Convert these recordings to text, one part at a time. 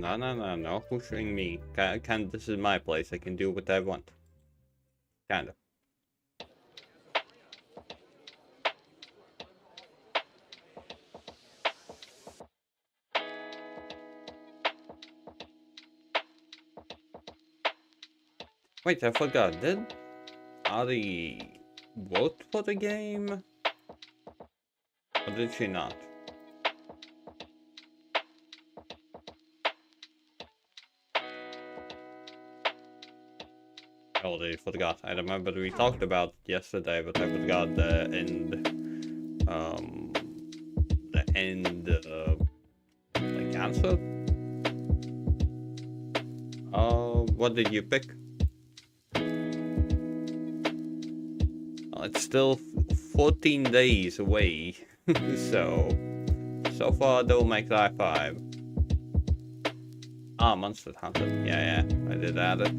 No pushing me. This is my place. I can do what I want. Kinda. Wait, I forgot. Did Ari vote for the game? Or did she not? I already forgot. I remember we talked about it yesterday, but I forgot the end, like, answer. What did you pick? It's still 14 days away, so far Devil May Cry 5. Ah, Monster Hunter. Yeah, I did add it.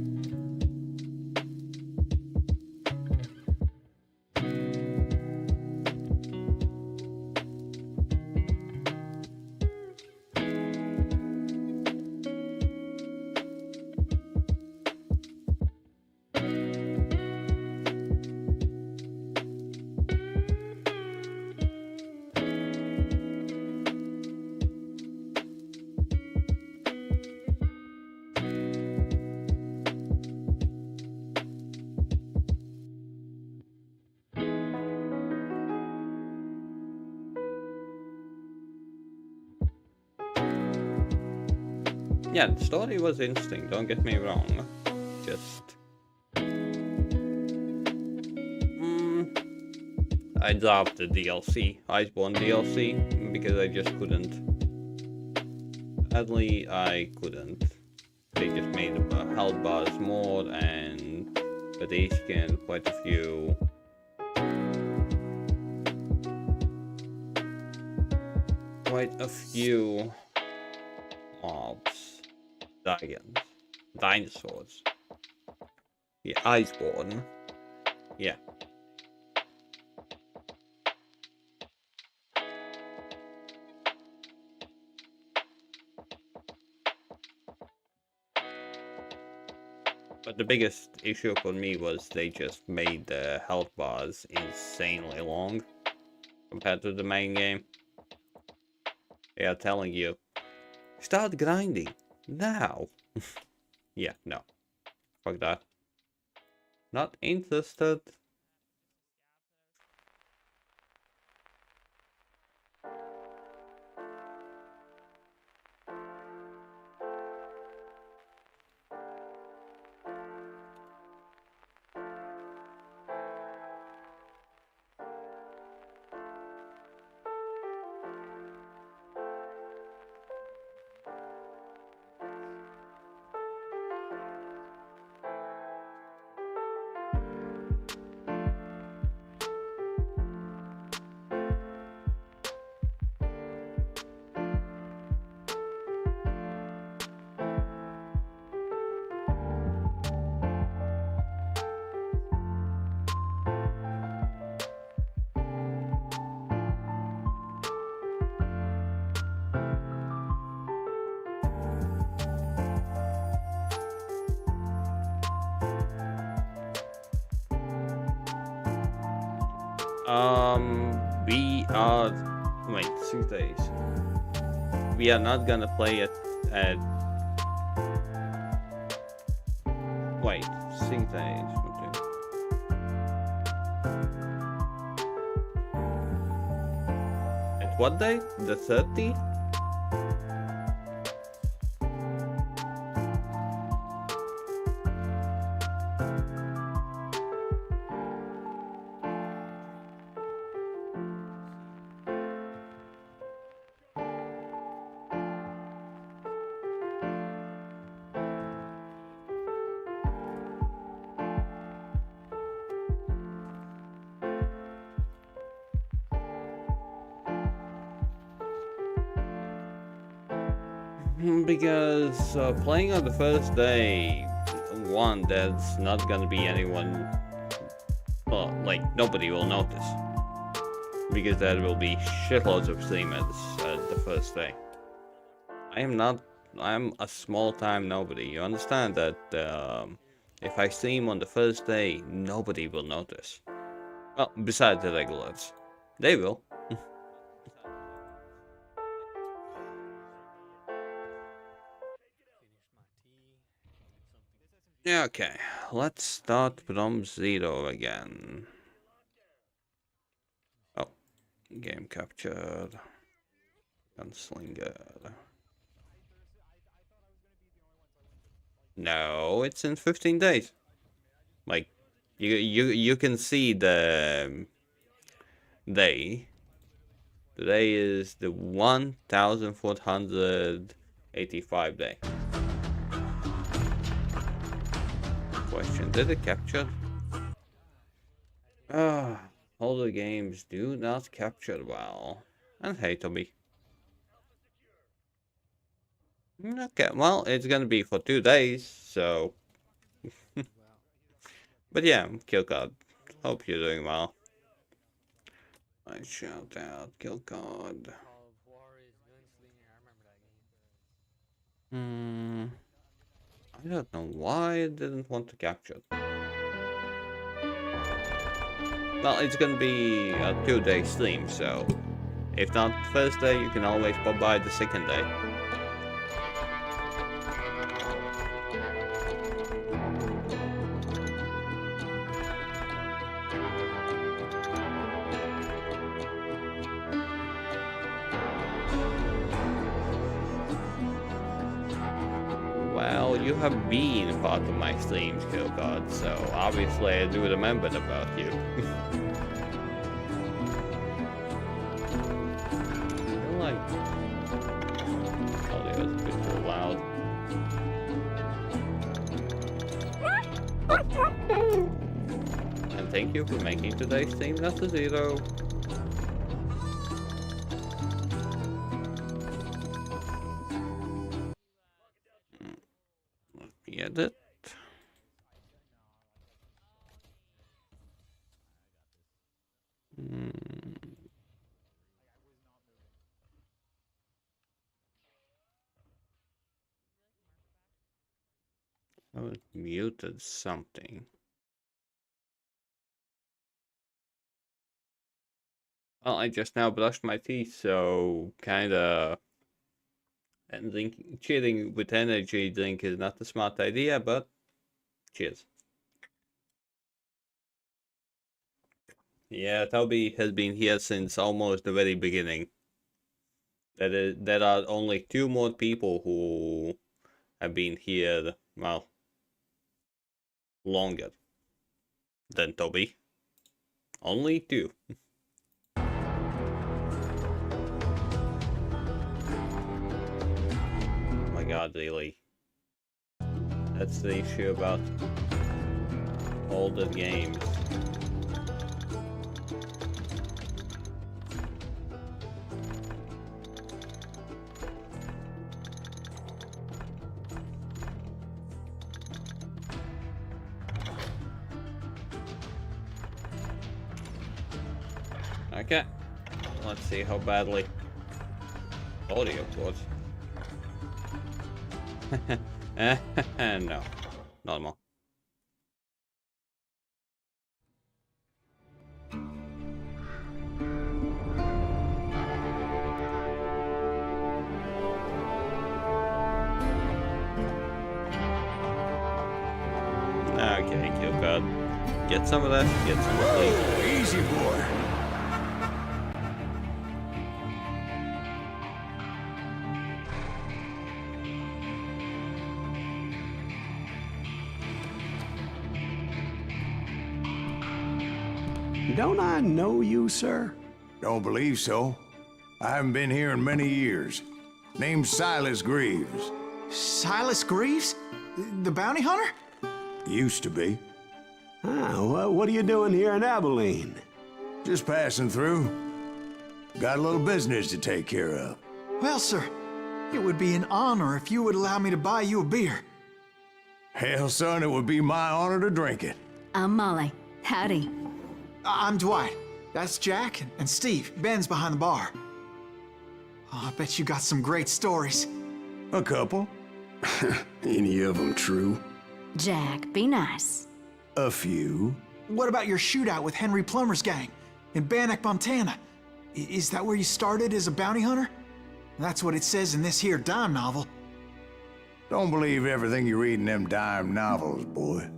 Yeah, the story was interesting, don't get me wrong. Just... I dropped the DLC, Iceborne DLC, because I just couldn't. Sadly, I couldn't. They just made the health bars more, and they skinned quite a few. Mobs. Dragons. Dinosaurs. Yeah, Iceborne. Yeah. But the biggest issue for me was they just made the health bars insanely long compared to the main game. They are telling you, start grinding now. Yeah, no. Fuck that. Not interested. We are... Wait, 6 days. We are not gonna play it at... Wait, 6 days. Okay. At what day? The 30th? Because playing on the first day, one, there's not gonna be anyone, well, like, nobody will notice. Because there will be shitloads of streamers the first day. I am not I'm a small-time nobody. You understand that if I stream on the first day, nobody will notice. Well, besides the regulars. They will. Yeah, okay, let's start from 0 again. Oh, game captured. Gunslinger. No, it's in 15 days. Like, you can see the day. Today is the 1485 day. Question, did it capture? Ah, all the games do not capture well. And hey, Toby. Okay, well, it's gonna be for 2 days, so... But yeah, Kill God. Hope you're doing well. I shout out, Kill God. Juarez Gunslinger. I remember that I game. don't know why it didn't want to capture. Well, it's gonna be a 2-day stream, so... If not first day, you can always pop by the second day. Well, you have been part of my streams, Kill God, so obviously I do remember about you. I feel like audio is a bit too loud. And thank you for making today's stream not a 0. Let me edit. I muted something. Well, I just now brushed my teeth, so kinda... And cheating with energy drink is not a smart idea, but cheers. Yeah, Toby has been here since almost the very beginning. There are only 2 more people who have been here, well, longer than Toby. Only 2. Oh my god, really. That's the issue about older games. Okay, let's see how badly audio was. No, normal. Okay, Kill God. Get some of that, get some sleep. Easy, boy. Don't I know you, sir? Don't believe so. I haven't been here in many years. Name's Silas Greaves. Silas Greaves? The bounty hunter? Used to be. Ah, what are you doing here in Abilene? Just passing through. Got a little business to take care of. Well, sir, it would be an honor if you would allow me to buy you a beer. Hell, son, it would be my honor to drink it. I'm Molly. Howdy. I'm Dwight. That's Jack and Steve. Ben's behind the bar. Oh, I bet you got some great stories. A couple. Any of them true? Jack, be nice. A few. What about your shootout with Henry Plummer's gang in Bannock, Montana? Is that where you started as a bounty hunter? That's what it says in this here dime novel. Don't believe everything you read in them dime novels, boy.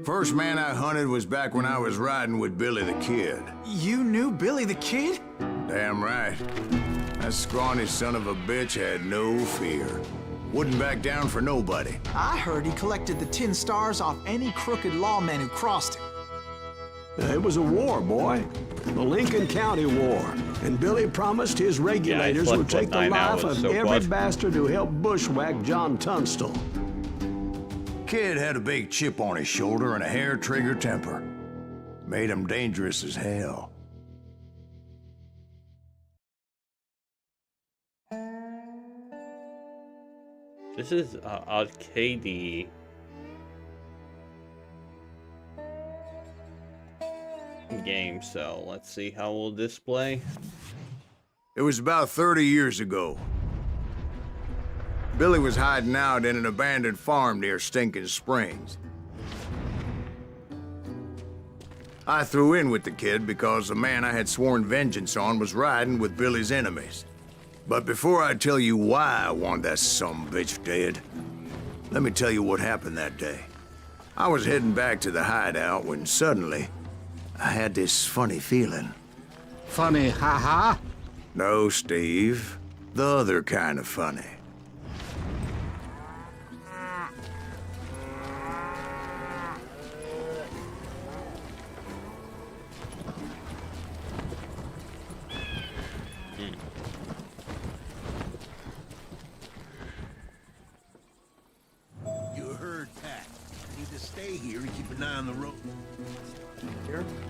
First man I hunted was back when I was riding with Billy the Kid. You knew Billy the Kid? Damn right. That scrawny son of a bitch had no fear. Wouldn't back down for nobody. I heard he collected the 10 stars off any crooked lawmen who crossed him. It was a war, boy. The Lincoln County War. And Billy promised his regulators would take the life of every bastard who helped bushwhack John Tunstall. Kid had a big chip on his shoulder and a hair-trigger temper. Made him dangerous as hell. This is arcadey. Game, so let's see how we'll display. It was about 30 years ago. Billy was hiding out in an abandoned farm near Stinking Springs. I threw in with the kid because the man I had sworn vengeance on was riding with Billy's enemies. But before I tell you why I want that sumbitch dead, let me tell you what happened that day. I was heading back to the hideout when suddenly I had this funny feeling. Funny, haha? No, Steve. The other kind of funny. You heard Pat. I need to stay here and keep an eye on the road.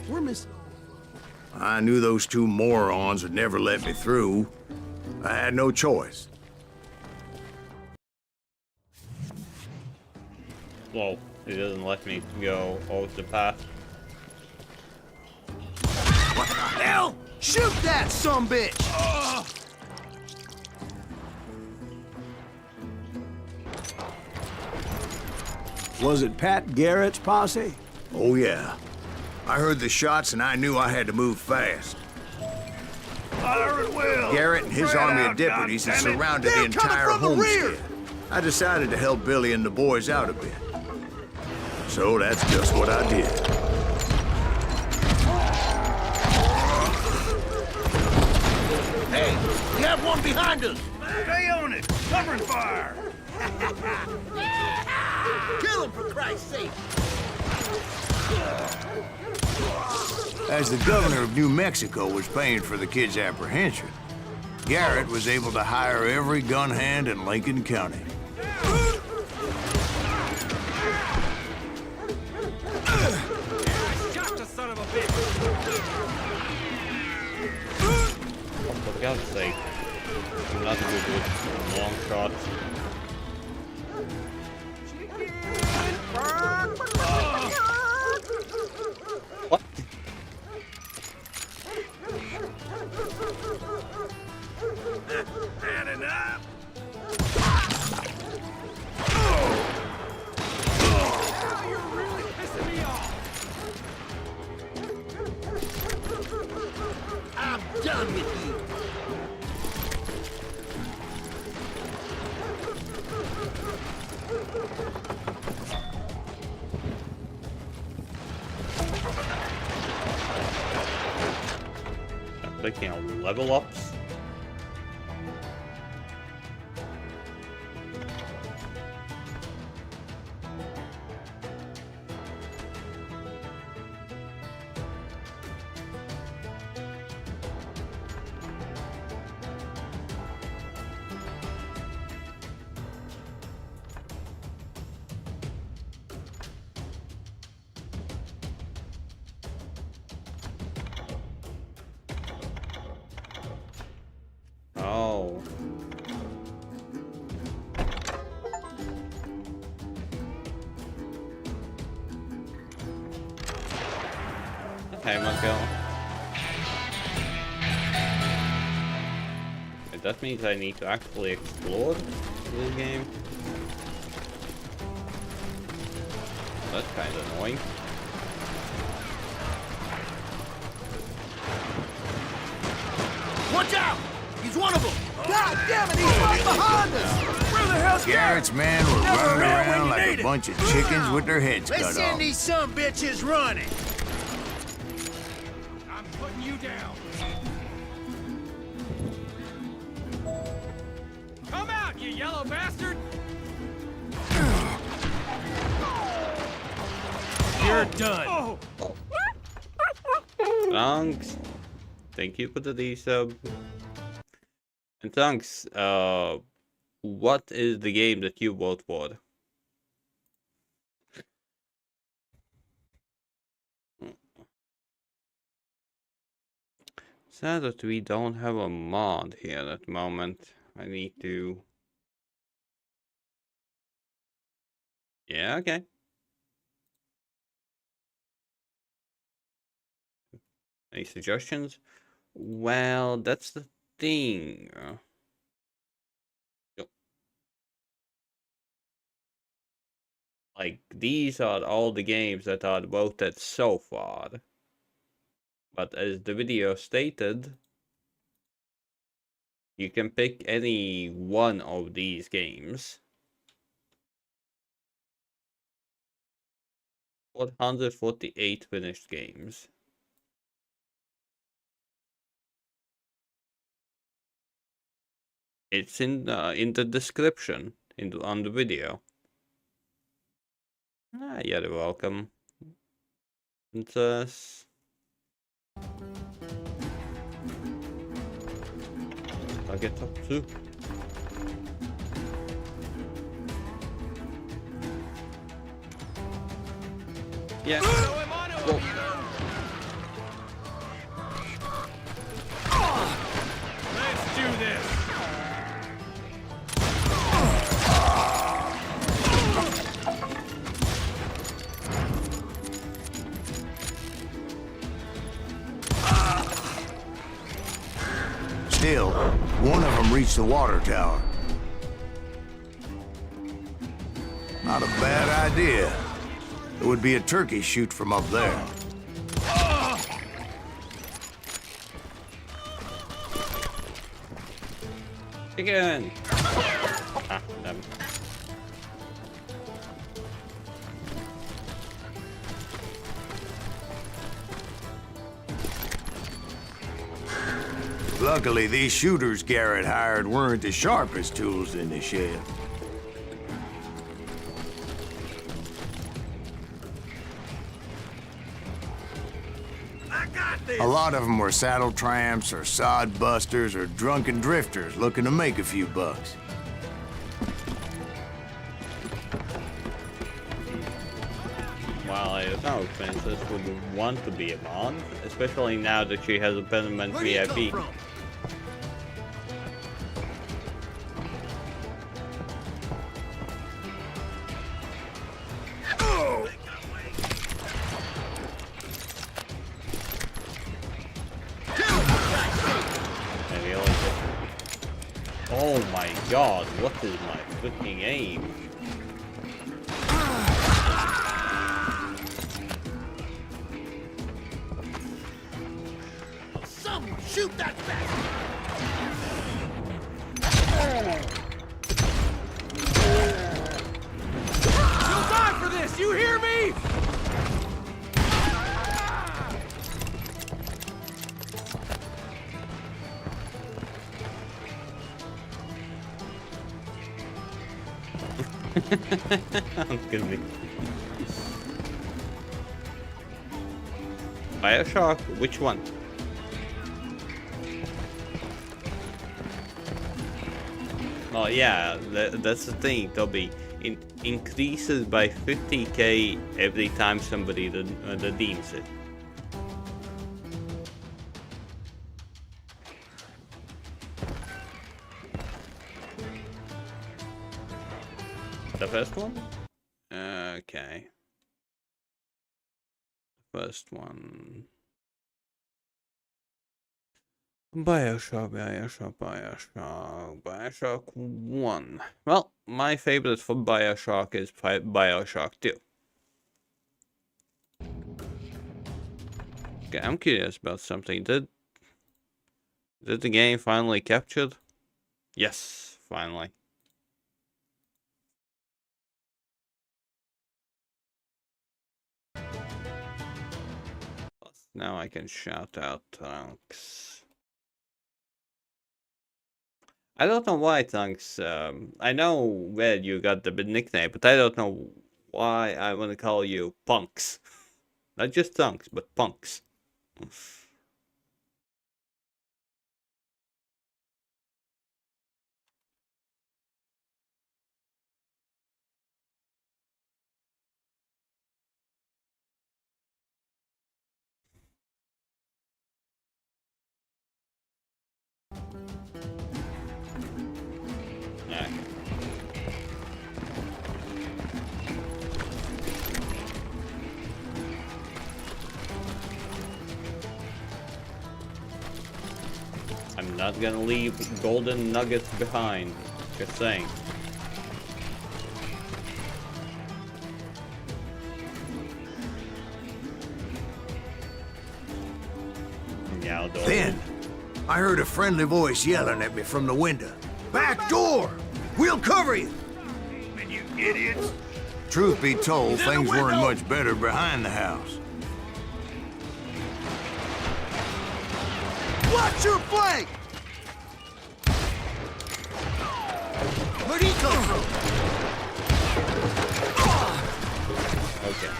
We're missing. I knew those two morons would never let me through. I had no choice. Well, it doesn't let me go off the path. What the hell? Shoot that sumbitch! Was it Pat Garrett's posse? Oh, yeah. I heard the shots and I knew I had to move fast. Garrett and his army of deputies had surrounded the entire homestead. I decided to help Billy and the boys out a bit. So that's just what I did. Hey, we have one behind us! Stay on it! Covering fire! Kill him, for Christ's sake! As the governor of New Mexico was paying for the kid's apprehension, Garrett was able to hire every gun hand in Lincoln County. Shot the son of a bitch! For God's sake. I'm not good with long shots. What? Adding up! You're really pissing me off! I'm done with you! I'm clicking on level ups. Oh. Okay, I'm not going. that means I need to actually explore this game. That's kind of annoying. Watch out! He's one of them! God damn it, he's right behind us! Where the hell's Garrett's men were running around like a bunch of chickens with their heads cut Let's off. send these sumbitches running! I'm putting you down. Come out, you yellow bastard! You're done. Oh. Thanks. Thank you for the resub. And thanks. What is the game that you vote for? Sad that we don't have a mod here at the moment. I need to... Yeah, okay. Any suggestions? Well, that's the thing. Like, these are all the games that are voted so far. But as the video stated, you can pick any one of these games. 448 finished games. It's in the description on the video. Ah, you're welcome. Princess. I'll get up too. Yeah. Well, Let's do this. Still, one of them reached the water tower. Not a bad idea. It would be a turkey shoot from up there. Chicken! Ah, damn. Luckily, these shooters Garrett hired weren't the sharpest tools in the shed. I got this! A lot of them were saddle tramps or sod busters or drunken drifters looking to make a few bucks. Well, I don't know, Princess would want to be a mod, especially now that she has a permanent Where do you VIP. come from? Maybe I'll just... Oh my god, what is my freaking aim? Someone shoot that bastard! You'll die for this, you hear me? Sounds good to me. Bioshock? Which one? Oh yeah, that's the thing, Toby. It increases by 50k every time somebody redeems it. The first one? Okay. First one. Bioshock 1. Well, my favorite for Bioshock is Bioshock 2. Okay, I'm curious about something. Did the game finally captured? Yes, finally. Now I can shout out Trunks. I don't know why Trunks. I know where you got the nickname, but I don't know why I want to call you Punks. Not just Trunks, but Punks. Yeah. I'm not gonna leave golden nuggets behind. Just saying. Yeah, Then, I heard a friendly voice yelling at me from the window. Back door! We'll cover you! And you idiots! Truth be told, things weren't much better behind the house. Watch your flank! Where'd he come from? okay.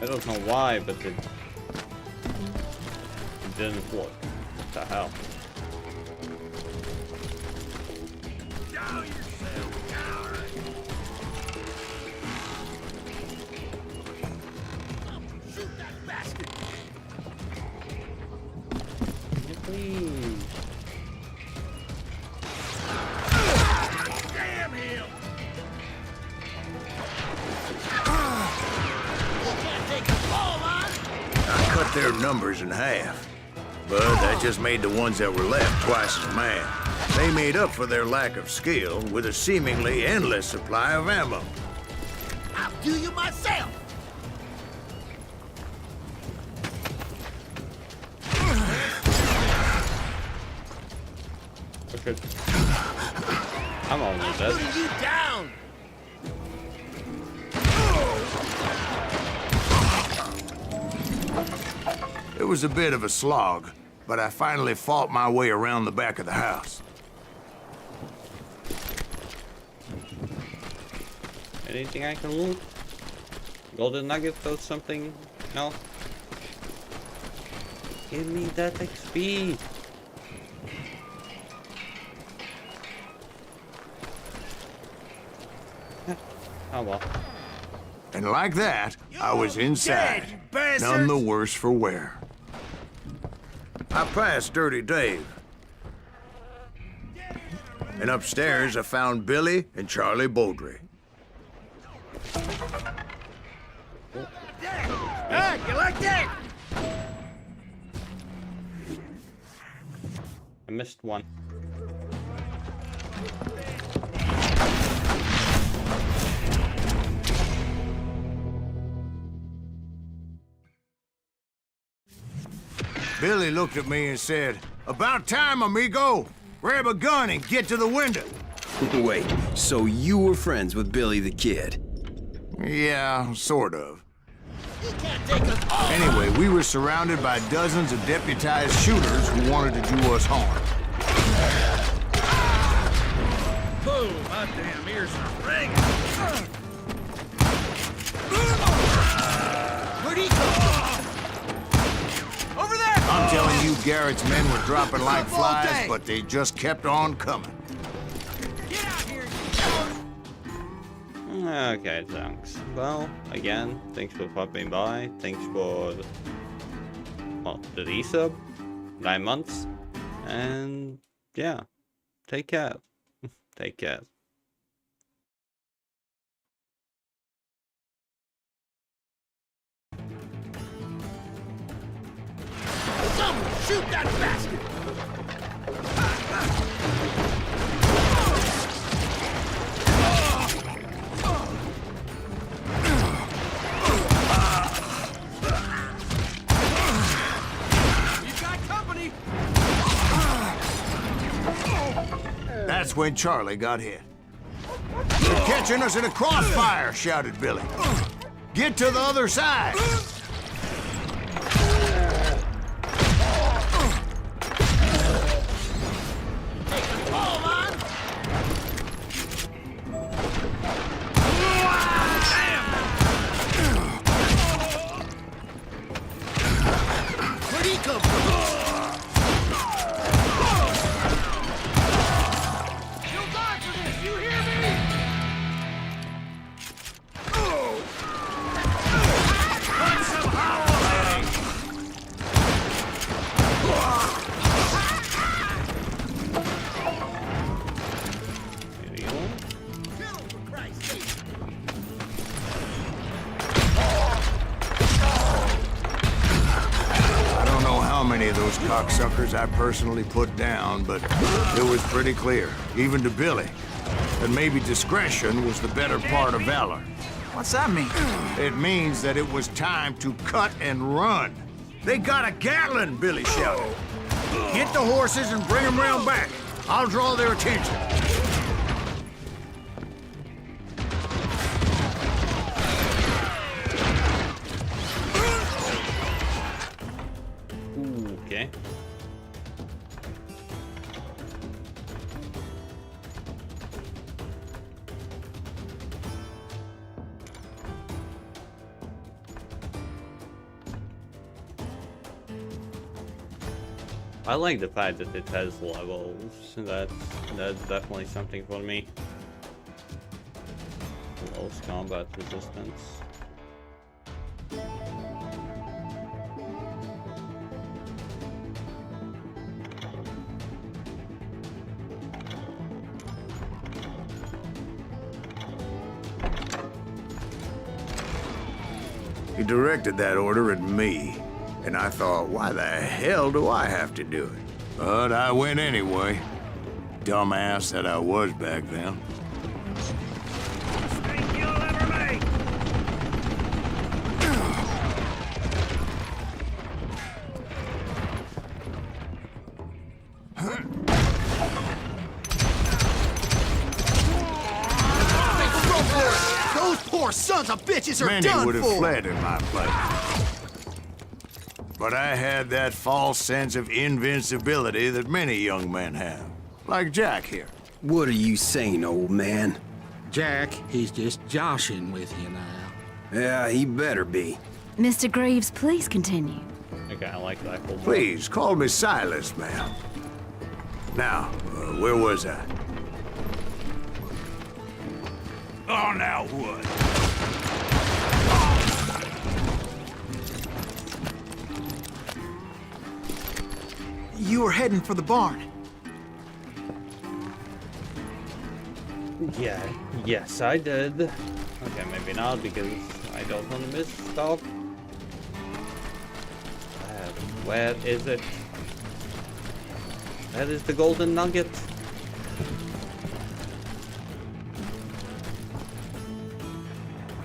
I don't know why, but it didn't work. What the hell? Shoot that bastard! Please. Damn him! You can't take a fall on! I cut their numbers in half. But that just made the ones that were left twice as mad. They made up for their lack of skill with a seemingly endless supply of ammo. I'll do you myself! Okay. I'm almost dead. Putting you down! It was a bit of a slog, but I finally fought my way around the back of the house. Anything I can loot? Golden nugget or something? No? Give me that XP! Oh well. And like that, I was inside, none the worse for wear. I passed Dirty Dave. And upstairs, I found Billy and Charlie Beaudry. Hey, you like that? I missed one. Billy looked at me and said, "About time, amigo! Grab a gun and get to the window!" Wait, so you were friends with Billy the Kid? Yeah, sort of. You can't take us all! Anyway, we were surrounded by dozens of deputized shooters who wanted to do us harm. Boom! My damn ears are ringing. Where'd he come from? Over there! I'm telling you, Garrett's men were dropping like flies, but they just kept on coming. Get out here, you Okay, thanks. Well, again, thanks for popping by. Thanks for, well, the resub. 9 months. And, yeah. Take care. Take care. Someone Shoot that bastard! You got company! That's when Charlie got hit. "They're catching us in a crossfire," shouted Billy. "Get to the other side." Where'd he come from? You'll die for this, you hear me? Put some howls in him! Kill him, for Christ's sake! I don't know how many of those cocksuckers I personally put down, but it was pretty clear, even to Billy, that maybe discretion was the better part of valor. What's that mean? It means that it was time to cut and run. "They got a Gatling," Billy shouted. "Get the horses and bring them round back. I'll draw their attention." Ooh, okay. I like the fact that it has levels. That's definitely something for me. Close combat resistance. He directed that order at me, and I thought, why the hell do I have to do it? But I went anyway. Dumbass that I was back then. Mistake you'll ever make! Those poor sons of bitches are Many done would have for! fled in my place. But I had that false sense of invincibility that many young men have. Like Jack here. What are you saying, old man? Jack, he's just joshing with you now. Yeah, he better be. Mr. Greaves, please continue. Okay, I like that whole. Please, call me Silas, ma'am. Now, where was I? Oh, now what? You were heading for the barn. Yeah, yes, I did. Okay, maybe not because I don't want to miss stuff. Where is it? That is the golden nugget.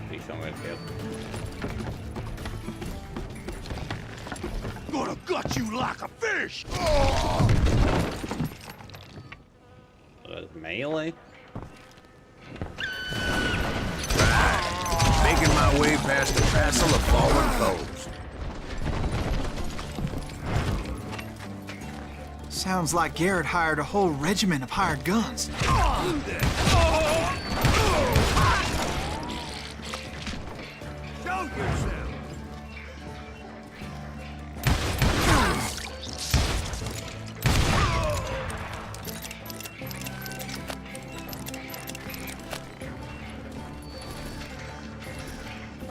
Be somewhere here. Gonna gut you like a fish! That's melee. Making my way past a passel of fallen foes. Sounds like Garrett hired a whole regiment of hired guns. Show yourself!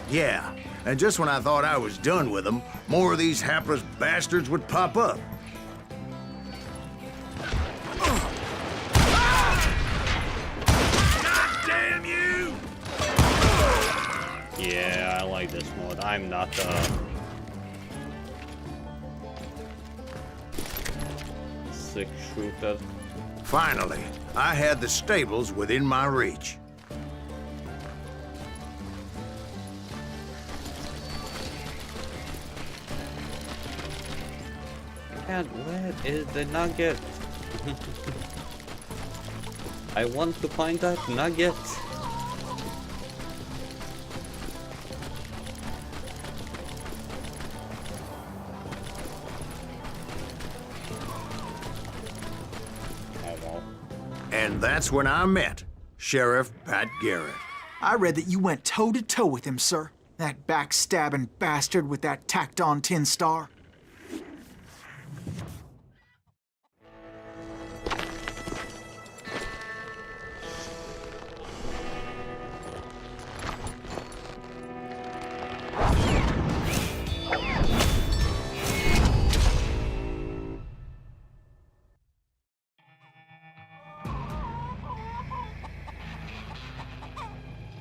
Yeah, and just when I thought I was done with them, more of these hapless bastards would pop up. Damn you! Yeah, I like this mod. I'm not classic shooter. Finally, I had the stables within my reach. God, where is the nugget? I want to find that nugget. And that's when I met Sheriff Pat Garrett. I read that you went toe-to-toe with him, sir. That backstabbing bastard with that tacked-on tin star.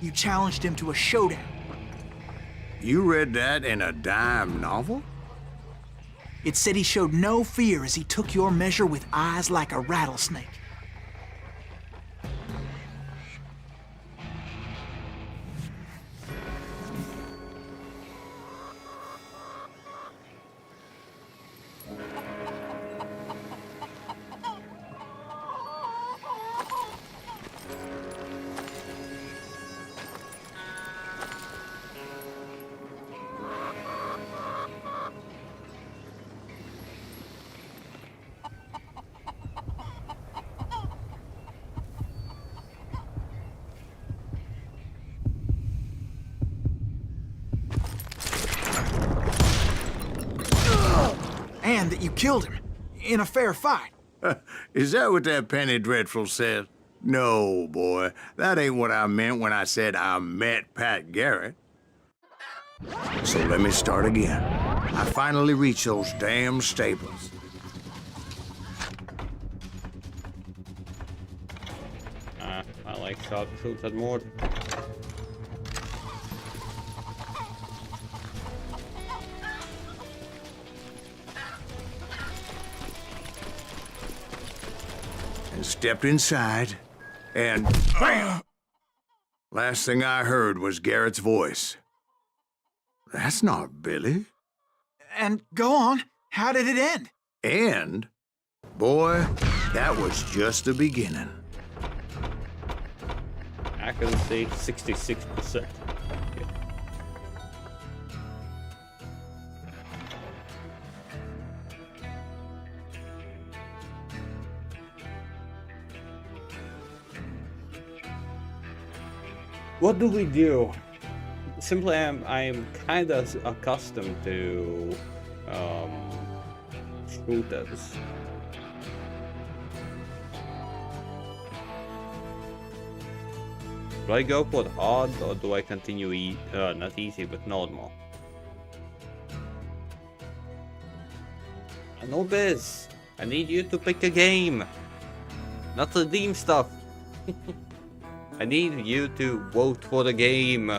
You challenged him to a showdown. You read that in a dime novel? It said he showed no fear as he took your measure with eyes like a rattlesnake. And that you killed him in a fair fight. Is that what that Penny Dreadful said? No, boy. That ain't what I meant when I said I met Pat Garrett. So let me start again. I finally reached those damn stables. I like sharpshooter more. And stepped inside, and bam! Last thing I heard was Garrett's voice. That's not Billy. And go on, how did it end? And, boy, that was just the beginning. Accuracy 66%. What do we do? Simply, I'm kind of accustomed to shooters. Do I go for hard or do I continue not easy but normal? Anubis, I need you to pick a game, not redeem stuff. I need you to vote for the game.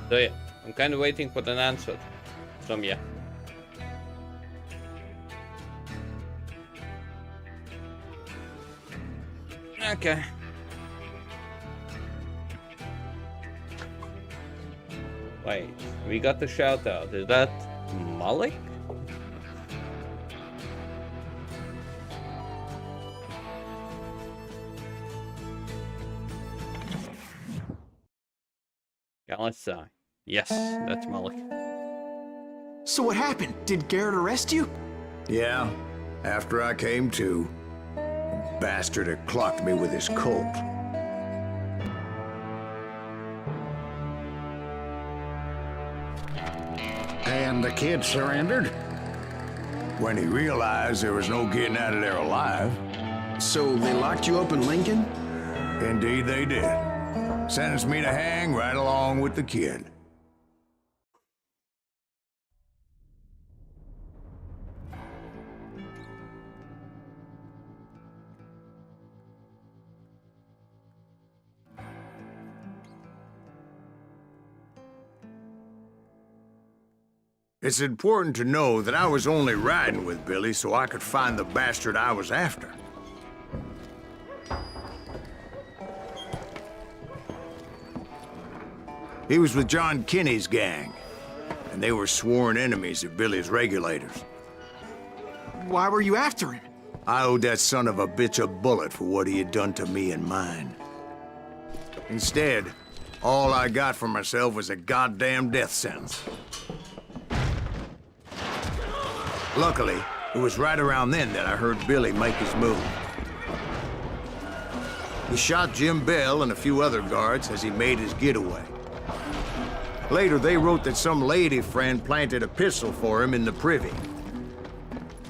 So yeah, I'm kind of waiting for an answer from you. Okay. Wait, we got the shout out. Is that Malik? Yeah, let's see. Yes, that's Malik. So what happened? Did Garrett arrest you? Yeah, after I came to, the bastard had clocked me with his Colt. And the kid surrendered? when he realized there was no getting out of there alive. So they locked you up in Lincoln? Indeed they did. Sentenced me to hang right along with the kid. It's important to know that I was only riding with Billy so I could find the bastard I was after. He was with John Kinney's gang, and they were sworn enemies of Billy's regulators. Why were you after him? I owed that son of a bitch a bullet for what he had done to me and mine. Instead, all I got for myself was a goddamn death sentence. Luckily, it was right around then that I heard Billy make his move. He shot Jim Bell and a few other guards as he made his getaway. Later, they wrote that some lady friend planted a pistol for him in the privy.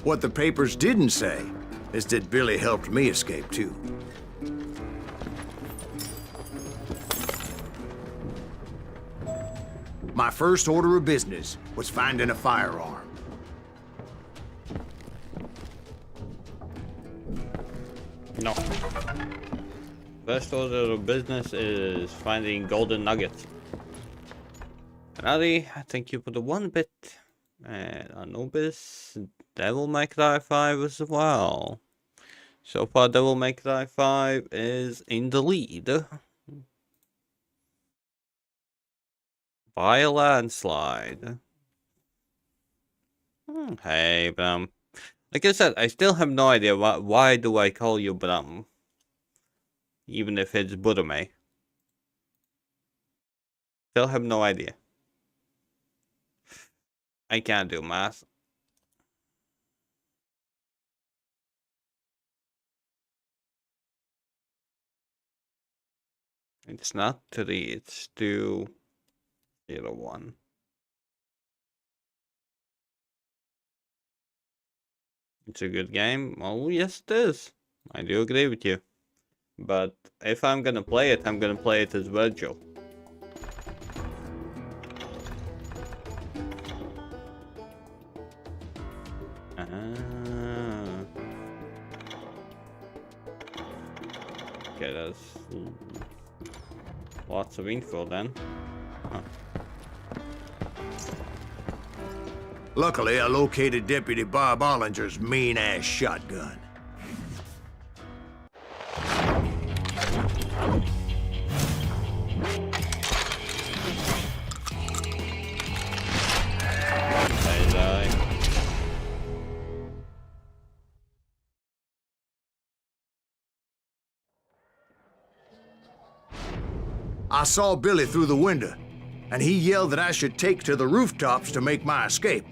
What the papers didn't say is that Billy helped me escape, too. My first order of business was finding a firearm. No. First order of business is finding golden nuggets. Adi, thank you for the 1 bit. And Anubis, Devil May Cry 5 as well. So far, Devil May Cry 5 is in the lead. By a landslide. Hey, Bram. Like I said, I still have no idea why do I call you Bram. Even if it's Budame. Still have no idea. I can't do math. It's not 3, it's 2, 0, 1. It's a good game. Oh, yes it is. I do agree with you. But if I'm gonna play it, I'm gonna play it as Virgil. Okay, that's lots of info then. Huh. Luckily, I located Deputy Bob Ollinger's mean-ass shotgun. I saw Billy through the window, and he yelled that I should take to the rooftops to make my escape.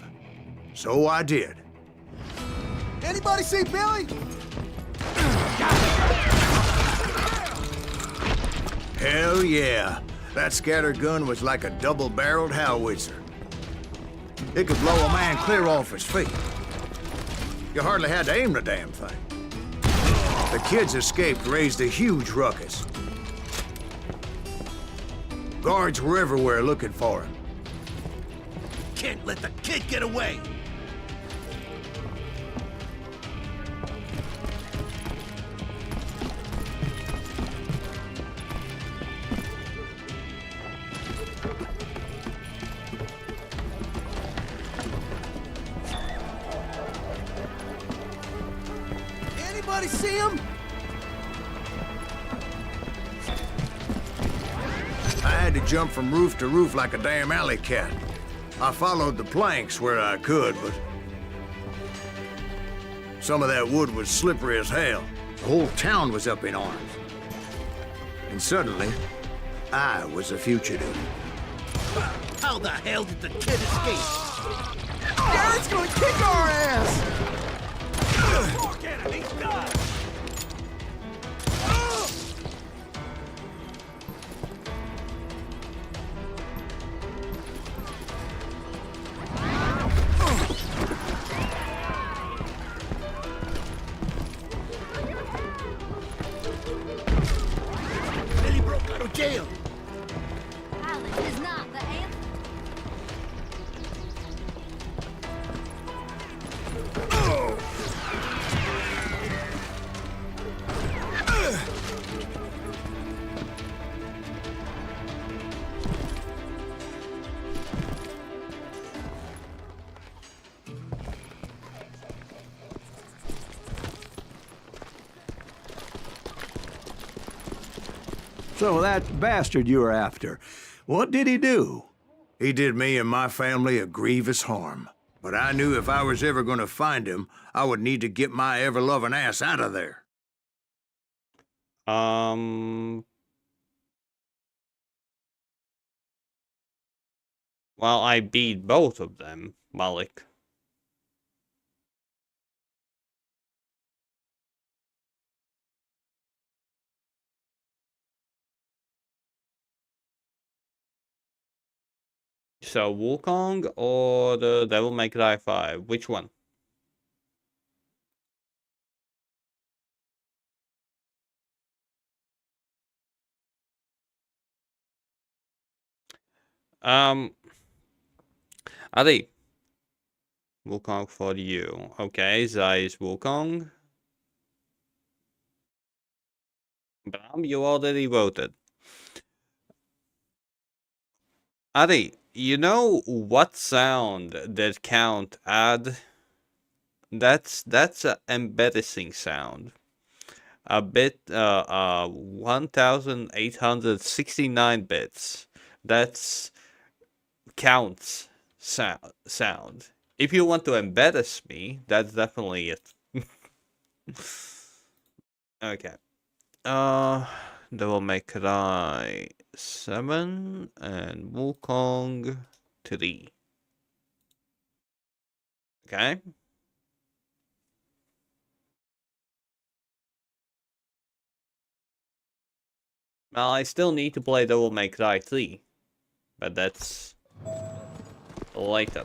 So I did. Anybody see Billy? Hell yeah. That scatter gun was like a double-barreled howitzer. It could blow a man clear off his feet. You hardly had to aim the damn thing. The kids escaped raised a huge ruckus. Guards were everywhere looking for him. Can't let the kid get away! Anybody see him? I had to jump from roof to roof like a damn alley cat. I followed the planks where I could, but some of that wood was slippery as hell. The whole town was up in arms. And suddenly, I was a fugitive. How the hell did the kid escape? Garrett's gonna kick our ass! Get him, he's done! So that bastard you were after, what did he do? He did me and my family a grievous harm. But I knew if I was ever going to find him, I would need to get my ever-loving ass out of there. Well, I beat both of them, Malik. So, Wukong or the Devil May Cry 5? Which one? Adi. Wukong for you. Okay, Zai is Wukong. Bram, you already voted. Adi, you know what sound that count add? That's a embarrassing sound. A bit 1869 bits. That's counts sound. If you want to embarrass me, that's definitely it. Okay. Devil May Cry 7 and Wukong 3. Okay. Well, I still need to play Devil May Cry 3, but that's later.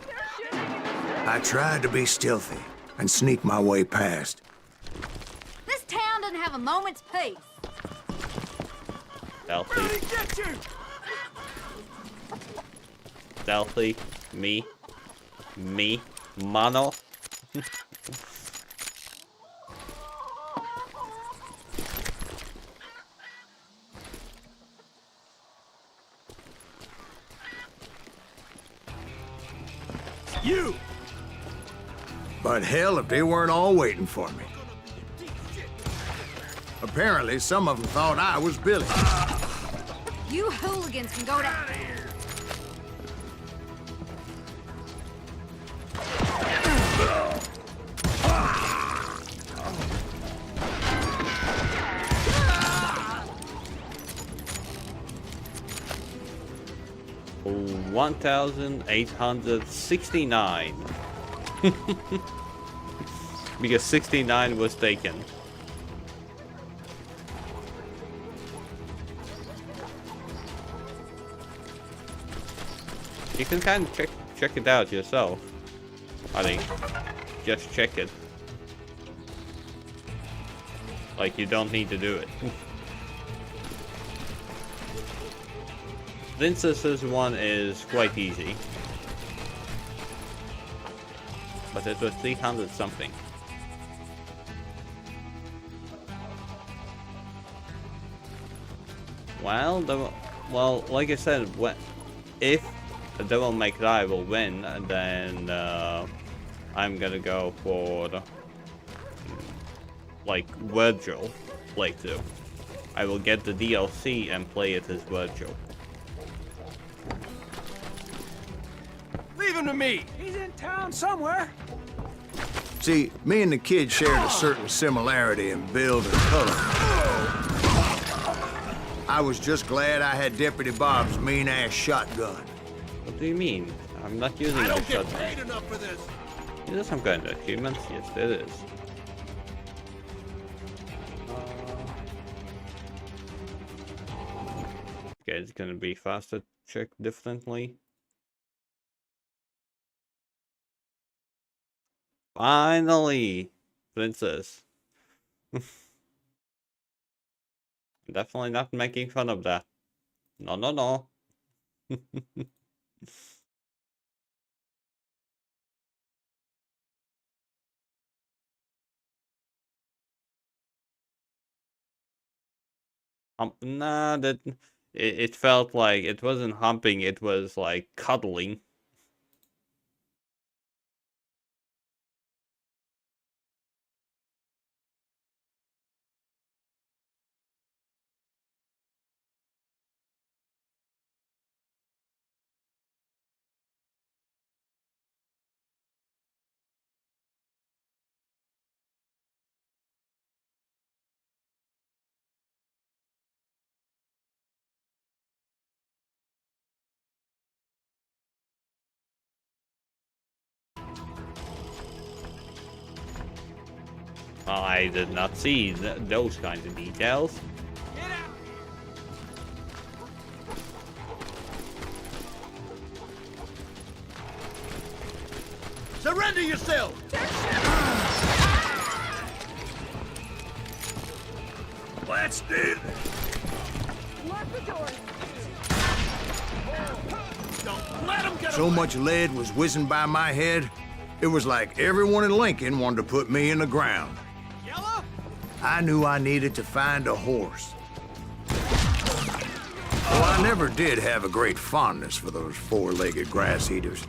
I tried to be stealthy and sneak my way past. This town doesn't have a moment's peace. Stealthy. Stealthy. Me. Mano. You! But hell, if they weren't all waiting for me. Apparently, some of them thought I was Billy. You hooligans can go to... 1869. Because 69 was taken. You can kind of check it out yourself. I think. Just check it. Like, you don't need to do it. Princess's one is quite easy. But it was 300 something. Well, like I said, if the Devil May Cry will win, then I'm gonna go for like Virgil playthrough. I will get the DLC and play it as Virgil. Leave him to me. He's in town somewhere. See, me and the kid shared a certain similarity in build and color. I was just glad I had Deputy Bob's mean-ass shotgun. What do you mean? I'm not using a shotgun. Paid enough for this. Is there some kind of achievements? Yes, there is. Okay, it's gonna be faster. Check differently. Finally, Princess. Definitely not making fun of that. No, no, no. Nah, it felt like it wasn't humping, it was like cuddling. I did not see those kinds of details. Surrender yourself! Let's do. Lock the door. Don't let him get So away. much lead was whizzing by my head, it was like everyone in Lincoln wanted to put me in the ground. Yellow? I knew I needed to find a horse. Well, I never did have a great fondness for those four-legged grass eaters.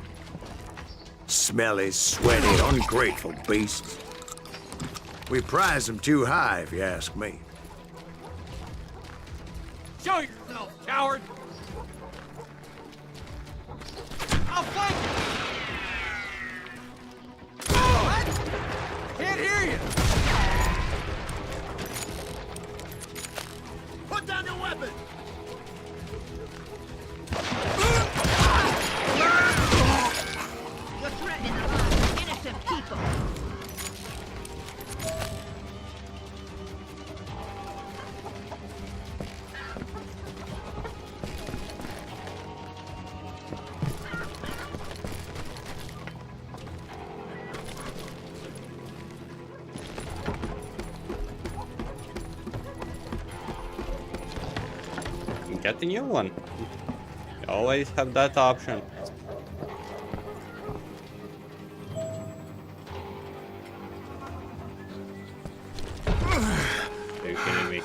Smelly, sweaty, ungrateful beasts. We prize them too high, if you ask me. Show yourself, coward! I'll flank you! What? Can't hear you! Put down your weapon! You're threatening the lives of innocent people. Get the new one. You always have that option. Are you kidding me?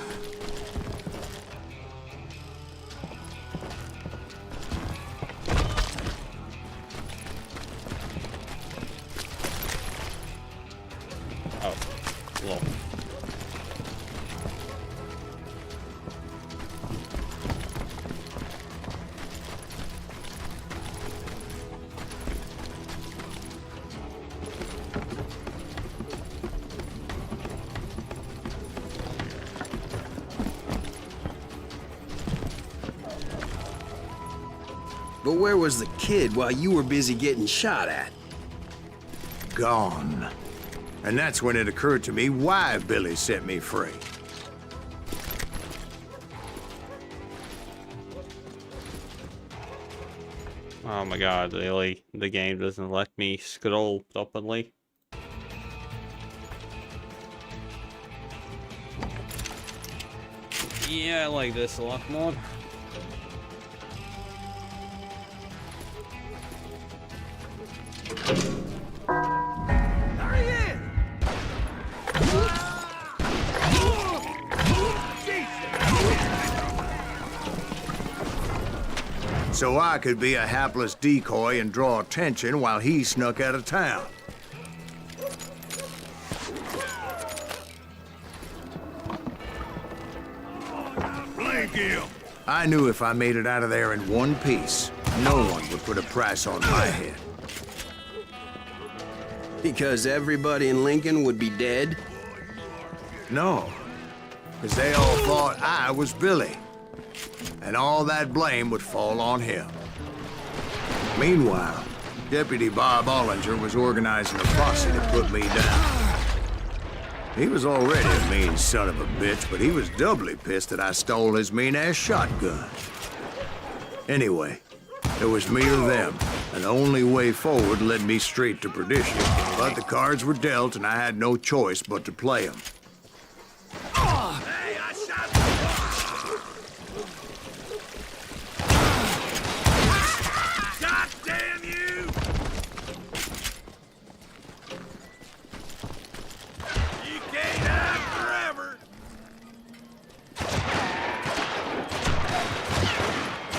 Oh, lol. But where was the kid while you were busy getting shot at? Gone. And that's when it occurred to me why Billy set me free. Oh my god, really? The game doesn't let me scroll openly. Yeah, I like this a lot more. Hurry in! So I could be a hapless decoy and draw attention while he snuck out of town. Blink him. I knew if I made it out of there in one piece, no one would put a price on my head. Because everybody in Lincoln would be dead? No, because they all thought I was Billy, and all that blame would fall on him. Meanwhile, Deputy Bob Ollinger was organizing a posse to put me down. He was already a mean son of a bitch, but he was doubly pissed that I stole his mean-ass shotgun. Anyway, it was me or them, and the only way forward led me straight to perdition. But the cards were dealt, and I had no choice but to play them. Hey, I shot you. God damn you! You can't hide forever.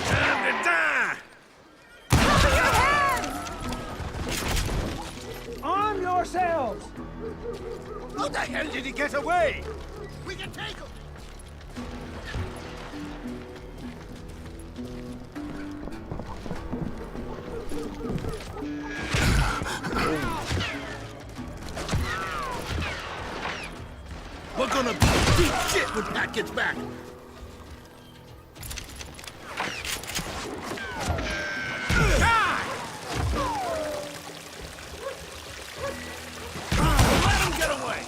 Time to die. Arm yourselves! How the hell did he get away? We can take him! We're gonna be deep shit when Pat gets back. Let him get away.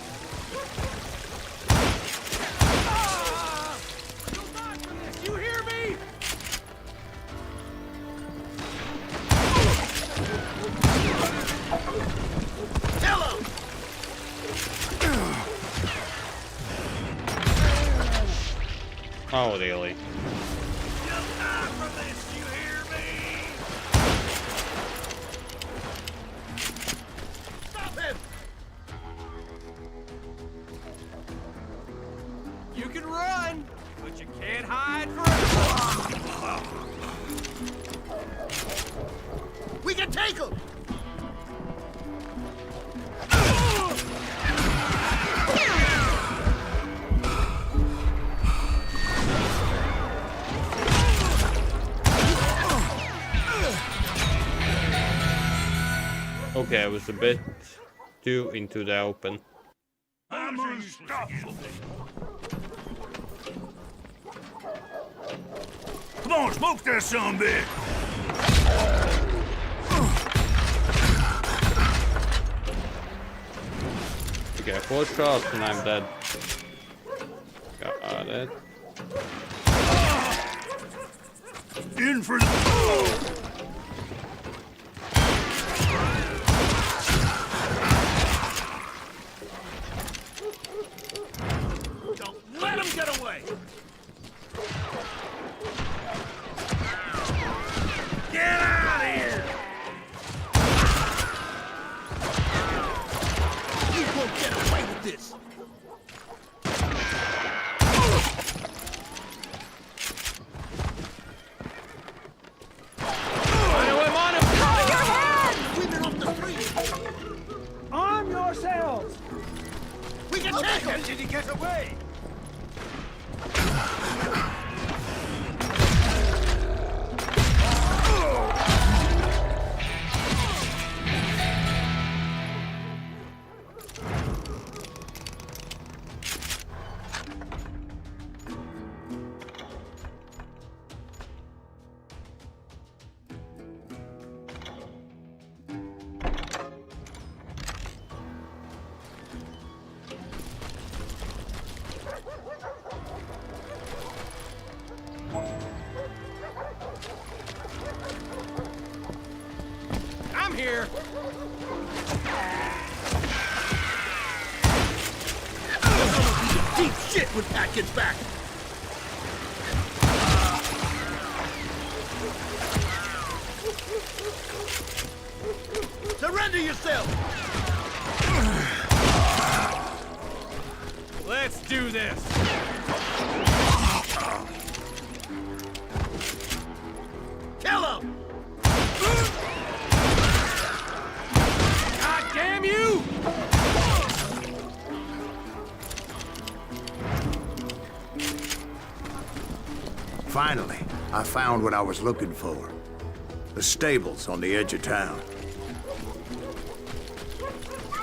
Oh, really? You'll die for this, you hear me? Stop him! You can run, but you can't hide forever. We can take him! Okay, I was a bit too into the open. I'm unstoppable. Come on, smoke that sumbitch! Okay, 4 shots and I'm dead. Got it. In for the... Don't let him get away! Get out of here! You won't get away with this! Women off the street! Arm yourselves! We can take him! Did he get away? I'm here. Deep shit when Pat gets back! Surrender yourself! Let's do this. Kill him! God damn you! Finally, I found what I was looking for. The stables on the edge of town.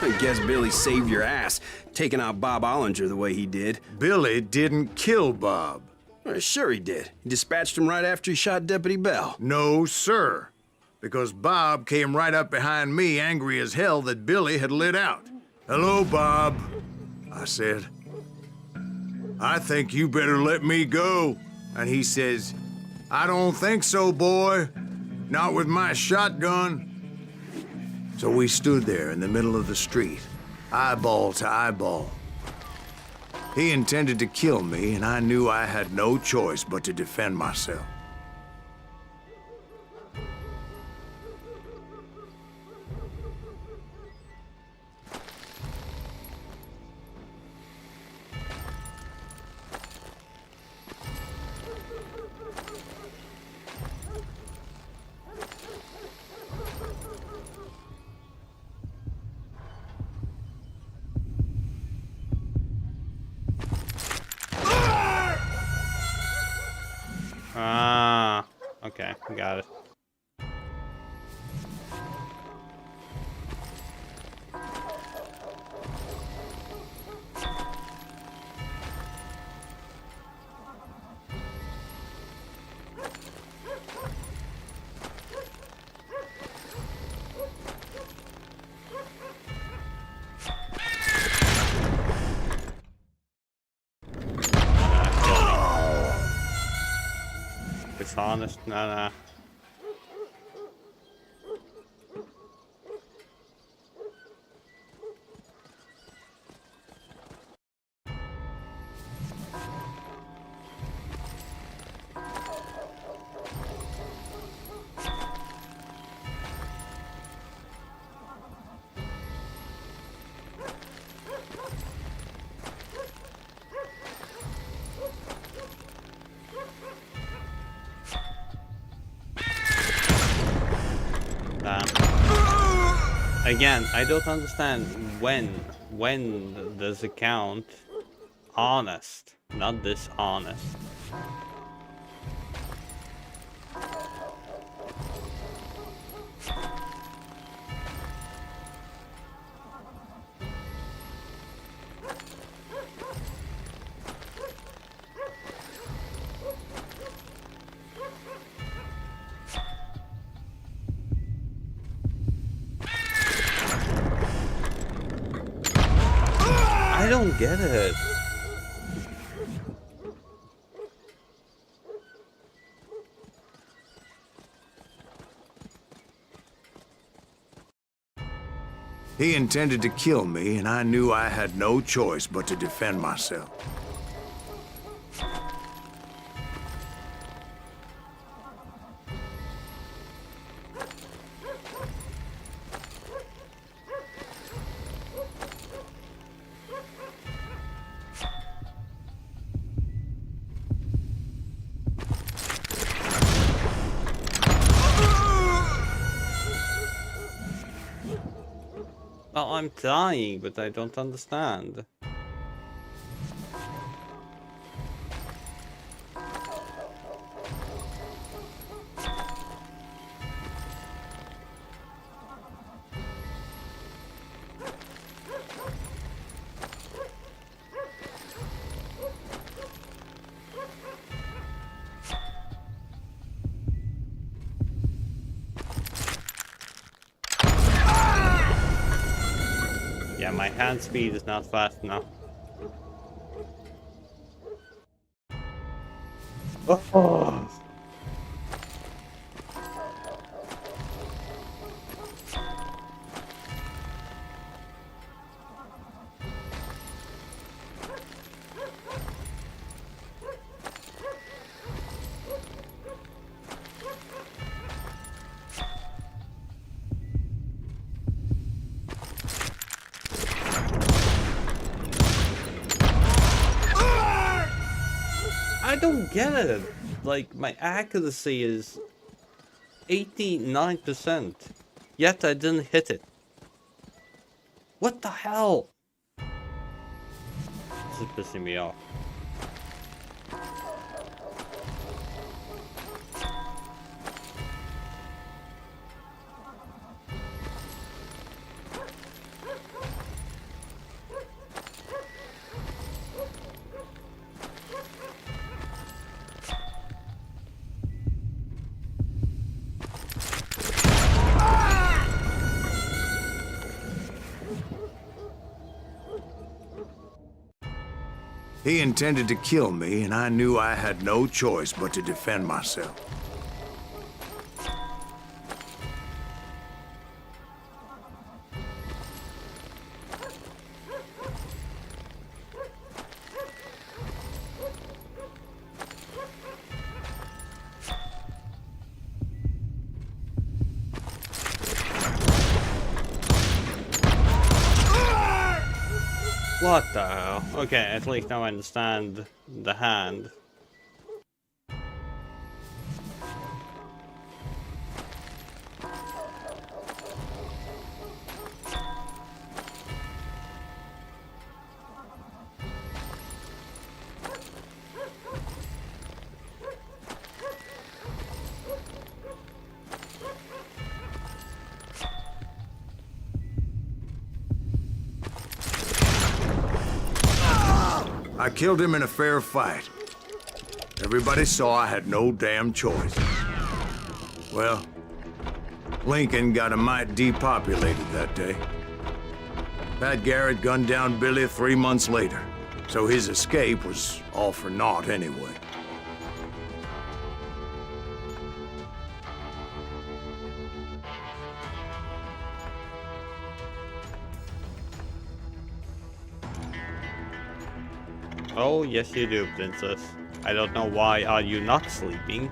I guess Billy saved your ass, taking out Bob Ollinger the way he did. Billy didn't kill Bob. Well, sure he did. He dispatched him right after he shot Deputy Bell. No, sir. Because Bob came right up behind me, angry as hell that Billy had lit out. "Hello, Bob," I said. "I think you better let me go." And he says, "I don't think so, boy. Not with my shotgun." So we stood there in the middle of the street, eyeball to eyeball. He intended to kill me, and I knew I had no choice but to defend myself. Ah, okay, got it. Honest, nah. Again, I don't understand when does it count honest, not dishonest. I don't get it. He intended to kill me, and I knew I had no choice but to defend myself. Well, I'm dying, but I don't understand. Yeah, my hand speed is not fast enough. Oh. I don't get it. Like, my accuracy is 89%, yet I didn't hit it. What the hell? This is pissing me off. He intended to kill me, and I knew I had no choice but to defend myself. What the hell? Okay, at least now I understand the hand. I killed him in a fair fight. Everybody saw I had no damn choice. Well, Lincoln got a mite depopulated that day. Pat Garrett gunned down Billy 3 months later, so his escape was all for naught anyway. Oh, yes you do, princess. I don't know why are you not sleeping.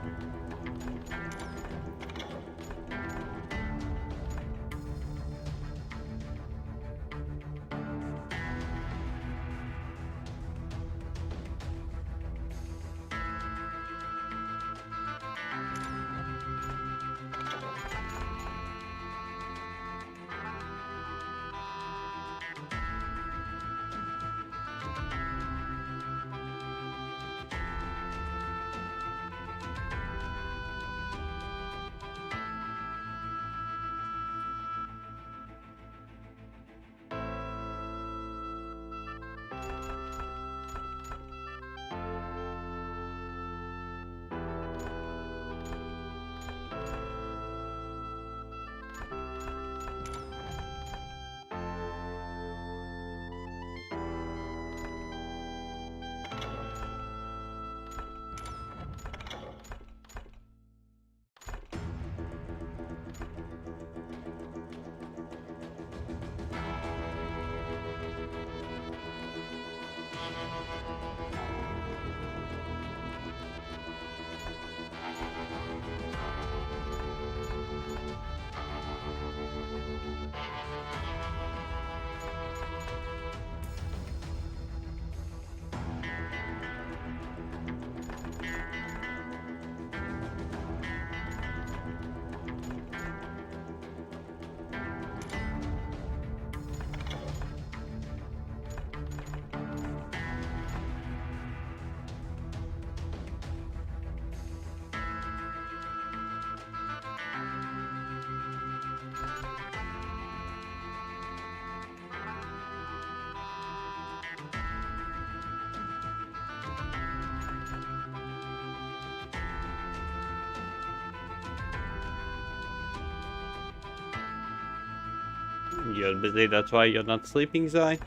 You're busy, that's why you're not sleeping, Zai?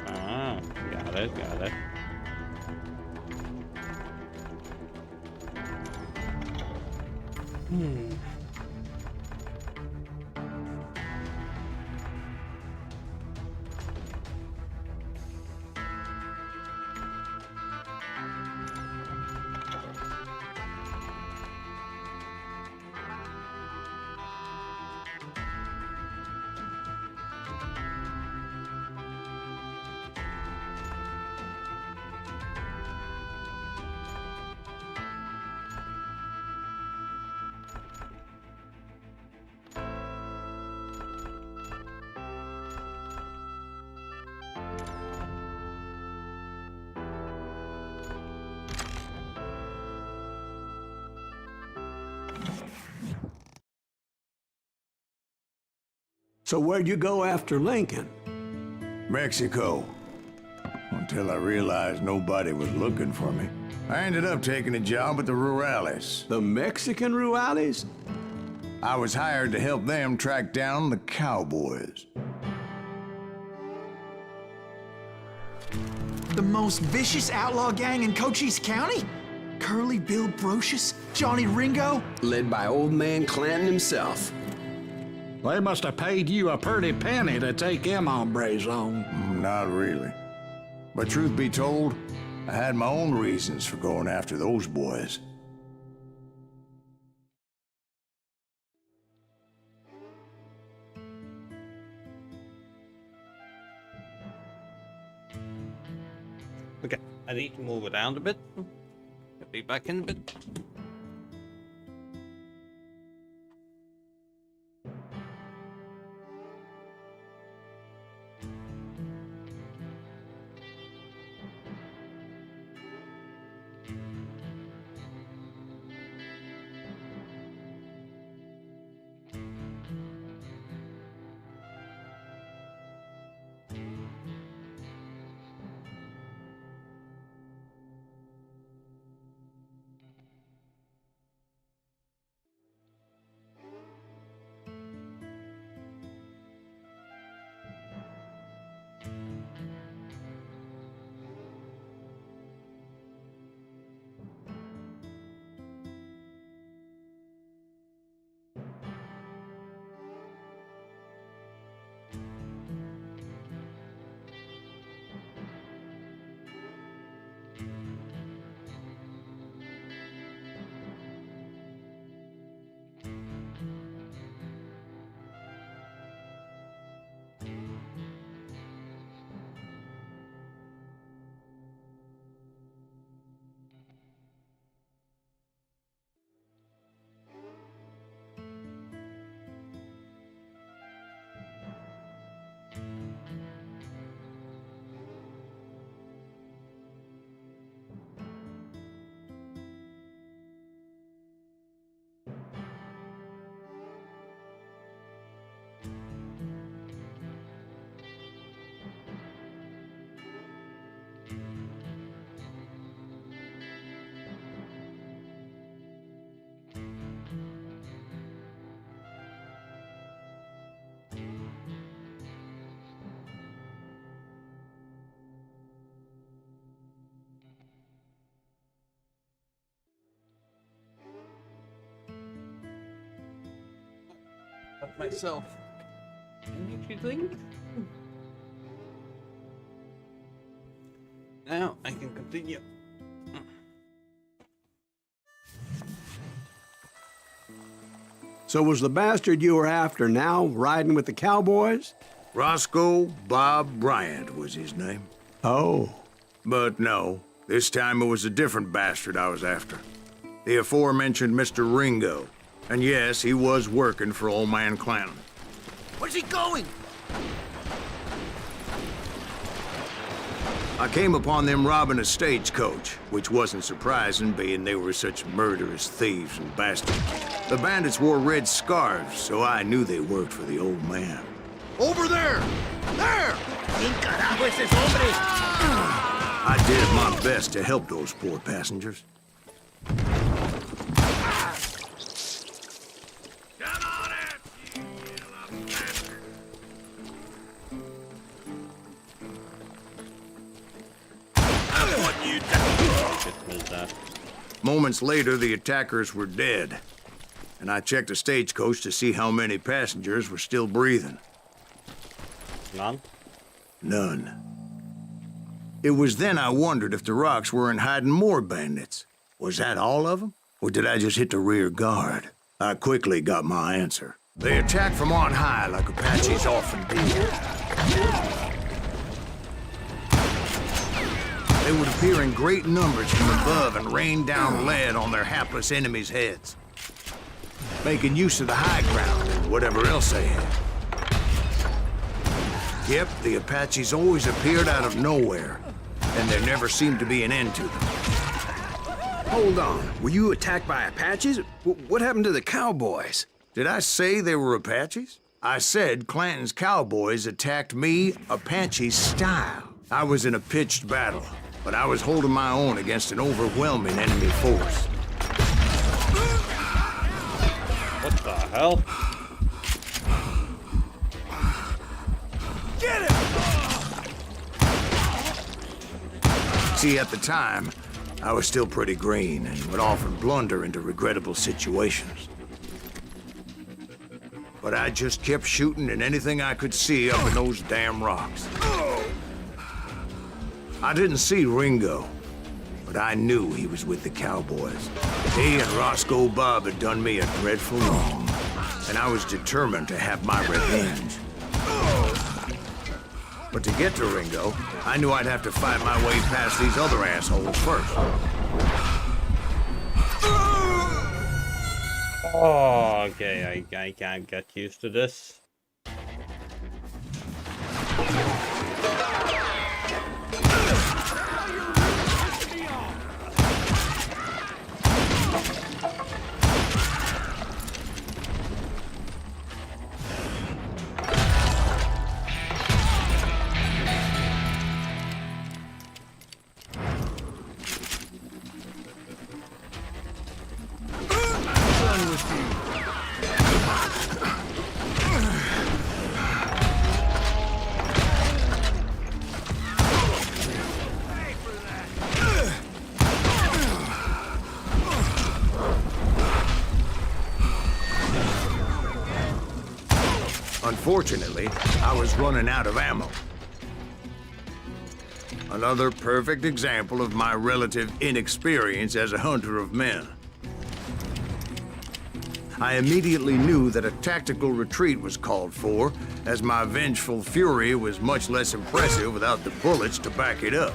Ah, got it, got it. So where'd you go after Lincoln? Mexico. Until I realized nobody was looking for me. I ended up taking a job at the Rurales. The Mexican Rurales? I was hired to help them track down the cowboys. The most vicious outlaw gang in Cochise County? Curly Bill Brocious? Johnny Ringo? Led by old man Clanton himself. They must have paid you a pretty penny to take them hombres on. Not really. But truth be told, I had my own reasons for going after those boys. Okay, I need to move around a bit. I'll be back in a bit. Of myself. Anything? Now I can continue. So was the bastard you were after now riding with the cowboys? Roscoe Bob Bryant was his name. Oh. But no, this time it was a different bastard I was after. The aforementioned Mr. Ringo. And yes, he was working for old man Clanton. Where's he going? I came upon them robbing a stagecoach, which wasn't surprising, being they were such murderous thieves and bastards. The bandits wore red scarves, so I knew they worked for the old man. Over there! There! ¿Quién carajo es ese hombre? I did my best to help those poor passengers. Moments later, the attackers were dead, and I checked the stagecoach to see how many passengers were still breathing. None? None. It was then I wondered if the rocks weren't hiding more bandits. Was that all of them? Or did I just hit the rear guard? I quickly got my answer. They attacked from on high like Apaches often do. They would appear in great numbers from above and rain down lead on their hapless enemies' heads, making use of the high ground and whatever else they had. Yep, the Apaches always appeared out of nowhere, and there never seemed to be an end to them. Hold on. Were you attacked by Apaches? What happened to the cowboys? Did I say they were Apaches? I said Clanton's cowboys attacked me Apache style. I was in a pitched battle, but I was holding my own against an overwhelming enemy force. What the hell? Get him! See, at the time, I was still pretty green and would often blunder into regrettable situations. But I just kept shooting at anything I could see up in those damn rocks. I didn't see Ringo, but I knew he was with the cowboys. He and Roscoe Bob had done me a dreadful wrong, and I was determined to have my revenge. But to get to Ringo, I knew I'd have to fight my way past these other assholes first. Oh, okay, I can't get used to this. Unfortunately, I was running out of ammo. Another perfect example of my relative inexperience as a hunter of men. I immediately knew that a tactical retreat was called for, as my vengeful fury was much less impressive without the bullets to back it up.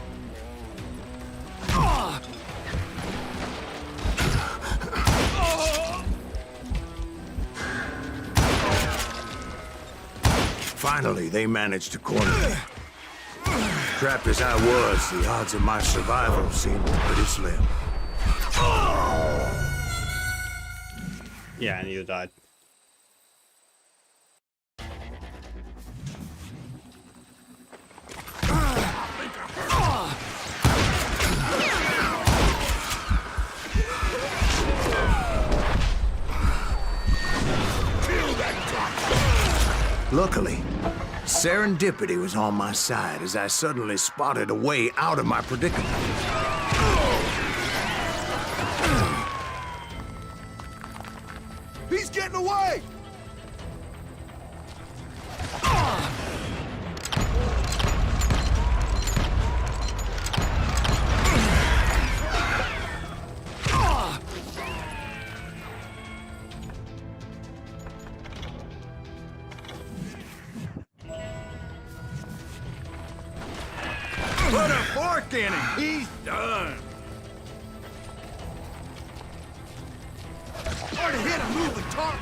Finally, they managed to corner me. Trapped as I was, the odds of my survival seemed pretty slim. Yeah, and you died. Luckily, serendipity was on my side as I suddenly spotted a way out of my predicament. He's getting away! hard to hit a moving target.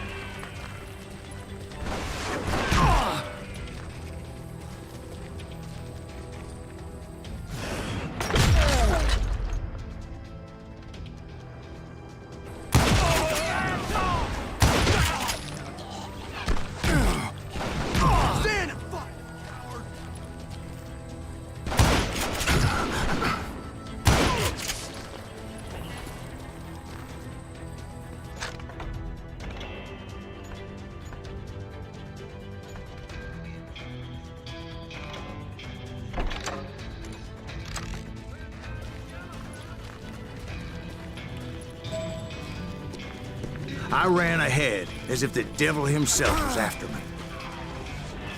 I ran ahead as if the devil himself was after me.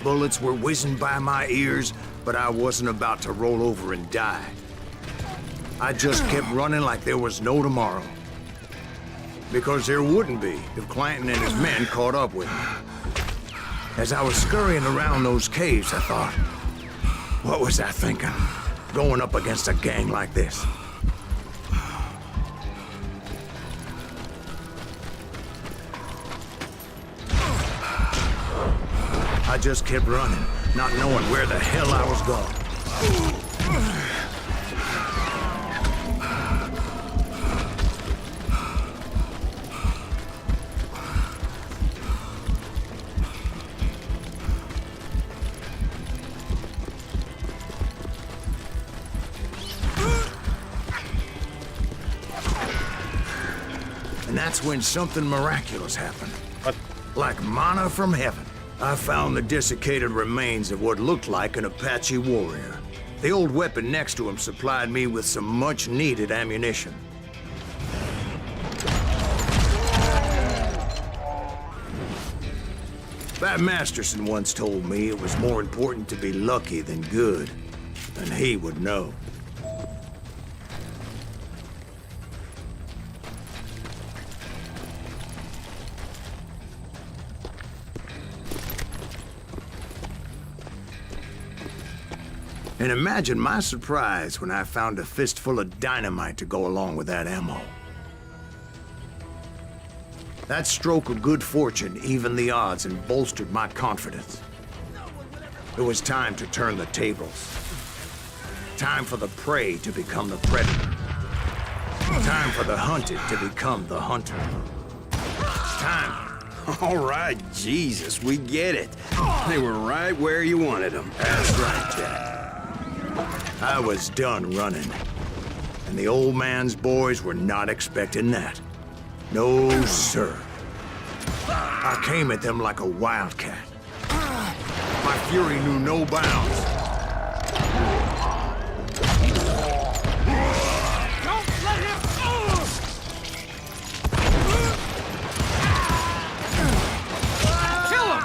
Bullets were whizzing by my ears, but I wasn't about to roll over and die. I just kept running like there was no tomorrow. Because there wouldn't be if Clanton and his men caught up with me. As I was scurrying around those caves, I thought, what was I thinking? Going up against a gang like this? I just kept running, not knowing where the hell I was going. And that's when something miraculous happened. What? Like manna from heaven. I found the desiccated remains of what looked like an Apache warrior. The old weapon next to him supplied me with some much-needed ammunition. Bat Masterson once told me it was more important to be lucky than good, and he would know. And imagine my surprise when I found a fistful of dynamite to go along with that ammo. That stroke of good fortune evened the odds and bolstered my confidence. It was time to turn the tables. Time for the prey to become the predator. Time for the hunted to become the hunter. Time. All right, Jesus, we get it. They were right where you wanted them. That's right, Jack. I was done running, and the old man's boys were not expecting that. No, sir. I came at them like a wildcat. My fury knew no bounds. Don't let him... Kill him!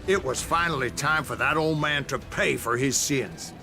It was finally time for that old man to pay for his sins.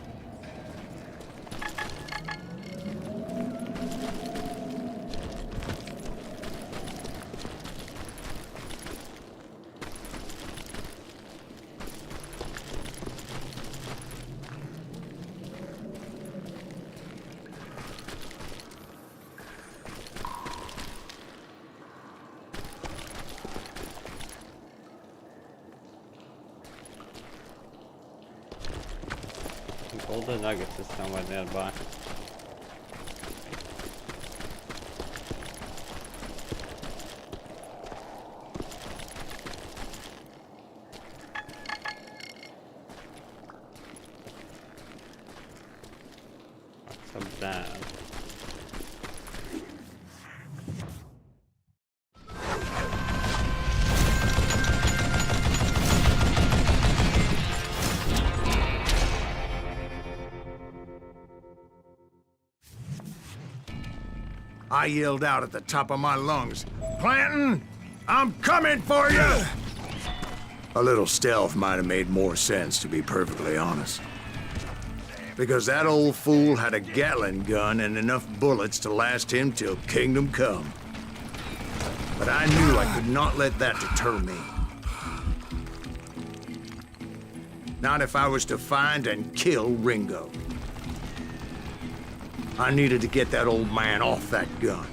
Golden nuggets is somewhere nearby. Some down. I yelled out at the top of my lungs, "Clanton, I'm coming for you!" A little stealth might have made more sense, to be perfectly honest. Because that old fool had a Gatling gun and enough bullets to last him till kingdom come. But I knew I could not let that deter me. Not if I was to find and kill Ringo. I needed to get that old man off that gun.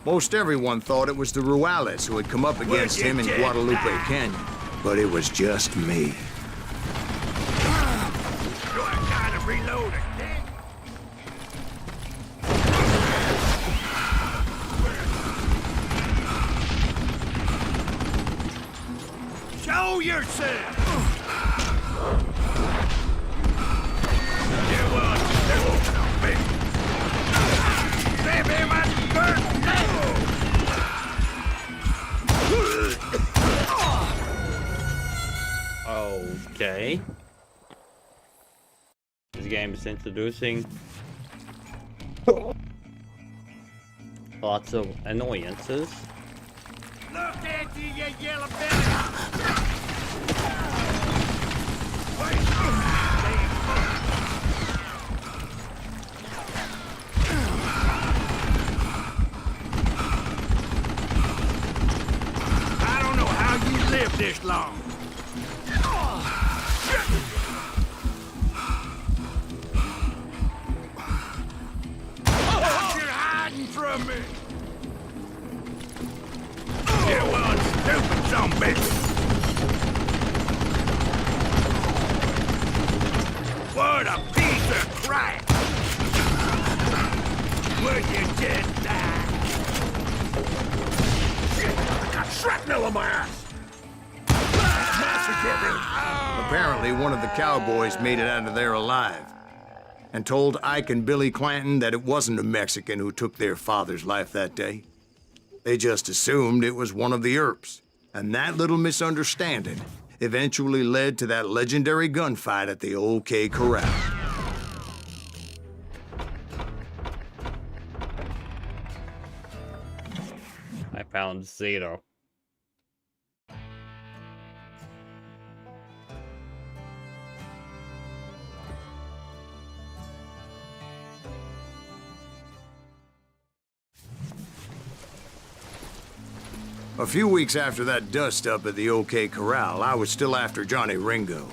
Most everyone thought it was the Ruales who had come up against him in Guadalupe Canyon, but it was just me. Show yourself! Okay. This game is introducing lots of annoyances. Look at you, you yellow belly! I don't know how you lived this long. You're hiding from me. You one stupid zombie. What a piece of crap. Would you just die? Shit, I got shrapnel on my ass. Apparently, one of the cowboys made it out of there alive and told Ike and Billy Clanton that it wasn't a Mexican who took their father's life that day. They just assumed it was one of the Earps, and that little misunderstanding eventually led to that legendary gunfight at the OK Corral. I found 0. A few weeks after that dust-up at the OK Corral, I was still after Johnny Ringo.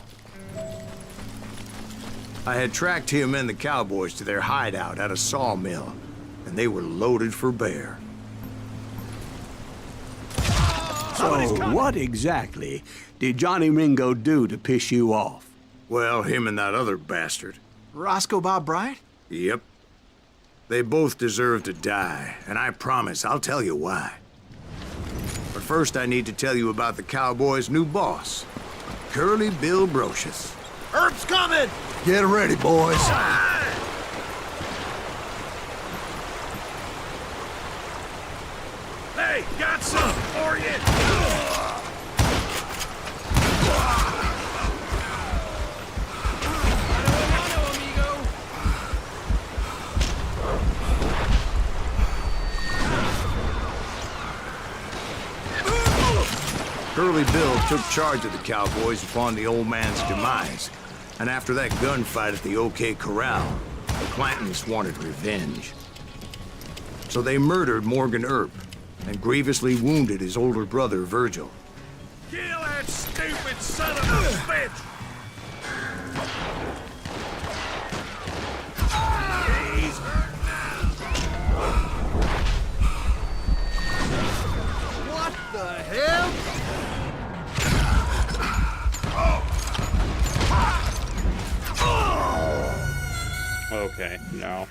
I had tracked him and the cowboys to their hideout at a sawmill, and they were loaded for bear. So what exactly did Johnny Ringo do to piss you off? Well, him and that other bastard. Roscoe Bob Bryant? Yep. They both deserve to die, and I promise I'll tell you why. But first, I need to tell you about the Cowboys' new boss, Curly Bill Brocious. Earp's coming! Get ready, boys. Hey, got something for you! Curly Bill took charge of the Cowboys upon the old man's demise, and after that gunfight at the OK Corral, the Clantons wanted revenge. So they murdered Morgan Earp and grievously wounded his older brother, Virgil. Kill that stupid son of a bitch! He's hurt now. What the hell? Okay, no.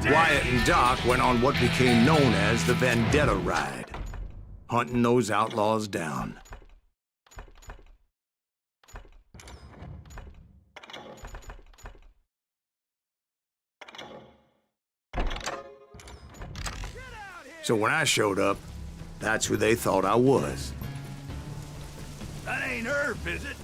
Wyatt and Doc went on what became known as the Vendetta Ride, hunting those outlaws down. So when I showed up, that's who they thought I was. That ain't Herb, is it?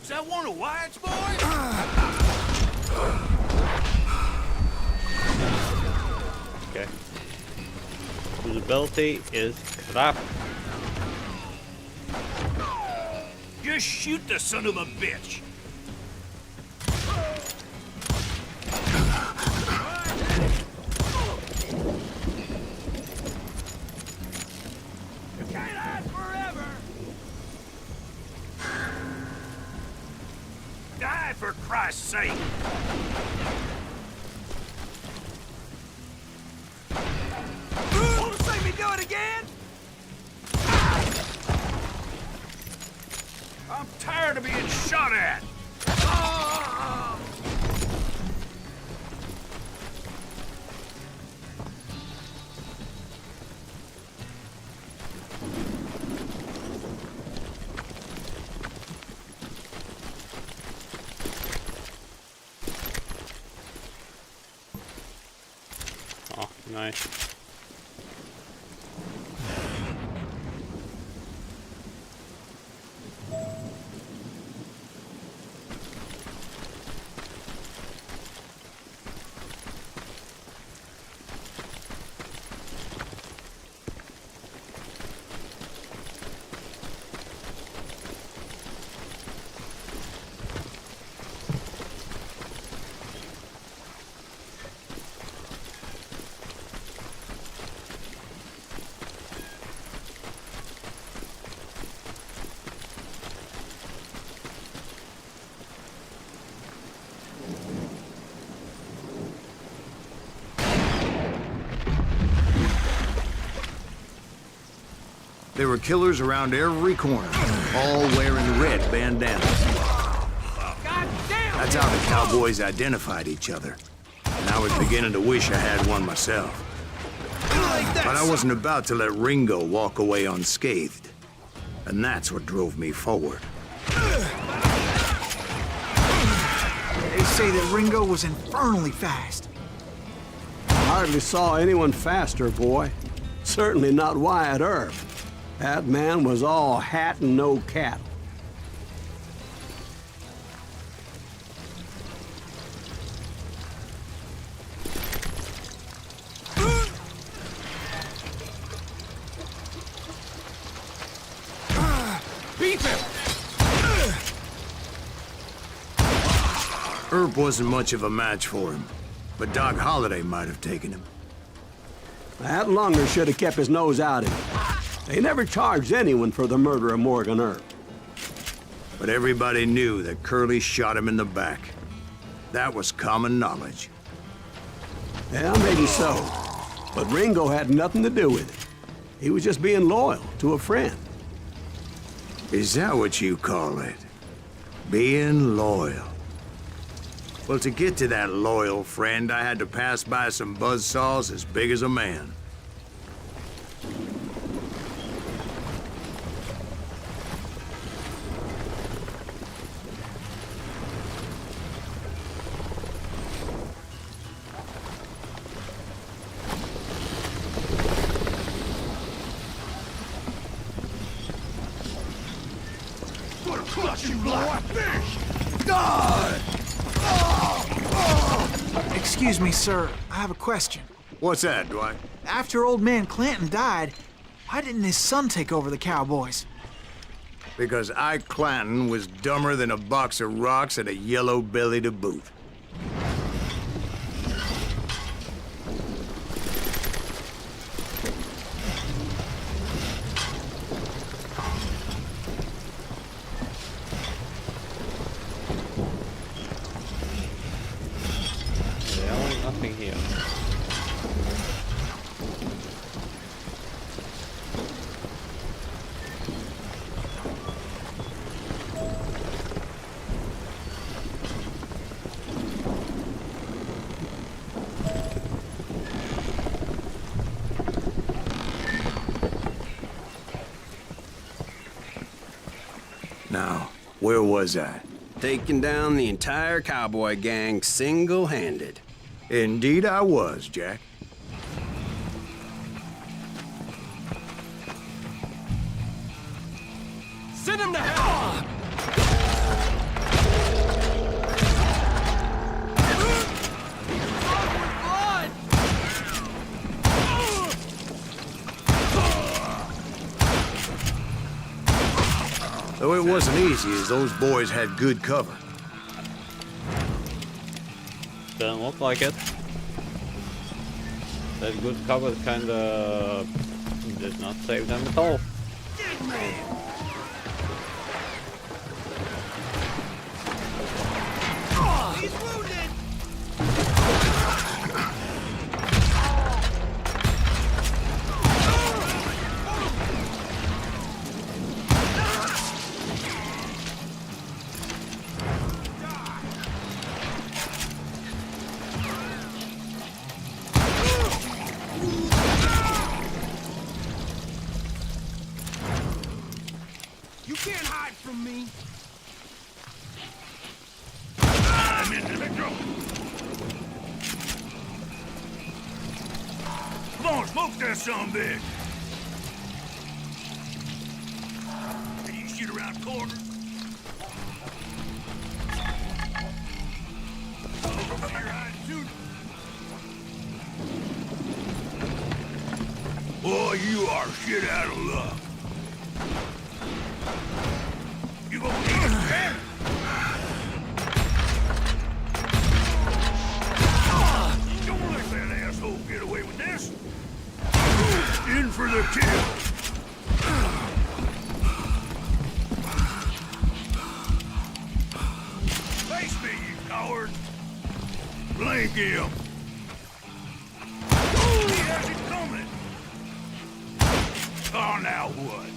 Is that one of Wyatt's boys? Okay. His ability is crap. Just shoot the son of a bitch. You can't hide forever. Die for Christ's sake. Want to see me do it again? I'm tired of being shot at. Oh, nice. There were killers around every corner, all wearing red bandanas. That's how the cowboys identified each other. And I was beginning to wish I had one myself. But I wasn't about to let Ringo walk away unscathed. And that's what drove me forward. They say that Ringo was infernally fast. I hardly saw anyone faster, boy. Certainly not Wyatt Earp. That man was all hat and no cattle. Beat him! Earp wasn't much of a match for him, but Doc Holliday might have taken him. That lunger should have kept his nose out of it. They never charged anyone for the murder of Morgan Earp. But everybody knew that Curly shot him in the back. That was common knowledge. Yeah, maybe so. But Ringo had nothing to do with it. He was just being loyal to a friend. Is that what you call it? Being loyal? Well, to get to that loyal friend, I had to pass by some buzzsaws as big as a man. cook you like fish! Excuse me, sir. I have a question. What's that, Dwight? After old man Clanton died, why didn't his son take over the cowboys? Because Ike Clanton was dumber than a box of rocks and a yellow belly to boot. Nothing here. Now, where was I? Taking down the entire cowboy gang single-handed. Indeed I was, Jack. Send him to hell! Though it wasn't easy, as those boys had good cover. Doesn't look like it. That good cover kinda did not save them at all. He's wounded! You can't hide from me. I'm in the drum. Come on, smoke that sumbitch. Can you shoot around corners? Oh, you're hiding too. Boy, you are shit out of luck. You gonna need a pen? Don't let that asshole get away with this. In for the kill. Face me, you coward. Blank him. He has it coming. Oh, now what?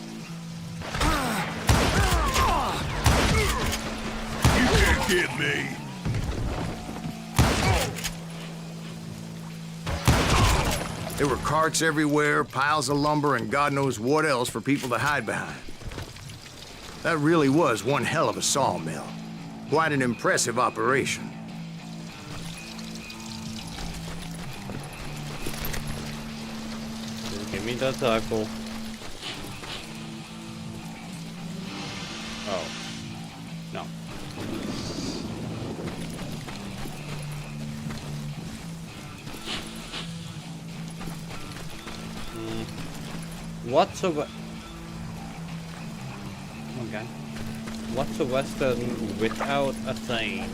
You can't get me. There were carts everywhere, piles of lumber, and God knows what else for people to hide behind. That really was one hell of a sawmill. Quite an impressive operation. Give me that tackle. Oh. No. What's a okay? What's a western without a thane?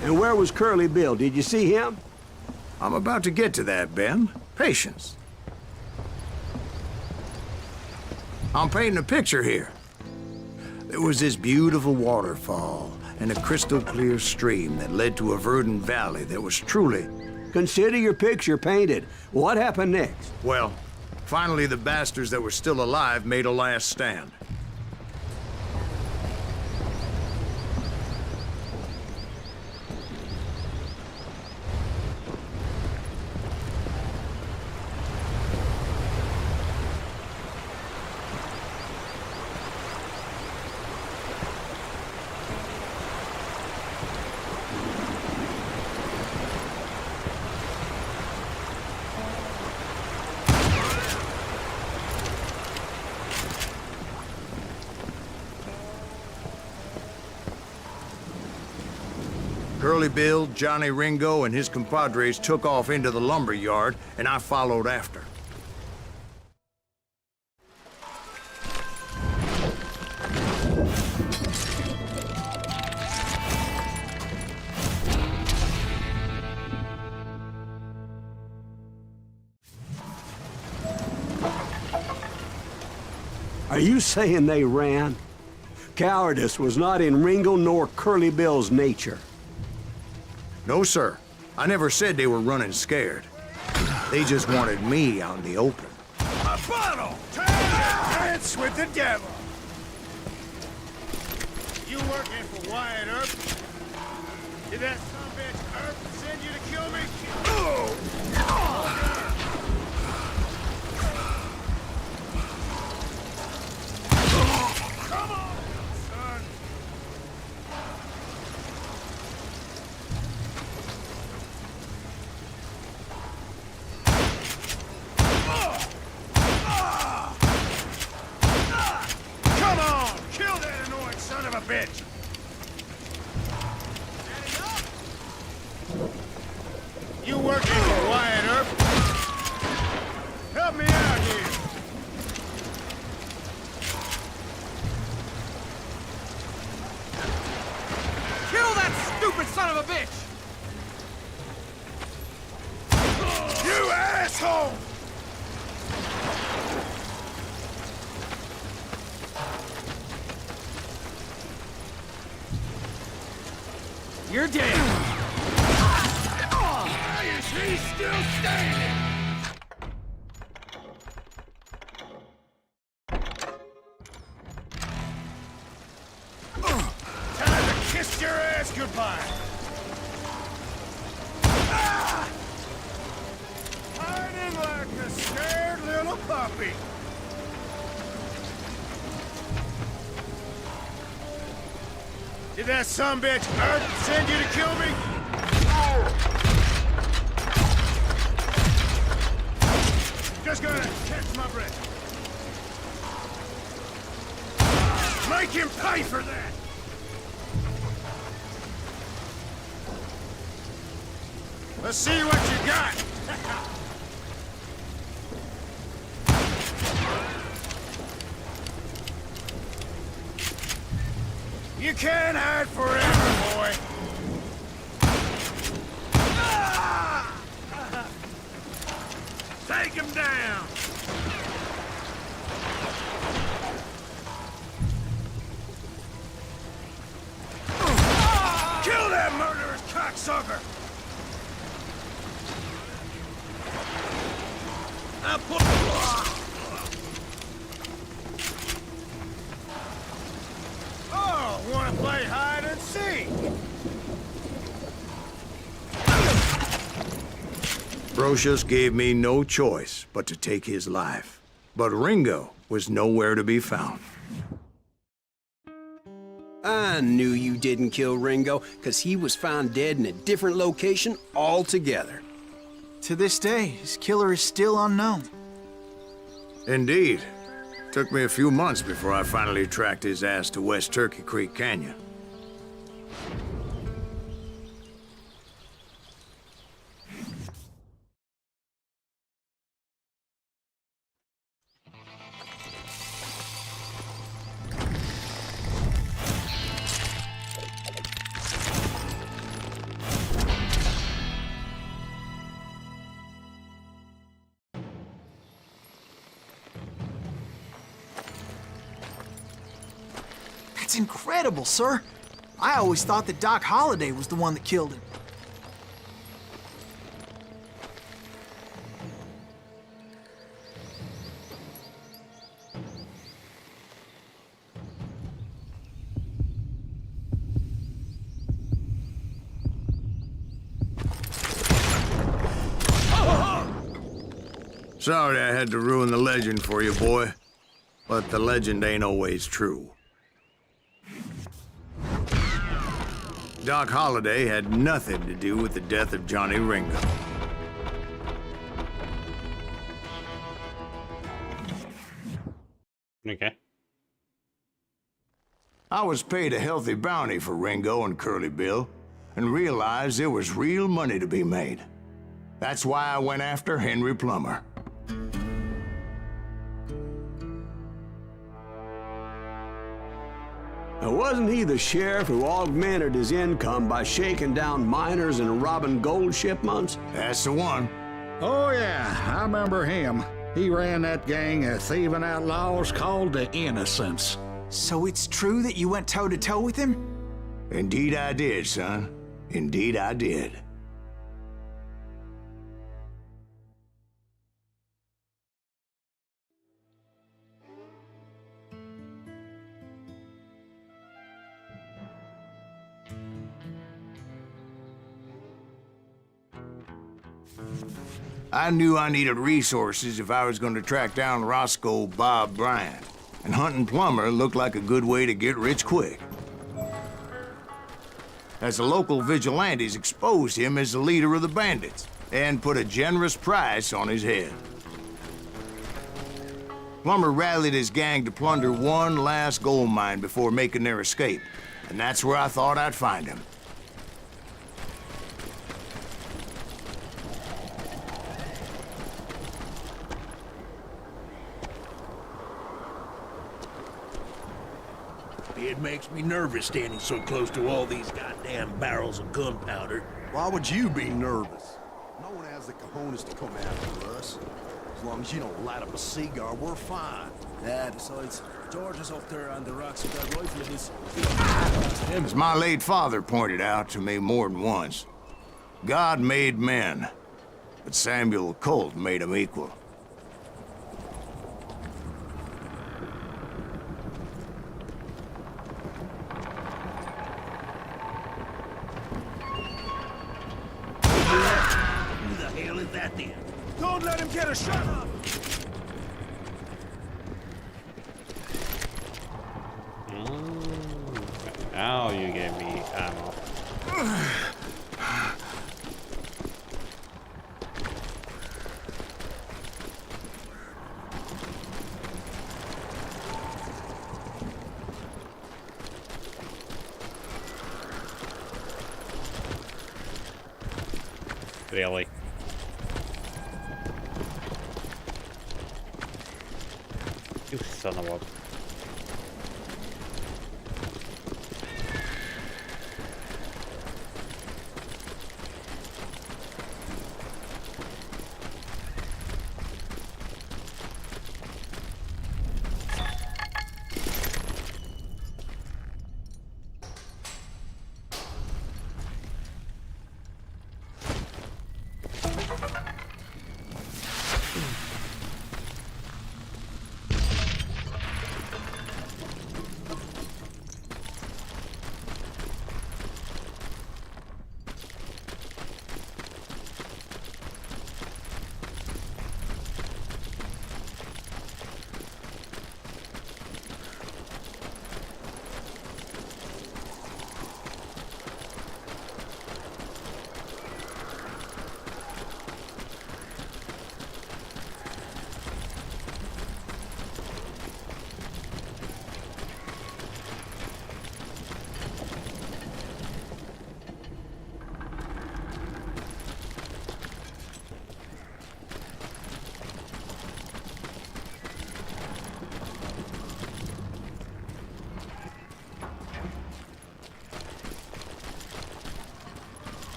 And where was Curly Bill? Did you see him? I'm about to get to that, Ben. Patience. I'm painting a picture here. There was this beautiful waterfall and a crystal clear stream that led to a verdant valley that was truly... Consider your picture painted. What happened next? Well, finally the bastards that were still alive made a last stand. Curly Bill, Johnny Ringo, and his compadres took off into the lumber yard, and I followed after. Are you saying they ran? Cowardice was not in Ringo nor Curly Bill's nature. No, sir. I never said they were running scared. They just wanted me out in the open. A bottle! Dance with the devil! You working for Wyatt Earp? Did that sumbitch Earp send you to kill me? Come on, son! Come on! Kill that annoying son of a bitch! You working for Wyatt Earp? Help me out here! Kill that stupid son of a bitch! You asshole! You're dead! Why is he still standing? Time to kiss your ass goodbye! Ah! Hiding like a scared little puppy! Did that sumbitch Earth send you to kill me? Just gonna catch my breath. Make him pay for that! Let's see what you got! You can't hide forever, boy! Ah! Take him down! Kill that murderous cocksucker! I'll put... Oh, wanna play hide and seek? Brocious gave me no choice but to take his life. But Ringo was nowhere to be found. I knew you didn't kill Ringo, because he was found dead in a different location altogether. To this day, his killer is still unknown. Indeed. Took me a few months before I finally tracked his ass to West Turkey Creek Canyon. That's incredible, sir. I always thought that Doc Holliday was the one that killed him. Sorry I had to ruin the legend for you, boy. But the legend ain't always true. Doc Holliday had nothing to do with the death of Johnny Ringo. Okay. I was paid a healthy bounty for Ringo and Curly Bill, and realized there was real money to be made. That's why I went after Henry Plummer. Now, wasn't he the sheriff who augmented his income by shaking down miners and robbing gold shipments? That's the one. Oh, yeah, I remember him. He ran that gang of thieving outlaws called the Innocents. So it's true that you went toe-to-toe with him? Indeed I did, son. Indeed I did. I knew I needed resources if I was going to track down Roscoe Bob Bryant, and hunting Plummer looked like a good way to get rich quick. As the local vigilantes exposed him as the leader of the bandits, and put a generous price on his head. Plummer rallied his gang to plunder one last gold mine before making their escape, and that's where I thought I'd find him. It makes me nervous standing so close to all these goddamn barrels of gunpowder. Why would you be nervous? No one has the cojones to come after us. As long as you don't light up a cigar, we're fine. Yeah, besides, George is up there on the rocks with that rifle of his. As my late father pointed out to me more than once, God made men, but Samuel Colt made them equal. Who the hell is that then? Don't let him get a shot off! Now you gave me ammo. Really? You son of a...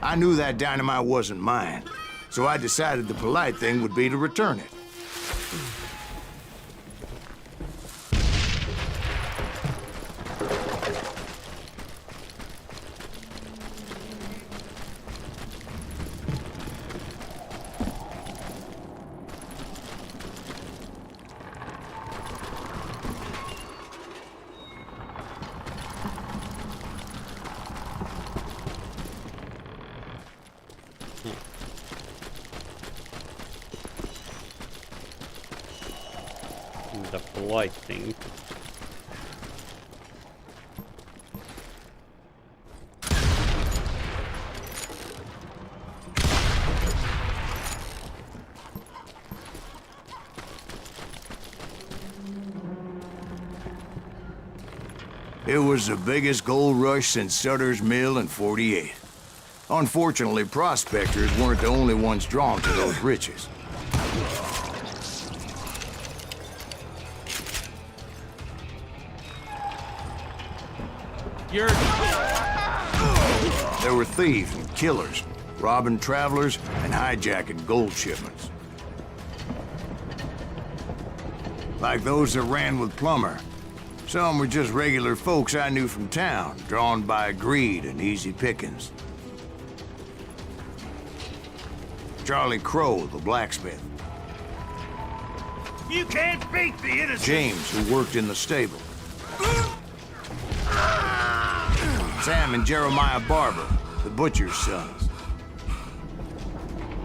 I knew that dynamite wasn't mine, so I decided the polite thing would be to return it. lighting. It was the biggest gold rush since Sutter's Mill in '48. Unfortunately, prospectors weren't the only ones drawn to those riches. There were thieves and killers, robbing travelers and hijacking gold shipments. Like those that ran with Plummer. Some were just regular folks I knew from town, drawn by greed and easy pickings. Charlie Crow, the blacksmith. You can't beat the innocent. James, who worked in the stable. Sam and Jeremiah Barber, the butcher's sons.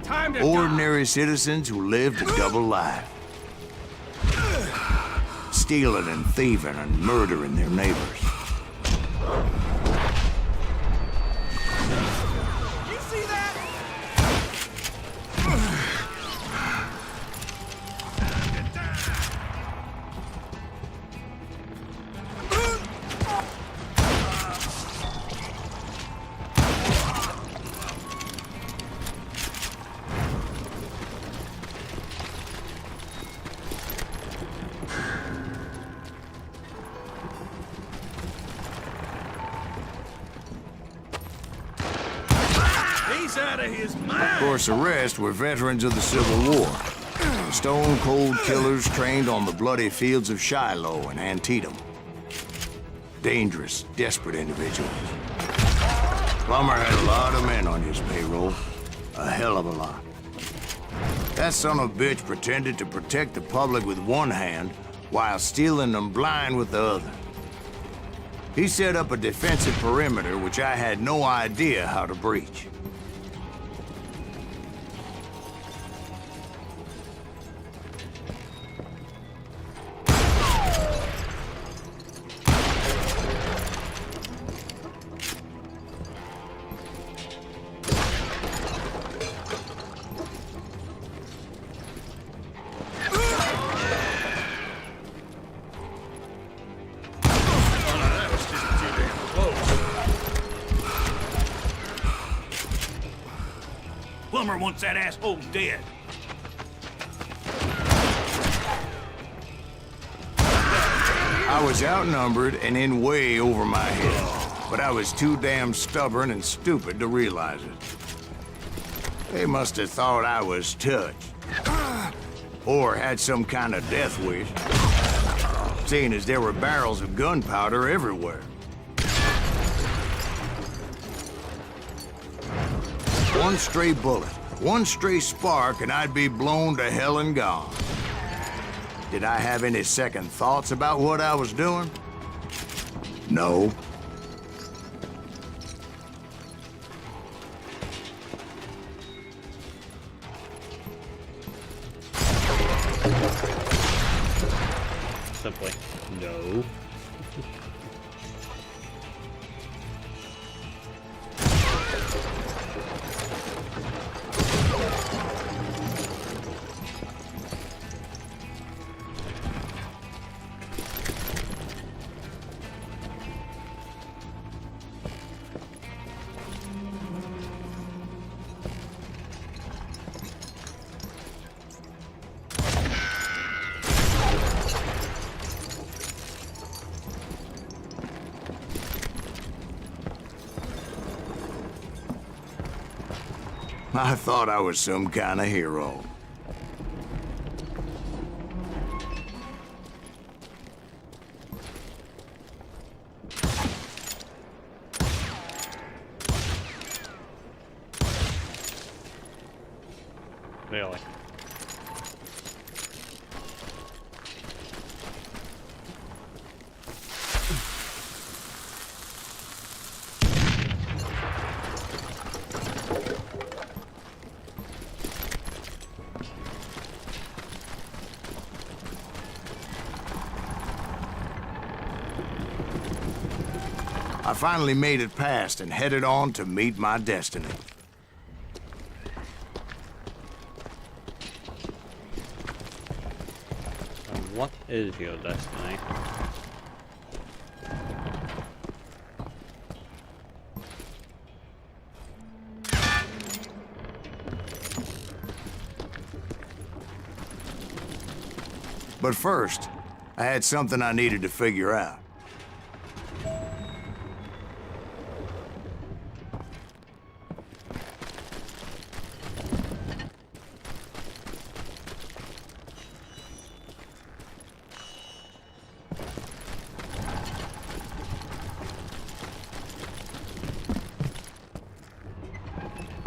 Time to Ordinary citizens who lived a double life. Stealing and thieving and murdering their neighbors. You see that? Out of his mind. Of course, the rest were veterans of the Civil War. Stone-cold killers trained on the bloody fields of Shiloh and Antietam. Dangerous, desperate individuals. Plummer had a lot of men on his payroll. A hell of a lot. That son of a bitch pretended to protect the public with one hand while stealing them blind with the other. He set up a defensive perimeter which I had no idea how to breach. Plummer wants that asshole dead. I was outnumbered and in way over my head, but I was too damn stubborn and stupid to realize it. They must have thought I was touched, or had some kind of death wish, seeing as there were barrels of gunpowder everywhere. One stray bullet, one stray spark, and I'd be blown to hell and gone. Did I have any second thoughts about what I was doing? No. Simply, no. I thought I was some kind of hero. Really? I finally made it past and headed on to meet my destiny. What is your destiny? But first, I had something I needed to figure out.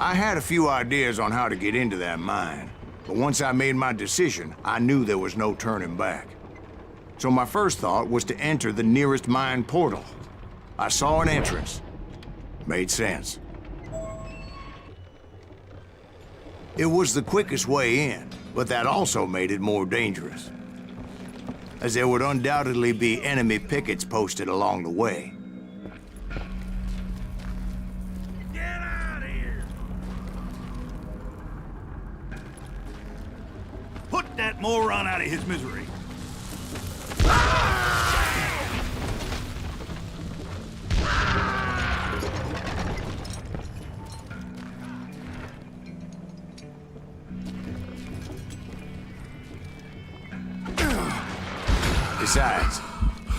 I had a few ideas on how to get into that mine, but once I made my decision, I knew there was no turning back. So my first thought was to enter the nearest mine portal. I saw an entrance. Made sense. It was the quickest way in, but that also made it more dangerous, as there would undoubtedly be enemy pickets posted along the way. That moron out of his misery. Besides,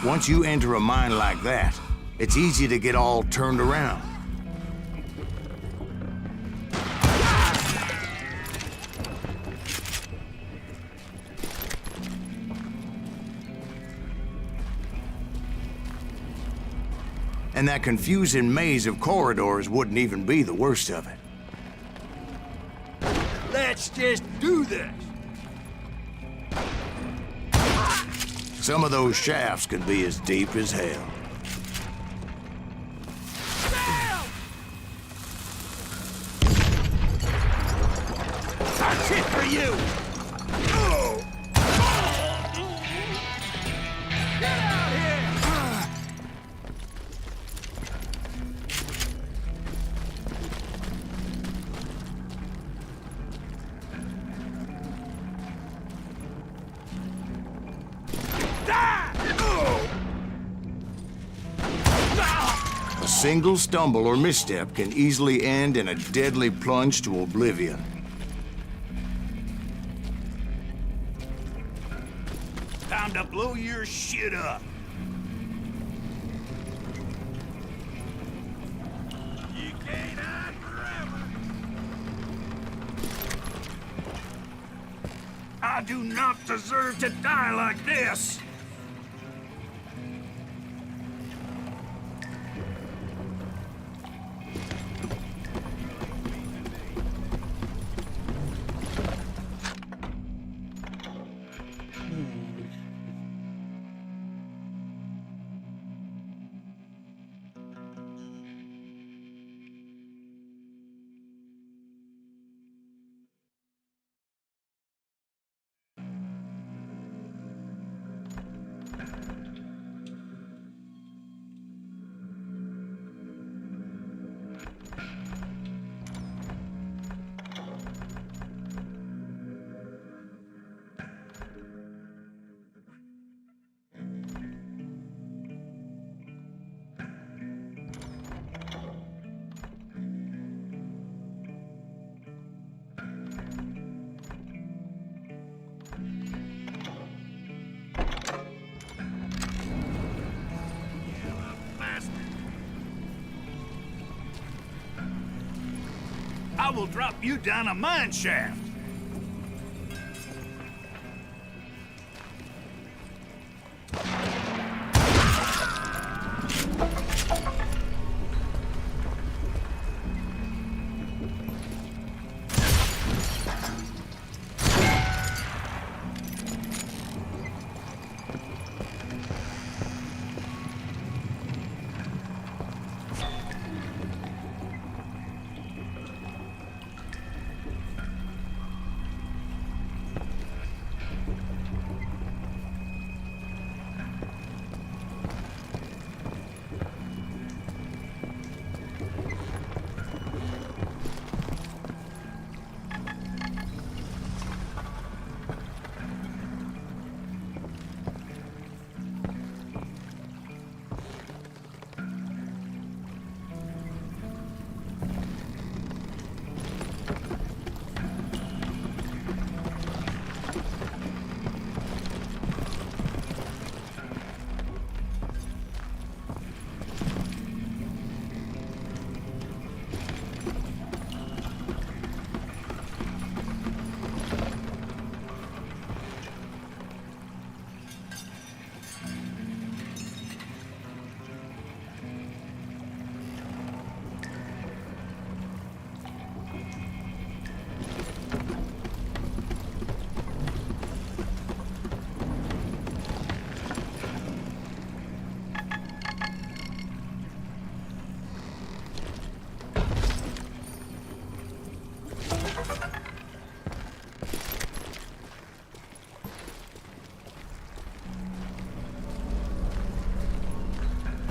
once you enter a mine like that, it's easy to get all turned around. And that confusing maze of corridors wouldn't even be the worst of it. Let's just do this. Some of those shafts could be as deep as hell. That's it for you. A single stumble or misstep can easily end in a deadly plunge to oblivion. Time to blow your shit up. You can't hide forever. I do not deserve to die like this. I will drop you down a mine shaft.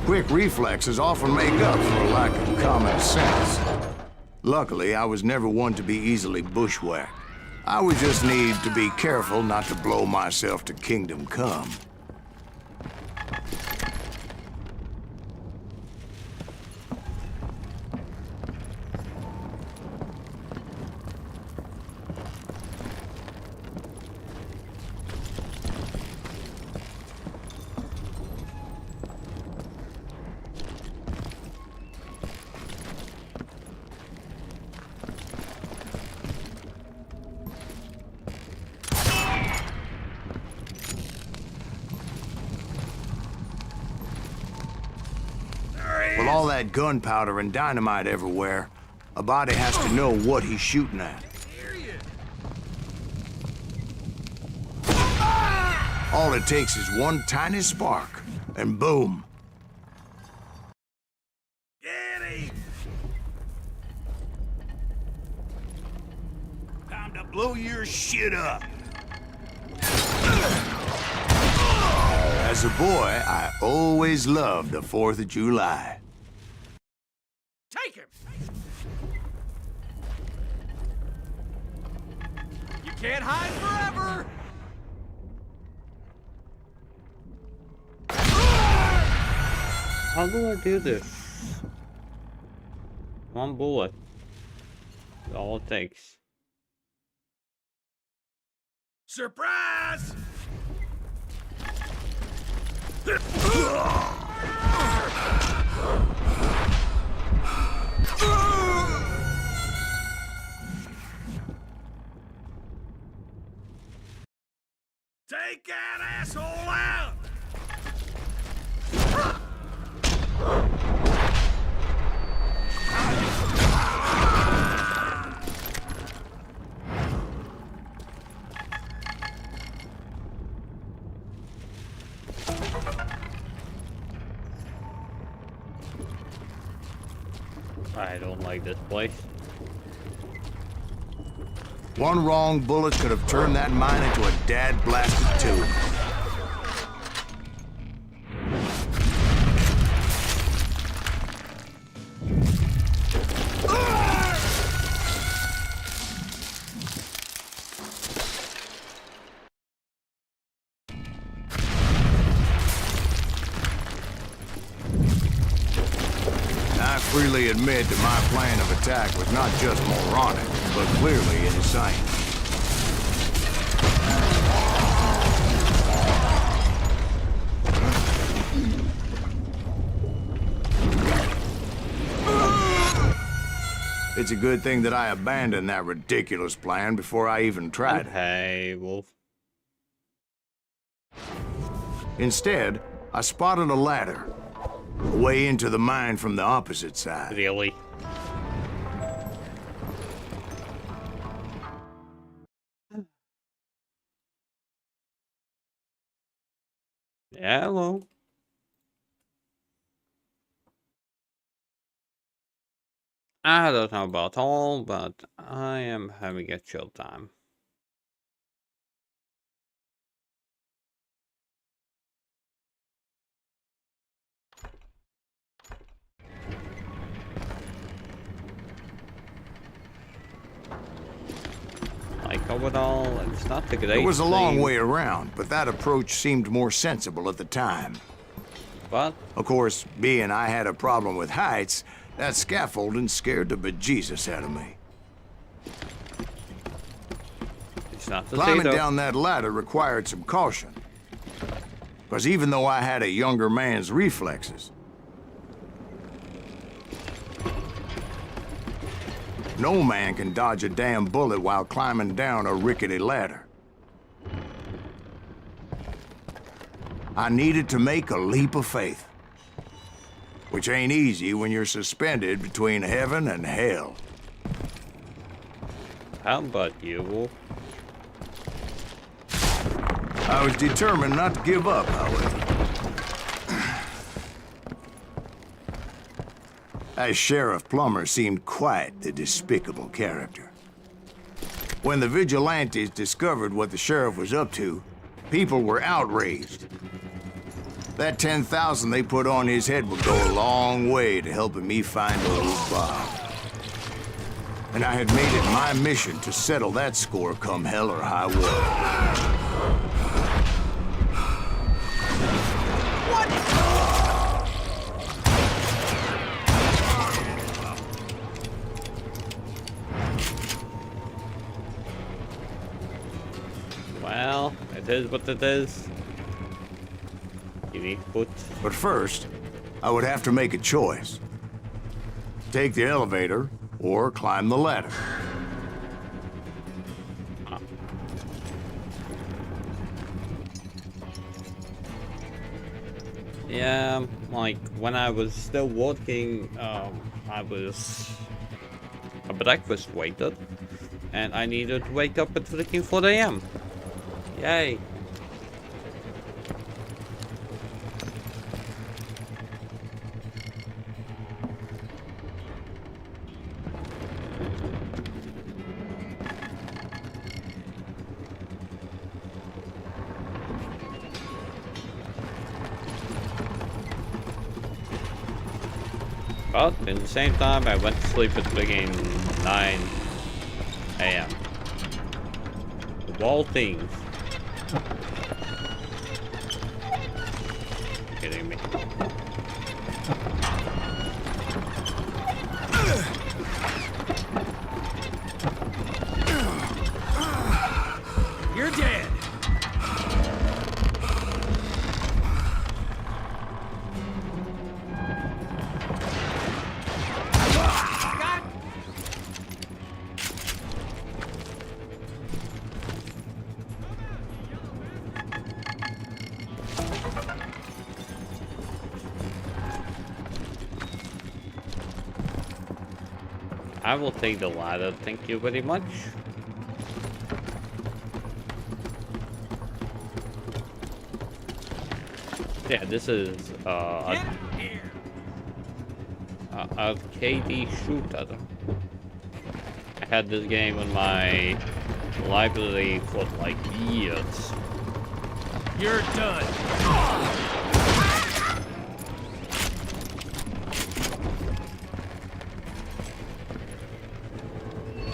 Quick reflexes often make up for a lack of common sense. Luckily, I was never one to be easily bushwhacked. I would just need to be careful not to blow myself to kingdom come. With all that gunpowder and dynamite everywhere, a body has to know what he's shooting at. All it takes is one tiny spark, and boom. Get him! Time to blow your shit up. As a boy, I always loved the 4th of July. Take him! You can't hide forever! How do I do this? One bullet. That's all it takes. Surprise! Take that asshole out! I don't like this place. One wrong bullet could have turned that mine into a dad-blasted tomb. I freely admit that my plan of attack was not just moronic, but clearly insane. It's a good thing that I abandoned that ridiculous plan before I even tried it. Hey, Wolf. Instead, I spotted a ladder, way into the mine from the opposite side. Really? Yeah, hello. I don't know about all, but I am having a chill time. Like overall, it's not the great. It was a long thing, way around, but that approach seemed more sensible at the time. but Of course, being I had a problem with heights, that scaffolding scared the bejesus out of me. it's not the Climbing same. down that ladder required some caution. Because even though I had a younger man's reflexes, no man can dodge a damn bullet while climbing down a rickety ladder. I needed to make a leap of faith, which ain't easy when you're suspended between heaven and hell. How about you, Wolf? I was determined not to give up, however. As Sheriff Plummer seemed quite the despicable character. When the vigilantes discovered what the sheriff was up to, people were outraged. That 10,000 they put on his head would go a long way to helping me find old Bob. And I had made it my mission to settle that score come hell or high water. Well, it is what it is. You need to put... But first, I would have to make a choice. Take the elevator or climb the ladder. Yeah, like when I was still working, I was a breakfast waited, and I needed to wake up at freaking 4 AM. Yay! But in the same time, I went to sleep at freaking 9 AM. Of all things. Kidding me. You're dead. I will take the ladder, thank you very much. Yeah, this is arcade shooter. I had this game in my library for like years. You're done.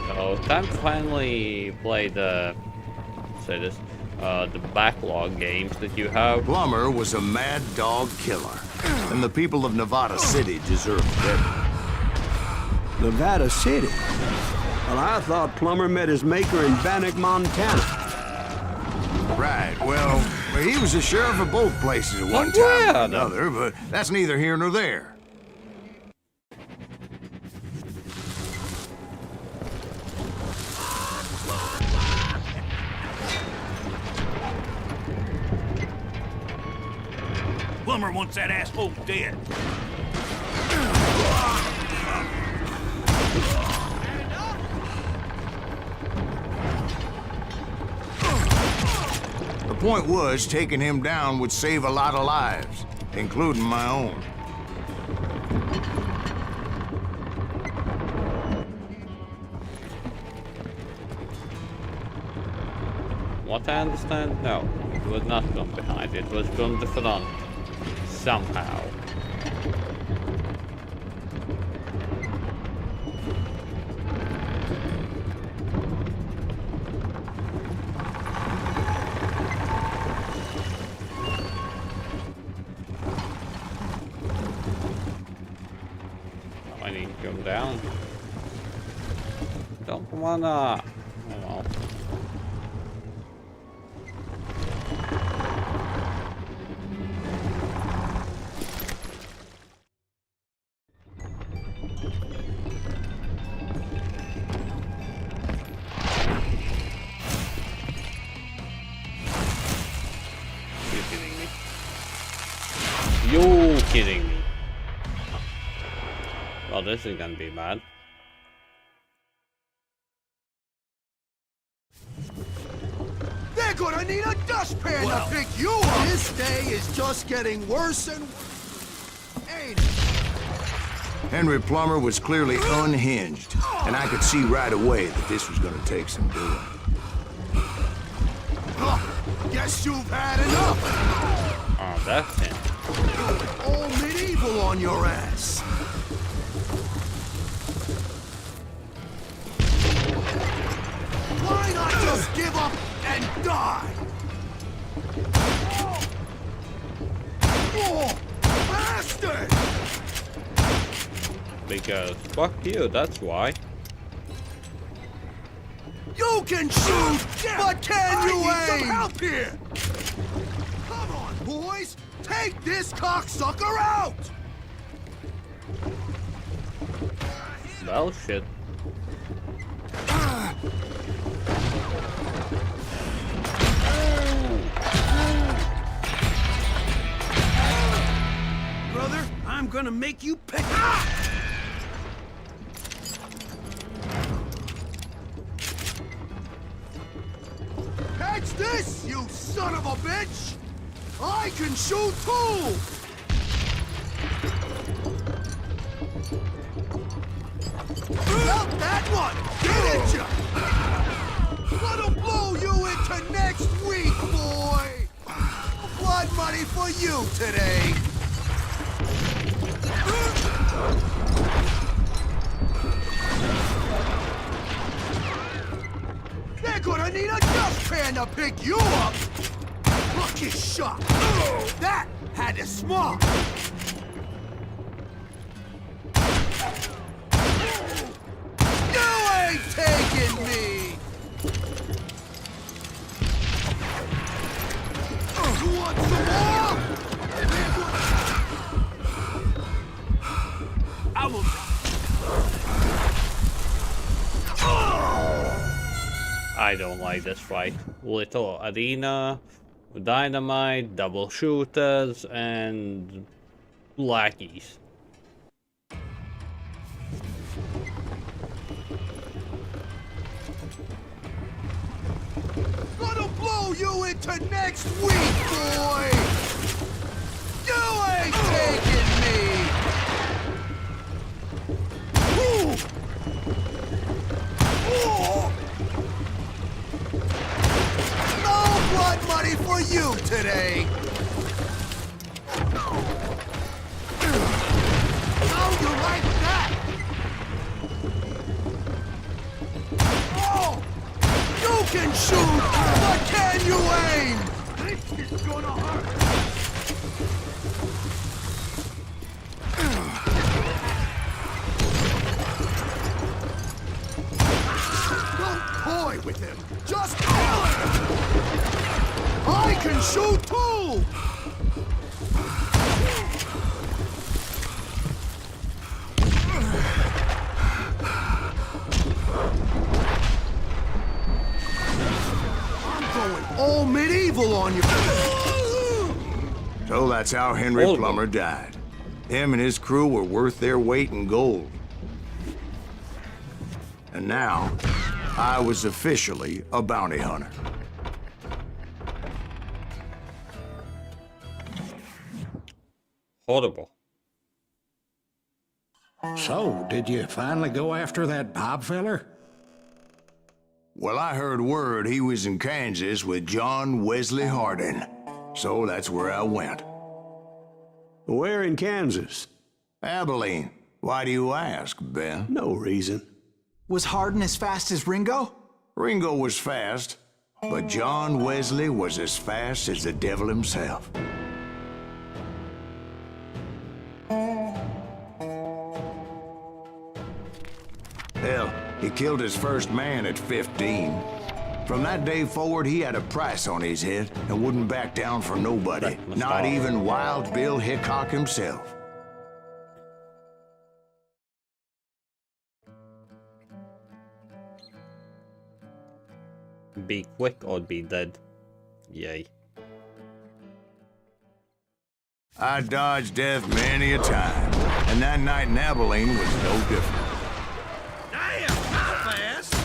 So time to finally play the backlog games that you have. Plummer was a mad dog killer, and the people of Nevada City deserved better. Nevada City? Well, I thought Plummer met his maker in Bannock, Montana. Right, well, he was the sheriff of both places at one time or another, but that's neither here nor there. Plummer wants that asshole dead. The point was, taking him down would save a lot of lives, including my own. What I understand, no, it was not from behind, it was from the front. Somehow. I need to come down. Don't wanna. Oh well. You're kidding me. Well, this is gonna be bad. They're gonna need a dustpan to pick you up! This day is just getting worse and worse. Ain't it? Henry Plummer was clearly unhinged, and I could see right away that this was gonna take some doing. Guess you've had enough! Oh, that's him. going all medieval on your ass. Why not just give up and die? Oh, bastard! Because fuck you, that's why. You can shoot, but can you aim? Some help here! Come on, boys! Take this cocksucker out! Well, shit. Brother, I'm gonna make you pay. Catch this, you son of a bitch! I can shoot too! Felt that one, didn't ya? What'll blow you into next week, boy? Blood money for you today. They're gonna need a dustpan to pick you up! Lucky shot! That had to smart! You ain't taking me! You want some more? I will. I don't like this fight. Little arena, dynamite, double shooters, and lackeys. Gonna blow you into next week, boy! You ain't taking me! Ooh. Ooh. No blood money for you today! How you like that? Oh! You can shoot, but can you aim? This is gonna hurt. Don't toy with him. Just kill him. I can shoot too. All medieval on you. So that's how Henry Plummer died. Him and his crew were worth their weight in gold. And now, I was officially a bounty hunter. Horrible. So, did you finally go after that Bob feller? Well, I heard word he was in Kansas with John Wesley Hardin. So that's where I went. Where in Kansas? Abilene. Why do you ask, Ben? No reason. Was Hardin as fast as Ringo? Ringo was fast, but John Wesley was as fast as the devil himself. Hell, he killed his first man at 15. From that day forward, he had a price on his head and wouldn't back down for nobody, not even Wild Bill Hickok himself. Be quick or be dead. Yay. I dodged death many a time, and that night in Abilene was no different. Damn, how fast?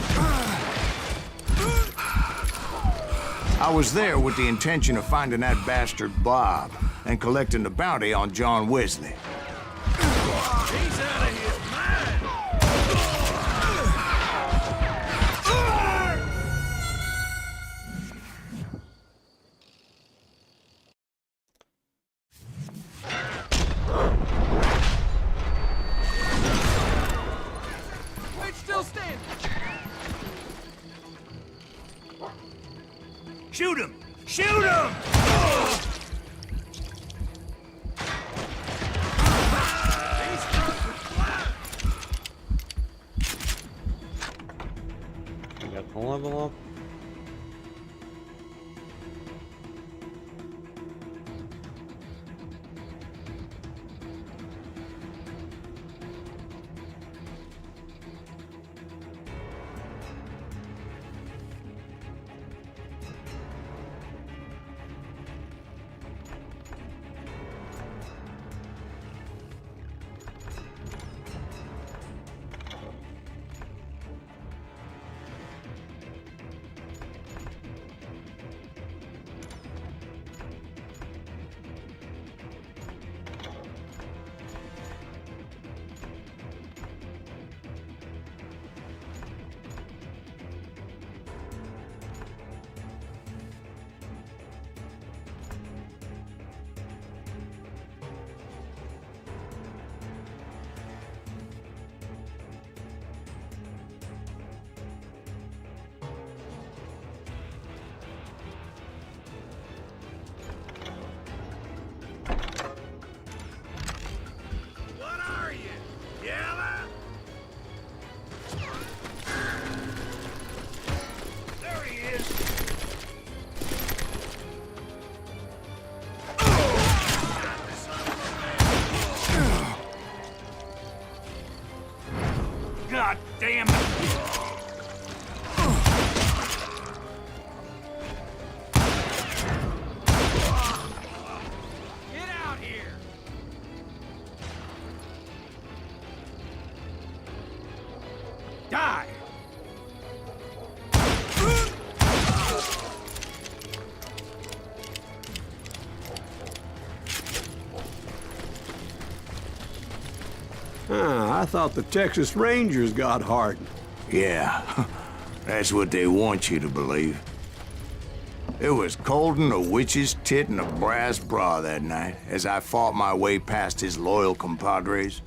I was there with the intention of finding that bastard Bob and collecting the bounty on John Wesley. He's out of his mind. Shoot him! Shoot him! I got the level up. God damn it! Get out here! Die! I thought the Texas Rangers got hardened. Yeah, that's what they want you to believe. It was cold'n a witch's tit and a brass bra that night as I fought my way past his loyal compadres.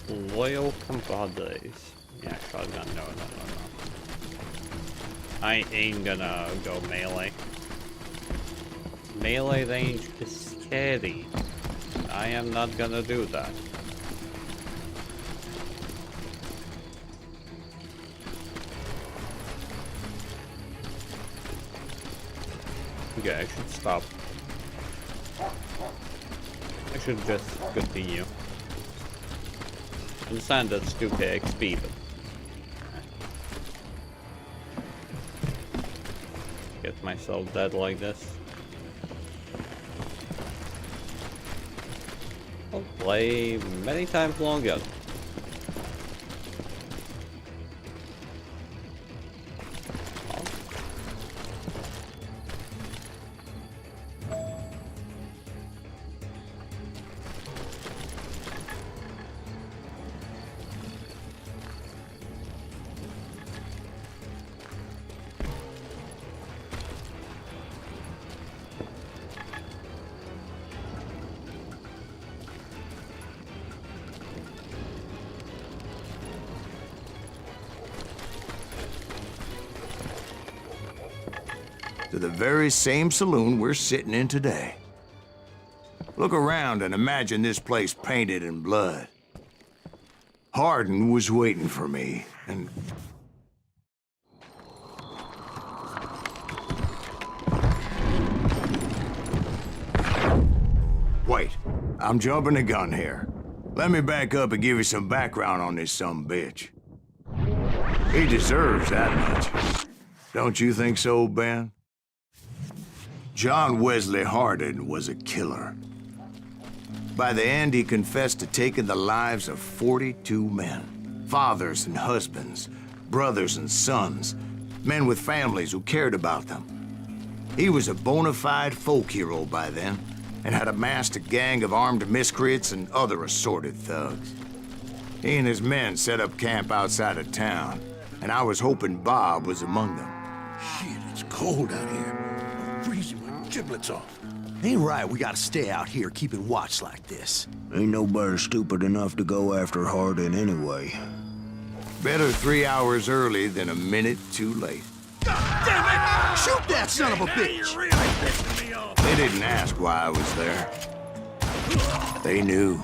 Loyal compadres. Yeah, shotgun. No. I ain't gonna go melee. Melee range is scary. I am not gonna do that. Okay, I should stop. I should just continue. I understand that's 2k XP, but get myself dead like this. I'll play many times longer. To the very same saloon we're sitting in today. Look around and imagine this place painted in blood. Hardin was waiting for me, and... Wait, I'm jumping the gun here. Let me back up and give you some background on this sumbitch. He deserves that much. Don't you think so, Ben? John Wesley Hardin was a killer. By the end, he confessed to taking the lives of 42 men. Fathers and husbands, brothers and sons, men with families who cared about them. He was a bona fide folk hero by then, and had amassed a gang of armed miscreants and other assorted thugs. He and his men set up camp outside of town, and I was hoping Bob was among them. Shit, it's cold out here. I'm freezing my giblets off. Ain't right we gotta stay out here keeping watch like this. Ain't nobody stupid enough to go after Hardin anyway. Better 3 hours early than a minute too late. Damn it! Shoot that son of a bitch! They didn't ask why I was there. They knew.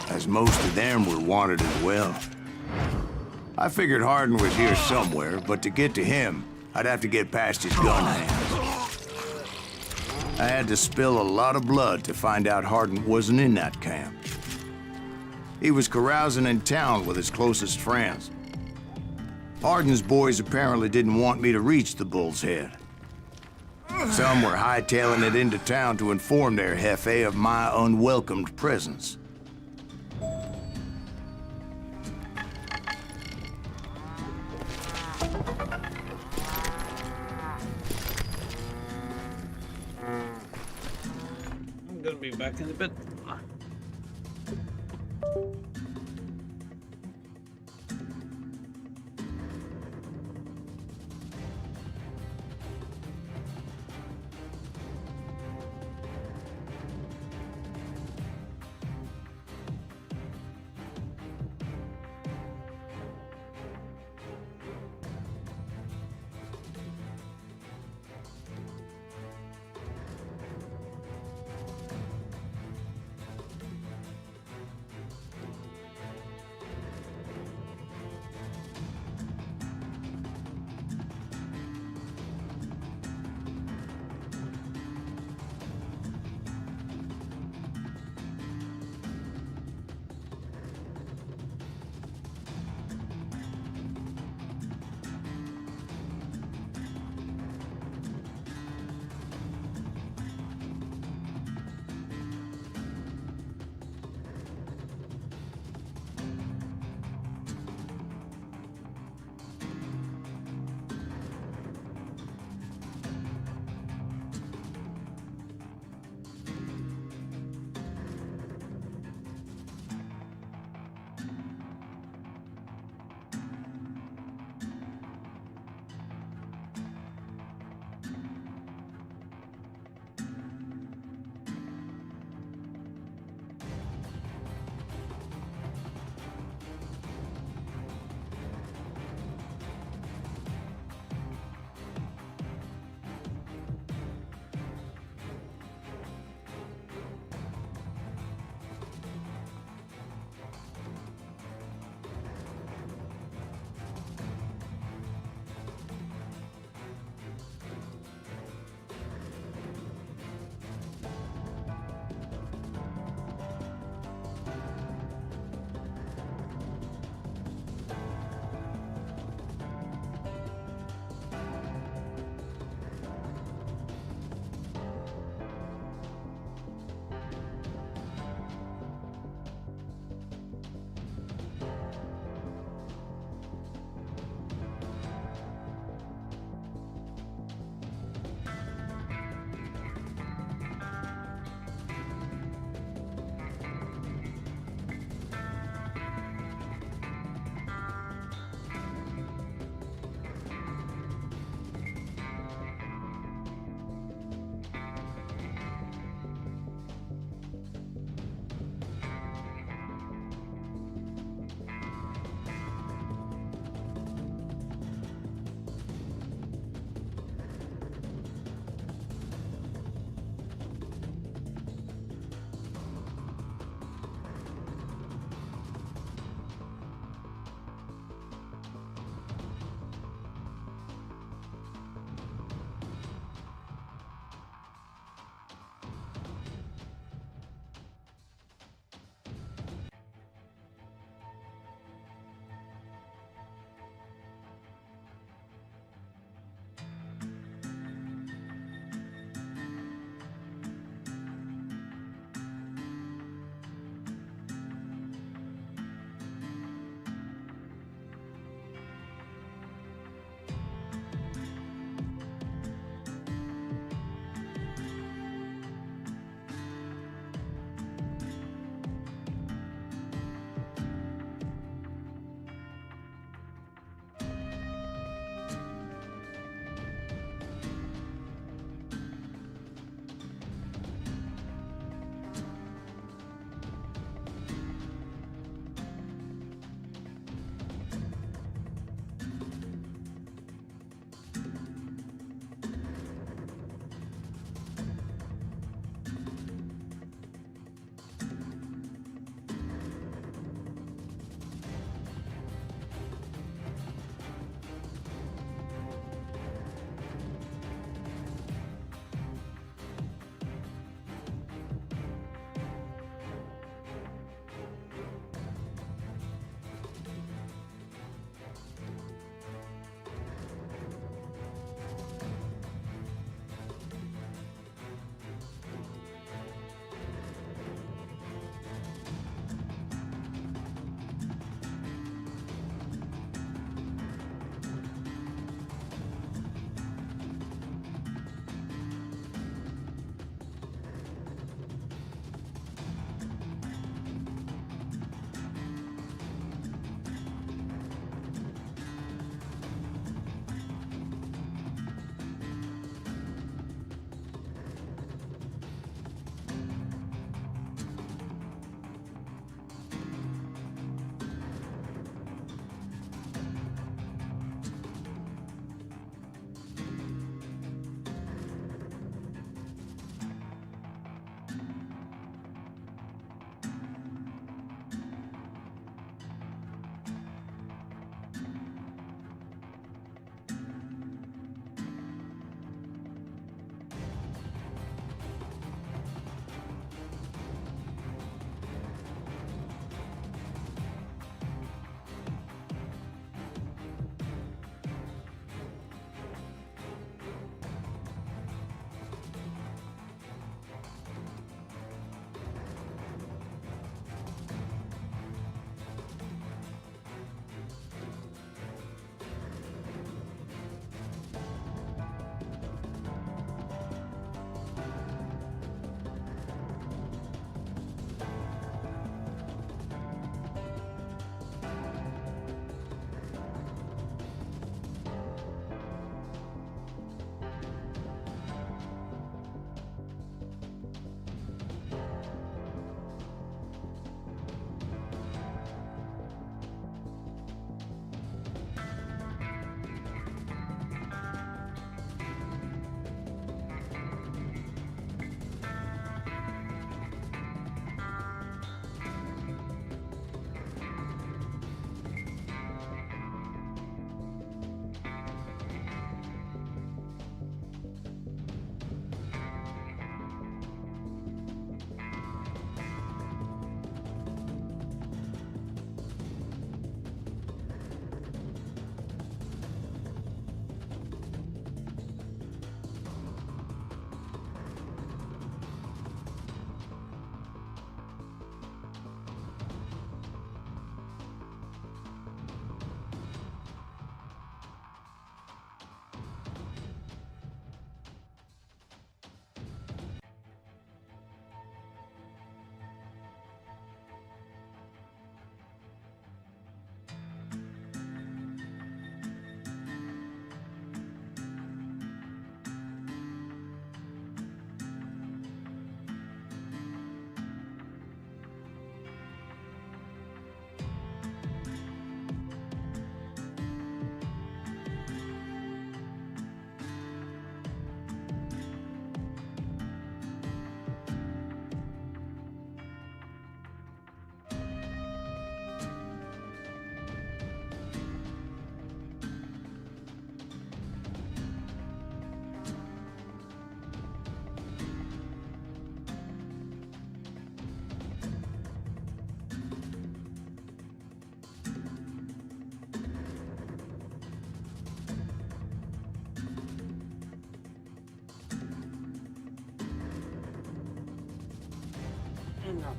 As most of them were wanted as well. I figured Hardin was here somewhere, but to get to him, I'd have to get past his gun hands. I had to spill a lot of blood to find out Hardin wasn't in that camp. He was carousing in town with his closest friends. Hardin's boys apparently didn't want me to reach the Bull's Head. Some were hightailing it into town to inform their jefe of my unwelcomed presence. I'm gonna be back in a bit.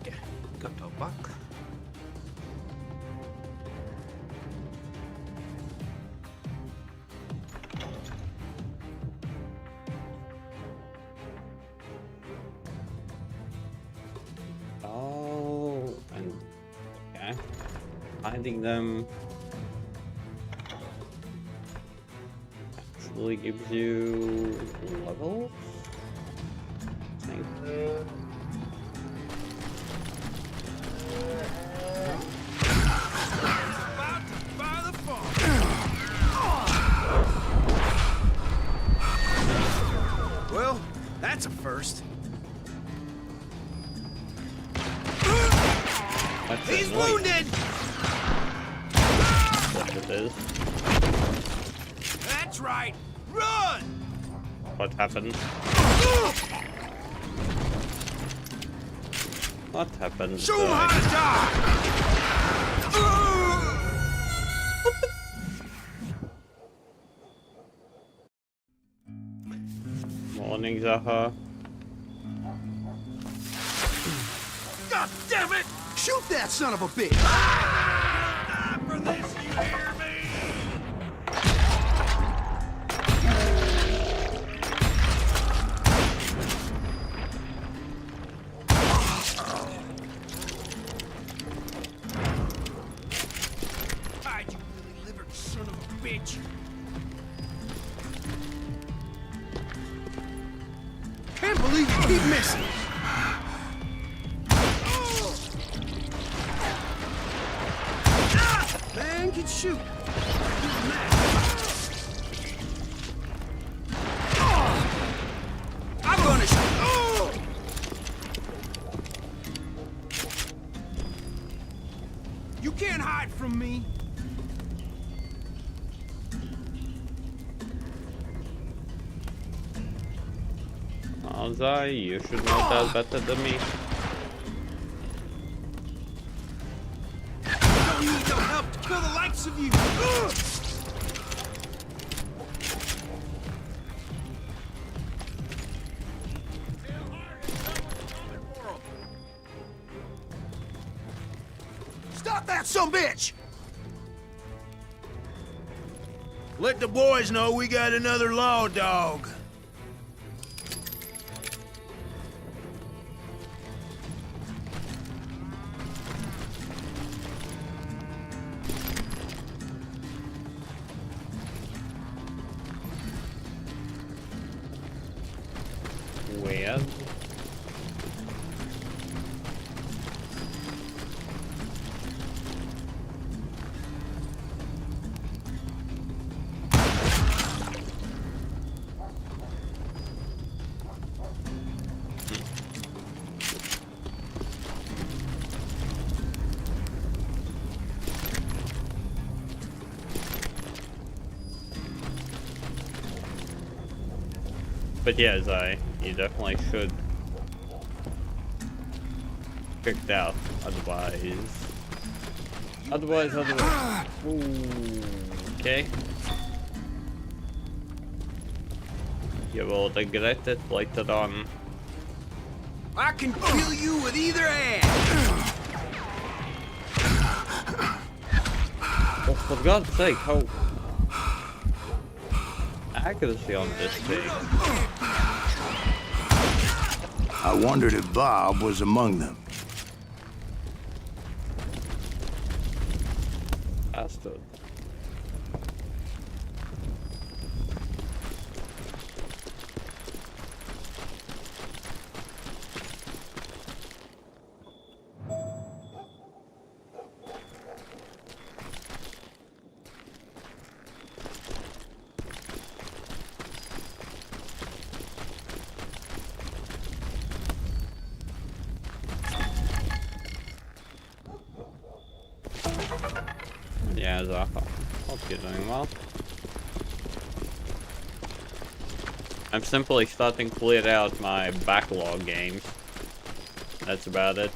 Okay, got the buck. Oh, and okay, finding them actually gives you levels. I think. About to fire the farm. Well, that's a first. That's He's annoying. wounded! What it is? That's right! Run! What happened? What happened? Show him how to die! Morning, Zaha. God damn it! Shoot that son of a bitch! Die for this, you hear me? Hide, you lily-livered son of a bitch! Can't believe you keep missing! Man can shoot. I'm gonna shoot. You can't hide from me. Zai, you should know that better than me. Don't need no help to kill the likes of you. Stop that sumbitch! Let the boys know we got another law dog. Weird. But yeah, Zai, you definitely should check it out. Otherwise. Ooh, okay. You will regret it later on. I can kill you with either hand. Oh, for God's sake, how accuracy on this thing. I wondered if Bob was among them. Bastard. Yeah, Zaha. Hope you're doing well. I'm simply starting to clear out my backlog games. That's about it.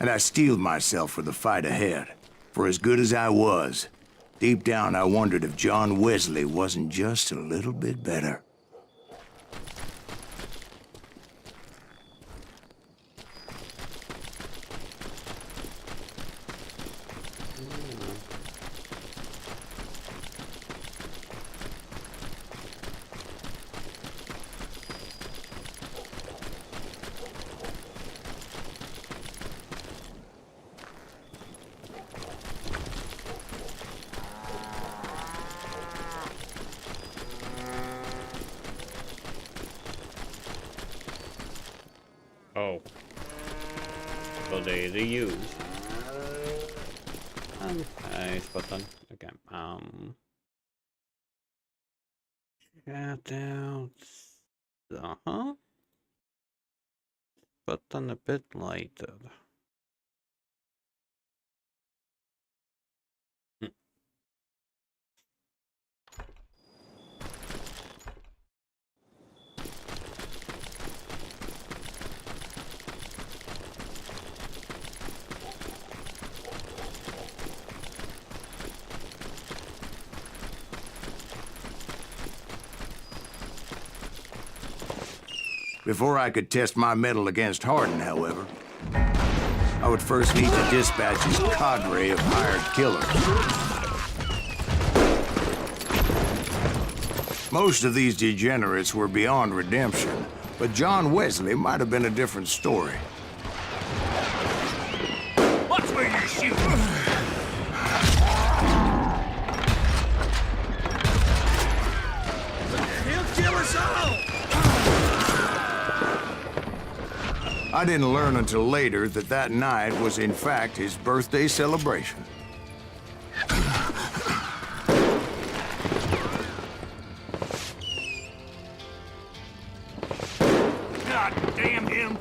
and I steeled myself for the fight ahead. For as good as I was, deep down I wondered if John Wesley wasn't just a little bit better. Oh. So they reuse. Nice button. Okay. Shout out. Button a bit lighter. Before I could test my mettle against Hardin, however, I would first need to dispatch his cadre of hired killers. Most of these degenerates were beyond redemption, but John Wesley might have been a different story. Watch where you're shooting! He'll kill us all! I didn't learn until later that that night was in fact his birthday celebration. God damn him!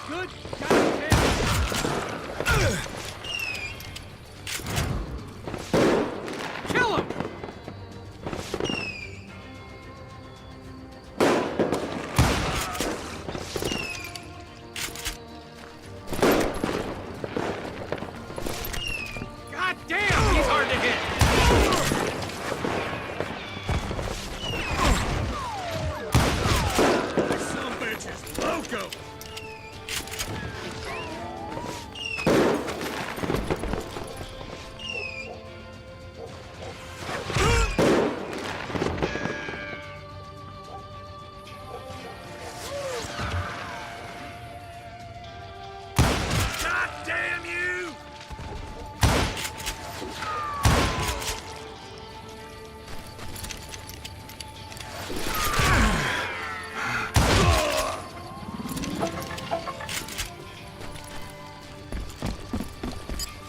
Good goddamn! Kill him! God damn, he's hard to hit! This son of a bitch is loco! God damn you!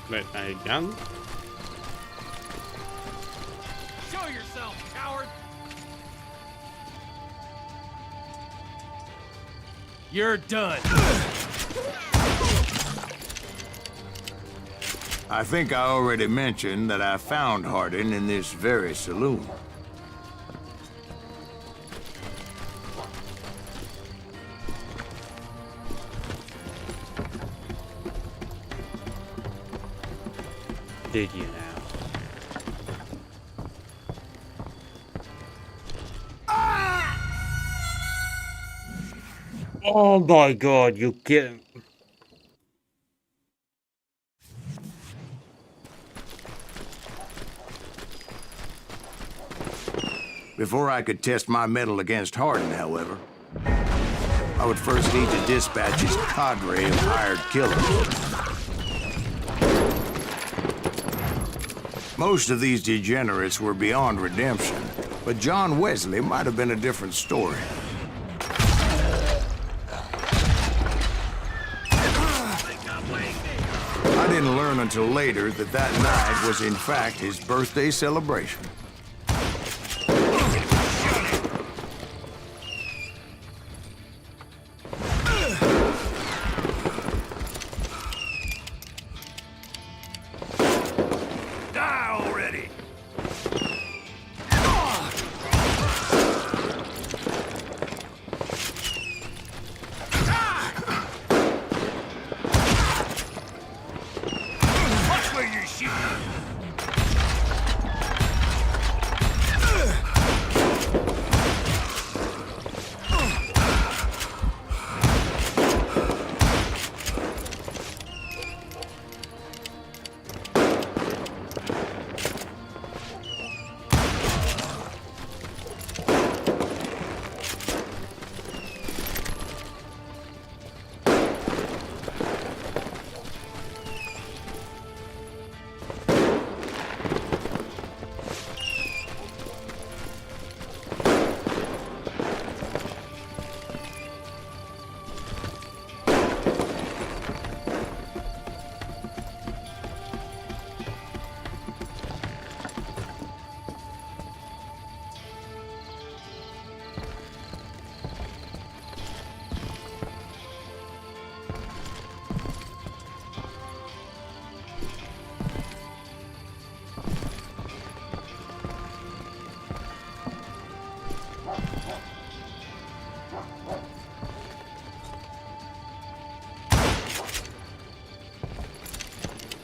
Wait, are you done? Show yourself, coward! You're done. I think I already mentioned that I found Hardin in this very saloon. Did you now? Oh my god, you kidding? Before I could test my mettle against Hardin, however, I would first need to dispatch his cadre of hired killers. Most of these degenerates were beyond redemption, but John Wesley might have been a different story. I didn't learn until later that that night was in fact his birthday celebration. Die already!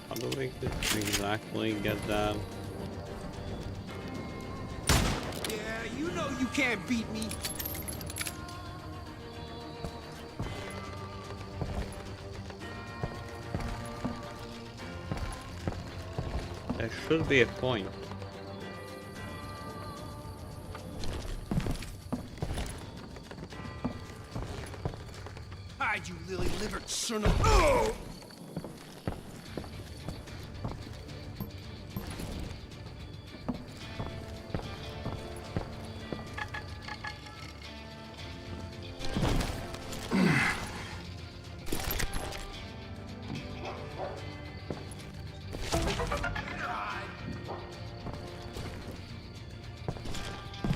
How do we exactly get that? Yeah, you know you can't beat me. There should be a point. Hide, you lily-livered son of... Oh!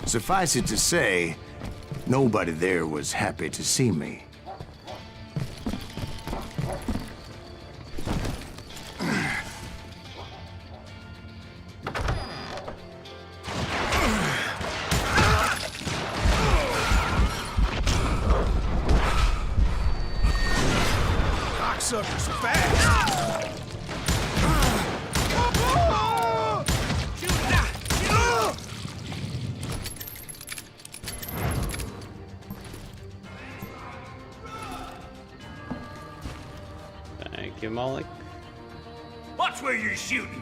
Suffice it to say, nobody there was happy to see me. Cocksucker's fast! Thank you, Malik. Watch where you're shooting.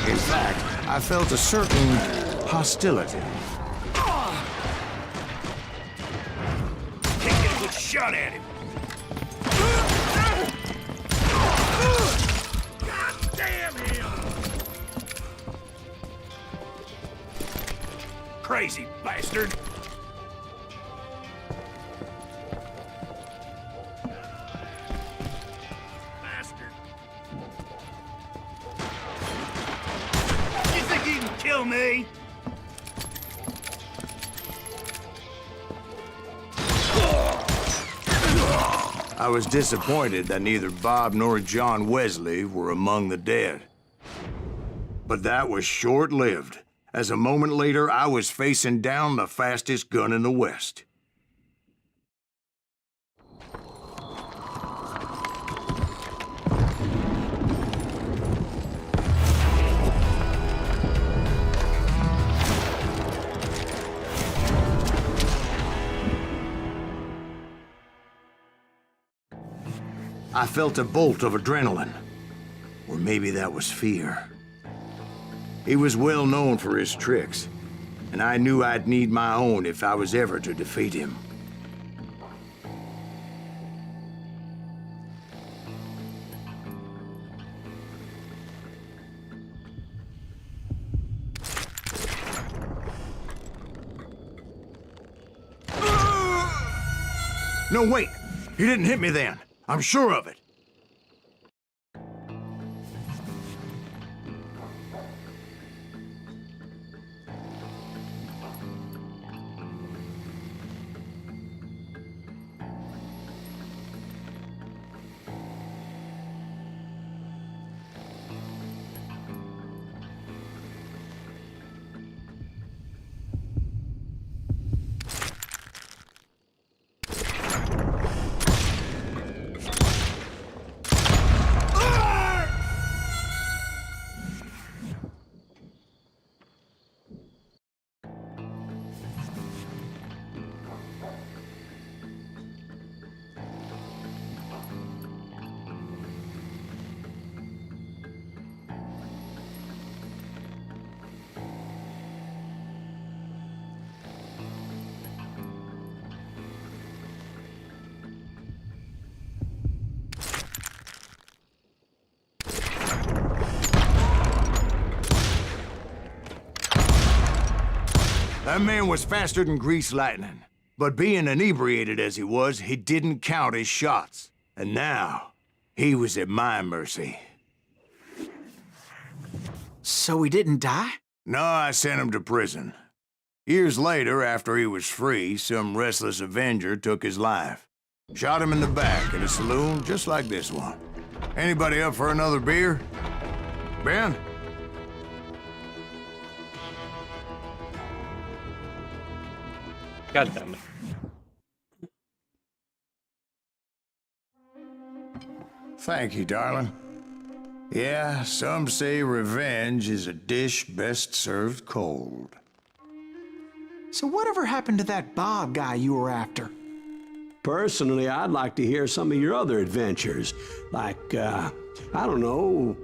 In fact, I felt a certain hostility. Can't get a good shot at him. God damn him! Crazy bastard! Kill me! I was disappointed that neither Bob nor John Wesley were among the dead. But that was short-lived, as a moment later I was facing down the fastest gun in the West. I felt a bolt of adrenaline, or maybe that was fear. He was well known for his tricks, and I knew I'd need my own if I was ever to defeat him. No, wait! He didn't hit me then. I'm sure of it. That man was faster than greased lightning. But being inebriated as he was, he didn't count his shots. And now, he was at my mercy. So he didn't die? No, I sent him to prison. Years later, after he was free, some restless Avenger took his life. Shot him in the back in a saloon just like this one. Anybody up for another beer? Ben? God damn it. Thank you, darling. Yeah, some say revenge is a dish best served cold. So whatever happened to that Bob guy you were after? Personally, I'd like to hear some of your other adventures. Like, I don't know,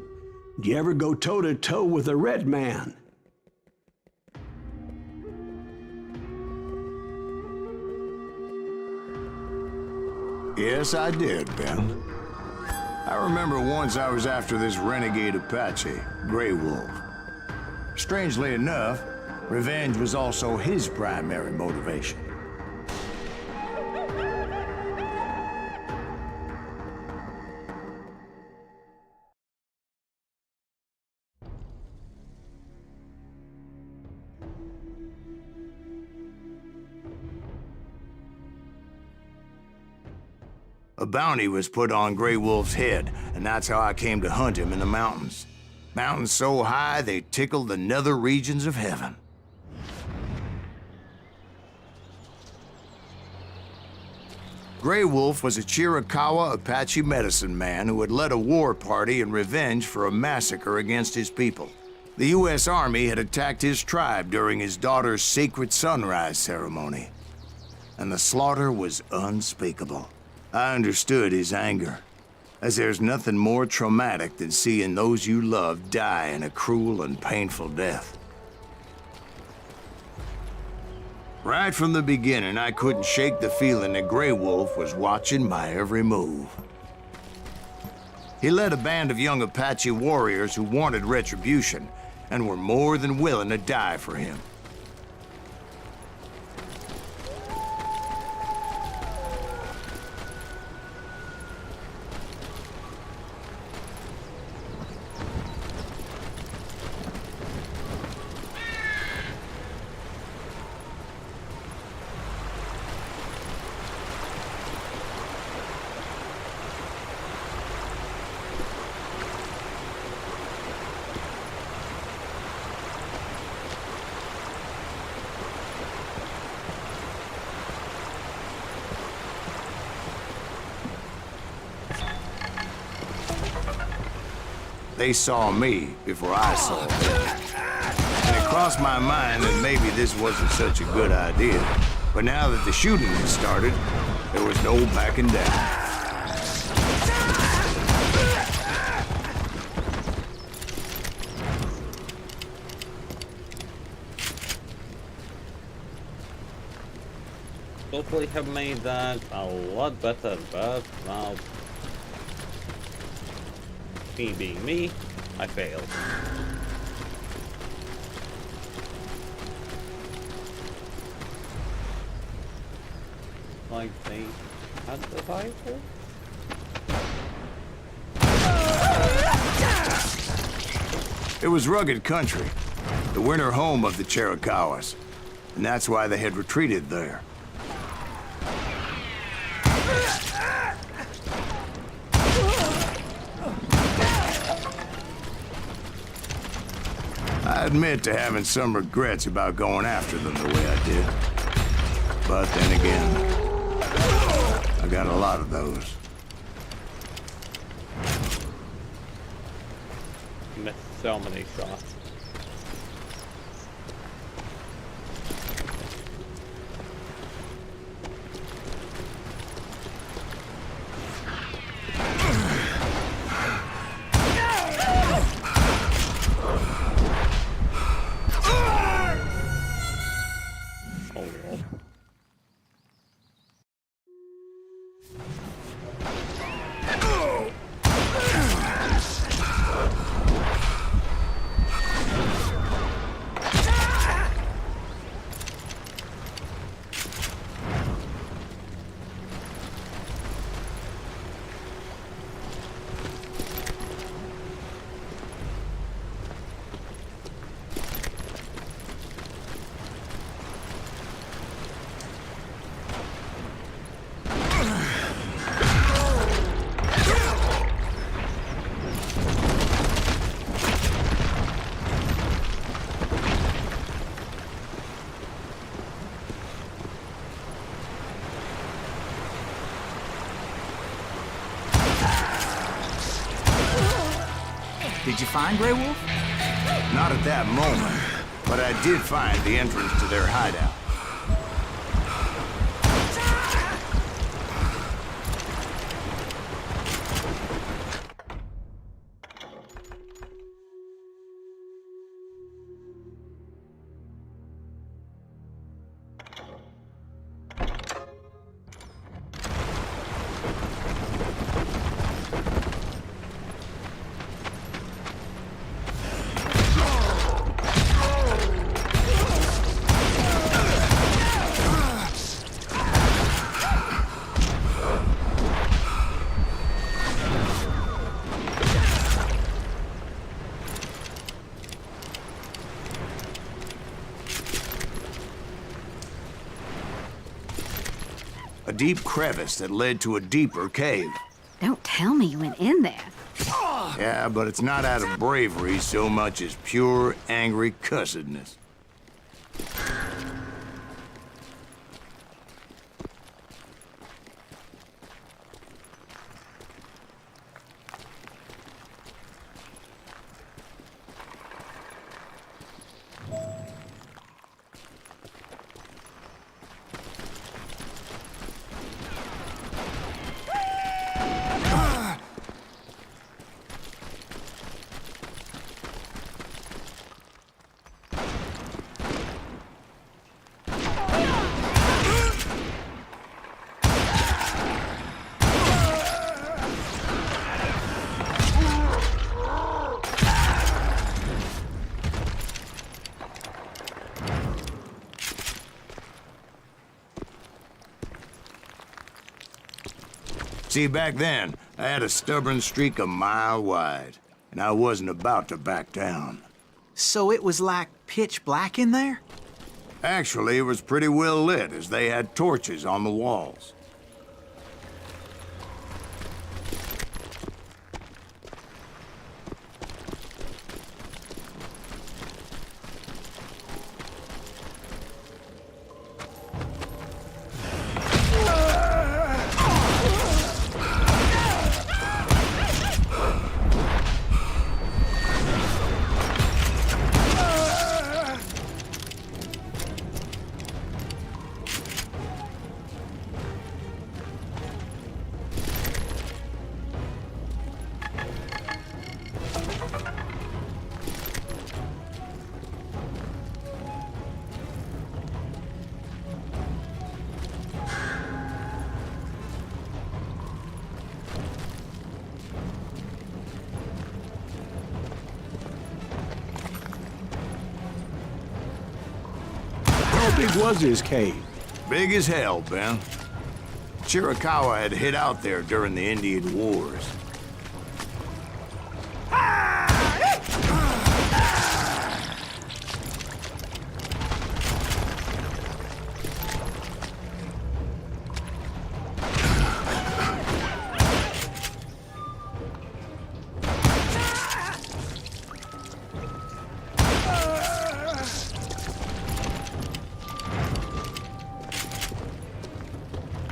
did you ever go toe-to-toe with a red man? Yes, I did, Ben. I remember once I was after this renegade Apache, Grey Wolf. Strangely enough, revenge was also his primary motivation. A bounty was put on Grey Wolf's head, and that's how I came to hunt him in the mountains. Mountains so high they tickled the nether regions of heaven. Grey Wolf was a Chiricahua Apache medicine man who had led a war party in revenge for a massacre against his people. The U.S. Army had attacked his tribe during his daughter's sacred sunrise ceremony, and the slaughter was unspeakable. I understood his anger, as there's nothing more traumatic than seeing those you love die in a cruel and painful death. Right from the beginning, I couldn't shake the feeling that Grey Wolf was watching my every move. He led a band of young Apache warriors who wanted retribution and were more than willing to die for him. They saw me before I saw them. And it crossed my mind that maybe this wasn't such a good idea. But now that the shooting had started, there was no backing down. Hopefully have made that a lot better, but now, me being me, I failed. Like they had the rifle? It was rugged country, the winter home of the Chiricahuas, and that's why they had retreated there. I admit to having some regrets about going after them the way I did. But then again, I got a lot of those. Missed so many shots. Did you find Grey Wolf? Not at that moment, but I did find the entrance to their hideout. A deep crevice that led to a deeper cave. Don't tell me you went in there. Yeah, but it's not out of bravery so much as pure, angry cussedness. See, back then, I had a stubborn streak a mile wide, and I wasn't about to back down. So it was like pitch black in there? Actually, it was pretty well lit, as they had torches on the walls. How big was his cave? Big as hell, Ben. Chiricahua had hid out there during the Indian Wars.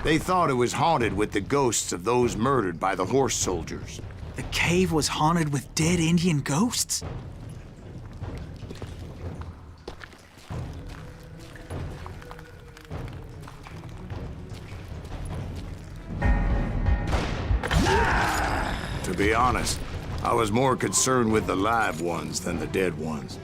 They thought it was haunted with the ghosts of those murdered by the horse soldiers. The cave was haunted with dead Indian ghosts? To be honest, I was more concerned with the live ones than the dead ones.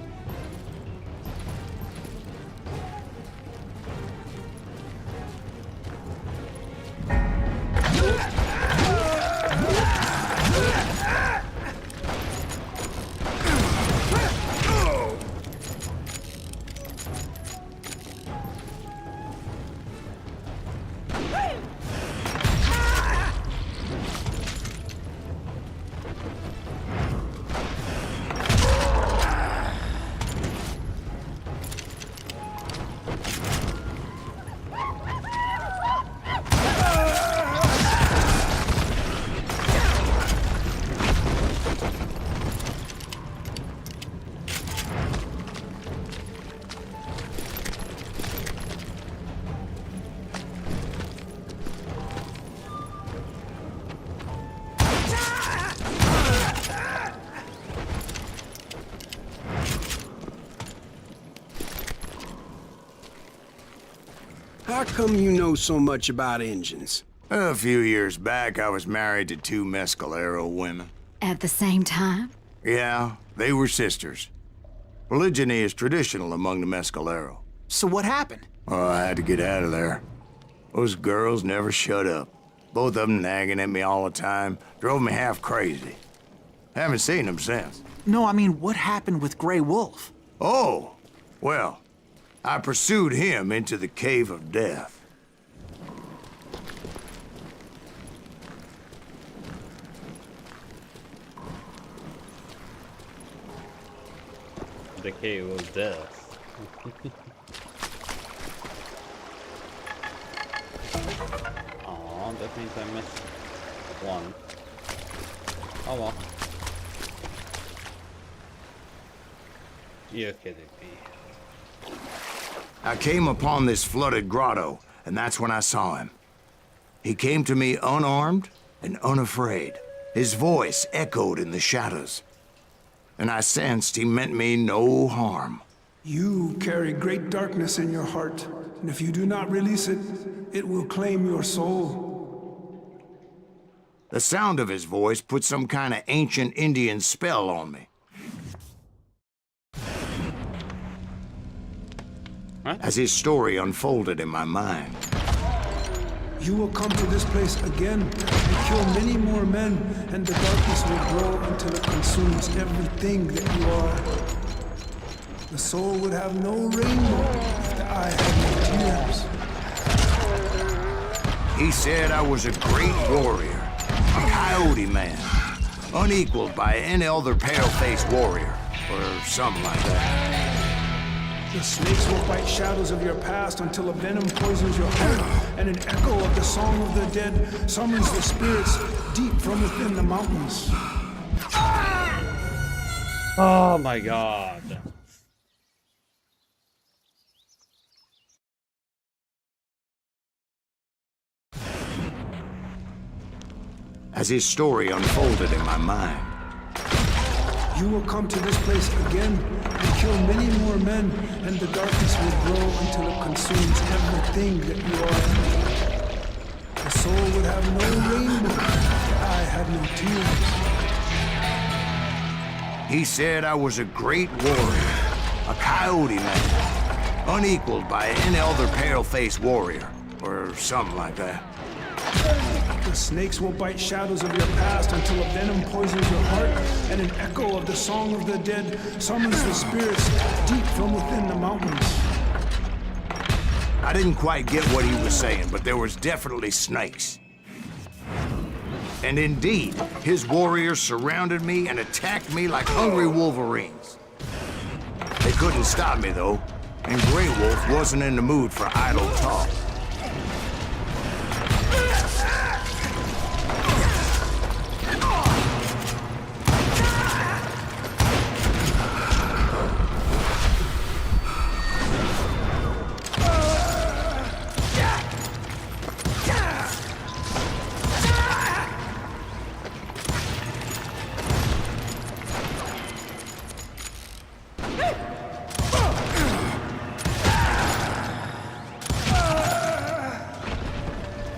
How come you know so much about engines? A few years back, I was married to 2 Mescalero women. At the same time? Yeah, they were sisters. Polygyny is traditional among the Mescalero. So what happened? Oh, I had to get out of there. Those girls never shut up. Both of them nagging at me all the time. Drove me half crazy. Haven't seen them since. No, I mean, what happened with Grey Wolf? Oh, well, I pursued him into the Cave of Death. The Cave of Death. Aw, that means I missed one. Oh well. You're kidding me. I came upon this flooded grotto, and that's when I saw him. He came to me unarmed and unafraid. His voice echoed in the shadows, and I sensed he meant me no harm. You carry great darkness in your heart, and if you do not release it, it will claim your soul. The sound of his voice put some kind of ancient Indian spell on me. Huh? As his story unfolded in my mind. You will come to this place again and kill many more men, and the darkness will grow until it consumes everything that you are. The soul would have no rainbow if the eye had no tears. He said I was a great warrior, a coyote man, unequaled by any other pale-faced warrior, or something like that. The snakes will bite shadows of your past until a venom poisons your heart, and an echo of the song of the dead summons the spirits deep from within the mountains. Oh my god. As his story unfolded in my mind. You will come to this place again and kill many more men, and the darkness will grow until it consumes everything that you are. The soul would have no rainbow, the eye had no tears. He said I was a great warrior, a coyote man, unequaled by any other pale-faced warrior, or something like that. The snakes will bite shadows of your past until a venom poisons your heart, and an echo of the song of the dead summons the spirits deep from within the mountains. I didn't quite get what he was saying, but there was definitely snakes. And indeed, his warriors surrounded me and attacked me like hungry wolverines. They couldn't stop me, though, and Grey Wolf wasn't in the mood for idle talk.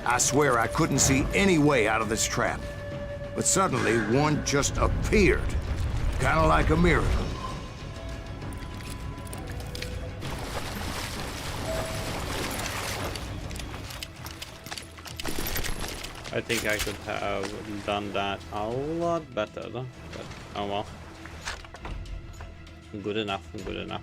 I swear I couldn't see any way out of this trap. But suddenly, one just appeared. Kind of like a miracle. I think I could have done that a lot better, but oh well. Good enough, good enough.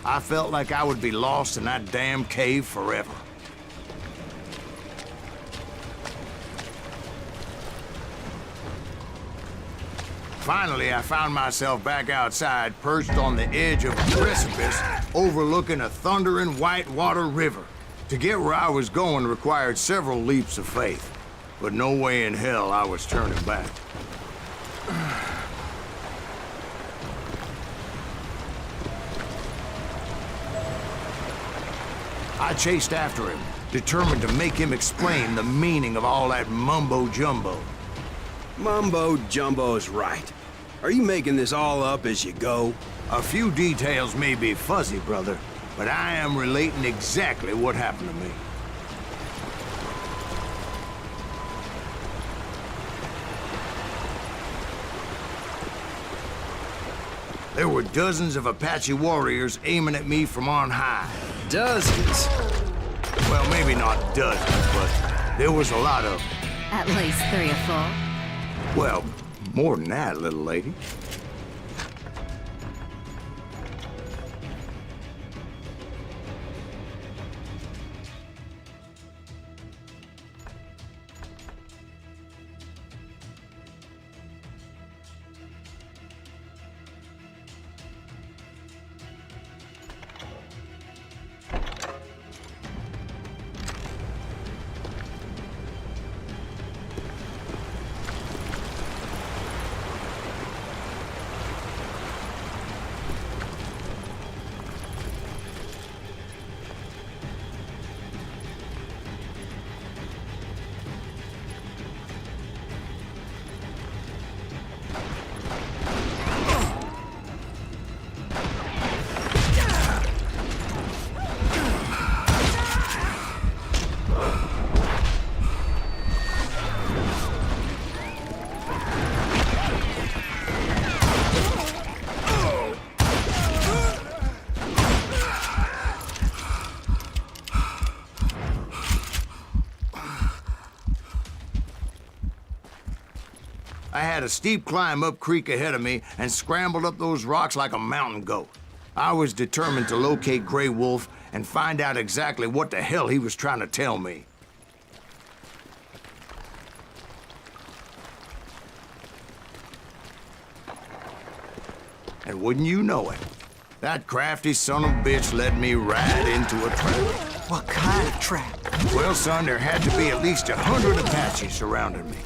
I felt like I would be lost in that damn cave forever. Finally, I found myself back outside, perched on the edge of a precipice overlooking a thundering whitewater river. To get where I was going required several leaps of faith, but no way in hell I was turning back. I chased after him, determined to make him explain the meaning of all that mumbo-jumbo. Mumbo-jumbo's right. Are you making this all up as you go? A few details may be fuzzy, brother, but I am relating exactly what happened to me. There were dozens of Apache warriors aiming at me from on high. Dozens? Well, maybe not dozens, but there was a lot of them. At least 3 or 4. Well, more than that, little lady. I had a steep climb up creek ahead of me and scrambled up those rocks like a mountain goat. I was determined to locate Grey Wolf and find out exactly what the hell he was trying to tell me. And wouldn't you know it, that crafty son of a bitch led me right into a trap. What kind of trap? Well, son, there had to be at least 100 Apaches surrounding me.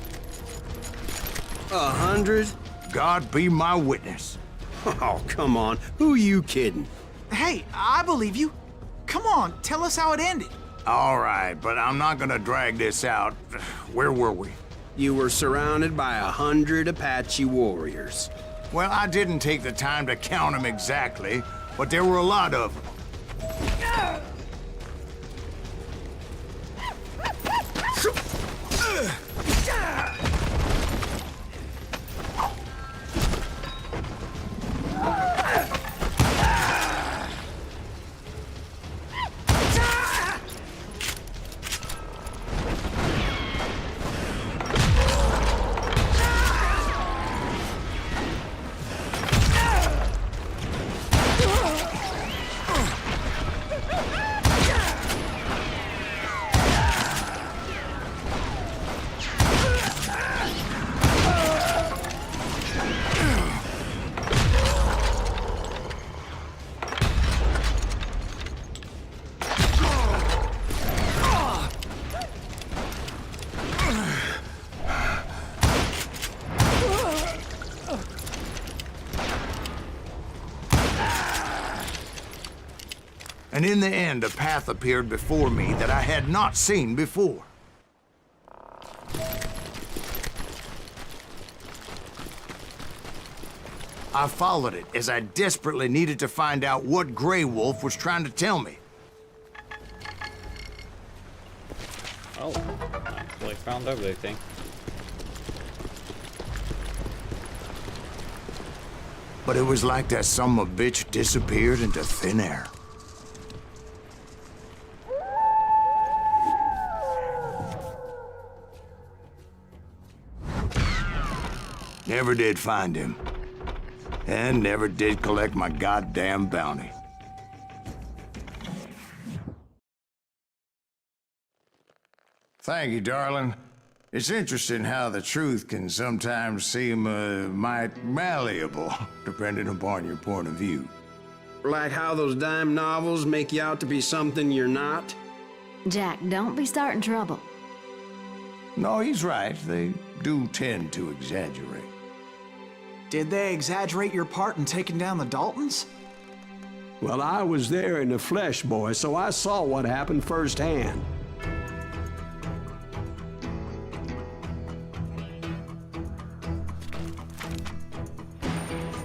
100? God be my witness. Oh, come on. Who you kidding? Hey, I believe you. Come on, tell us how it ended. All right, but I'm not gonna drag this out. Where were we? You were surrounded by 100 Apache warriors. Well, I didn't take the time to count them exactly, but there were a lot of them. And in the end, a path appeared before me that I had not seen before. I followed it as I desperately needed to find out what Grey Wolf was trying to tell me. Oh, actually found everything. But it was like that son of a bitch disappeared into thin air. Never did find him. And never did collect my goddamn bounty. Thank you, darling. It's interesting how the truth can sometimes seem might malleable, depending upon your point of view. Like how those dime novels make you out to be something you're not? Jack, don't be starting trouble. No, he's right. They do tend to exaggerate. Did they exaggerate your part in taking down the Daltons? Well, I was there in the flesh, boy, so I saw what happened firsthand.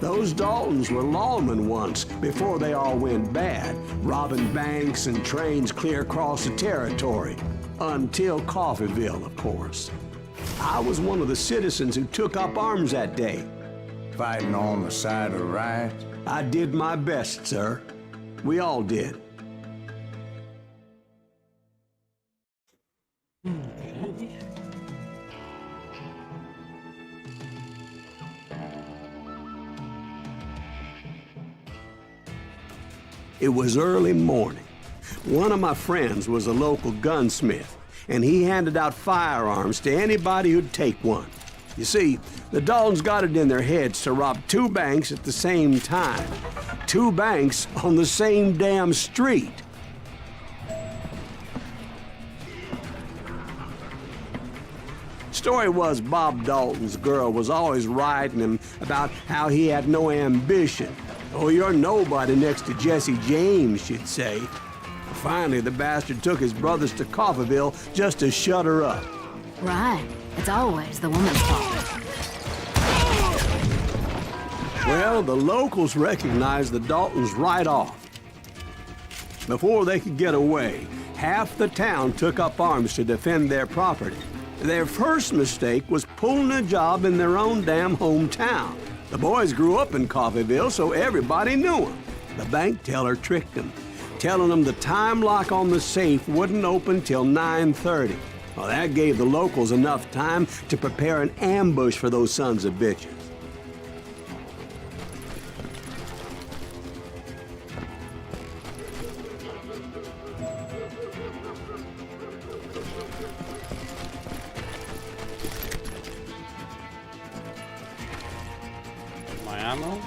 Those Daltons were lawmen once, before they all went bad, robbing banks and trains clear across the territory. Until Coffeeville, of course. I was one of the citizens who took up arms that day. Fighting on the side of right? I did my best, sir. We all did. It was early morning. One of my friends was a local gunsmith, and he handed out firearms to anybody who'd take one. You see, the Daltons got it in their heads to rob 2 banks at the same time. 2 banks on the same damn street. Story was Bob Dalton's girl was always writing him about how he had no ambition. Oh, you're nobody next to Jesse James, she'd say. Finally, the bastard took his brothers to Coffeeville just to shut her up. Right. It's always the woman's fault. Well, the locals recognized the Daltons right off. Before they could get away, half the town took up arms to defend their property. Their first mistake was pulling a job in their own damn hometown. The boys grew up in Coffeeville, so everybody knew them. The bank teller tricked them, telling them the time lock on the safe wouldn't open till 9:30. Well, that gave the locals enough time to prepare an ambush for those sons of bitches. My ammo?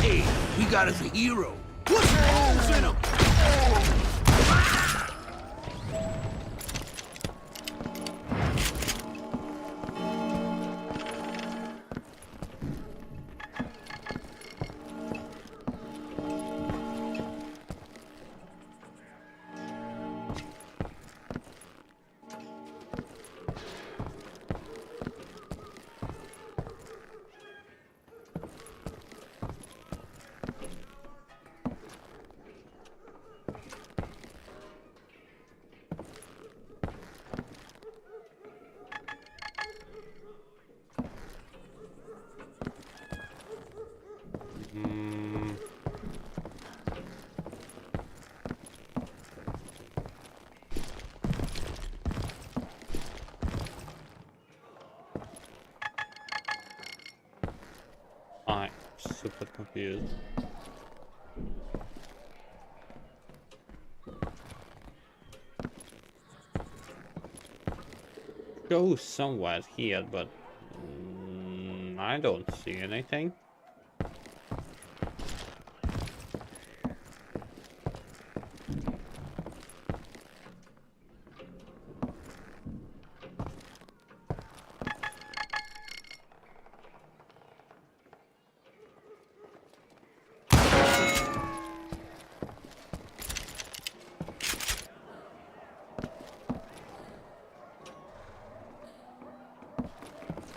Hey, we got us a hero. Put some holes in him. I'm super confused. Go somewhere here, but I don't see anything.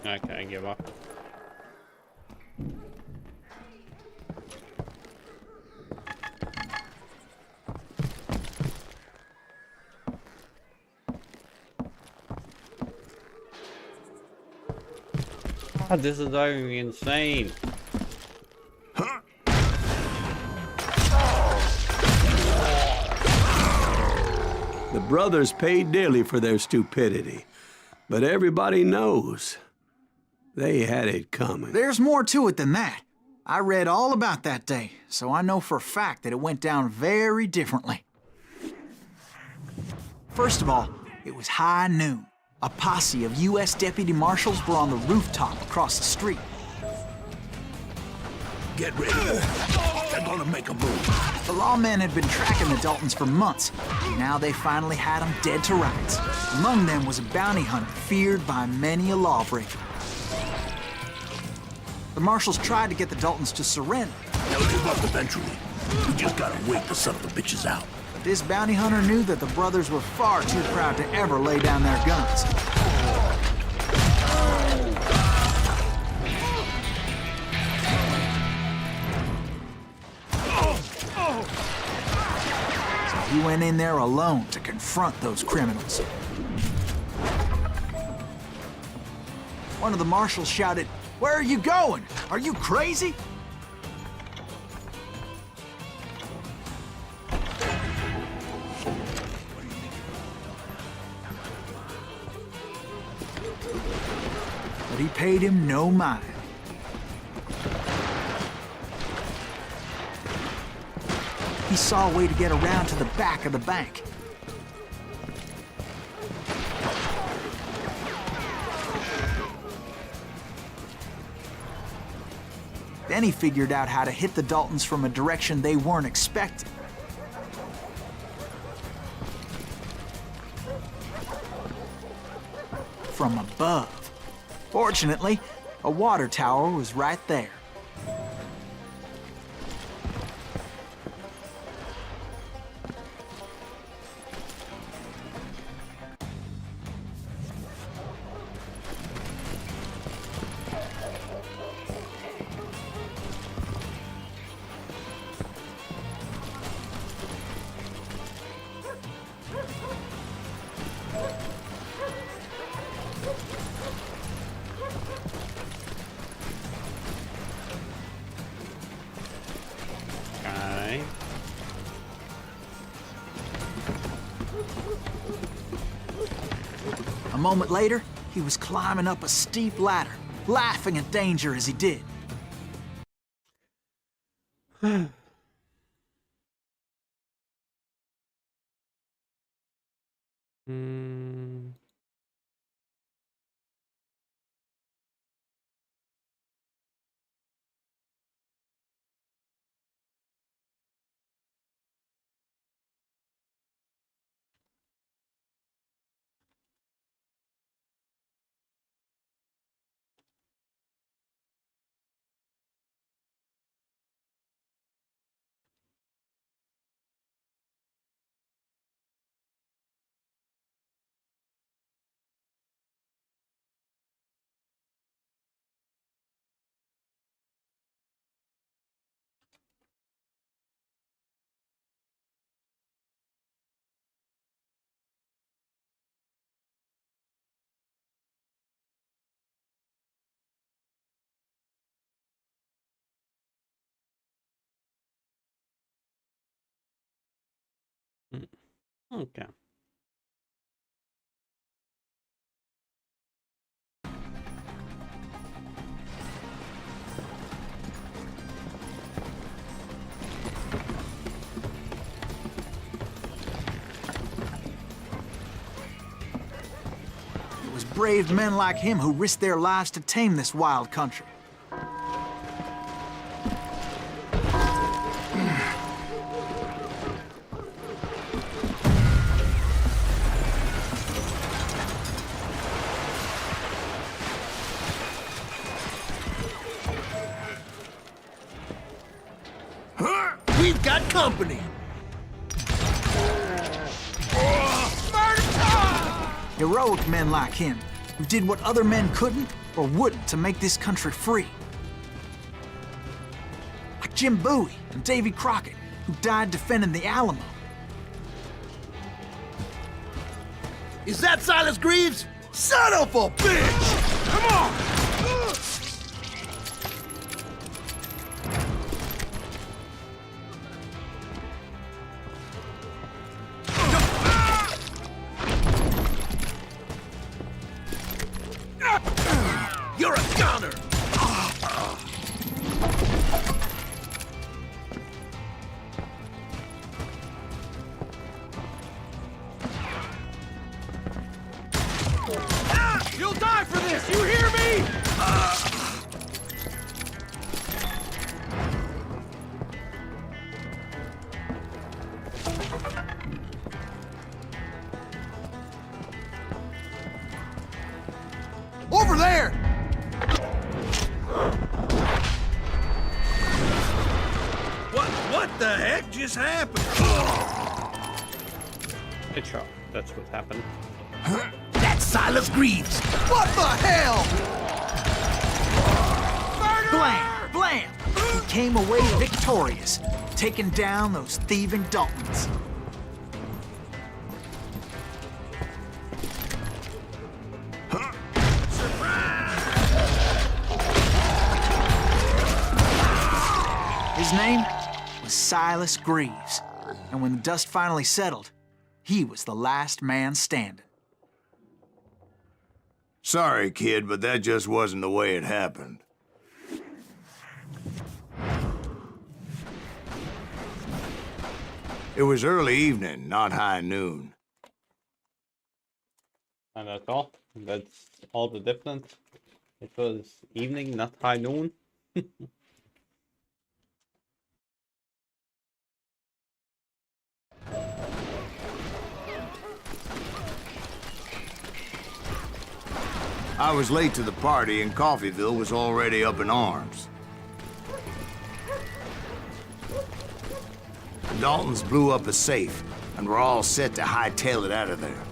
Okay, I give up. God, this is driving me insane. The brothers paid dearly for their stupidity, but everybody knows they had it coming. There's more to it than that. I read all about that day, so I know for a fact that it went down very differently. First of all, it was high noon. A posse of U.S. deputy marshals were on the rooftop across the street. Get ready. They're gonna make a move. The lawmen had been tracking the Daltons for months, and now they finally had them dead to rights. Among them was a bounty hunter feared by many a lawbreaker. The marshals tried to get the Daltons to surrender. They'll give up eventually. We just gotta wait to suck the bitches out. But this bounty hunter knew that the brothers were far too proud to ever lay down their guns. So he went in there alone to confront those criminals. One of the marshals shouted, "Where are you going? Are you crazy?" But he paid him no mind. He saw a way to get around to the back of the bank. Then he figured out how to hit the Daltons from a direction they weren't expecting. From above. Fortunately, a water tower was right there. A moment later, he was climbing up a steep ladder, laughing at danger as he did. Okay. It was brave men like him who risked their lives to tame this wild country. We've got company. Heroic men like him, who did what other men couldn't or wouldn't to make this country free. Like Jim Bowie and Davy Crockett, who died defending the Alamo. Is that Silas Greaves? Son of a bitch! Come on! You're a goner! this, you hear me? Over there! What the heck just happened? Good shot. That's what happened. That's Silas Greaves! What the hell? Blam! Blam! He came away victorious, taking down those thieving Daltons. His name was Silas Greaves, and when the dust finally settled, he was the last man standing. Sorry, kid, but that just wasn't the way it happened. It was early evening, not high noon. And that's all. That's all the difference. It was evening, not high noon. I was late to the party and Coffeyville was already up in arms. The Daltons blew up a safe and were all set to hightail it out of there.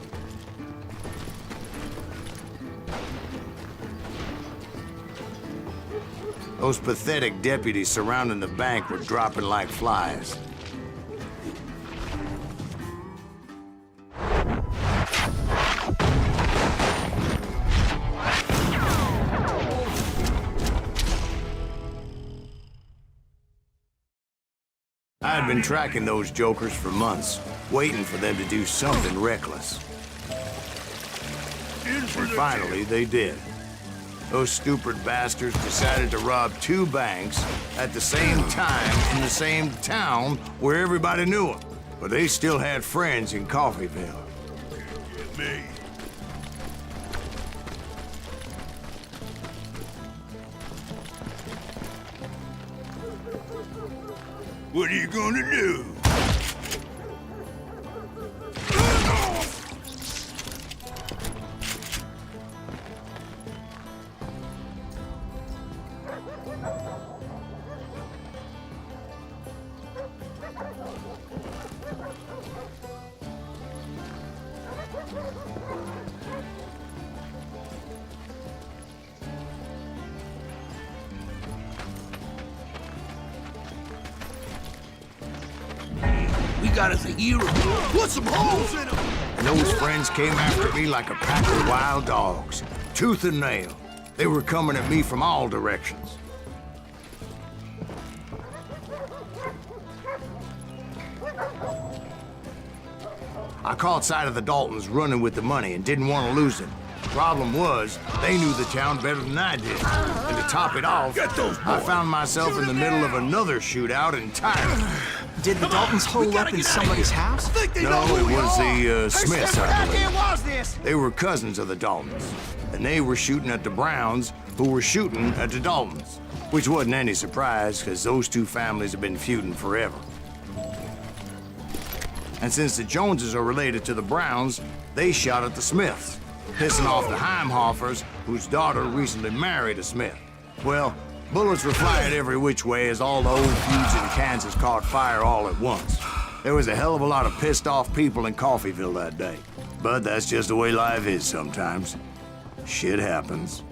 Those pathetic deputies surrounding the bank were dropping like flies. I had been tracking those jokers for months, waiting for them to do something reckless. And finally, they did. Those stupid bastards decided to rob 2 banks at the same time in the same town where everybody knew them. But they still had friends in Coffeyville. Get me. What are you gonna do? We got us a hero. Put some holes in him! And those friends came after me like a pack of wild dogs, tooth and nail. They were coming at me from all directions. I caught sight of the Daltons running with the money and didn't want to lose it. Problem was, they knew the town better than I did. And to top it off, I found myself in the middle of another shootout entirely. Did the Daltons hole up in somebody's house? No, it was the Smiths, I believe. They were cousins of the Daltons, and they were shooting at the Browns, who were shooting at the Daltons, which wasn't any surprise, because those 2 families have been feuding forever. And since the Joneses are related to the Browns, they shot at the Smiths, pissing off the Heimhoffers, whose daughter recently married a Smith. Well, bullets were flying every which way as all the old feuds in Kansas caught fire all at once. There was a hell of a lot of pissed off people in Coffeyville that day. But that's just the way life is sometimes. Shit happens.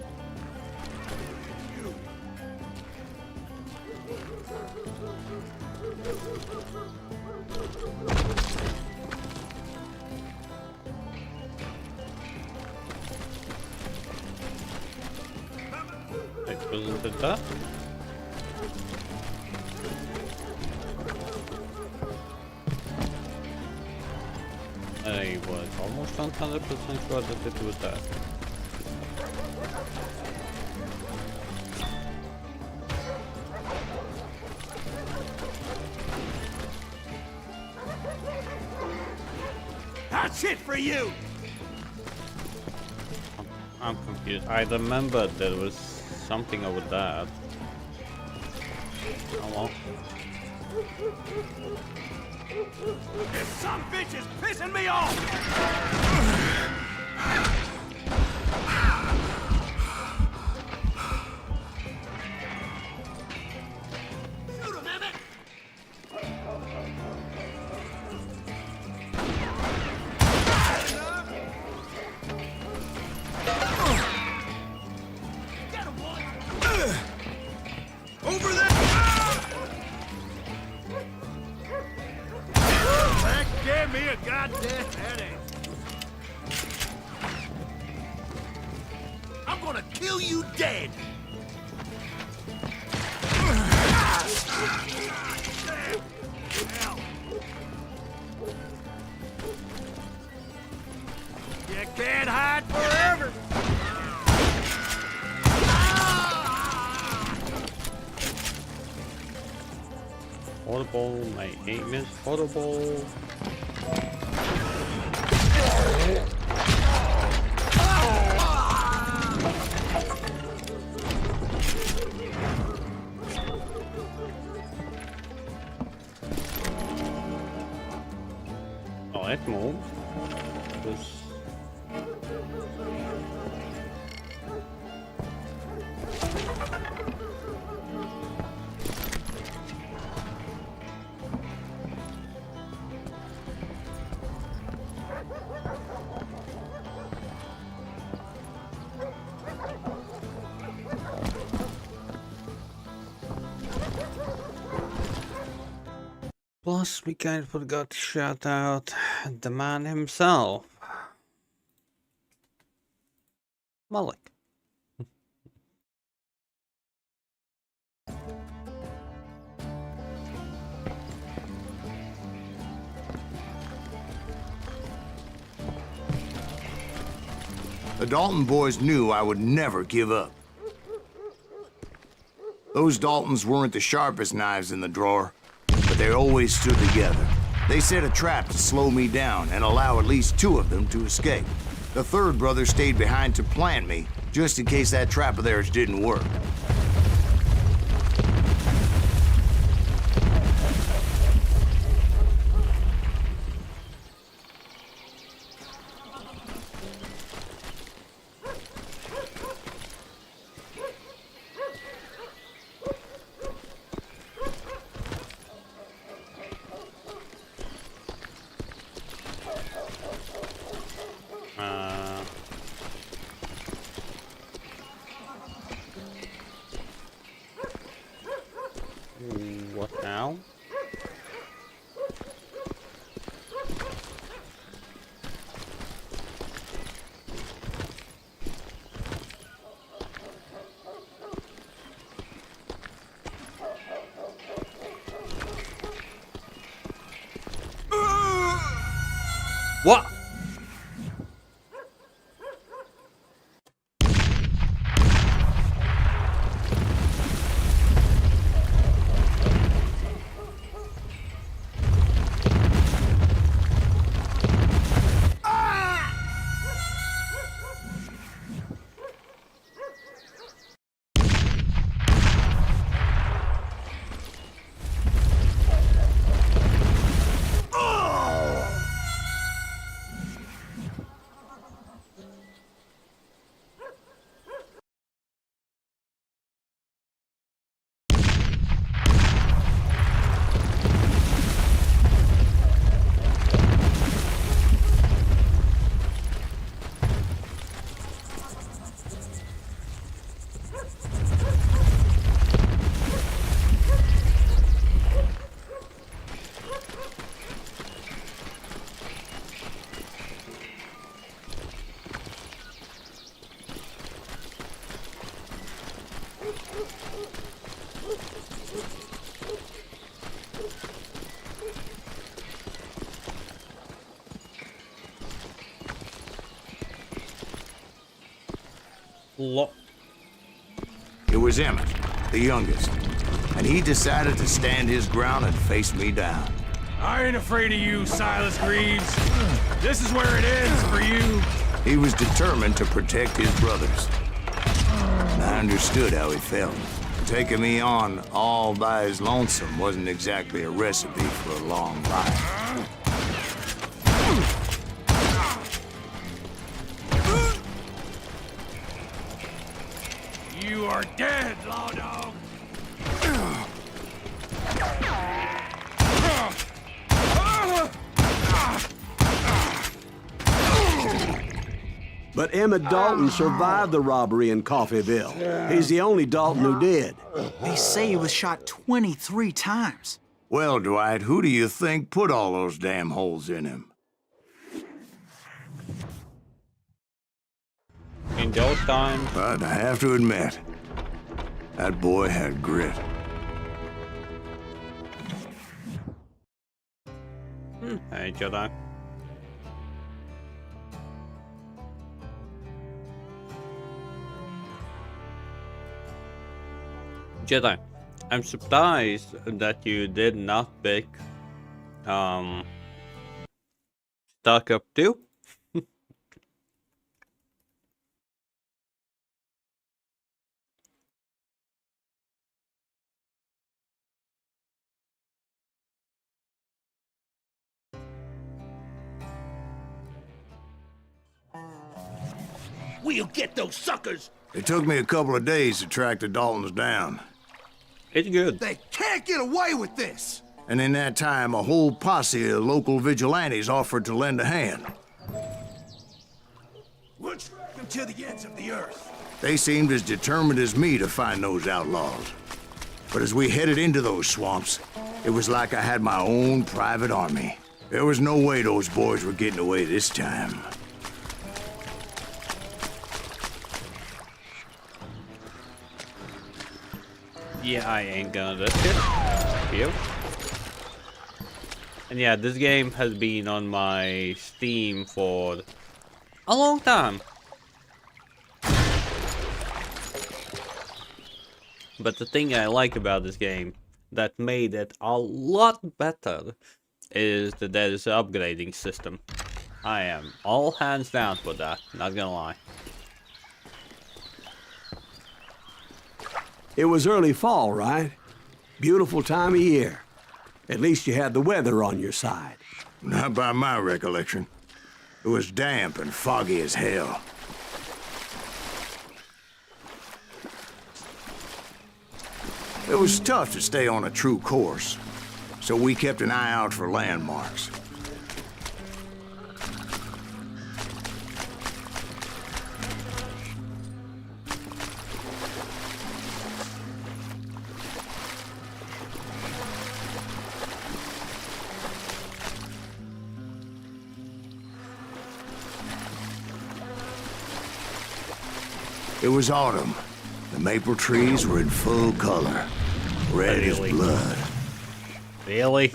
Wasn't it that? I was almost 100% sure that it was that. That's it for you! I'm confused. I remember there was something over that. Oh well. This son bitch is pissing me off! Shoot him, Emmett! Get him, boy! Over there! That gave me a goddamn headache. I'm gonna kill you dead. You can't hide forever. Portable, my aim is portable. Oh, it moved. Plus, we kind of forgot to shout out the man himself, Malik. The Dalton boys knew I would never give up. Those Daltons weren't the sharpest knives in the drawer, but they always stood together. They set a trap to slow me down and allow at least two of them to escape. The third brother stayed behind to plant me, just in case that trap of theirs didn't work. What now? What? It was Emmett, the youngest, and he decided to stand his ground and face me down. I ain't afraid of you, Silas Greaves. This is where it ends for you. He was determined to protect his brothers. And I understood how he felt. Taking me on all by his lonesome wasn't exactly a recipe for a long life. You are dead, law dog. But Emmett Dalton survived the robbery in Coffeyville. He's the only Dalton who did. They say he was shot 23 times. Well, Dwight, who do you think put all those damn holes in him? In those times, But I have to admit, that boy had grit. hey Jedi. Jedi, I'm surprised that you did not pick Stuck Up 2. We'll get those suckers! It took me a couple of days to track the Daltons down. It's good. They can't get away with this! And in that time, a whole posse of local vigilantes offered to lend a hand. We'll track them to the ends of the earth. They seemed as determined as me to find those outlaws. But as we headed into those swamps, it was like I had my own private army. There was no way those boys were getting away this time. Yeah, I ain't gonna risk it. You. And yeah, this game has been on my Steam for a long time. But the thing I like about this game that made it a lot better is that there is an upgrading system. I am all hands down for that, not gonna lie. It was early fall, right? Beautiful time of year. At least you had the weather on your side. Not by my recollection. It was damp and foggy as hell. It was tough to stay on a true course, so we kept an eye out for landmarks. It was autumn. The maple trees were in full color, red as Really? blood. Really?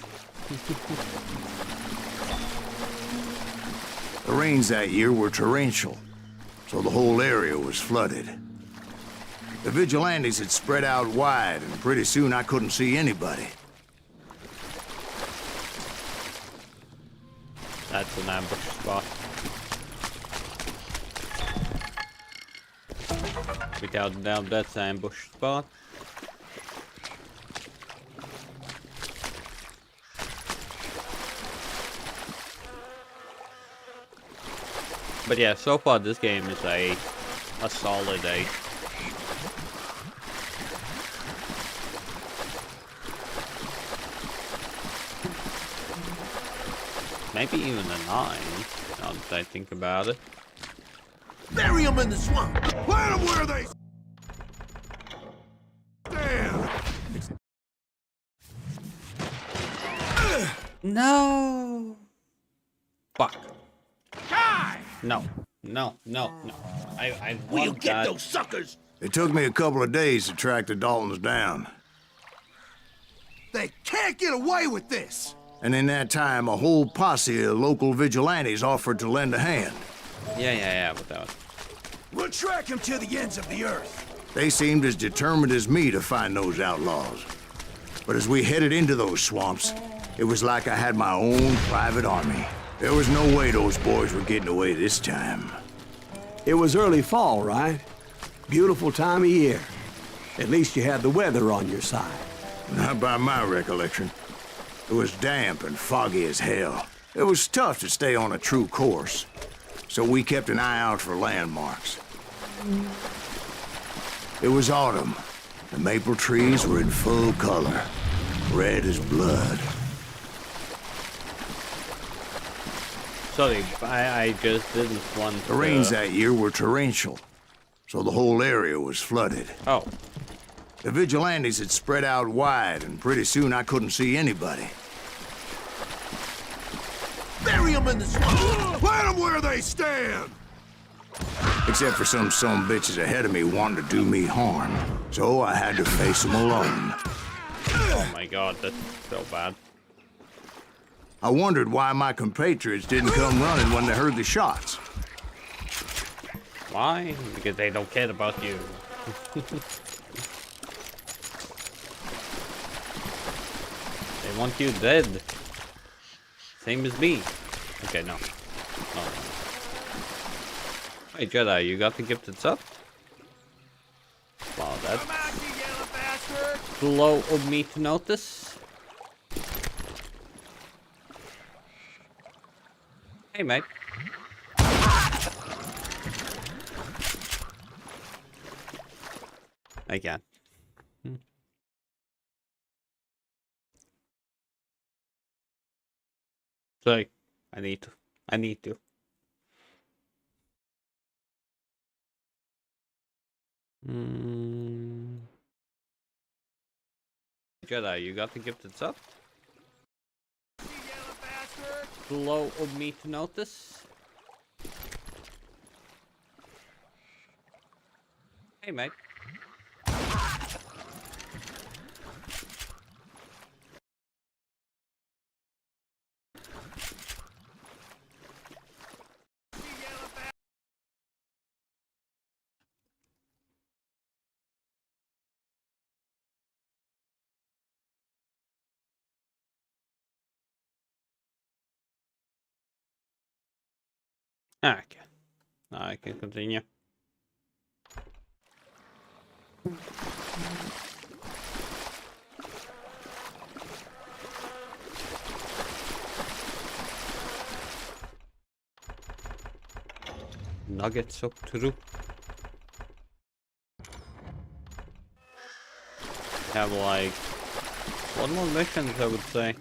The rains that year were torrential, so the whole area was flooded. The vigilantes had spread out wide, and pretty soon I couldn't see anybody. That's an ambush spot. Without a doubt, that's an ambush spot. But yeah, so far this game is a solid 8. Maybe even a 9, now that I think about it. Bury them in the swamp! Plant them where they stand! No! Fuck. Die! No. No. I We'll want get that. those suckers! It took me a couple of days to track the Daltons down. They can't get away with this! And in that time, a whole posse of local vigilantes offered to lend a hand. Yeah, without. We'll track them to the ends of the earth. They seemed as determined as me to find those outlaws. But as we headed into those swamps, it was like I had my own private army. There was no way those boys were getting away this time. It was early fall, right? Beautiful time of year. At least you had the weather on your side. Not by my recollection. It was damp and foggy as hell. It was tough to stay on a true course, so we kept an eye out for landmarks. It was autumn. The maple trees were in full color, red as blood. Sorry, I just didn't want to... The rains that year were torrential, so the whole area was flooded. Oh. The vigilantes had spread out wide, and pretty soon I couldn't see anybody. Bury them in the swamp! Plant them where they stand! Except for some bitches ahead of me wanting to do me harm, so I had to face them alone. Oh my god, that's so bad. I wondered why my compatriots didn't come running when they heard the shots. Why? Because they don't care about you. They want you dead. Same as me. Okay, no. No. Hey Jedi, you got the gifted sub? Wow, that's slow of me to notice. Hey mate. I can. Sorry, I need to. Jedi, you got the gifted sub? Slow of me to notice. Hey mate. Okay. Now I can continue. Nuggets up through. Have like one more missions, I would say.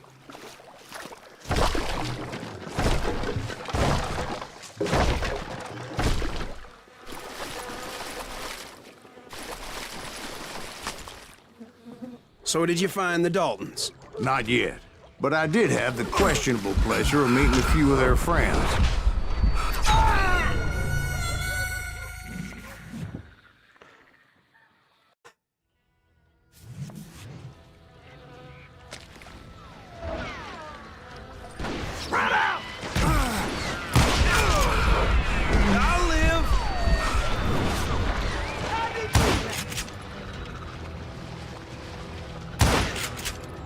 So did you find the Daltons? Not yet, but I did have the questionable pleasure of meeting a few of their friends.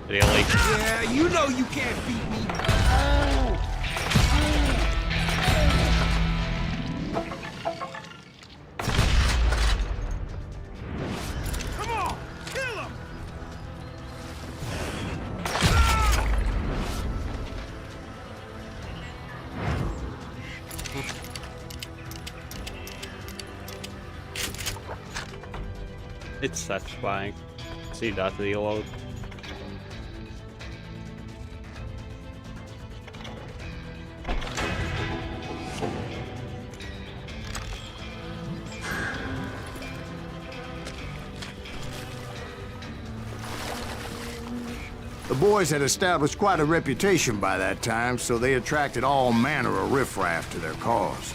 Really? Yeah, you know you can't beat me. Come on, kill him! It's satisfying. See that reload. The boys had established quite a reputation by that time, so they attracted all manner of riffraff to their cause.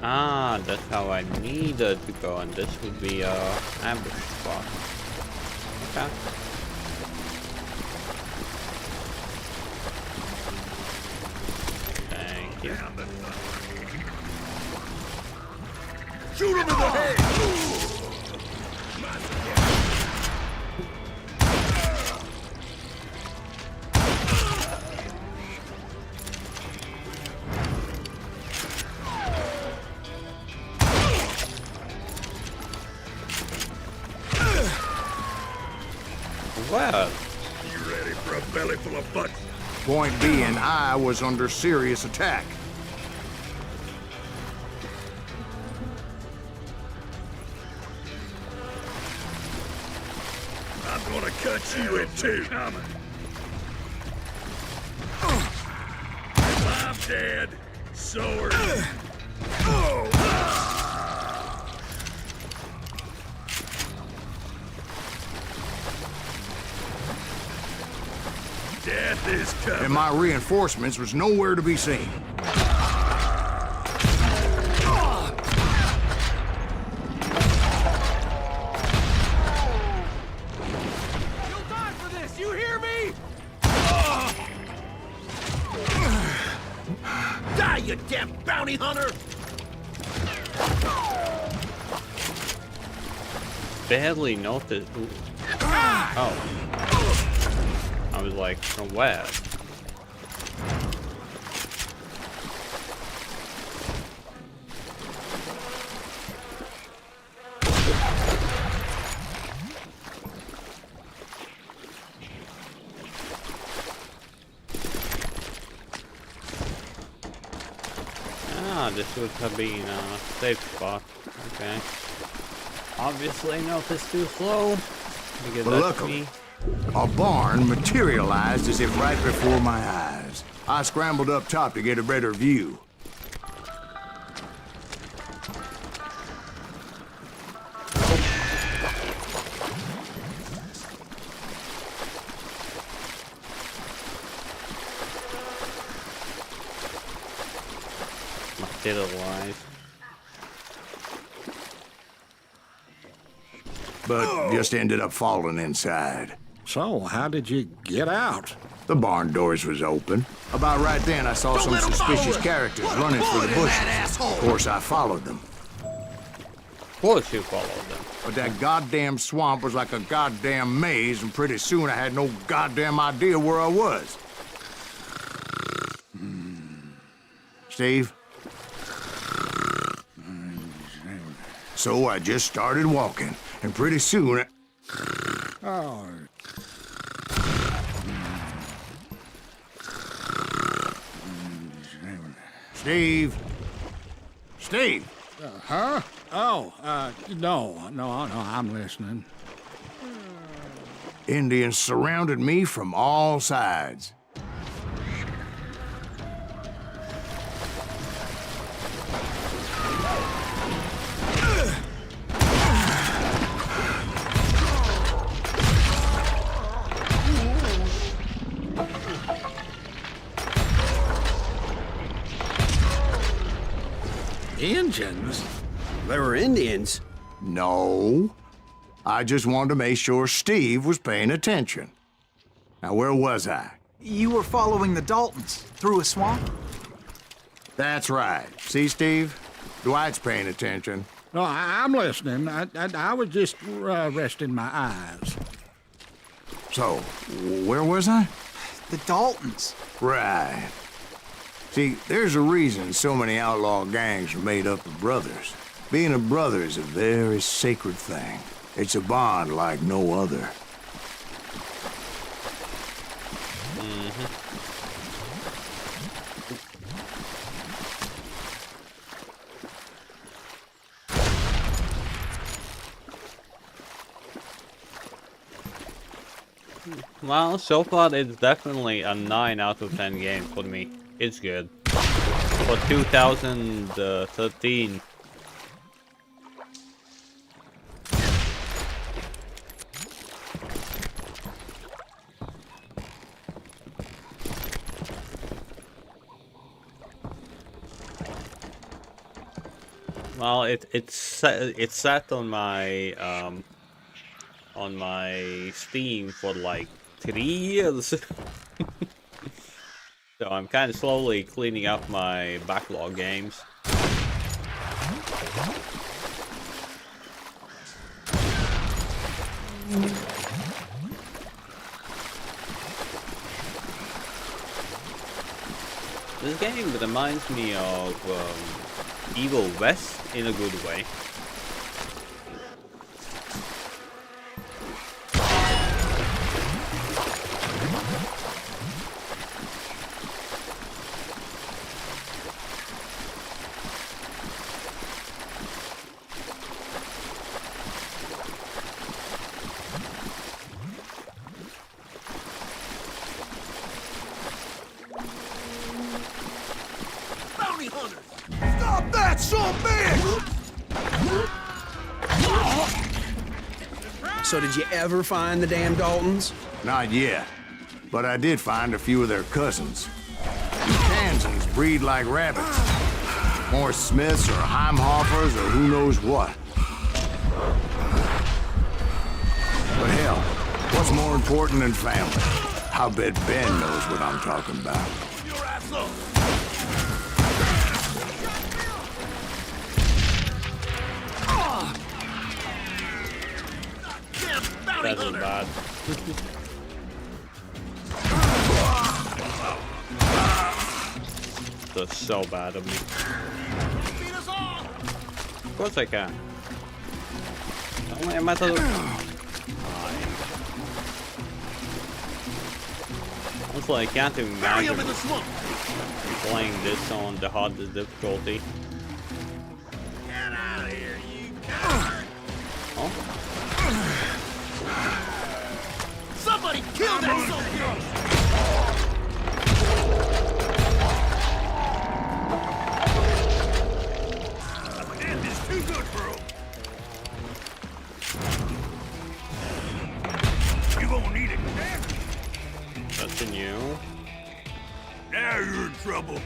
Ah, that's how I needed to go, and this would be a ambush spot. Okay. Thank you. Shoot him in the head! Well, You ready for a belly full of butt? Point being, I was under serious attack. I'm gonna cut you in two. Coming. If I'm dead, so are you. Death is coming. And my reinforcements was nowhere to be seen. You'll die for this, you hear me? Die, you damn bounty hunter! barely noticed. Oh. I was like, from where? Ah, this would have been a safe spot. Okay. Obviously not this too slow. Because But that's luckily, me. a barn materialized as if right before my eyes. I scrambled up top to get a better view. Materialized. But just ended up falling inside. So, how did you get out? The barn doors was open. About right then, I saw some suspicious characters running through the bushes. Of course, I followed them. Of course you followed them. But that goddamn swamp was like a goddamn maze, and pretty soon I had no goddamn idea where I was. Steve? So I just started walking, and pretty soon... Oh, Steve? Steve? huh? Oh, no, I'm listening. Indians surrounded me from all sides. Indians? They were Indians. No. I just wanted to make sure Steve was paying attention. Now, where was I? You were following the Daltons through a swamp? That's right. See, Steve? Dwight's paying attention. No, I'm listening. I was just resting my eyes. So, where was I? The Daltons. Right. See, there's a reason so many outlaw gangs are made up of brothers. Being a brother is a very sacred thing. It's a bond like no other. Well, so far it's definitely a 9 out of 10 game for me. It's good. For 2013. Well, it's sat on my Steam for like 3 years. So I'm kind of slowly cleaning up my backlog games. game reminds me of Evil West in a good way. Stop that, son bitch! So did you ever find the damn Daltons? Not yet, but I did find a few of their cousins. You Kansans breed like rabbits. More Smiths or Heimhoffers or who knows what. But hell, what's more important than family? I'll bet Ben knows what I'm talking about. Your ass up! That is bad. That's so bad of me. Of course I can. Only a matter of time. Also, I can't imagine playing this on the hardest difficulty. Get out of here, you coward! Oh? Somebody kill that son of a bitch! End is too good for him. You gonna need it, man. Nothing new. Now you're in trouble.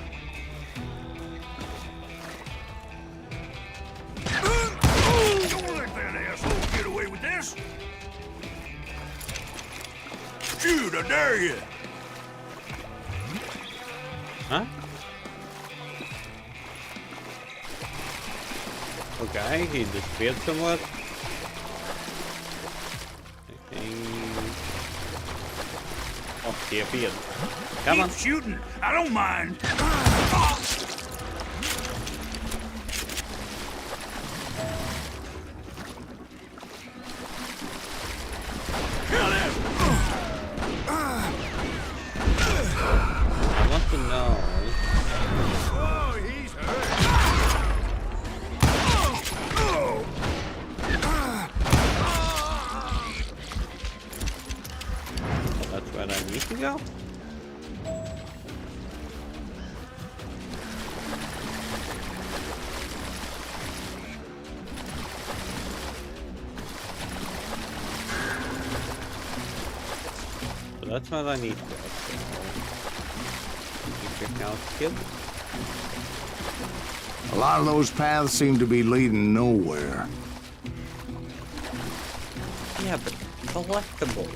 Don't let that asshole get away with this. Shoot, I dare you. Huh? Okay, he disappeared somewhat. I think... Oh, he appeared. Come on. Keep shooting. I don't mind. I want to know. Oh, he's hurt. That's where I need to go. So that's where I need to go. So check out skip. A lot of those paths seem to be leading nowhere. Yeah, but collectible.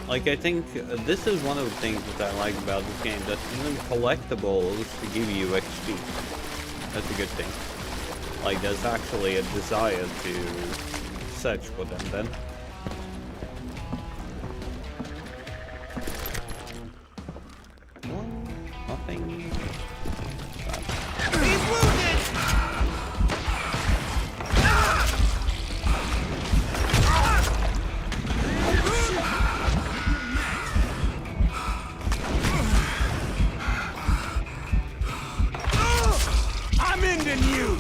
Like, I think this is one of the things that I like about this game, that even collectibles give you XP. That's a good thing. Like, there's actually a desire to search for them then. Well, nothing. He's wounded. I'm ending you.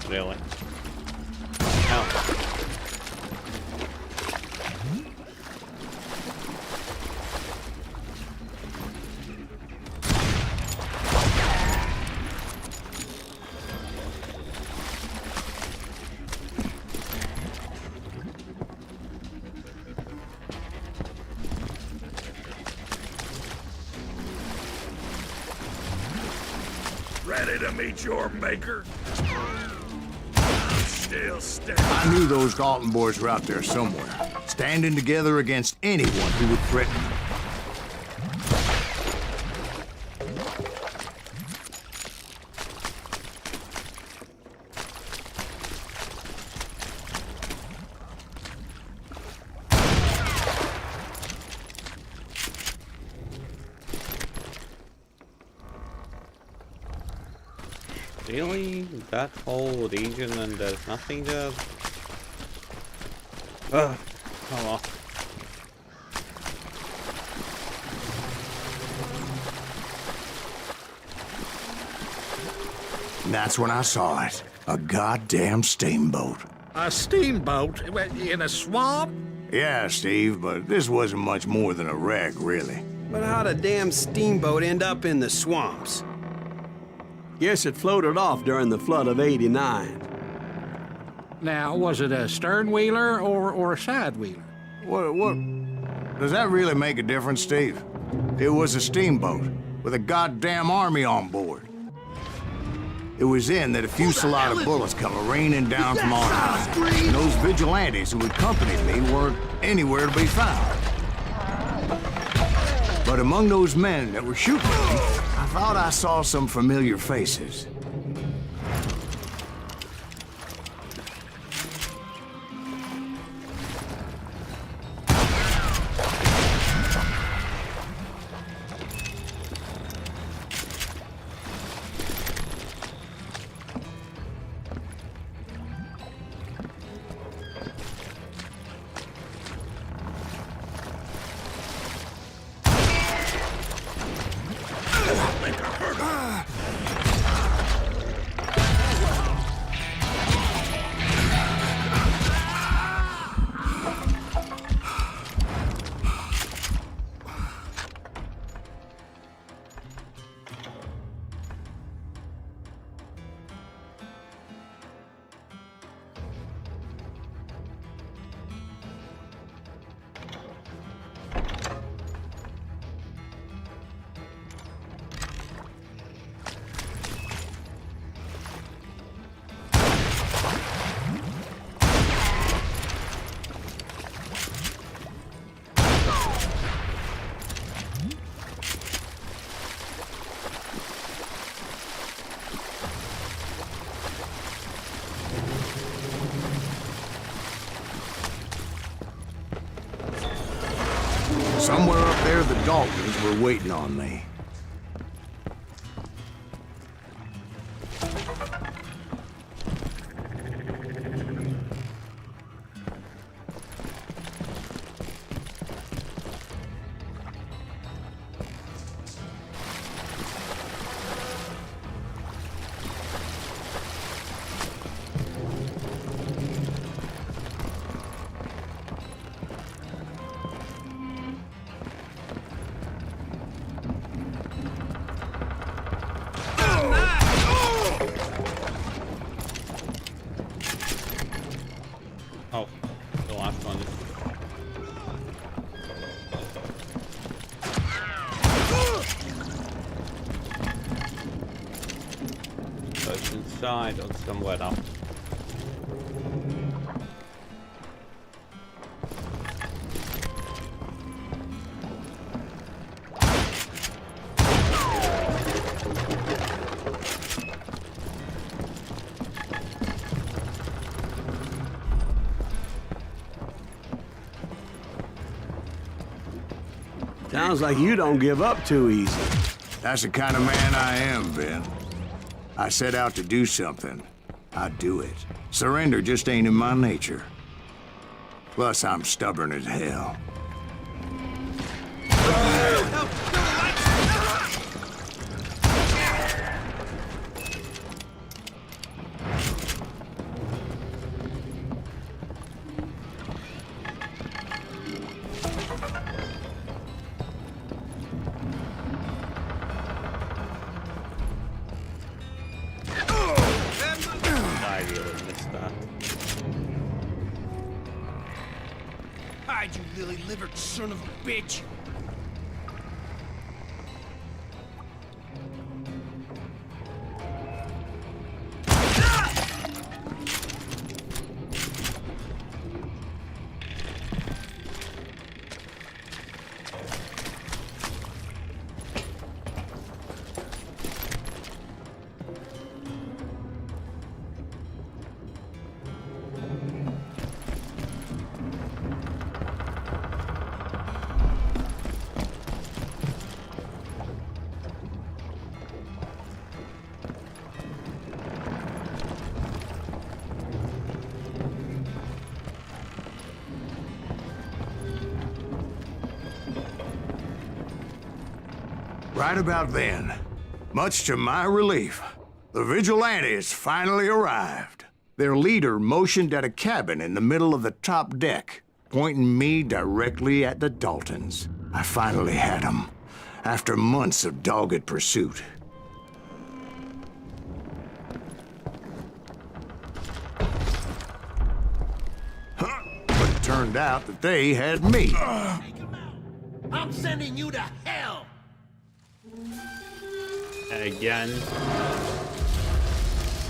Really? No. Ready to meet your maker? Still standing. I knew those Dalton boys were out there somewhere, standing together against anyone who would threaten them. Really? That whole region and there's nothing there? Ugh. Oh well. And that's when I saw it. A goddamn steamboat. A steamboat in a swamp? Yeah, Steve, but this wasn't much more than a wreck, really. But how'd a damn steamboat end up in the swamps? Yes, it floated off during the flood of '89. Now, was it a stern wheeler or a side wheeler? What? Does that really make a difference, Steve? It was a steamboat with a goddamn army on board. It was then that a fusillade of bullets come raining down from on high. And those vigilantes who accompanied me weren't anywhere to be found. But among those men that were shooting at me, I thought I saw some familiar faces. Somewhere up there, the Daltons were waiting on me. Oh, the last one. So it's inside or somewhere else. Sounds like you don't give up too easy. That's the kind of man I am, Ben. I set out to do something. I do it. Surrender just ain't in my nature. Plus, I'm stubborn as hell. I really missed that. Hide, you lily-livered son of a bitch! Right about then, much to my relief, the vigilantes finally arrived. Their leader motioned at a cabin in the middle of the top deck, pointing me directly at the Daltons. I finally had them, after months of dogged pursuit. But it turned out that they had me. I'm sending you to hell! Again.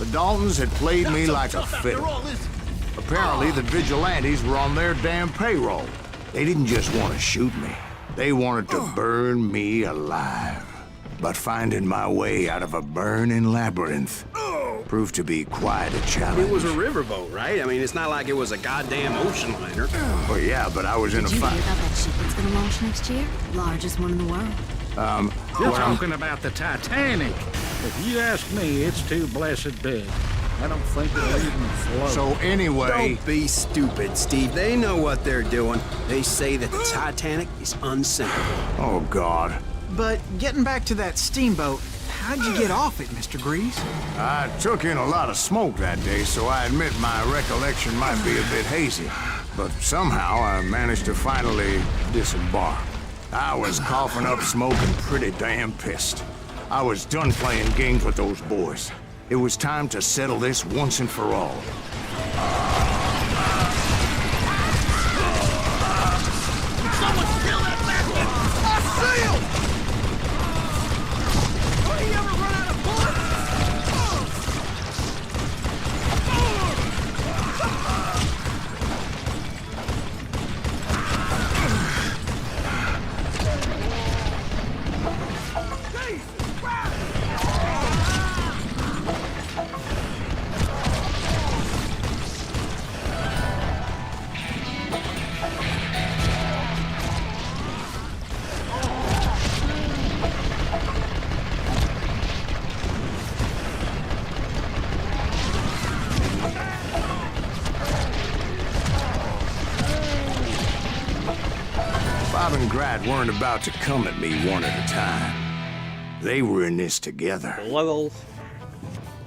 The Daltons had played me like a fiddle. Apparently, the vigilantes were on their damn payroll. They didn't just want to shoot me. They wanted to burn me alive. But finding my way out of a burning labyrinth proved to be quite a challenge. It was a riverboat, right? I mean, it's not like it was a goddamn ocean liner. Well, yeah, but I was in a Did you fight. hear about that ship that's gonna launch next year? Largest one in the world. You're talking about the Titanic. If you ask me, it's too blessed big. I don't think it'll even float. So anyway... Don't be stupid, Steve. They know what they're doing. They say that the Titanic is unsinkable. Oh, God. But getting back to that steamboat, how'd you get off it, Mr. Grease? I took in a lot of smoke that day, so I admit my recollection might be a bit hazy. But somehow I managed to finally disembark. I was coughing up smoke and pretty damn pissed. I was done playing games with those boys. It was time to settle this once and for all. Someone steal that bastard! I see him! Don't he ever run out of Bob and Grad weren't about to come at me one at a time. They were in this together. Levels.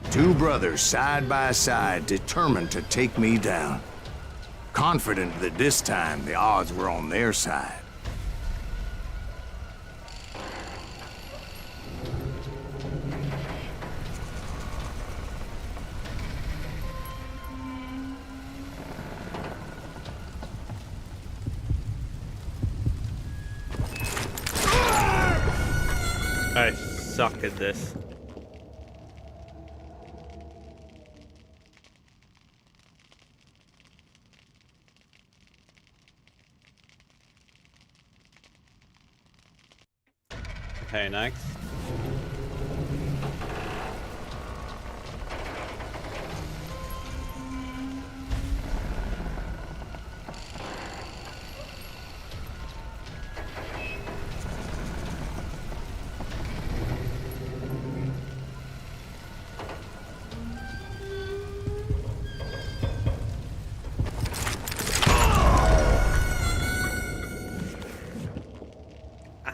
Two brothers side by side, determined to take me down. Confident that this time the odds were on their side. I suck at this. Okay, next.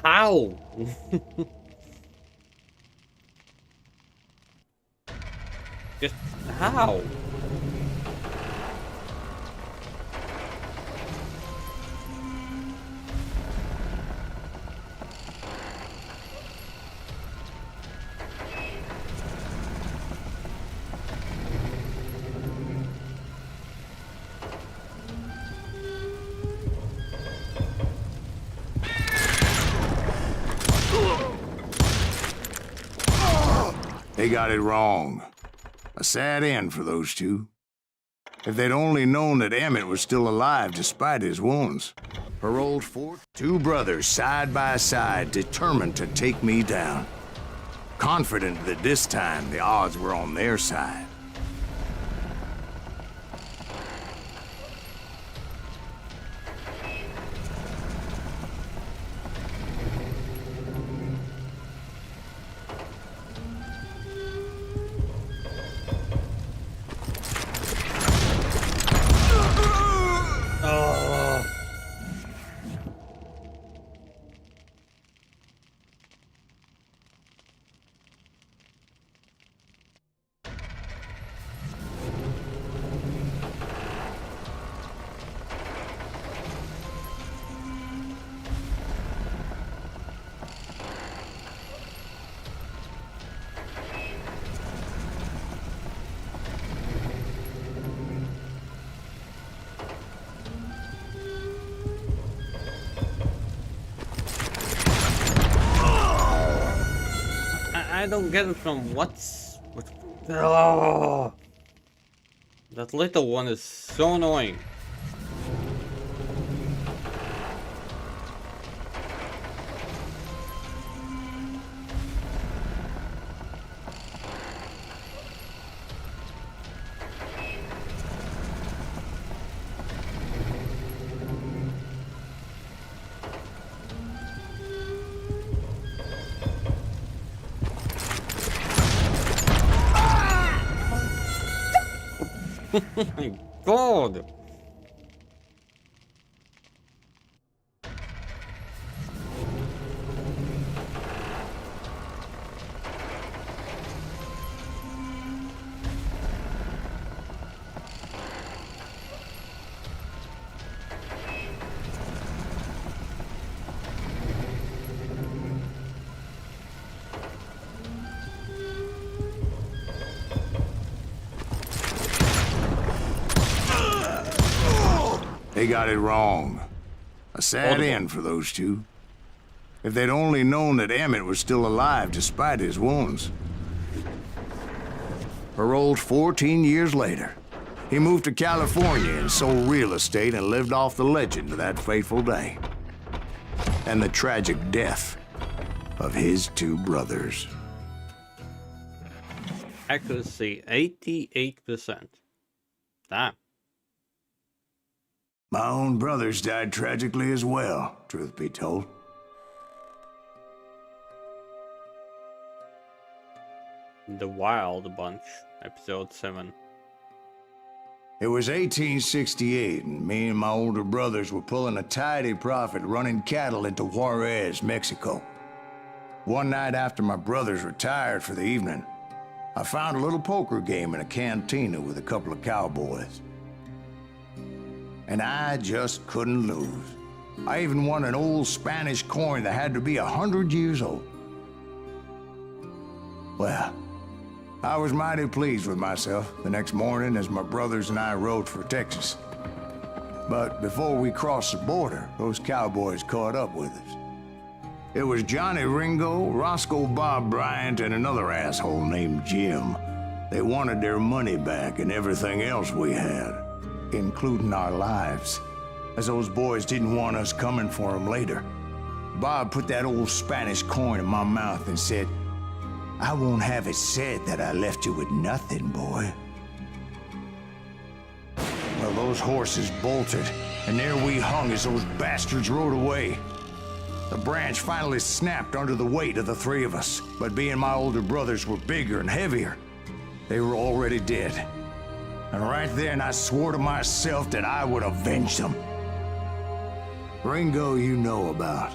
How? Just how? They got it wrong. A sad end for those two. If they'd only known that Emmett was still alive despite his wounds. Paroled for two brothers side by side, determined to take me down. Confident that this time the odds were on their side. I don't get it from oh, that little one is so annoying. Oh my god! They got it wrong. A sad end for those two. If they'd only known that Emmett was still alive despite his wounds. Paroled 14 years later, he moved to California and sold real estate and lived off the legend of that fateful day. And the tragic death of his two brothers. Accuracy 88%. Damn. My own brothers died tragically as well, truth be told. The Wild Bunch, episode 7. It was 1868, and me and my older brothers were pulling a tidy profit running cattle into Juarez, Mexico. One night after my brothers retired for the evening, I found a little poker game in a cantina with a couple of cowboys. And I just couldn't lose. I even won an old Spanish coin that had to be 100 years old. Well, I was mighty pleased with myself the next morning as my brothers and I rode for Texas. But before we crossed the border, those cowboys caught up with us. It was Johnny Ringo, Roscoe Bob Bryant, and another asshole named Jim. They wanted their money back and everything else we had, including our lives, as those boys didn't want us coming for them later. Bob put that old Spanish coin in my mouth and said, "I won't have it said that I left you with nothing, boy." Well, those horses bolted, and there we hung as those bastards rode away. The branch finally snapped under the weight of the three of us, but being my older brothers were bigger and heavier, they were already dead. And right then I swore to myself that I would avenge them. Ringo you know about.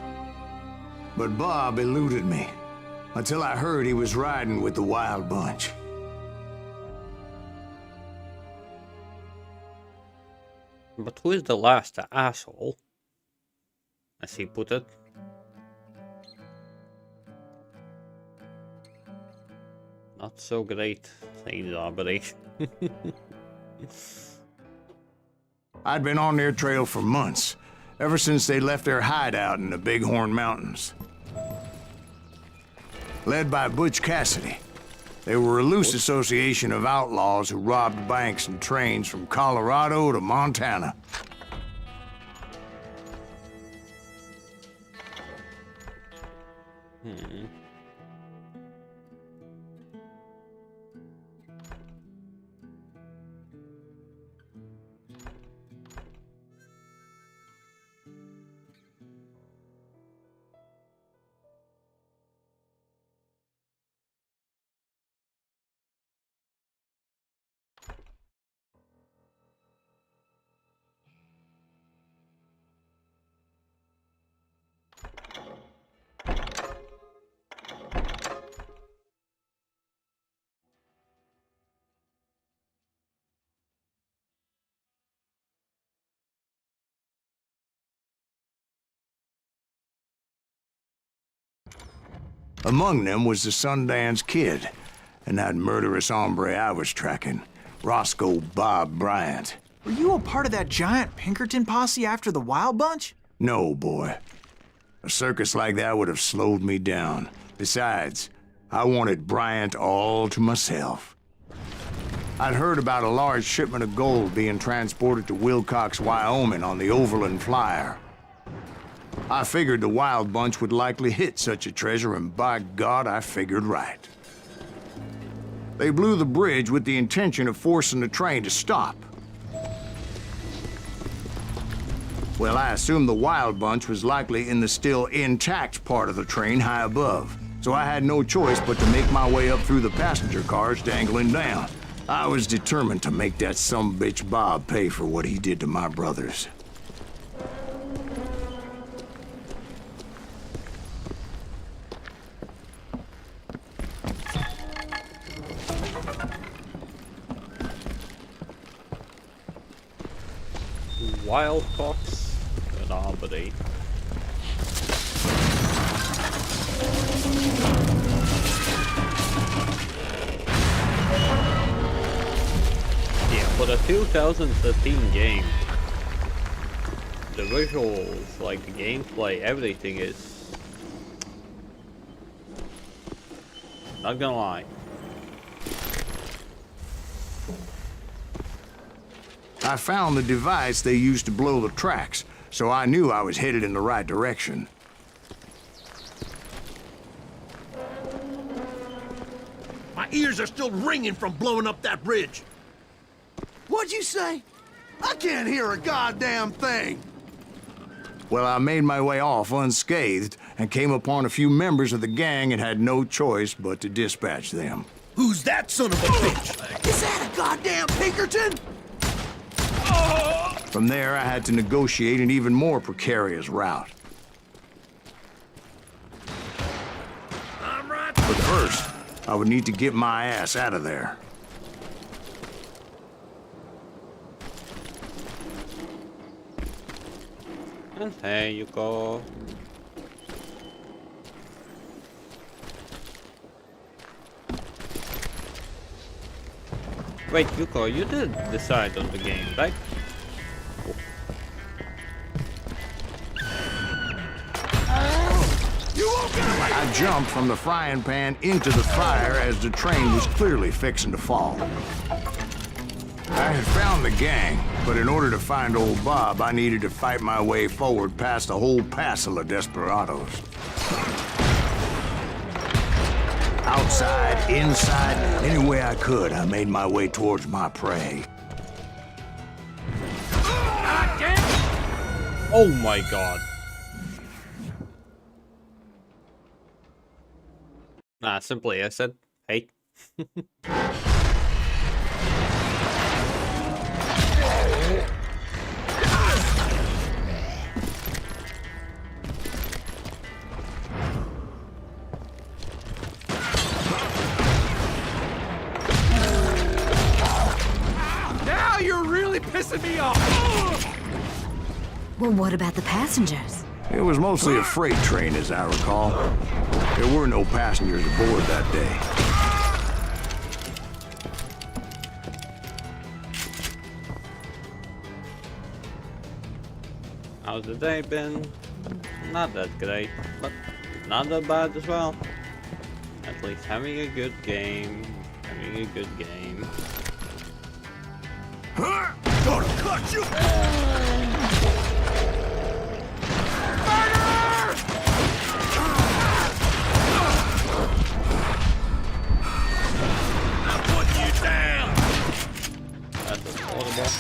But Bob eluded me, until I heard he was riding with the Wild Bunch. But who is the last asshole? As he put it. Not so great, says Aubrey. I'd been on their trail for months, ever since they left their hideout in the Bighorn Mountains. Led by Butch Cassidy, they were a loose association of outlaws who robbed banks and trains from Colorado to Montana. Among them was the Sundance Kid, and that murderous hombre I was tracking, Roscoe Bob Bryant. Were you a part of that giant Pinkerton posse after the Wild Bunch? No, boy. A circus like that would have slowed me down. Besides, I wanted Bryant all to myself. I'd heard about a large shipment of gold being transported to Wilcox, Wyoming on the Overland Flyer. I figured the Wild Bunch would likely hit such a treasure, and by God, I figured right. They blew the bridge with the intention of forcing the train to stop. Well, I assumed the Wild Bunch was likely in the still intact part of the train high above, so I had no choice but to make my way up through the passenger cars dangling down. I was determined to make that sumbitch Bob pay for what he did to my brothers. Wild Fox and Arbody. Yeah, for the 2013 game, the visuals, like the gameplay, everything is, not gonna lie. I found the device they used to blow the tracks, so I knew I was headed in the right direction. My ears are still ringing from blowing up that bridge. What'd you say? I can't hear a goddamn thing. Well, I made my way off unscathed and came upon a few members of the gang and had no choice but to dispatch them. Who's that son of a bitch? Is that a goddamn Pinkerton? From there, I had to negotiate an even more precarious route. But first, I would need to get my ass out of there. And there you go. Wait, Yuko, you did decide on the game, right? I jumped from the frying pan into the fire as the train was clearly fixing to fall. I had found the gang, but in order to find old Bob, I needed to fight my way forward past a whole passel of desperados. Outside, inside, any way I could, I made my way towards my prey. Oh my god. Nah, simply I said, hey. Now you're really pissing me off. Well, what about the passengers? It was mostly a freight train, as I recall. There were no passengers aboard that day. How's the day been? Not that great, but not that bad as well. At least having a good game. Having a good game. Gonna cut you! I'm putting you down! That's affordable.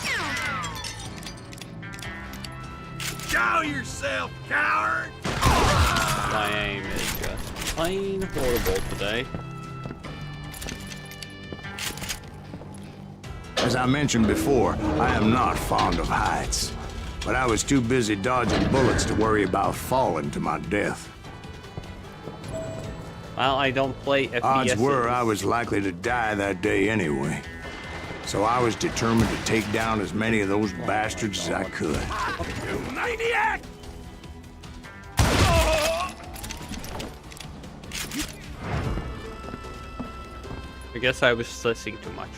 Show yourself, coward! My aim is just plain horrible today. As I mentioned before, I am not fond of heights. But I was too busy dodging bullets to worry about falling to my death. Well, I don't play FPS. Odds were I was likely to die that day anyway. So I was determined to take down as many of those bastards as I could. You maniac! I guess I was stressing too much.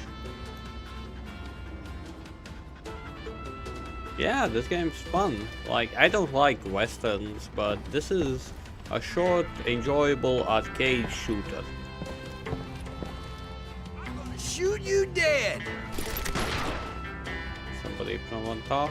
Yeah, this game's fun. Like, I don't like westerns, but this is a short, enjoyable arcade shooter. shoot you dead. Somebody from on top.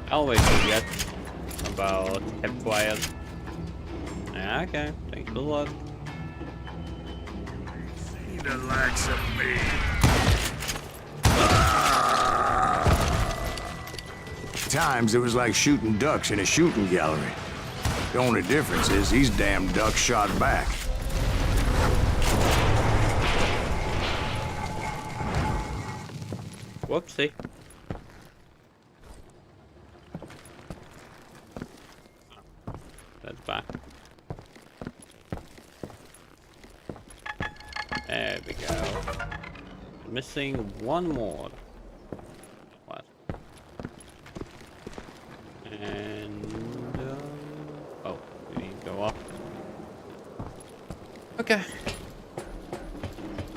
I always forget about hipwires. Yeah, okay, thanks a lot. See the likes of me. Times it was like shooting ducks in a shooting gallery. The only difference is these damn ducks shot back. Whoopsie. That's back. There we go. Missing one more. What? And oh, we need to go up. Okay.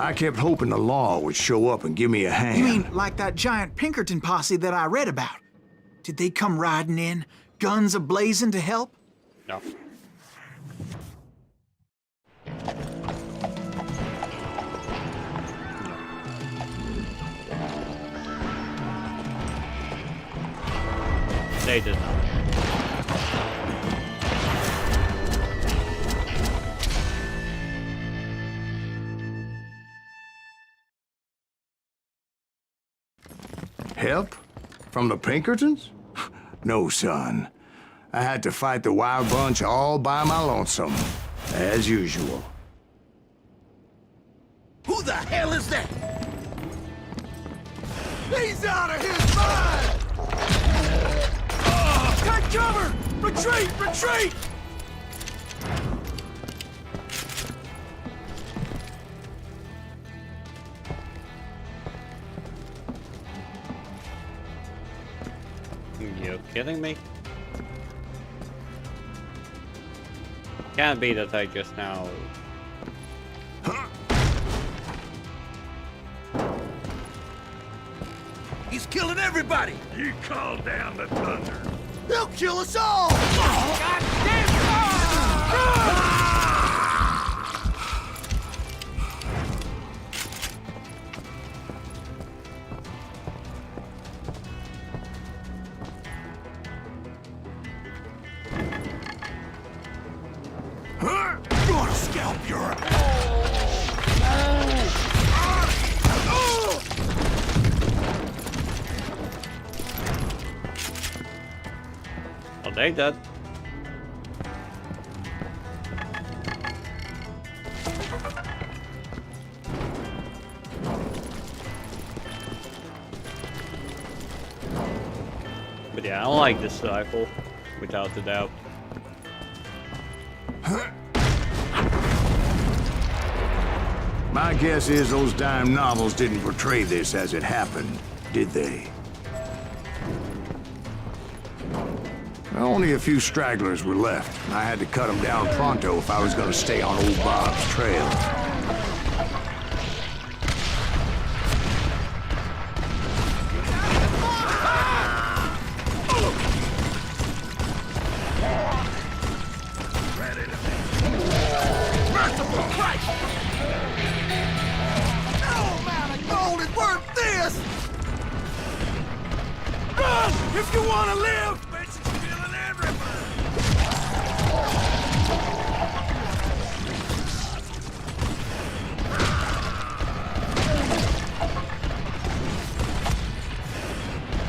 I kept hoping the law would show up and give me a hand. You mean like that giant Pinkerton posse that I read about? Did they come riding in, guns a-blazing to help? No. They did not. Help? From the Pinkertons? No, son. I had to fight the wild bunch all by my lonesome, as usual. Who the hell is that? He's out of his mind! Take cover! Retreat! Retreat! You kidding me? Can't be that I just now. He's killing everybody! You call down the thunder. He'll kill us all! God damn it! Gonna scalp your I'll take that. But yeah, I don't like this rifle, without a doubt. My guess is those dime novels didn't portray this as it happened, did they? Only a few stragglers were left. I had to cut them down pronto if I was gonna stay on old Bob's trail. Merciful Christ! No amount of gold is worth this! Run! If you want to live!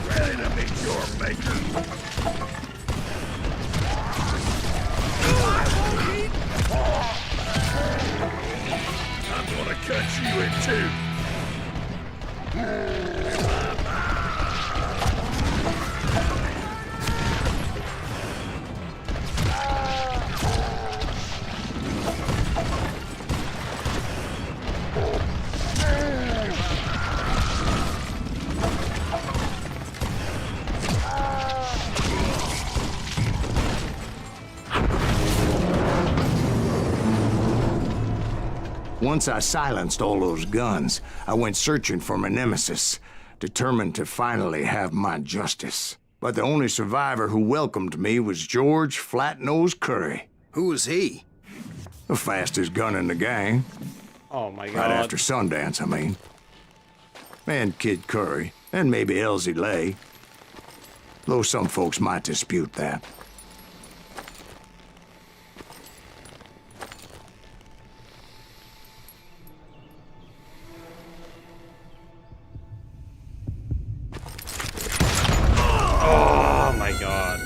Ready to meet your maker. I'm gonna cut you in two. Once I silenced all those guns, I went searching for my nemesis, determined to finally have my justice. But the only survivor who welcomed me was George Flat-Nose Curry. Who was he? The fastest gun in the gang. Oh my god. Right after Sundance, I mean. And Kid Curry, and maybe Elsie Lay. Though some folks might dispute that. Oh my god.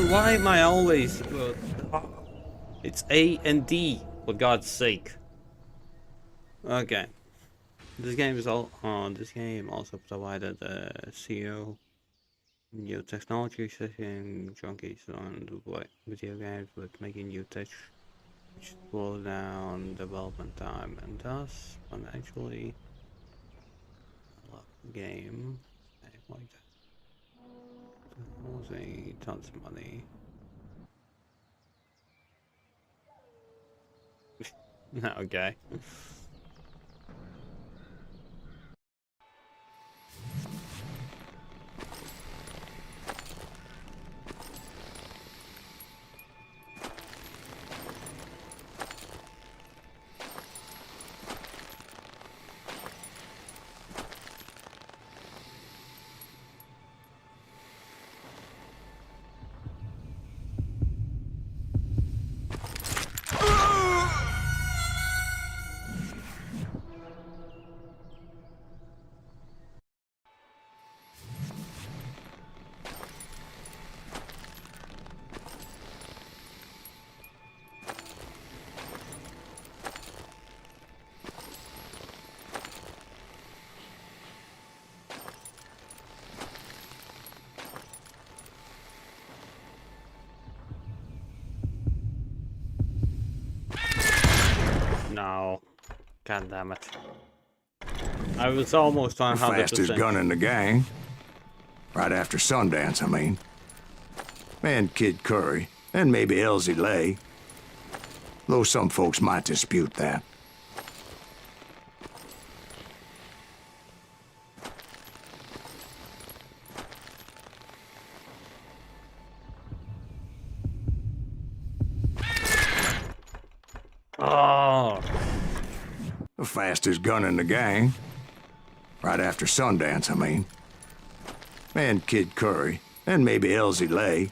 Why am I always... It's A and D, for God's sake. Okay. This game is all on. This game also provided CEO new technology setting junkies on the video games with making new tech which slow down development time and thus financially allow the game like that. Losing tons of money. Okay. No. God damn it. I was almost on 100%. The fastest gun in the gang. Right after Sundance, I mean. And Kid Curry, and maybe Elsie Lay. Though some folks might dispute that. Oh. The fastest gun in the gang. Right after Sundance, I mean. And Kid Curry, and maybe Elsie Lay.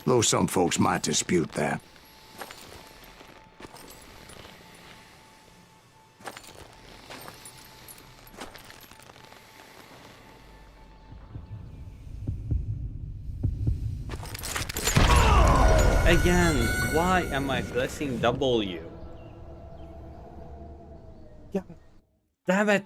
Though some folks might dispute that. Again, why am I pressing W? Yeah. Damn it!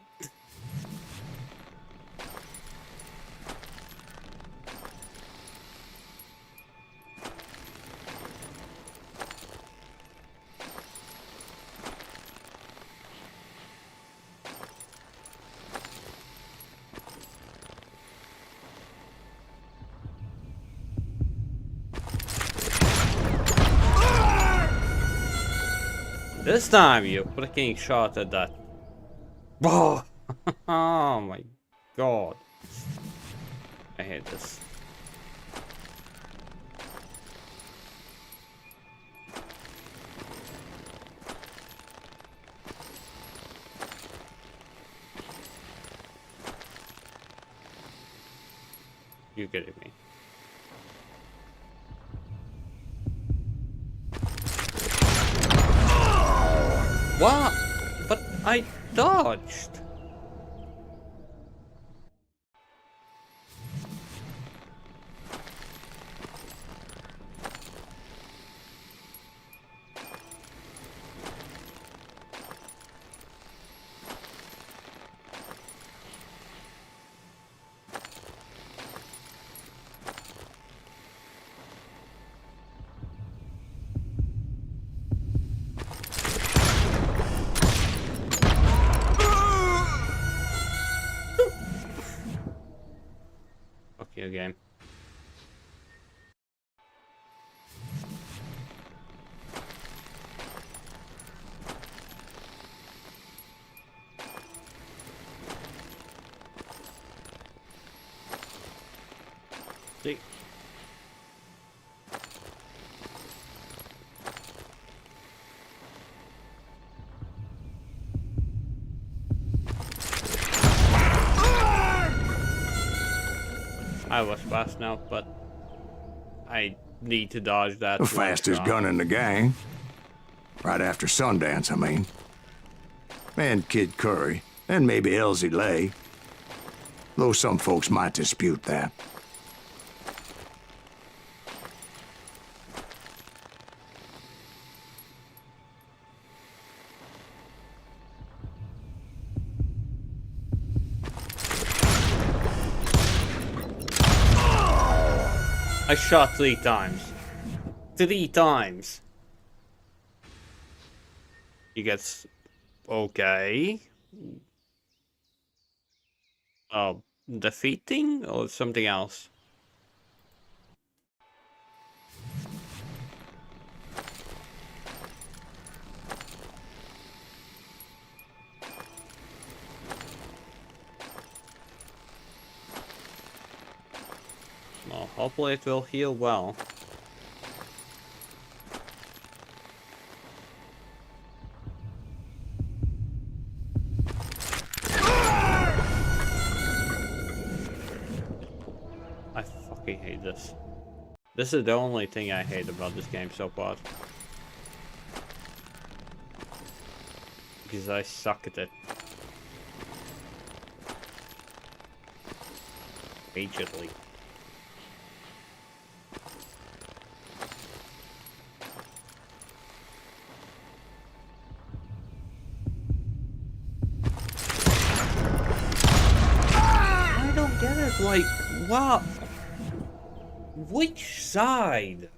This time you freaking shot at that. Whoa! Oh my god. I hate this. You kidding me? What? But I dodged. video game. See? I was fast now, but I need to dodge that. The fastest gun in the gang. Right after Sundance, I mean. And Kid Curry, and maybe Elsie Lay. Though some folks might dispute that. I shot 3 times. 3 times. You get... Okay. Defeating or something else? Well, hopefully it will heal well. I fucking hate this. This is the only thing I hate about this game so far. Because I suck at it. Majorly. I don't get it, like, what? Which side?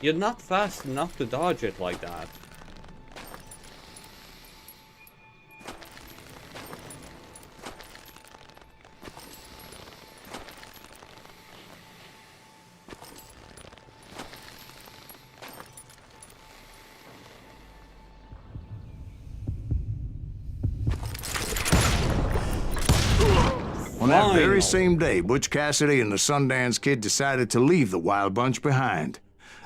You're not fast enough to dodge it like that. On that very same day, Butch Cassidy and the Sundance Kid decided to leave the Wild Bunch behind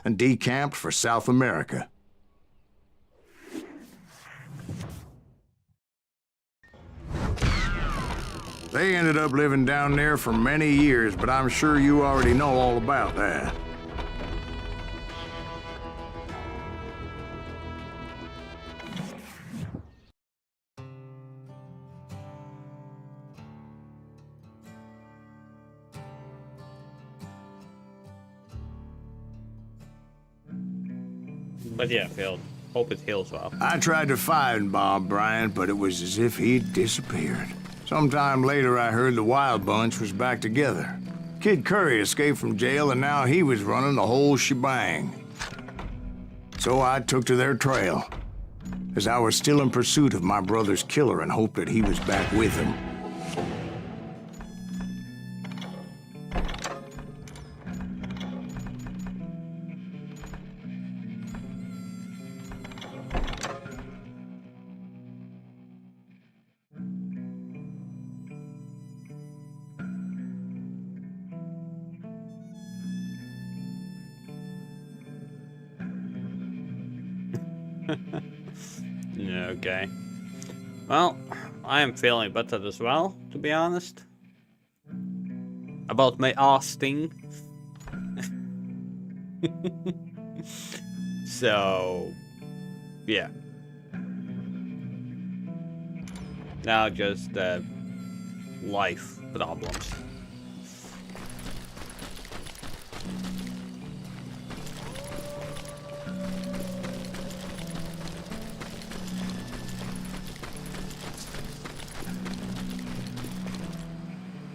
and decamped for South America. They ended up living down there for many years, but I'm sure you already know all about that. But yeah, Phil, hope it heals well. I tried to find Bob Bryant, but it was as if he'd disappeared. Sometime later, I heard the Wild Bunch was back together. Kid Curry escaped from jail, and now he was running the whole shebang. So I took to their trail, as I was still in pursuit of my brother's killer and hoped that he was back with him. Okay. Well, I am feeling better as well, to be honest. About my ass sting. So, yeah. Now just life problems.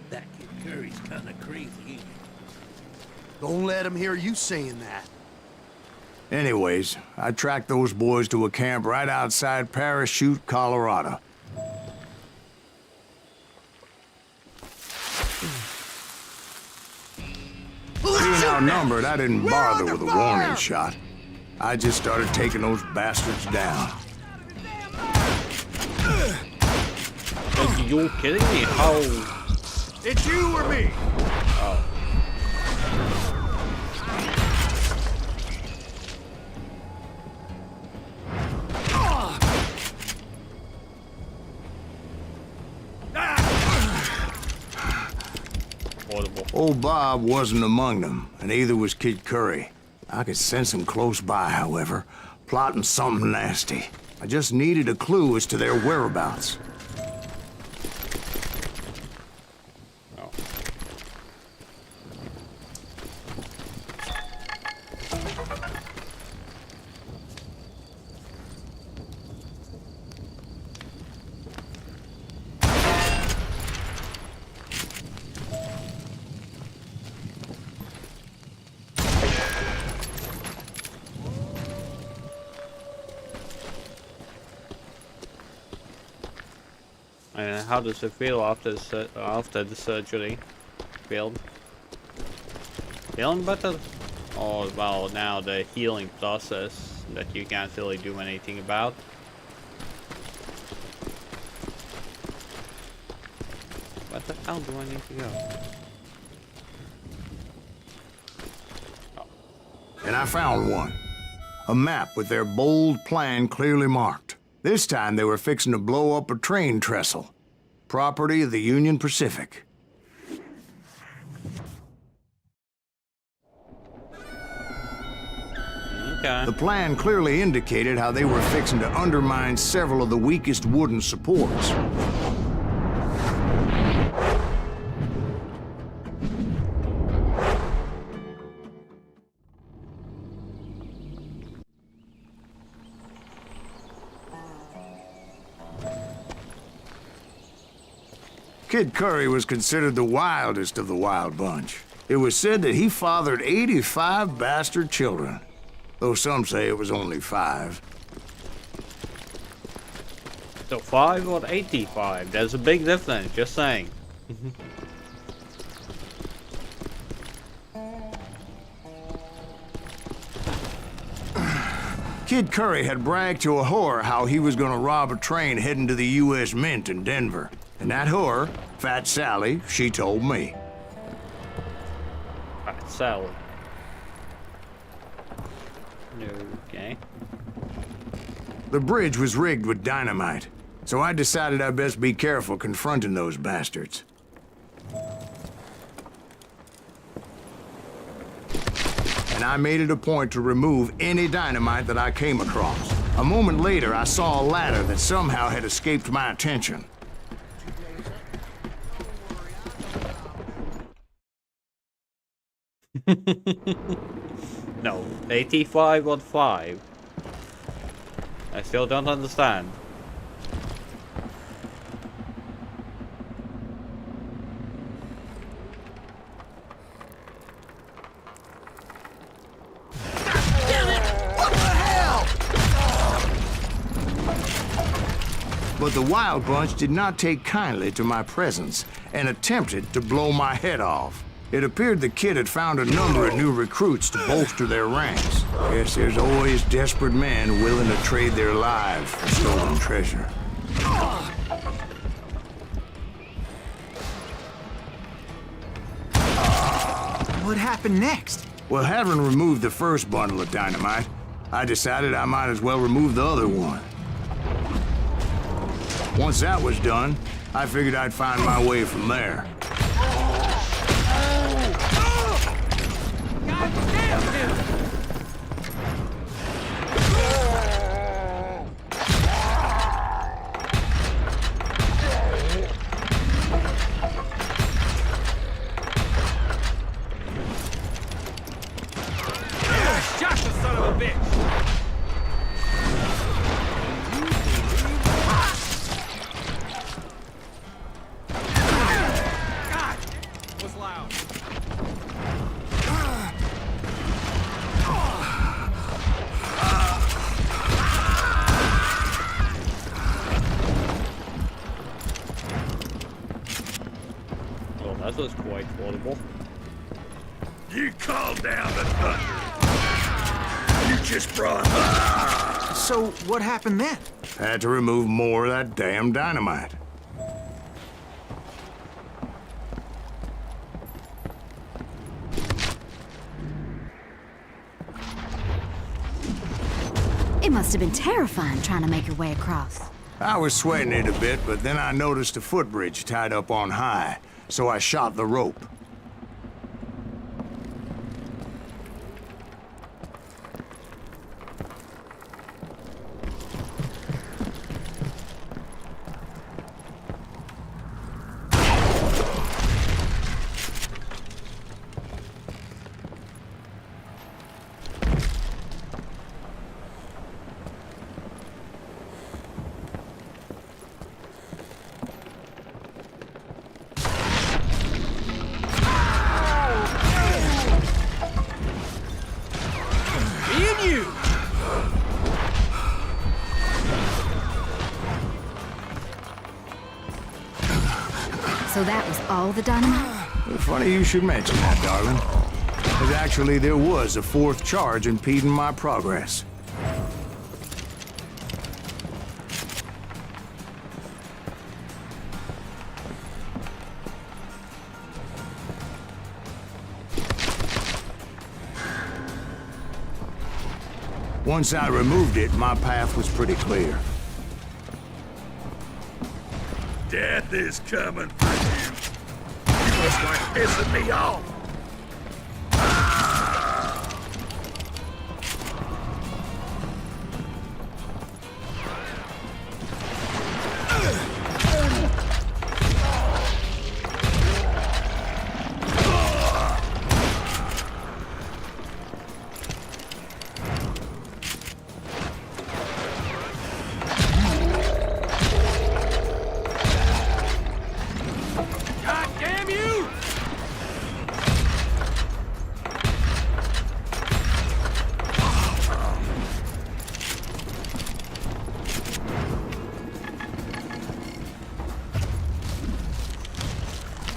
That Kid Curry's kinda crazy, ain't he? Don't let him hear you saying that. Anyways, I tracked those boys to a camp right outside Parachute, Colorado. outnumbered, I didn't bother with a warning shot. I just started taking those bastards down. Are you kidding me? How? It's you or me? Oh. Horrible. Old Bob wasn't among them, and neither was Kid Curry. I could sense him close by, however, plotting something nasty. I just needed a clue as to their whereabouts. Oh. And how does it feel after the surgery? Feeling better? Or well, now the healing process that you can't really do anything about? What the hell do I need to go? And I found one. A map with their bold plan clearly marked. This time they were fixing to blow up a train trestle. Property of the Union Pacific. Okay. The plan clearly indicated how they were fixing to undermine several of the weakest wooden supports. Kid Curry was considered the wildest of the wild bunch. It was said that he fathered 85 bastard children, though some say it was only 5. So 5 or 85? There's a big difference, just saying. Kid Curry had bragged to a whore how he was gonna rob a train heading to the U.S. Mint in Denver. And that whore, Fat Sally, she told me. Fat Sally. Okay. The bridge was rigged with dynamite, so I decided I'd best be careful confronting those bastards. And I made it a point to remove any dynamite that I came across. A moment later, I saw a ladder that somehow had escaped my attention. No, 85 or 5. I still don't understand. But the Wild Bunch did not take kindly to my presence and attempted to blow my head off. It appeared the kid had found a number of new recruits to bolster their ranks. Guess there's always desperate men willing to trade their lives for stolen treasure. What happened next? Well, having removed the first bundle of dynamite, I decided I might as well remove the other one. Once that was done, I figured I'd find my way from there. That was quite audible. You called down the thunder. You just brought... So what happened then? Had to remove more of that damn dynamite. It must have been terrifying trying to make your way across. I was sweating it a bit, but then I noticed a footbridge tied up on high, so I shot the rope. So that was all the dynamite? Funny you should mention that, darling. Because actually there was a fourth charge impeding my progress. Once I removed it, my path was pretty clear. Death is coming for you. You must like pissing me off.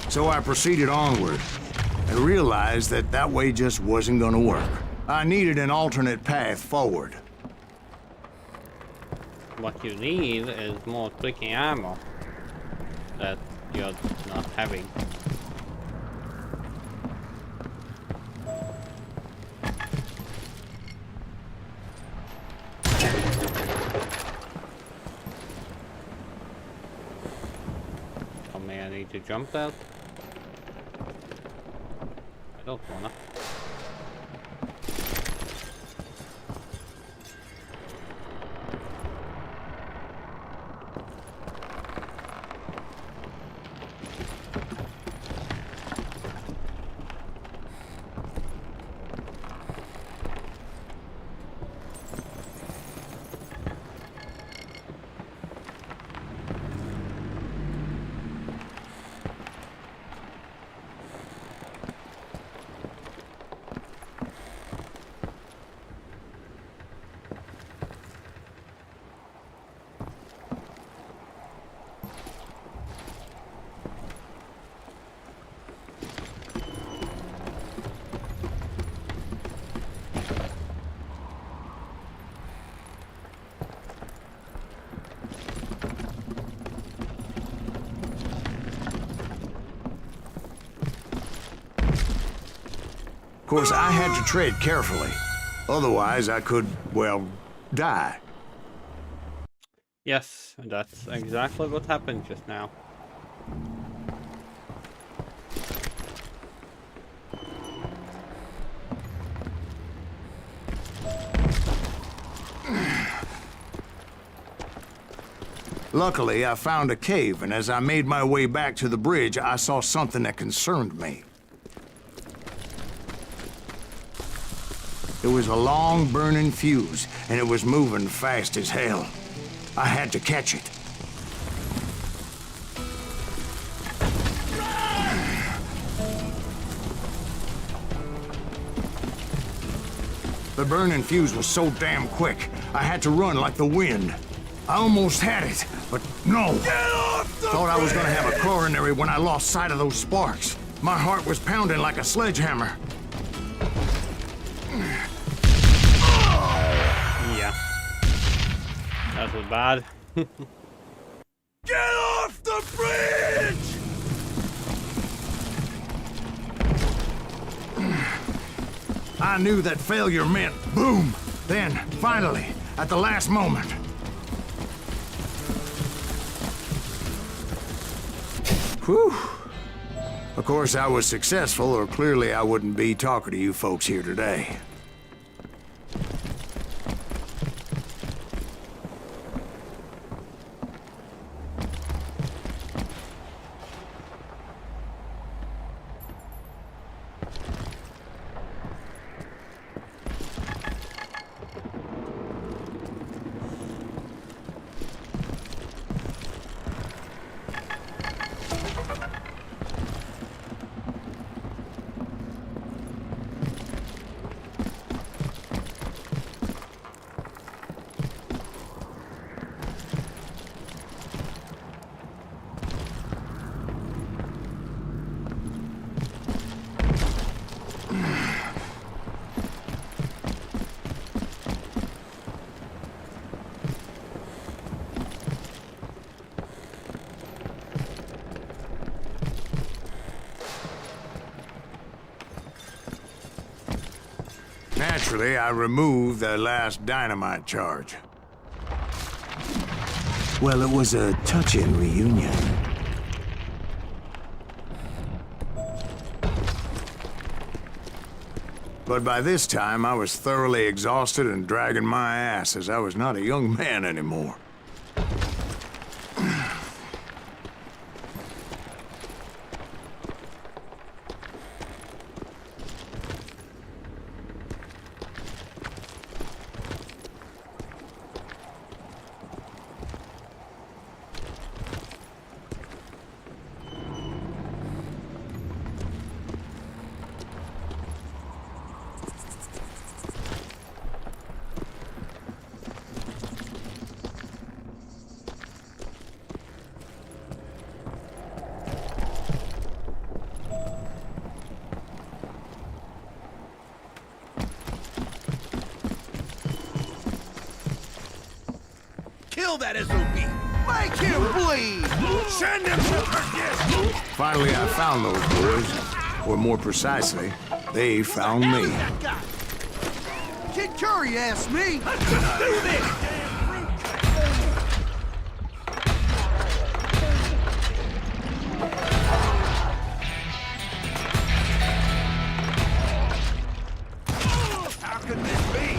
So I proceeded onward and realized that that way just wasn't gonna work. I needed an alternate path forward. What you need is more clicking ammo that you're not having. Oh man, I need to jump that? I don't wanna. Of course, I had to tread carefully. Otherwise, I could, well, die. Yes, that's exactly what happened just now. Luckily, I found a cave, and as I made my way back to the bridge, I saw something that concerned me. It was a long burning fuse, and it was moving fast as hell. I had to catch it. The burning fuse was so damn quick, I had to run like the wind. I almost had it, but no. Thought I was gonna have a coronary when I lost sight of those sparks. My heart was pounding like a sledgehammer. That was bad. Get off the bridge! I knew that failure meant boom. Then, finally, at the last moment. Whew. Of course, I was successful, or clearly I wouldn't be talking to you folks here today. Naturally, I removed the last dynamite charge. Well, it was a touching reunion. But by this time, I was thoroughly exhausted and dragging my ass, as I was not a young man anymore. Kill that SOB! Make him bleed! Send him to perdition! Finally, I found those boys. Or more precisely, they found me. That guy? Kid Curry asked me! Let's just do this! How could this be?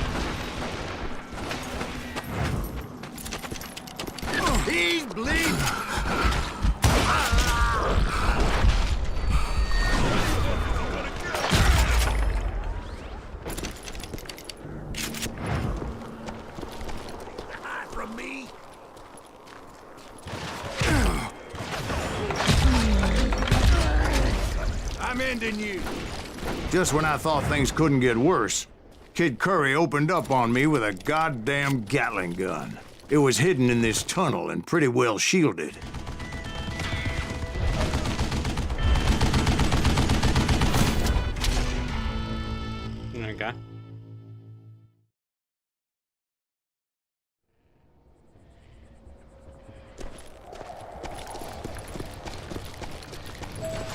He's bleeding! Hide from me! I'm ending you! Just when I thought things couldn't get worse, Kid Curry opened up on me with a goddamn Gatling gun. It was hidden in this tunnel and pretty well shielded. Okay.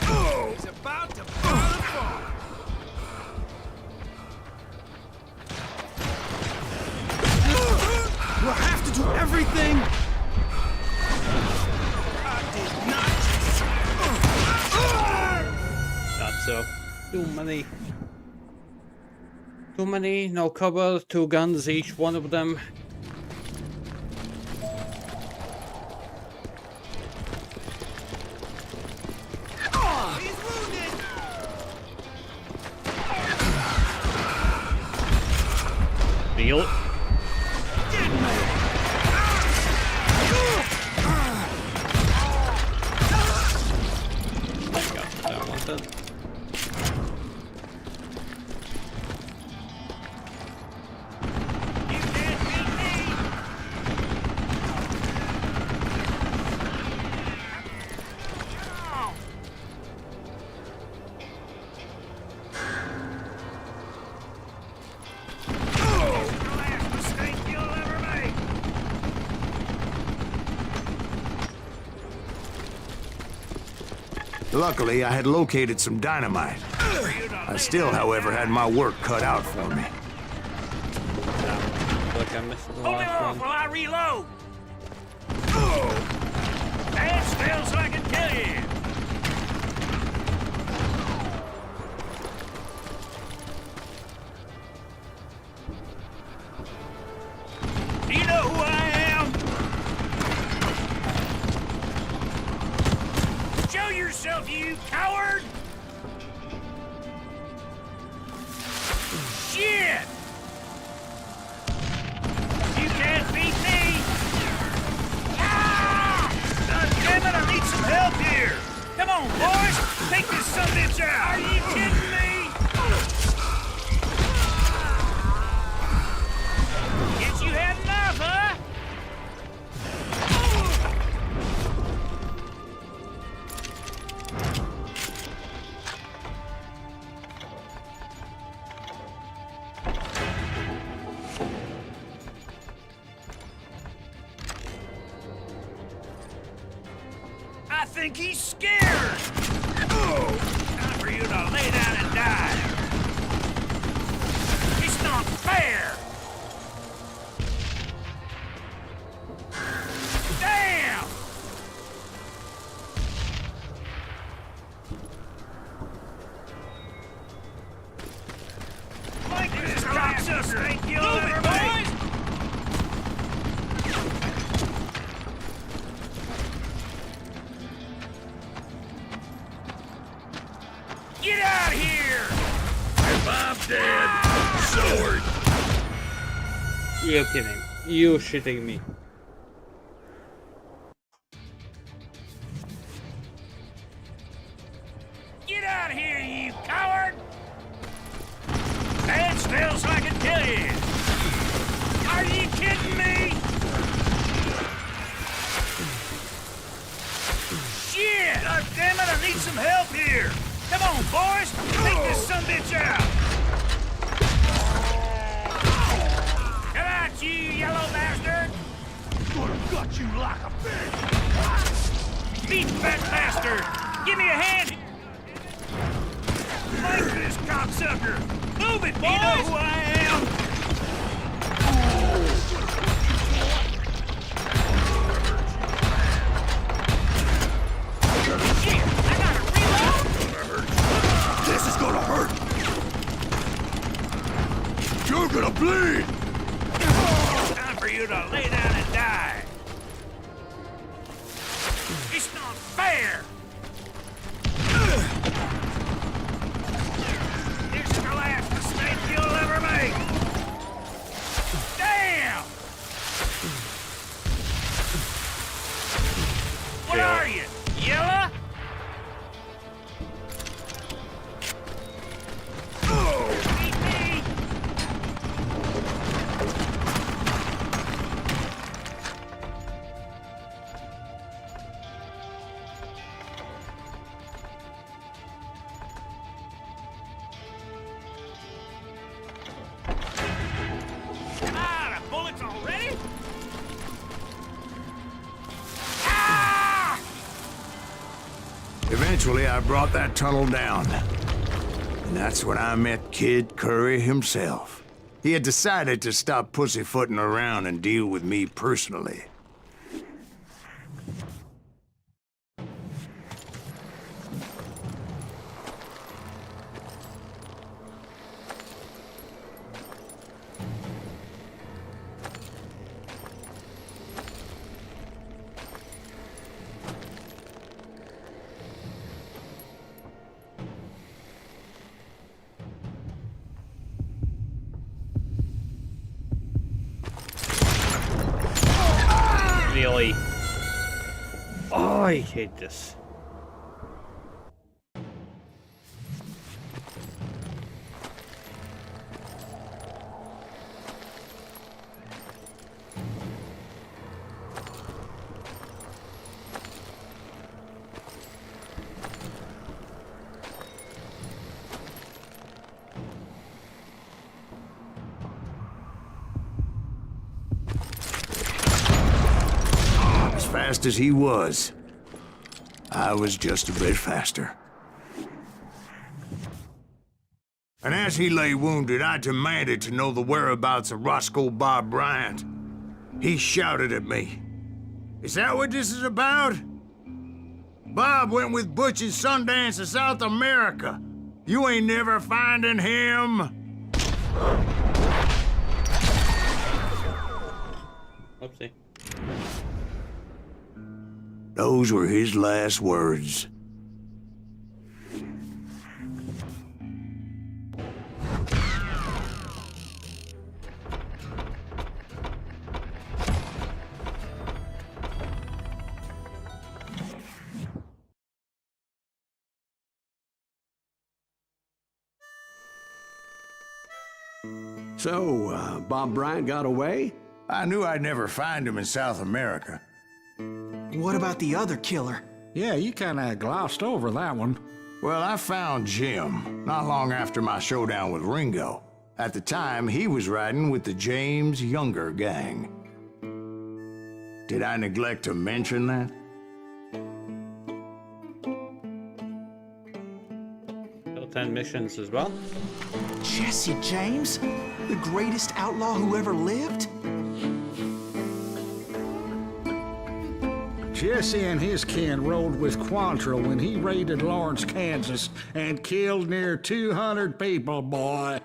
He's about to fall apart! We'll have to do everything! I did not... That's so. Too many, no cover, 2 guns, each one of them. He's wounded! Deal. Luckily, I had located some dynamite. I still, however, had my work cut out for me. Like I missed the Hold it last off one. while I reload! Stand still so I can kill you! Do you know who I am? Show yourself, you coward! Shit! You can't beat me! Ah! God damn it, I need some help here! Come on, boys! Take this sumbitch out! Are you kidding me? Guess you had enough, huh? I think he's scared! Time for you to lay down and die! It's not fair! Damn! Like this cocksucker ain't killed ever made! Get out of here! If I'm dead, sword! You're kidding. You're shitting me. Get out of here, you coward! Stand still so I can kill you! Are you kidding me? Shit! God damn it, I need some help here! Come on, boys! Take this sumbitch out! Come out, you yellow bastard! Gonna gut you like a pig! Meat fat bastard! Give me a hand! Fight this cocksucker! Move it, boys! You know who I am! Shit! I gotta reload! This is gonna hurt! You're gonna bleed! Time for you to lay down and die! It's not fair! This is the last mistake you'll ever make! Damn! What are you? Yellow? Beat me! Ah, the bullets already? Ah! Eventually, I brought that tunnel down. And that's when I met Kid Curry himself. He had decided to stop pussyfooting around and deal with me personally. Really? Oh, I hate this. Fast as he was, I was just a bit faster. And as he lay wounded, I demanded to know the whereabouts of Roscoe Bob Bryant. He shouted at me. Is that what this is about? Bob went with Butch and Sundance to South America. You ain't never finding him. Oopsie. Those were his last words. So, Bob Bryant got away? I knew I'd never find him in South America. What about the other killer? Yeah, you kind of glossed over that one. Well, I found Jim not long after my showdown with Ringo. At the time, he was riding with the James Younger gang. Did I neglect to mention that? Kill 10 missions as well. Jesse James? The greatest outlaw who ever lived? Jesse and his kin rode with Quantrill when he raided Lawrence, Kansas, and killed near 200 people, boy.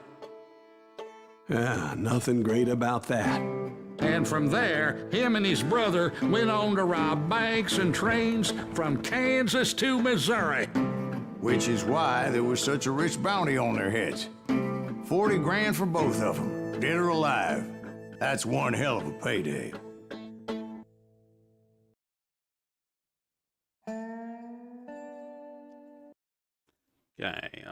Nothing great about that. And from there, him and his brother went on to rob banks and trains from Kansas to Missouri. Which is why there was such a rich bounty on their heads. 40 grand for both of them, dead or alive. That's one hell of a payday. Okay,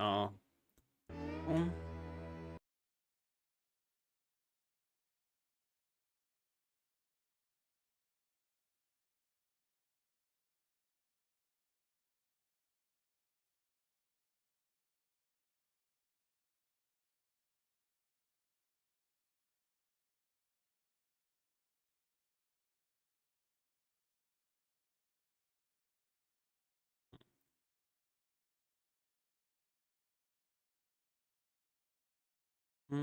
I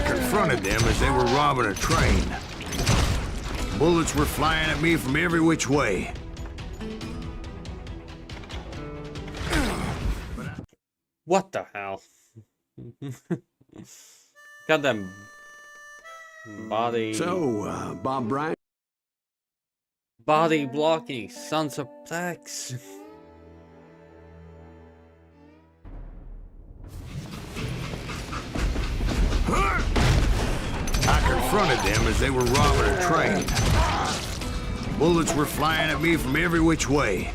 confronted them as they were robbing a train. Bullets were flying at me from every which way. what the hell? Got them body. So, Bob Bryant? Body blocking sons of sex. I confronted them as they were robbing a train. Bullets were flying at me from every which way.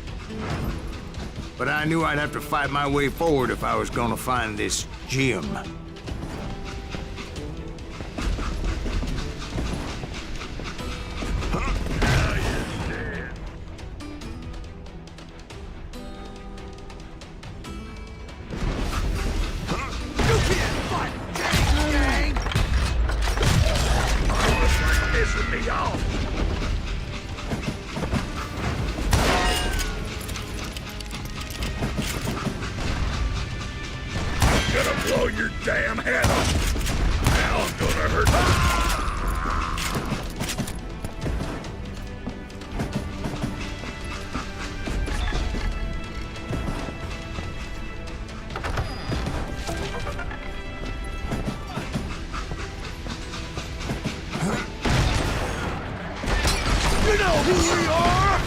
But I knew I'd have to fight my way forward if I was gonna find this Jim. Blow your damn head off! Now I'm gonna hurt you! You know who we are!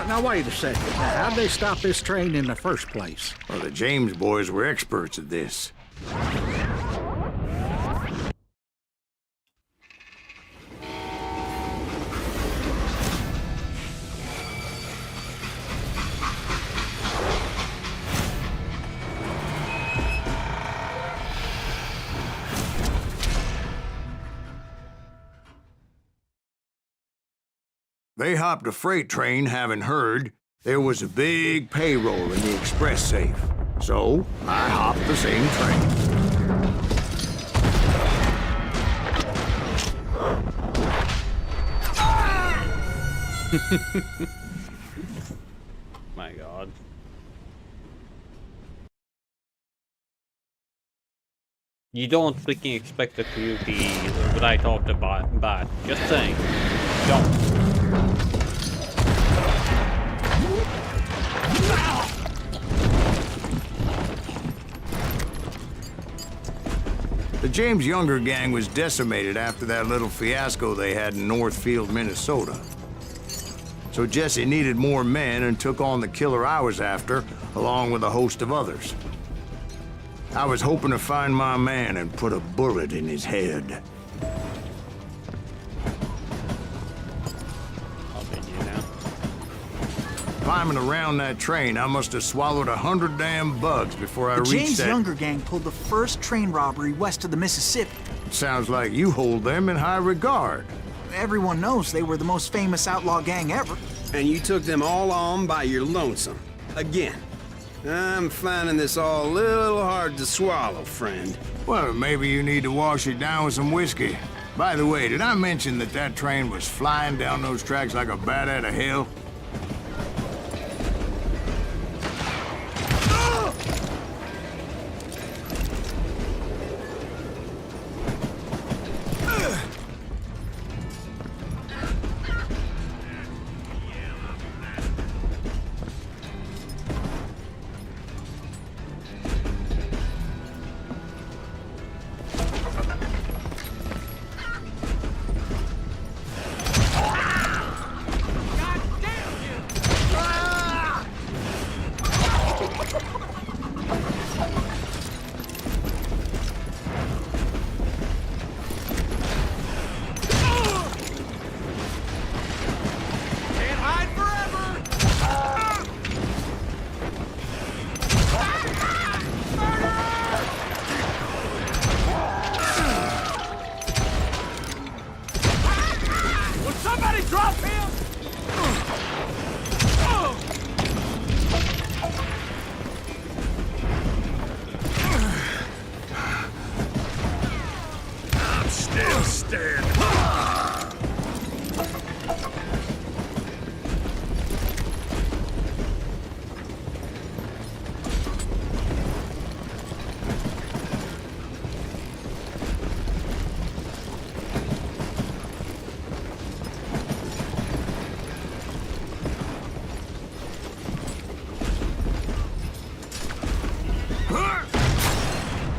Now, wait a second. Now, how'd they stop this train in the first place? Well, the James boys were experts at this. They hopped a freight train, having heard There was a big payroll in the express safe, so I hopped the same train. My God. You don't freaking expect it to be right off the bat. Just saying. Don't. The James Younger gang was decimated after that little fiasco they had in Northfield, Minnesota. So Jesse needed more men and took on the killer I was after, along with a host of others. I was hoping to find my man and put a bullet in his head. I'll bet you now. Climbing around that train, I must have swallowed 100 damn bugs before I reached that... The James Younger gang pulled the first train robbery west of the Mississippi. Sounds like you hold them in high regard. Everyone knows they were the most famous outlaw gang ever. And you took them all on by your lonesome. Again. I'm finding this all a little hard to swallow, friend. Well, maybe you need to wash it down with some whiskey. By the way, did I mention that that train was flying down those tracks like a bat out of hell?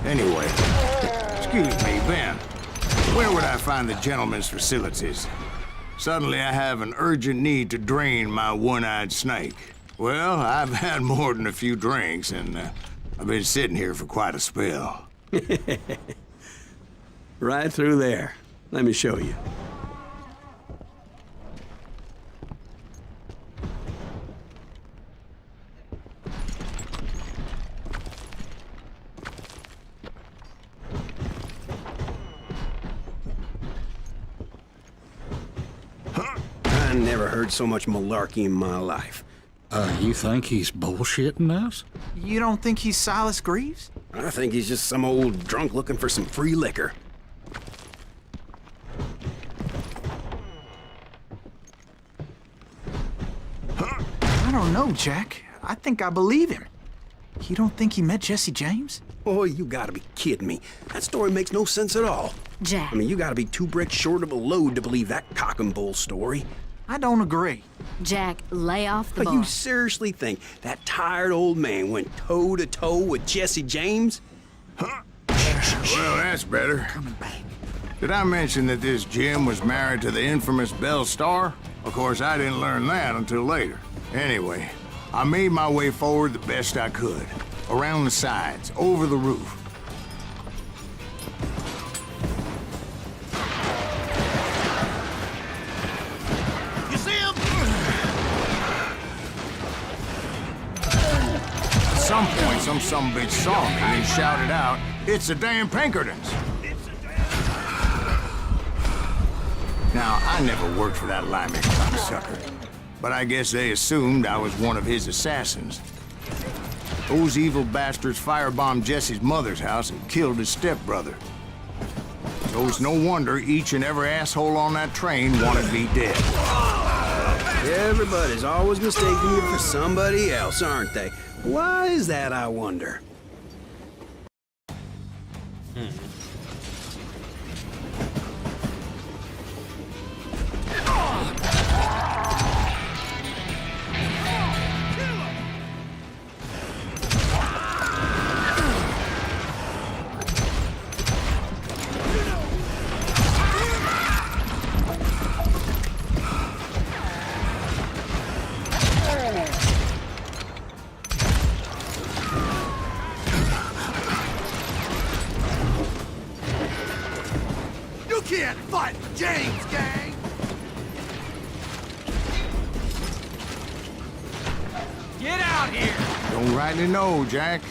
Anyway, excuse me, Ben. Where would I find the gentleman's facilities? Suddenly I have an urgent need to drain my one-eyed snake. Well, I've had more than a few drinks, and I've been sitting here for quite a spell. Right through there. Let me show you. I never heard so much malarkey in my life. You think he's bullshitting us? You don't think he's Silas Greaves? I think he's just some old drunk looking for some free liquor. I don't know, Jack. I think I believe him. You don't think he met Jesse James? Oh, you gotta be kidding me. That story makes no sense at all. Jack. I mean, you gotta be 2 bricks short of a load to believe that cock and bull story. I don't agree. Jack, lay off the But bar. you seriously think that tired old man went toe-to-toe with Jesse James? Well, that's better. Coming back. Did I mention that this Jim was married to the infamous Belle Starr? Of course, I didn't learn that until later. Anyway, I made my way forward the best I could. Around the sides, over the roof. You see him? At some point, some sumbitch saw me and shouted out, "It's the damn Pinkertons!" Now, I never worked for that limey cocksucker. but I guess they assumed I was one of his assassins. Those evil bastards firebombed Jesse's mother's house and killed his stepbrother. So it's no wonder each and every asshole on that train wanted me dead. Everybody's always mistaking you for somebody else, aren't they? Why is that, I wonder? You can't fight James, gang! Get out here! Don't rightly know, Jack.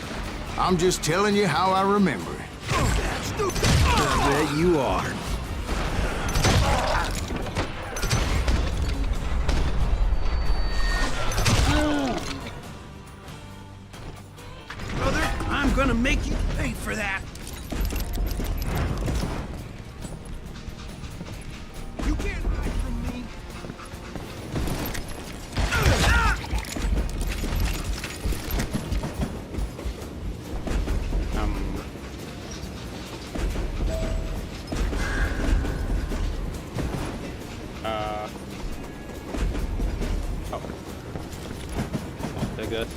I'm just telling you how I remember it. I bet you are. Brother, I'm gonna make you pay for that. You can't hide from me! I guess.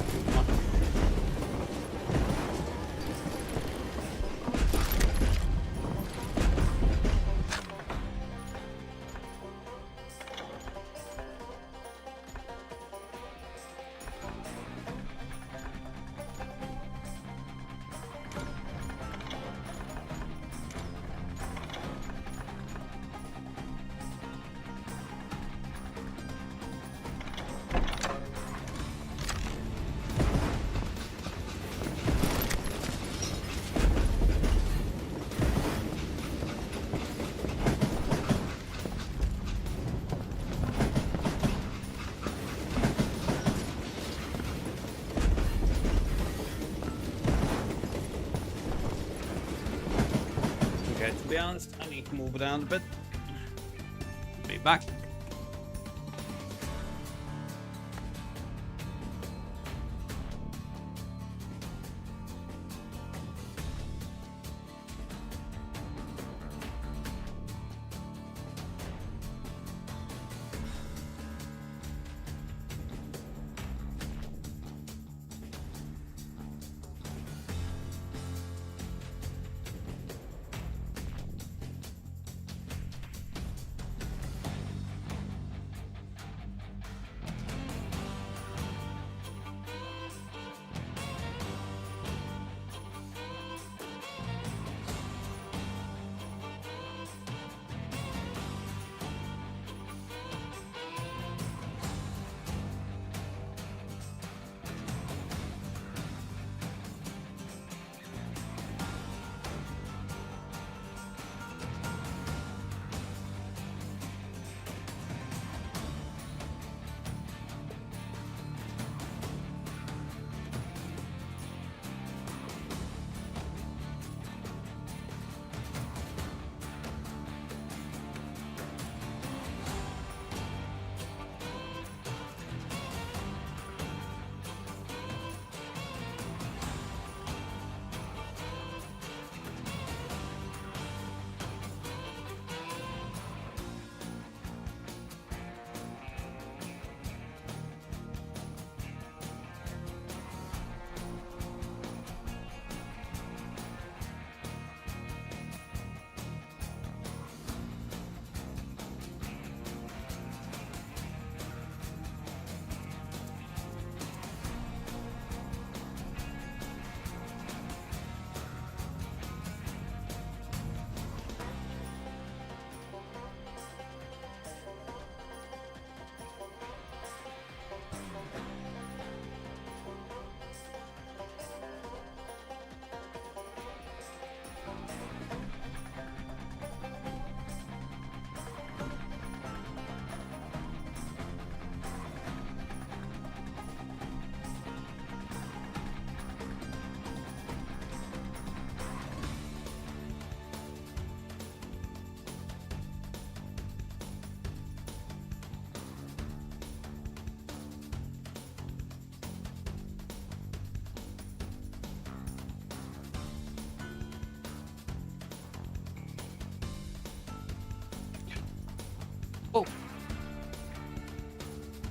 Okay, to be honest, I need to move around a bit. Be back.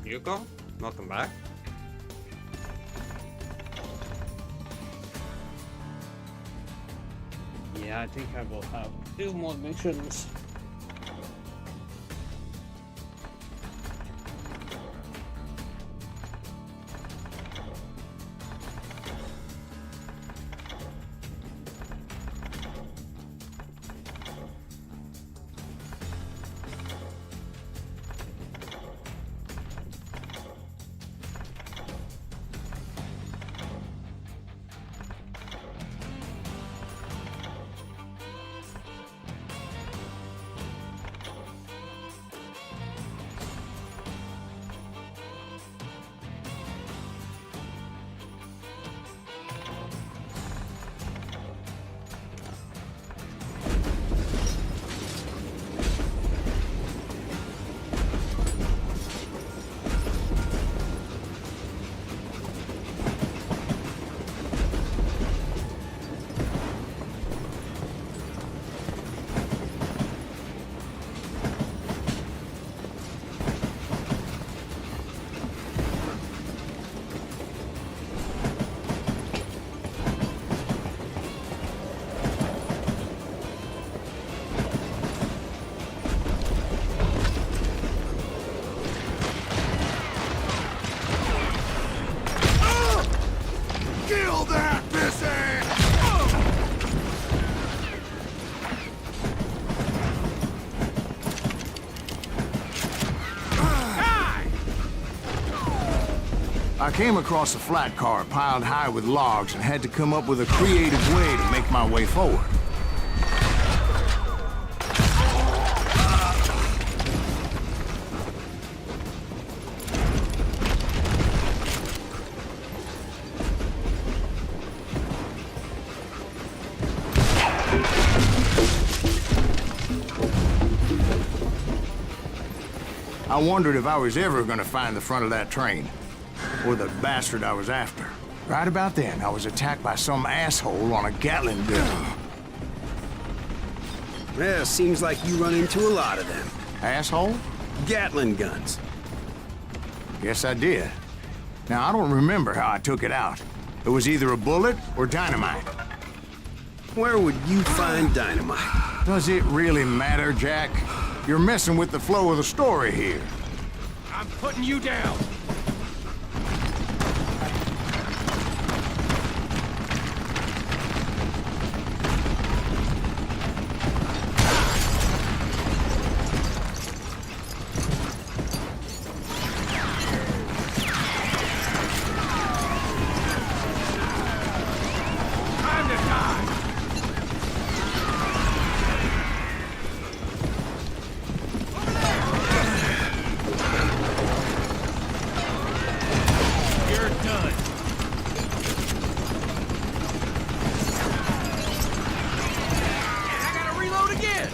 Yuko, welcome back. Yeah, I think I will have 2 more missions. Kill that pissy! I came across a flat car piled high with logs and had to come up with a creative way to make my way forward. I wondered if I was ever gonna find the front of that train, or the bastard I was after. Right about then, I was attacked by some asshole on a Gatling gun. Well, seems like you run into a lot of them. Asshole? Gatling guns. Yes, I did. Now, I don't remember how I took it out. It was either a bullet or dynamite. Where would you find dynamite? Does it really matter, Jack? You're messing with the flow of the story here. I'm putting you down. Time to die. You're done. And I gotta reload again.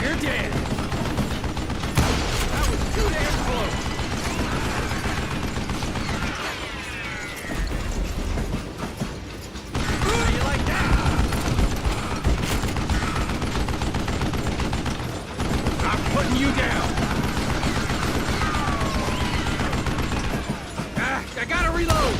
You're dead. That was too damn close. How you like that? I'm putting you down. I gotta reload.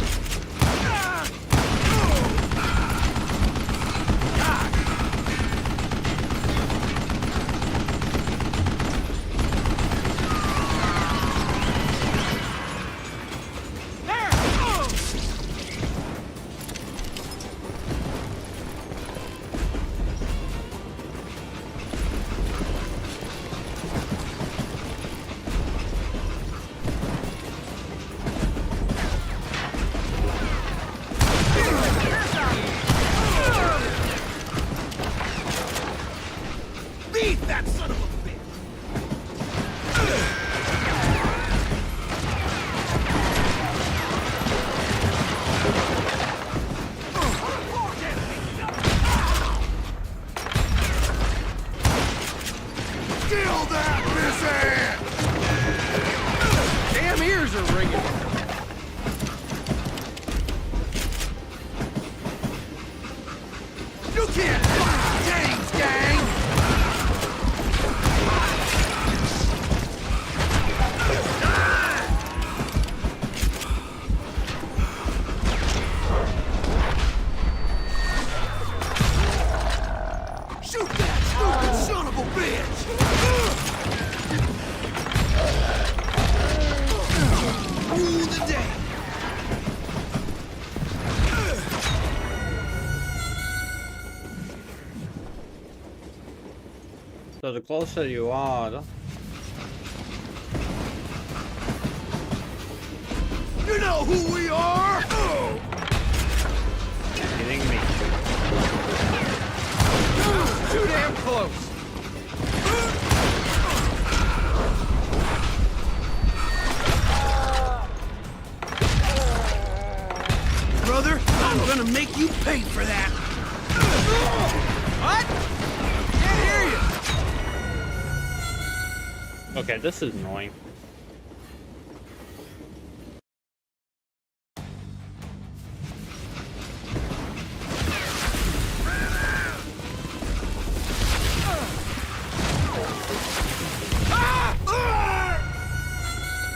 Beat that son of a bitch! Kill that pissy! Damn ears are ringing. You can't fight James, gang! So the closer you are, You know who we are? hitting me. Too damn close. Brother, I'm gonna make you pay for that. What? Can't hear you. Okay, this is annoying.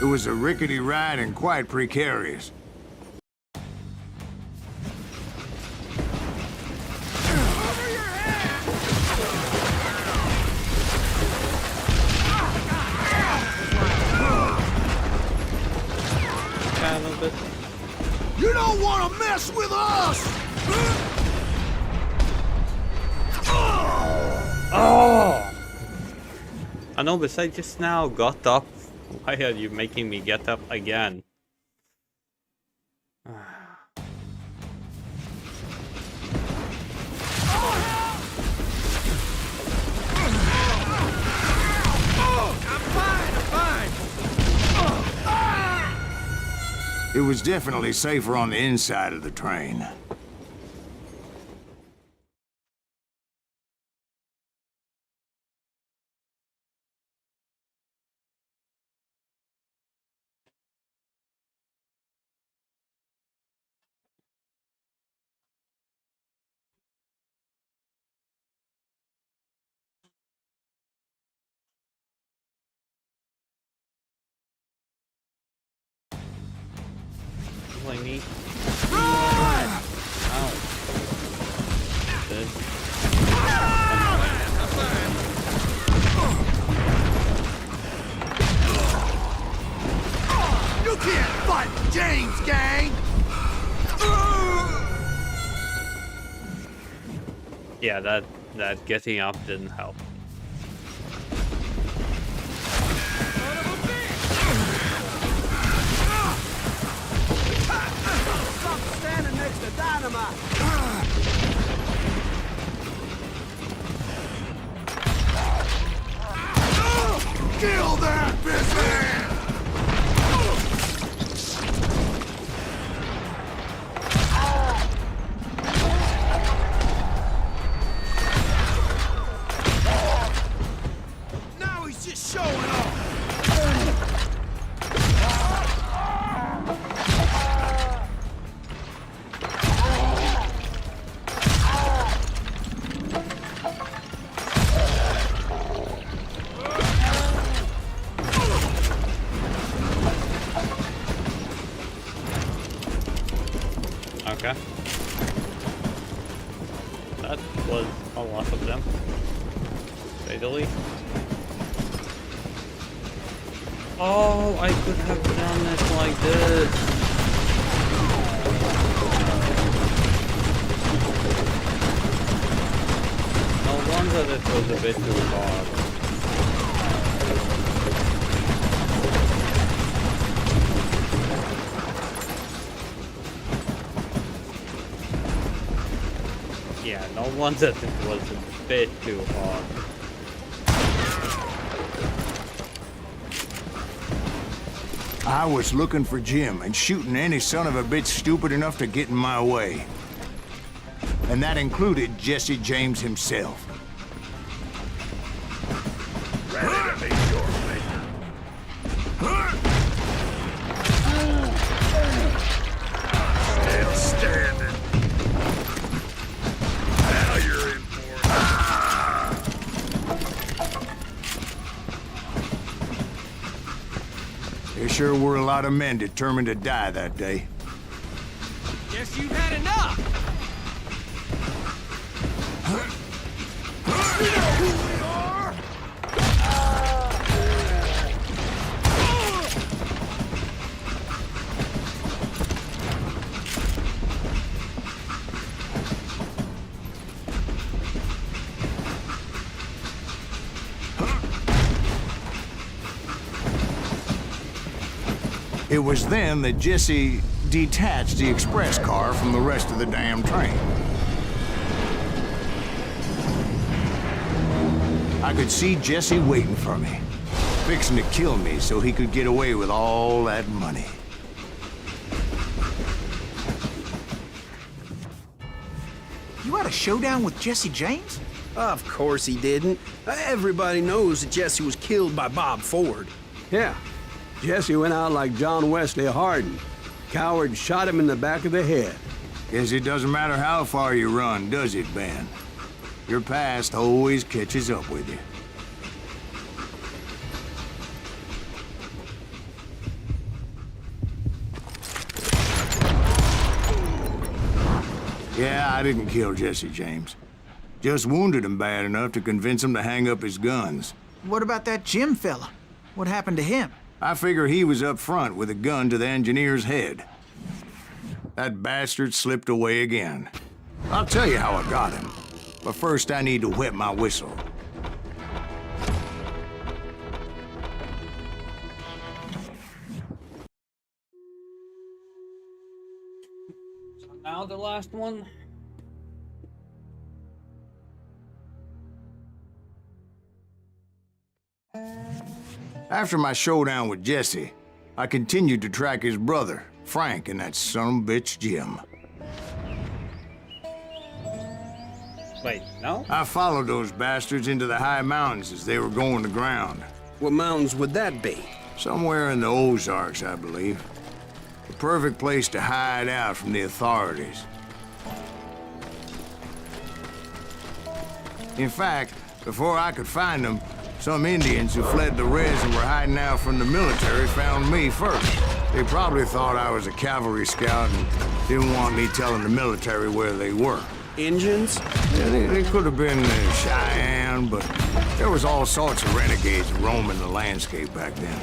It was a rickety ride and quite precarious. You don't want to mess with us! Oh! Anubis, I just now got up. Why are you making me get up again? It was definitely safer on the inside of the train. I need. Ow. This. You can't fight James, gang! Yeah, that getting up didn't help. Stop standing next to dynamite. Kill that business! Now he's just showing off. Okay. That was a lot of them. To say the least. Oh, I could have done it like this. No wonder it was a bit too hard. Yeah, no wonder it was a bit too hard. I was looking for Jim and shooting any son of a bitch stupid enough to get in my way. And that included Jesse James himself. Still standing. Now you're in for it. There sure were a lot of men determined to die that day. Guess you've had enough. You know who we are? It was then that Jesse detached the express car from the rest of the damn train. I could see Jesse waiting for me, fixing to kill me so he could get away with all that money. You had a showdown with Jesse James? Of course he didn't. Everybody knows that Jesse was killed by Bob Ford. Yeah, Jesse went out like John Wesley Hardin. Coward shot him in the back of the head. Guess it doesn't matter how far you run, does it, Ben? Your past always catches up with you. Yeah, I didn't kill Jesse James. Just wounded him bad enough to convince him to hang up his guns. What about that Jim fella? What happened to him? I figure he was up front with a gun to the engineer's head. That bastard slipped away again. I'll tell you how I got him. But first I need to wet my whistle. So now the last one. After my showdown with Jesse, I continued to track his brother, Frank, and that son-of-a-bitch Jim. Wait, no? I followed those bastards into the high mountains as they were going to ground. What mountains would that be? Somewhere in the Ozarks, I believe. The perfect place to hide out from the authorities. In fact, before I could find them, some Indians who fled the res and were hiding out from the military found me first. They probably thought I was a cavalry scout and didn't want me telling the military where they were. Indians? Yeah, they could have been Cheyenne, but there was all sorts of renegades roaming the landscape back then.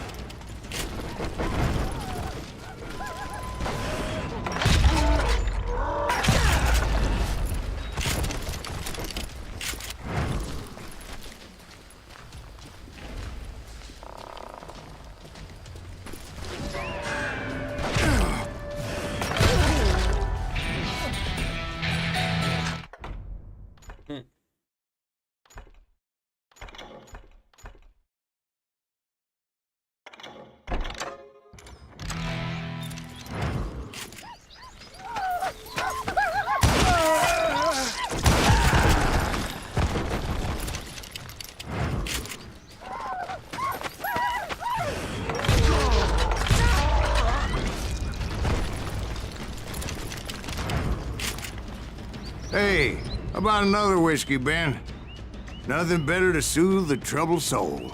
Hey, how about another whiskey, Ben? Nothing better to soothe the troubled soul.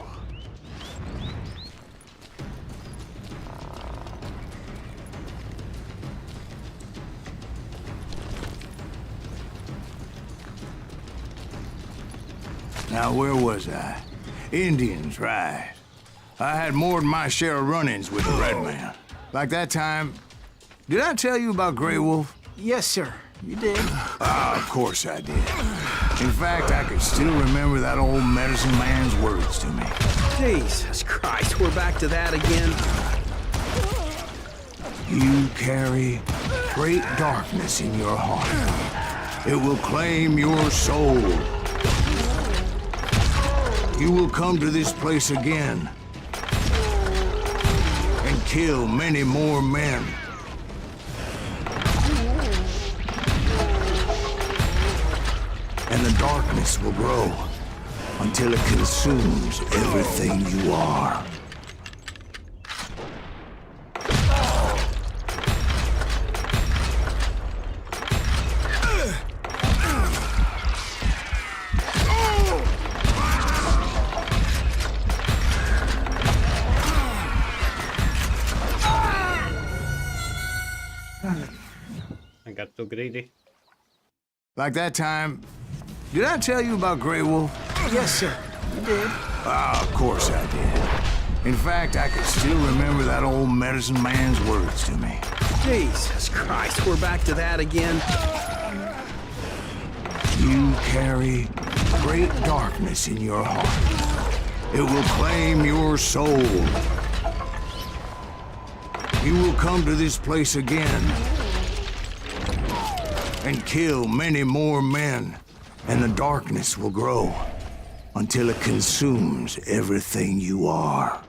Now, where was I? Indians, right. I had more than my share of run-ins with the Red Man. Like that time... Did I tell you about Grey Wolf? Yes, sir. You did. Of course I did. In fact, I could still remember that old medicine man's words to me. Jesus Christ, we're back to that again. You carry great darkness in your heart. It will claim your soul. You will come to this place again and kill many more men. And the darkness will grow until it consumes everything you are. I got too greedy. Like that time, did I tell you about Grey Wolf? Yes, sir. You did. Of course I did. In fact, I could still remember that old medicine man's words to me. Jesus Christ, we're back to that again. You carry great darkness in your heart. It will claim your soul. You will come to this place again and kill many more men, and the darkness will grow until it consumes everything you are.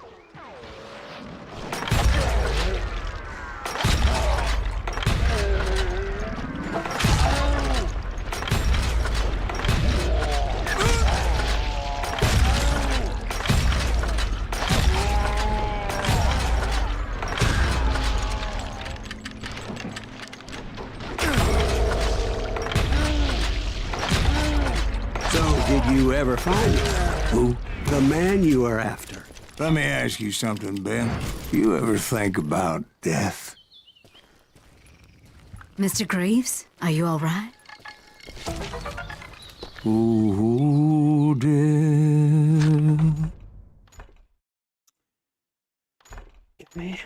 Did you ever find him? Who? The man you are after. Let me ask you something, Ben. You ever think about death? Mr. Greaves, are you all right? Ooh, death. Give me.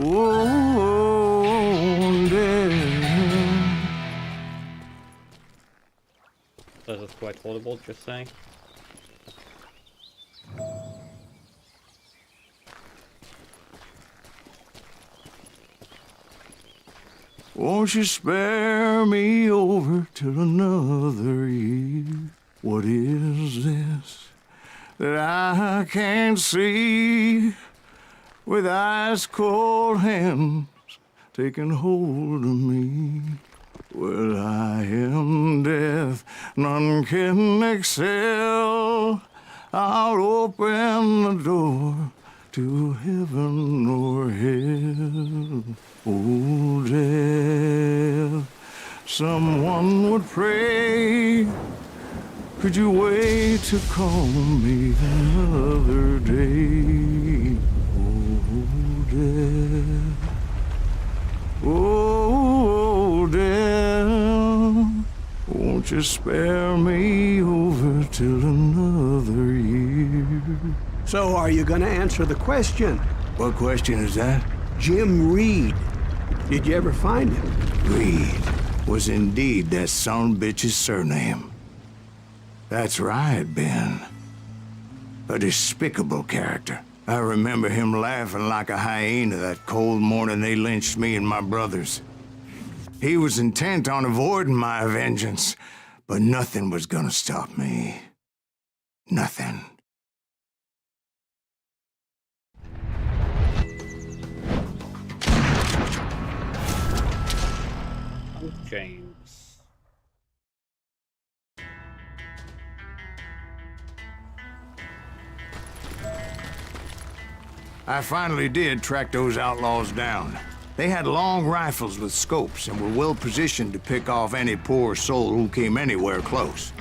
Oh, death. This is quite horrible, just saying. Won't you spare me over till another year? What is this that I can't see? With ice cold hands taking hold of me. Well, I am death, none can excel. I'll open the door to heaven or hell. Oh, death, someone would pray. Could you wait to call me another day? Death. Oh, death, won't you spare me over till another year? So are you gonna answer the question? What question is that? Jim Reed. Did you ever find him? Reed was indeed that son-bitch's surname. That's right, Ben. A despicable character. I remember him laughing like a hyena that cold morning they lynched me and my brothers. He was intent on avoiding my vengeance, but nothing was gonna stop me. Nothing. James. I finally did track those outlaws down. They had long rifles with scopes and were well positioned to pick off any poor soul who came anywhere close.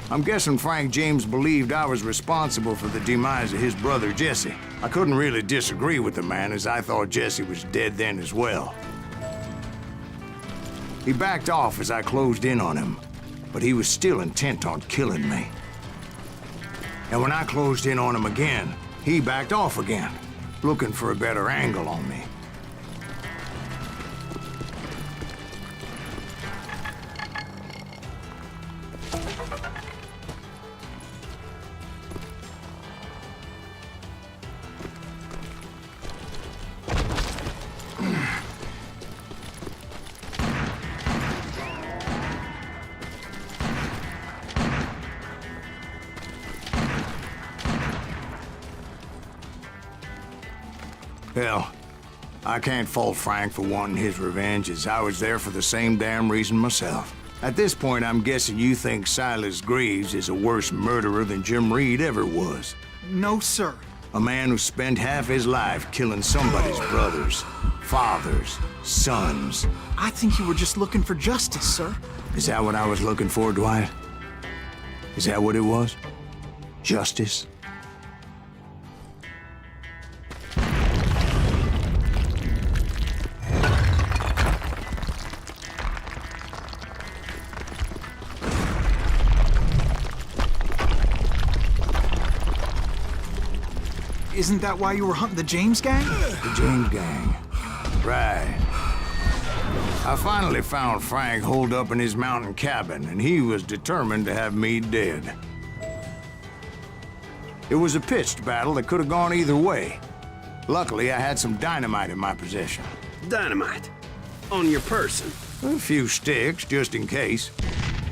I'm guessing Frank James believed I was responsible for the demise of his brother Jesse. I couldn't really disagree with the man, as I thought Jesse was dead then as well. He backed off as I closed in on him, but he was still intent on killing me. And when I closed in on him again, he backed off again, looking for a better angle on me. Hell, I can't fault Frank for wanting his revenge, as I was there for the same damn reason myself. At this point, I'm guessing you think Silas Greaves is a worse murderer than Jim Reed ever was. No, sir. A man who spent half his life killing somebody's brothers, fathers, sons. I think you were just looking for justice, sir. Is that what I was looking for, Dwight? Is that what it was? Justice? Isn't that why you were hunting the James gang? The James gang. Right. I finally found Frank holed up in his mountain cabin, and he was determined to have me dead. It was a pitched battle that could have gone either way. Luckily, I had some dynamite in my possession. Dynamite? On your person? A few sticks, just in case.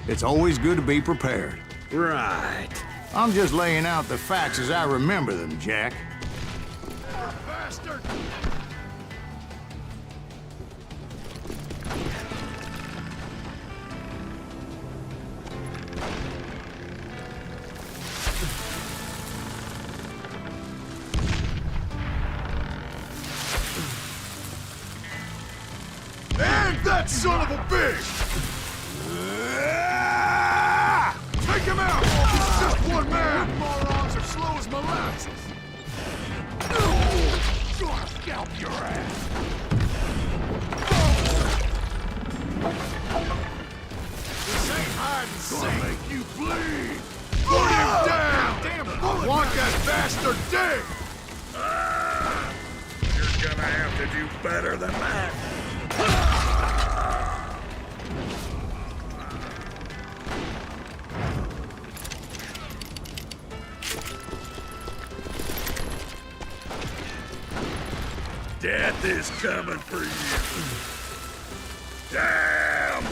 It's always good to be prepared. Right. I'm just laying out the facts as I remember them, Jack. Bastard! And that son of a bitch! Take him out! He's just one man! Morons are slow as molasses! Gonna scalp your ass! This ain't hide and seek! Gonna make you bleed! Put him down! Damn, I want that bastard dead! You're gonna have to do better than that! Death is coming for you. Damn!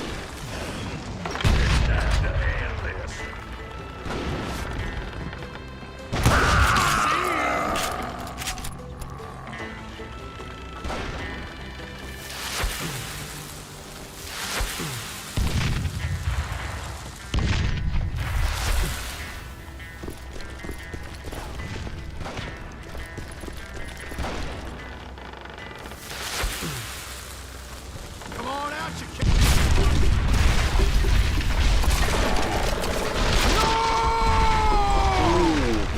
It's time to end this. Come on out, you can.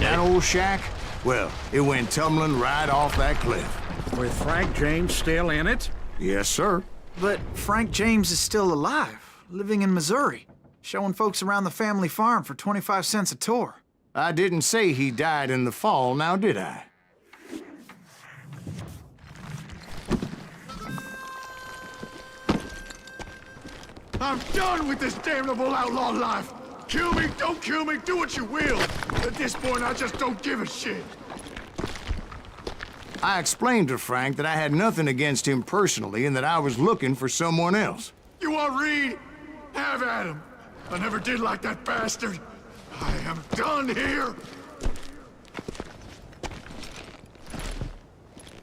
That old shack? Well, it went tumbling right off that cliff. With Frank James still in it? Yes, sir. But Frank James is still alive, living in Missouri, showing folks around the family farm for 25 cents a tour. I didn't say he died in the fall, now did I? I'm done with this damnable outlaw life. Kill me, don't kill me, do what you will. At this point, I just don't give a shit. I explained to Frank that I had nothing against him personally and that I was looking for someone else. You want Reed? Have at him. I never did like that bastard. I am done here.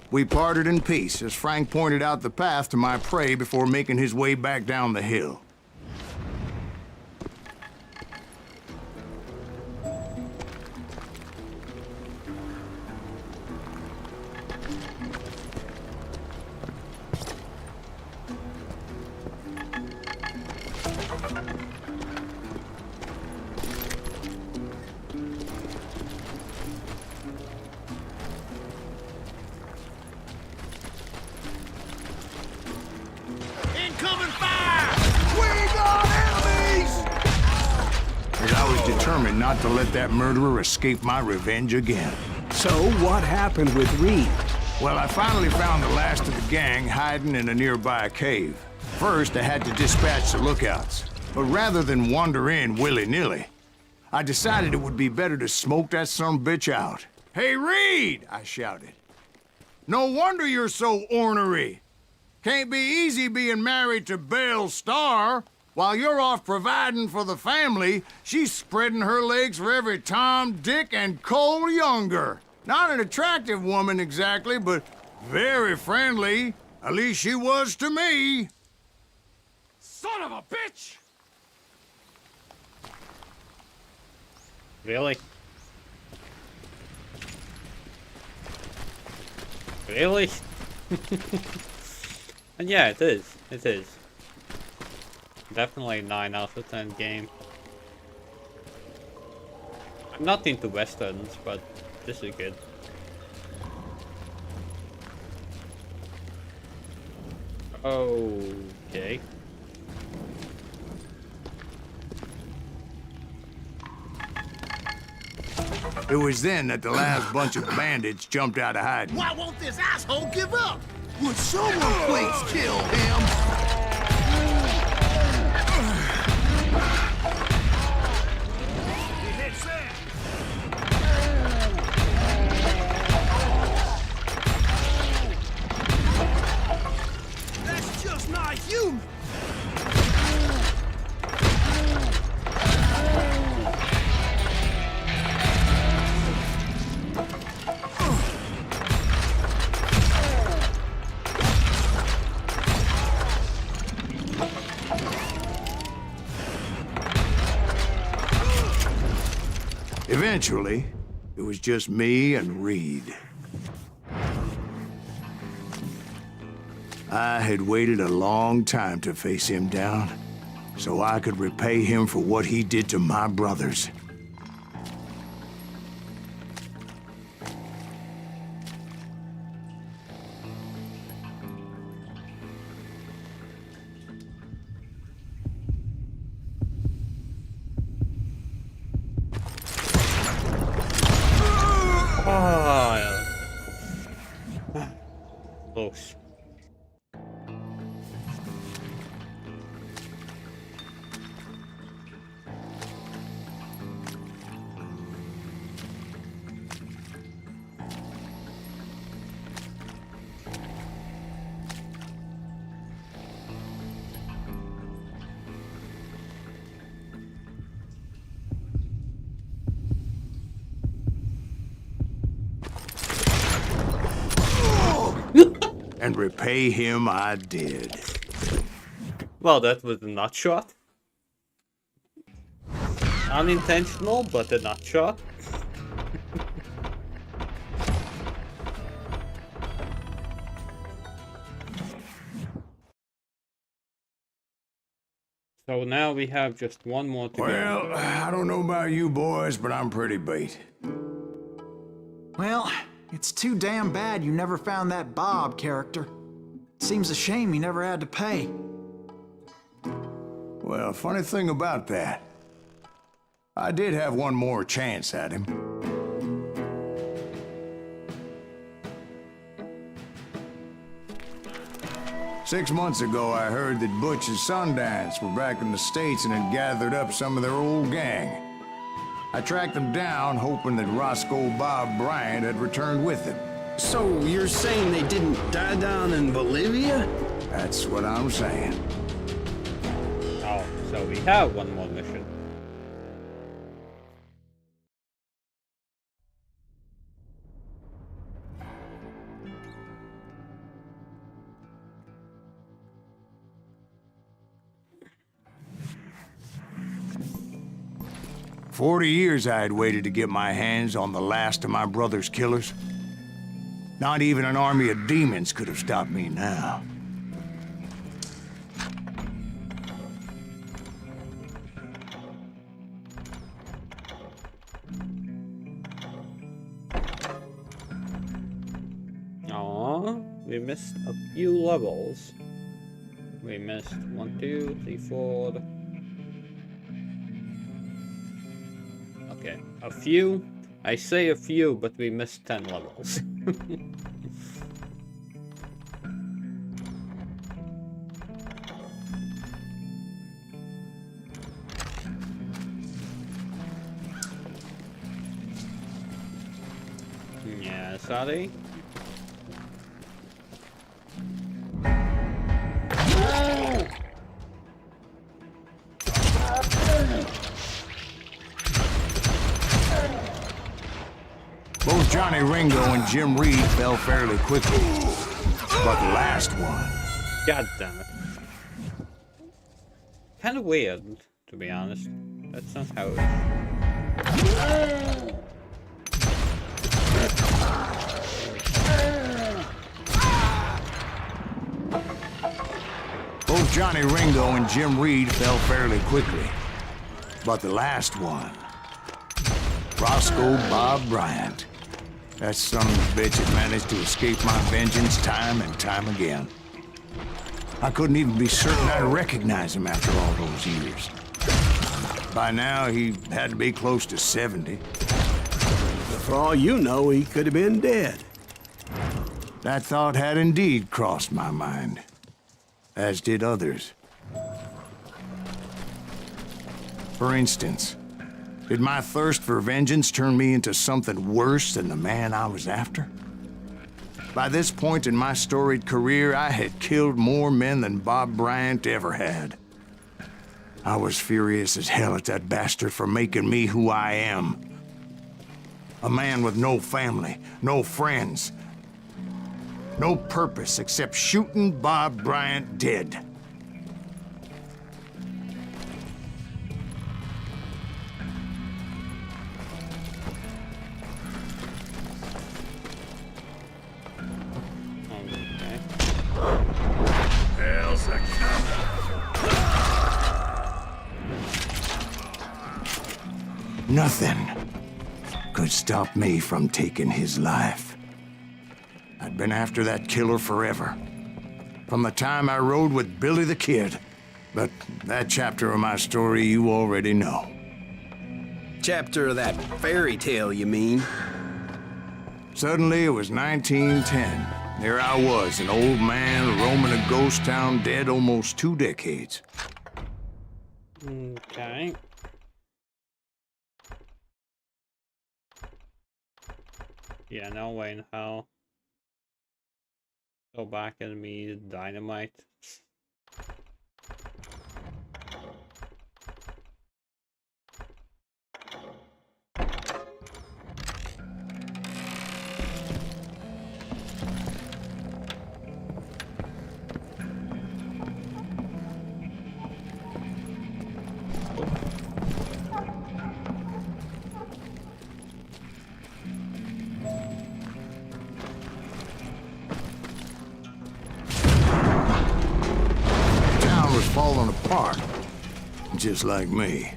We parted in peace as Frank pointed out the path to my prey before making his way back down the hill. Incoming fire! We got enemies! As I was determined not to let that murderer escape my revenge again. So what happened with Reed? Well, I finally found the last of the gang hiding in a nearby cave. First, I had to dispatch the lookouts. But rather than wander in willy-nilly, I decided it would be better to smoke that sumbitch out. "Hey, Reed!" I shouted. "No wonder you're so ornery. Can't be easy being married to Belle Starr. While you're off providing for the family, she's spreading her legs for every Tom, Dick, and Cole Younger. Not an attractive woman exactly, but Very friendly. At least she was to me. Son of a bitch! Really? Really? And yeah, it is. It is. Definitely 9 out of 10 game. I'm not into westerns, but this is good. Okay. It was then that the last bunch of bandits jumped out of hiding. Why won't this asshole give up? Would someone please kill him? He hit Sam! That's just not human. Eventually, it was just me and Reed. I had waited a long time to face him down, so I could repay him for what he did to my brothers. Close. And repay him I did. Well, that was a nut shot. Unintentional, but a nut shot. So now we have just one more to go. Well, I don't know about you boys, but I'm pretty beat. Well, it's too damn bad you never found that Bob character. Seems a shame he never had to pay. Well, funny thing about that, I did have one more chance at him. Six months ago, I heard that Butch and Sundance were back in the States and had gathered up some of their old gang. I tracked them down, hoping that Roscoe Bob Bryant had returned with them. So you're saying they didn't die down in Bolivia? That's what I'm saying. Oh, so we have one more mission. "40 years I had waited to get my hands on the last of my brother's killers. Not even an army of demons could have stopped me now. Aww, we missed a few levels. We missed 1, 2, 3, 4. Okay, a few. I say a few, but we missed 10 levels. Yeah, sorry. Both Johnny Ringo and Jim Reed fell fairly quickly. But the last one. God damn it. Kind of weird, to be honest. That's not how it is. Both Johnny Ringo and Jim Reed fell fairly quickly. But the last one, Roscoe Bob Bryant. That son of a bitch had managed to escape my vengeance time and time again. I couldn't even be certain I'd recognize him after all those years. By now, he had to be close to 70. For all you know, he could have been dead. That thought had indeed crossed my mind, as did others. For instance, did my thirst for vengeance turn me into something worse than the man I was after? By this point in my storied career, I had killed more men than Bob Bryant ever had. I was furious as hell at that bastard for making me who I am. A man with no family, no friends, no purpose except shooting Bob Bryant dead. Nothing could stop me from taking his life. I'd been after that killer forever. From the time I rode with Billy the Kid. But that chapter of my story you already know. Chapter of that fairy tale, you mean? Suddenly, it was 1910. There I was, an old man roaming a ghost town dead almost 2 decades. Okay. Yeah, no way in hell. Go back and meet dynamite. Falling apart, just like me.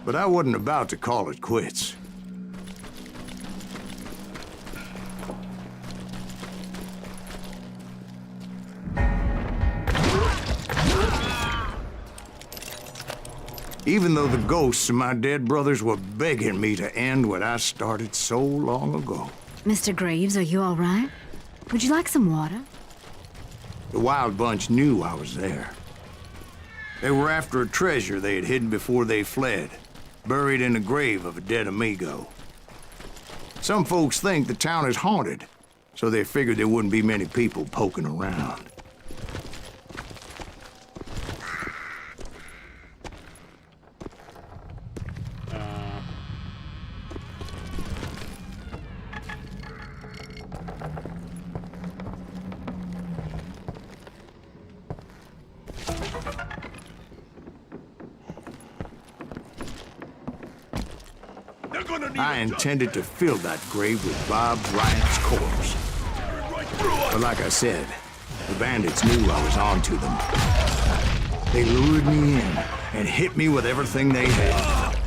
But I wasn't about to call it quits. Even though the ghosts of my dead brothers were begging me to end what I started so long ago. Mr. Graves, are you all right? Would you like some water? The Wild Bunch knew I was there. They were after a treasure they had hidden before they fled, buried in the grave of a dead amigo. Some folks think the town is haunted, so they figured there wouldn't be many people poking around. I intended to fill that grave with Bob Bryant's corpse. But like I said, the bandits knew I was on to them. They lured me in and hit me with everything they had.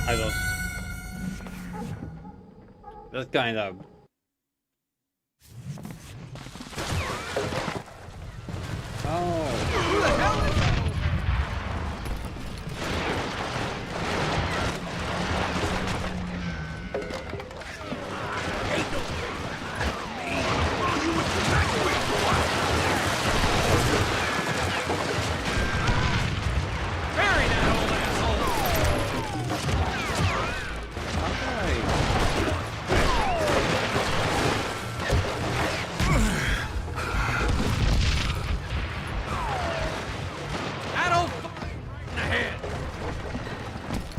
I don't. That's kind of. Oh. Who the hell is that?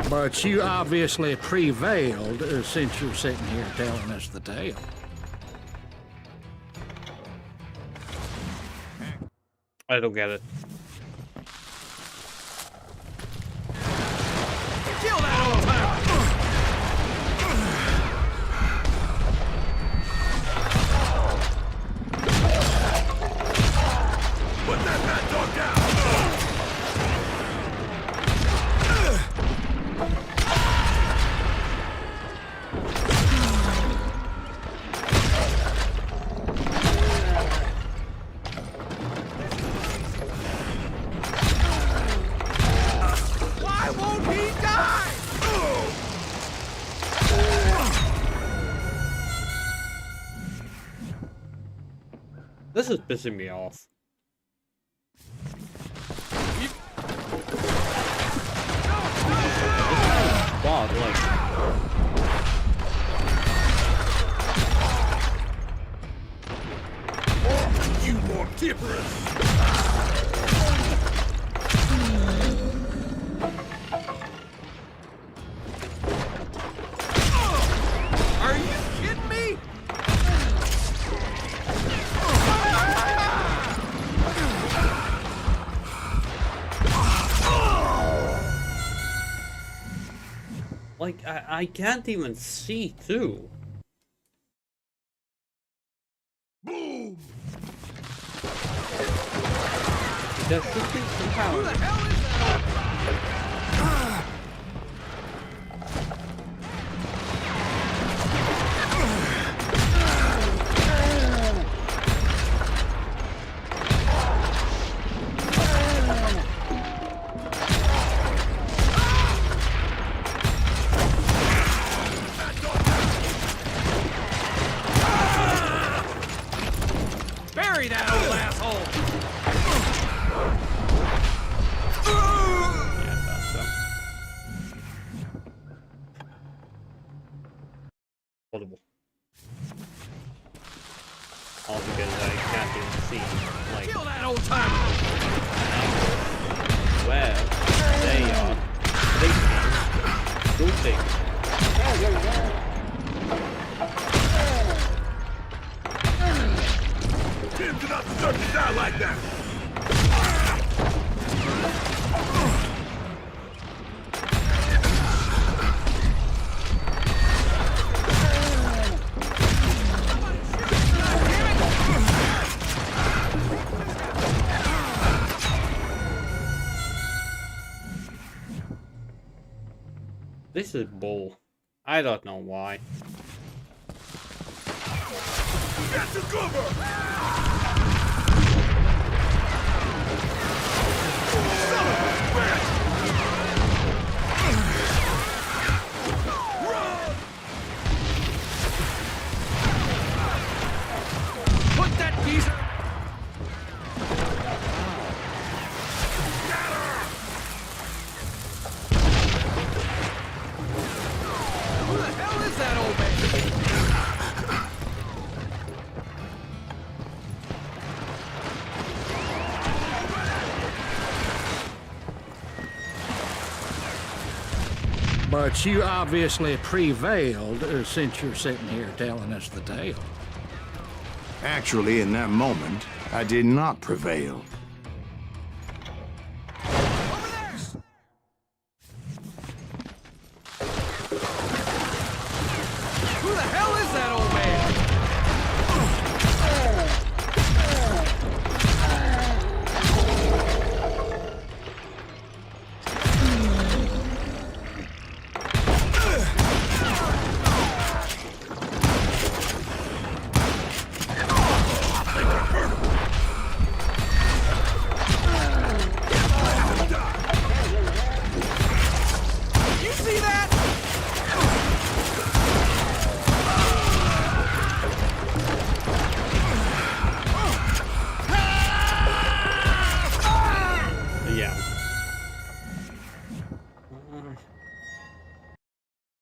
But you obviously prevailed since you're sitting here telling us the tale. I don't get it. Kill that old timer! Put that bad dog down! Why won't he die? This is pissing me off. Wow, like. You more tipperous! Are you kidding me? Like, I can't even see, too. Boom! There should be some power. Who the hell is that? Bury that old asshole! Yeah, I thought so. Horrible. All because I can't even see, like, Kill that old timer! where they are thinking, shooting. Tim's not deserve to die like that! This is bull. I don't know why. Get to cover! Son of a bitch! Run! Put that geezer! Who the hell is that old man? But you obviously prevailed since you're sitting here telling us the tale. Actually, in that moment, I did not prevail. Who the hell is that old man?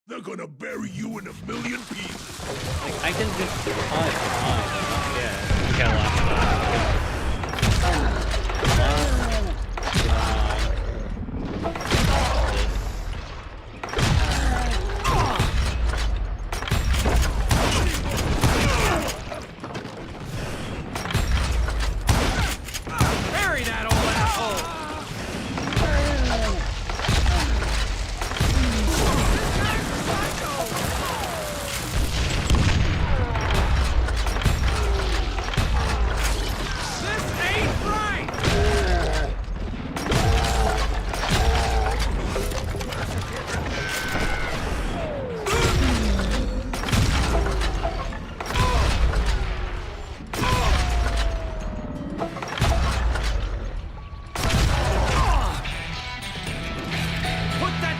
They're gonna bury you in a million pieces. Like, I can just hide behind and not get Bury that old asshole!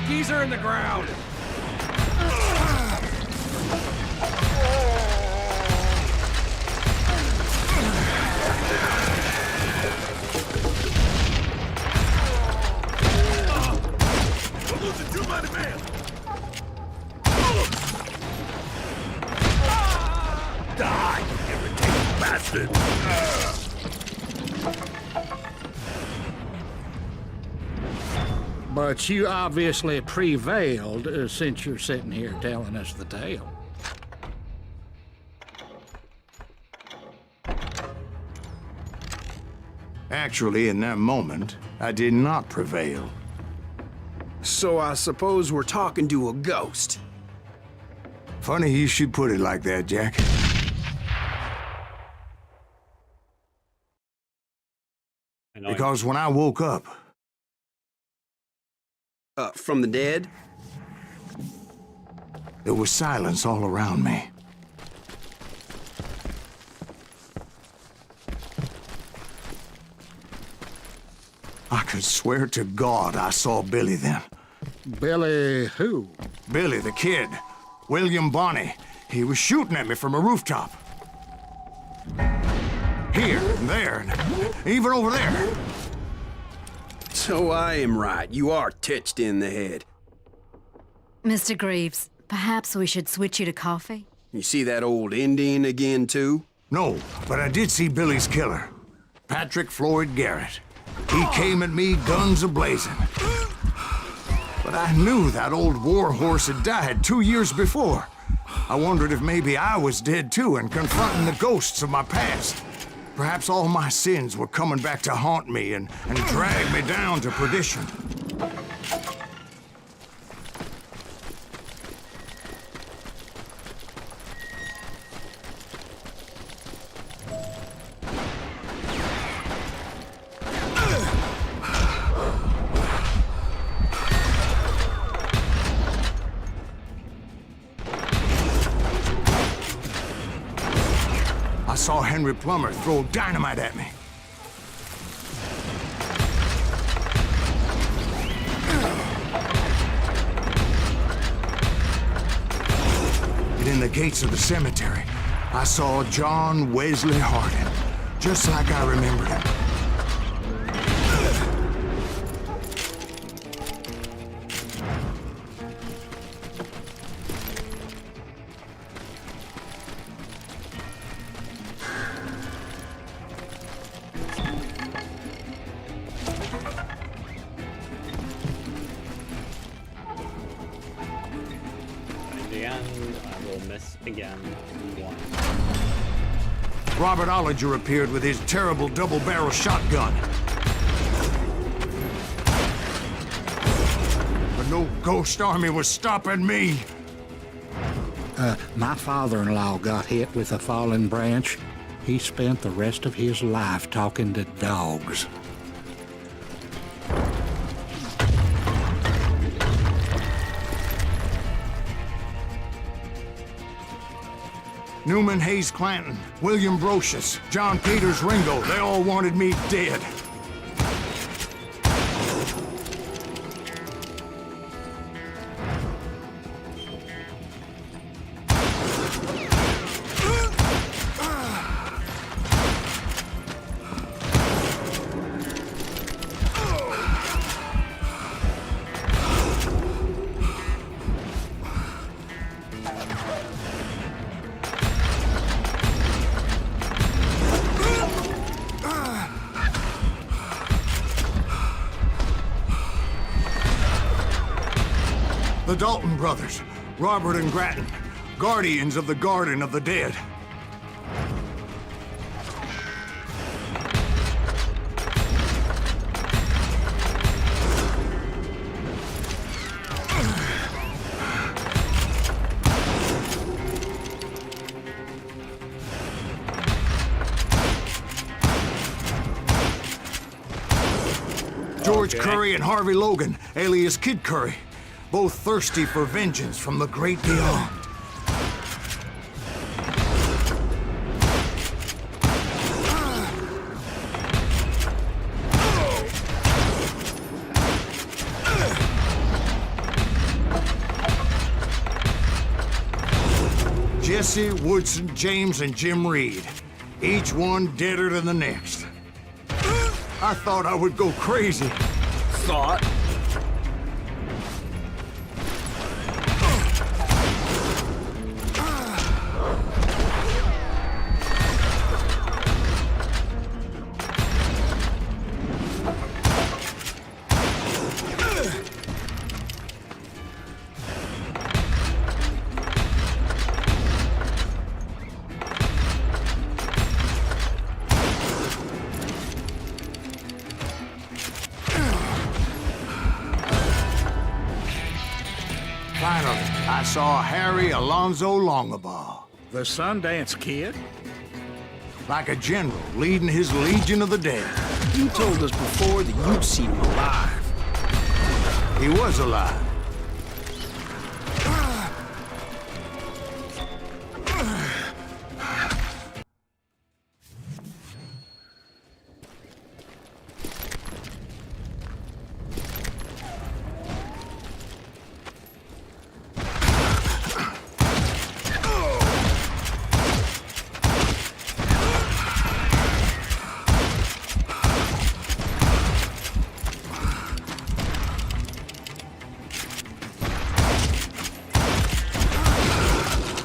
Geezer in the ground! We're losing too many men! Die, you irritating bastard! But you obviously prevailed since you're sitting here telling us the tale. Actually, in that moment, I did not prevail. So I suppose we're talking to a ghost. Funny you should put it like that, Jack. Because when I woke up... From the dead? There was silence all around me. I could swear to God I saw Billy then. Billy who? Billy, the kid. William Bonney. He was shooting at me from a rooftop. Here, and there, and even over there. So I am right. You are touched in the head. Mr. Greaves, perhaps we should switch you to coffee? You see that old Indian again, too? No, but I did see Billy's killer. Patrick Floyd Garrett. He came at me guns a-blazing. But I knew that old war horse had died 2 years before. I wondered if maybe I was dead too and confronting the ghosts of my past. Perhaps all my sins were coming back to haunt me and drag me down to perdition. I saw Henry Plummer throw dynamite at me. And in the gates of the cemetery, I saw John Wesley Hardin, just like I remembered him. Again, Robert Ollinger appeared with his terrible double-barrel shotgun. But no ghost army was stopping me. My father-in-law got hit with a fallen branch. He spent the rest of his life talking to dogs. Newman Hayes Clanton, William Brocious, John Peters Ringo, they all wanted me dead. The Dalton brothers, Robert and Grattan, guardians of the Garden of the Dead. George Curry and Harvey Logan, alias Kid Curry, both thirsty for vengeance from the great beyond. Jesse, Woodson, James, and Jim Reed, each one deader than the next. I thought I would go crazy. Thought? Finally, I saw Harry Alonzo Longabaugh. The Sundance Kid? Like a general leading his Legion of the Dead. You told us before that you'd seen him alive. He was alive.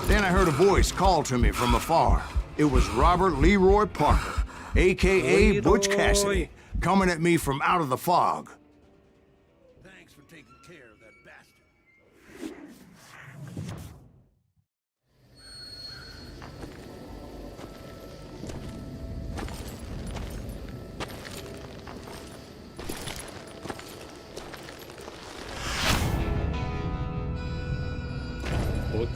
Then I heard a voice call to me from afar. It was Robert Leroy Parker, a.k.a. Butch Cassidy, coming at me from out of the fog. Thanks for taking care of that bastard. Butch.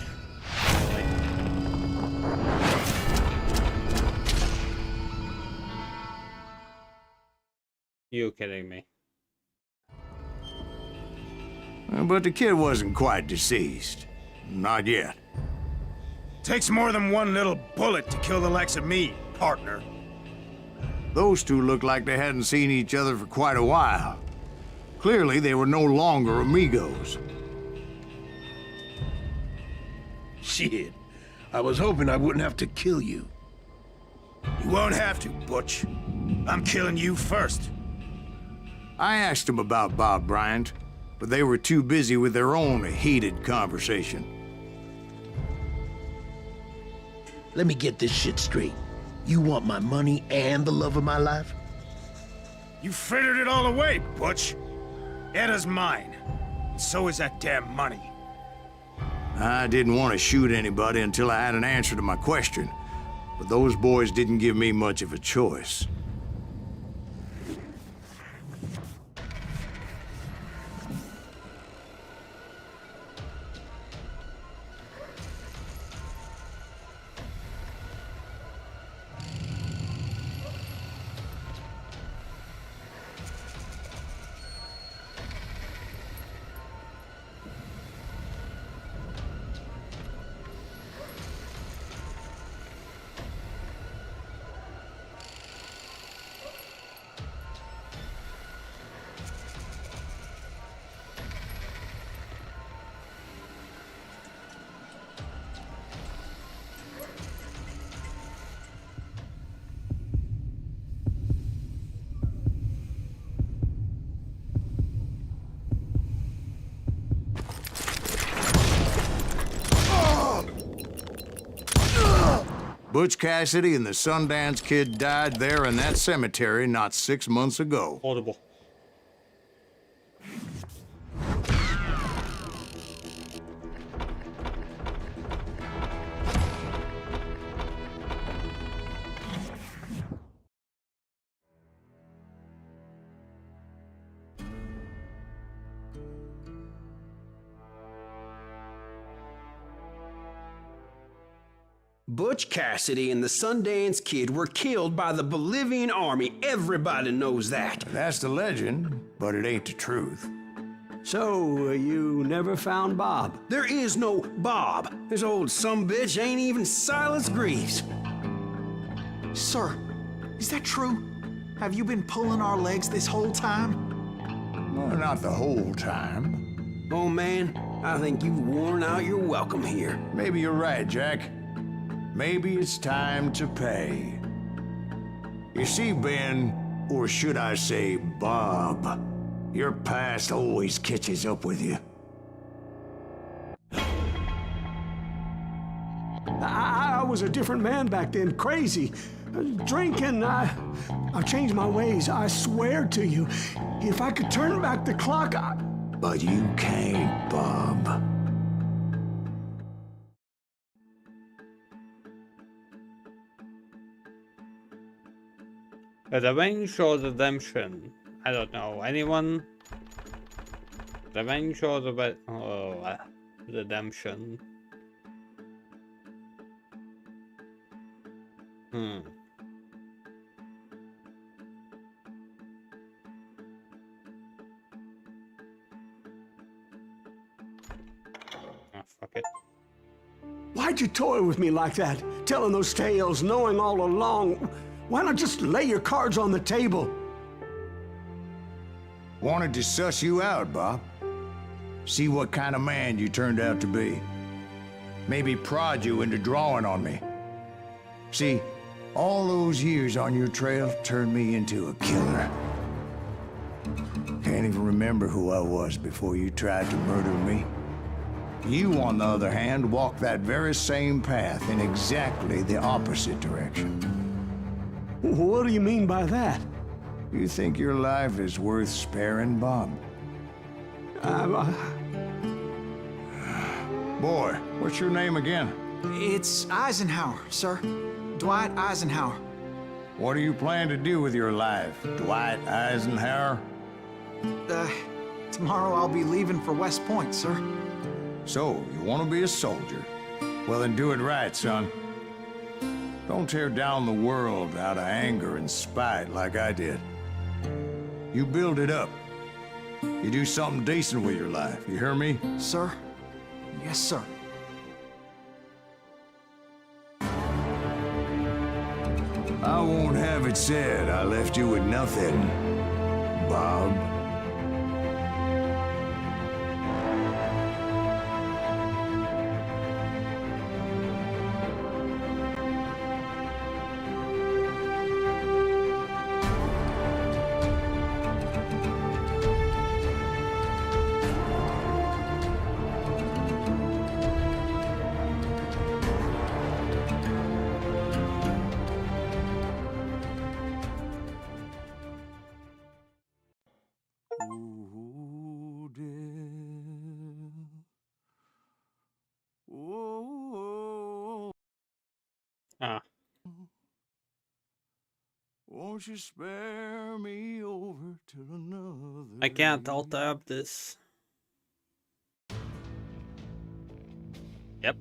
You kidding me? But the kid wasn't quite deceased. Not yet. Takes more than one little bullet to kill the likes of me, partner. Those two looked like they hadn't seen each other for quite a while. Clearly, they were no longer amigos. Shit. I was hoping I wouldn't have to kill you. You won't have to, Butch. I'm killing you first. I asked them about Bob Bryant, but they were too busy with their own heated conversation. Let me get this shit straight. You want my money and the love of my life? You frittered it all away, Butch. Etta's mine. And so is that damn money. I didn't want to shoot anybody until I had an answer to my question, but those boys didn't give me much of a choice. Butch Cassidy and the Sundance Kid died there in that cemetery not 6 months ago. Audible. Butch Cassidy and the Sundance Kid were killed by the Bolivian army. Everybody knows that. That's the legend, but it ain't the truth. So, you never found Bob? There is no Bob. This old sumbitch ain't even Silas Greaves. Sir, is that true? Have you been pulling our legs this whole time? Well, not the whole time. Oh man, I think you've worn out your welcome here. Maybe you're right, Jack. Maybe it's time to pay. You see, Ben, or should I say Bob, your past always catches up with you. I was a different man back then, crazy. Drinking, I've changed my ways, I swear to you. If I could turn back the clock, But you can't, Bob. Revenge or redemption? I don't know. Anyone? Revenge or redemption? Oh, fuck it. Why'd you toy with me like that? Telling those tales, knowing all along. Why not just lay your cards on the table? Wanted to suss you out, Bob. See what kind of man you turned out to be. Maybe prod you into drawing on me. See, all those years on your trail turned me into a killer. Can't even remember who I was before you tried to murder me. You, on the other hand, walked that very same path in exactly the opposite direction. What do you mean by that? You think your life is worth sparing, Bob? Boy, what's your name again? It's Eisenhower, sir. Dwight Eisenhower. What do you plan to do with your life, Dwight Eisenhower? Tomorrow I'll be leaving for West Point, sir. So, you want to be a soldier? Well, then do it right, son. Don't tear down the world out of anger and spite like I did. You build it up. You do something decent with your life, you hear me? Sir? Yes, sir. I won't have it said I left you with nothing, Bob. Ah. Won't you spare me over to another? I can't alt tab this. Yep.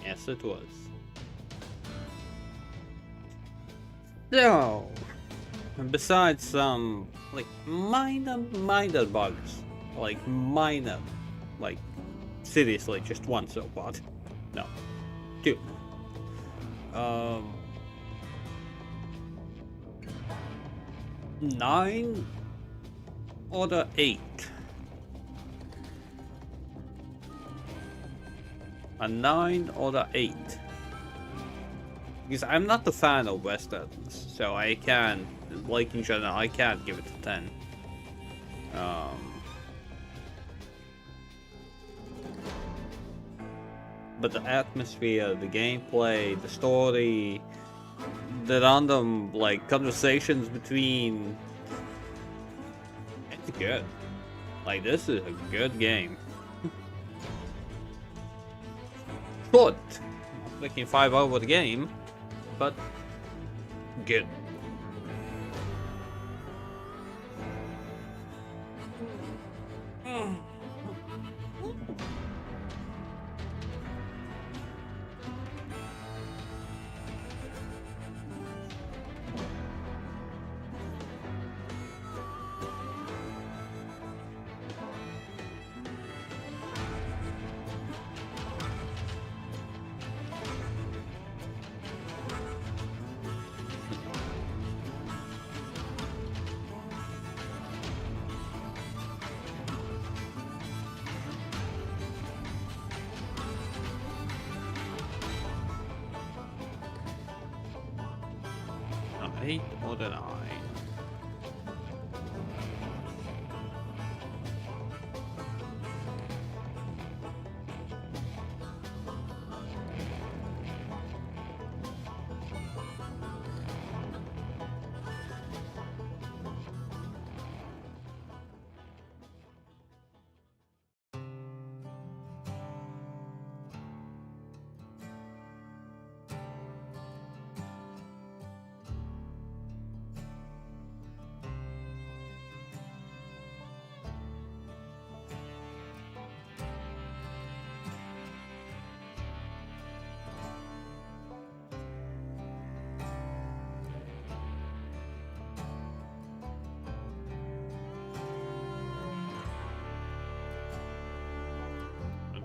Yes, it was. So, and besides some like minor bugs, like minor, like seriously, just one so far. No, two. 9 or the 8? A 9 or the 8? Because I'm not a fan of westerns, so I can't, like in general, I can't give it a 10. But the atmosphere, the gameplay, the story, the random like conversations between, it's good. Like, this is a good game. Short, not making 5-hour game, but good. 8 or the 9?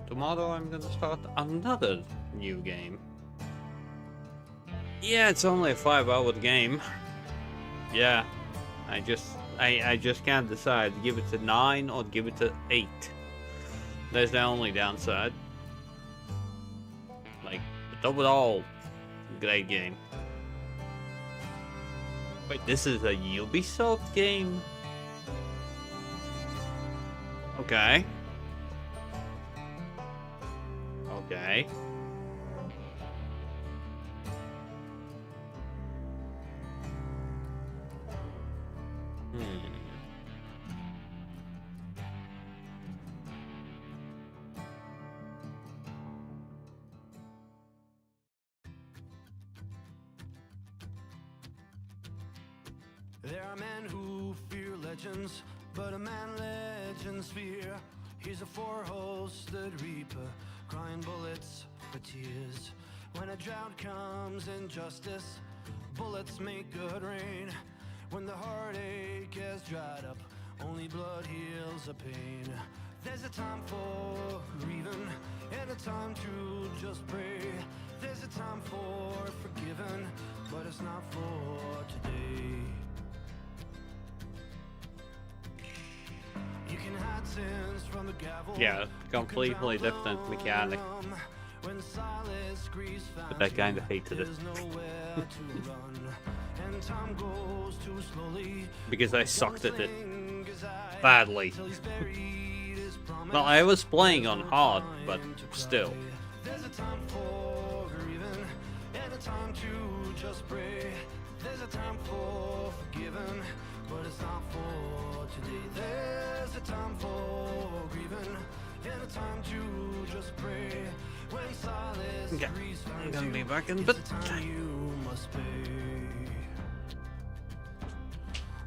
Tomorrow I'm gonna start another new game. Yeah, it's only a 5-hour game. Yeah, I just can't decide. Give it a 9 or give it a 8. That's the only downside. Like, but overall, great game. Wait, this is a Ubisoft game? Okay. Okay. There are men who fear legends, but a man legends fear. He's a four-hosted reaper, crying bullets for tears. When a drought comes in justice, bullets make good rain. When the heartache has dried up, only blood heals the pain. There's a time for grieving, and a time to just pray. There's a time for forgiving, but it's not for today. You can hide sins from the gavel. Yeah, completely different mechanic. But I kind of hated it. Because I sucked at it badly. Well, I was playing on hard, but still. There's a time for grieving and a time to just pray. There's a time for forgiving, but it's not for today. There's a time for grieving and a time to just pray. When silence agrees, I'm gonna be back in a bit. You must pay.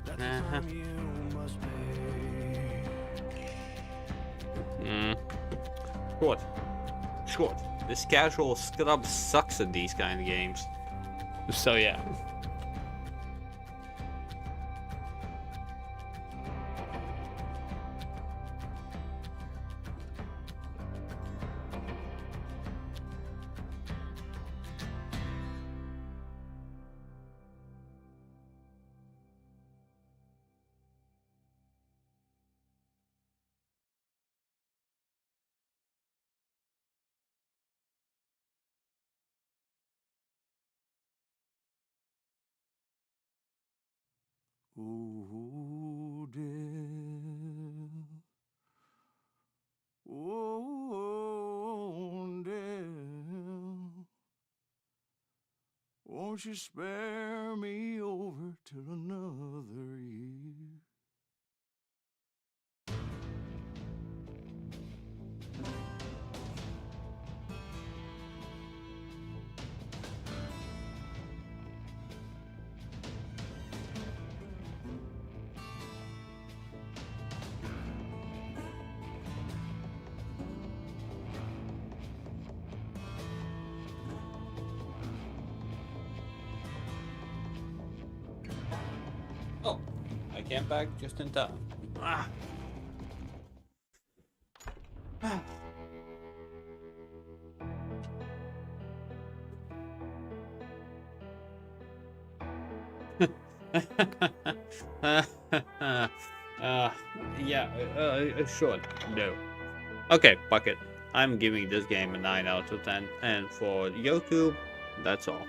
That's the time you must pay. Short. This casual scrub sucks at these kind of games. So yeah. Ooh, dear. Oh, dear. Won't you spare me over till another year? Oh, I came back just in time. Ah. Sure. No. Okay, fuck it. I'm giving this game a 9 out of 10, and for YouTube, that's all.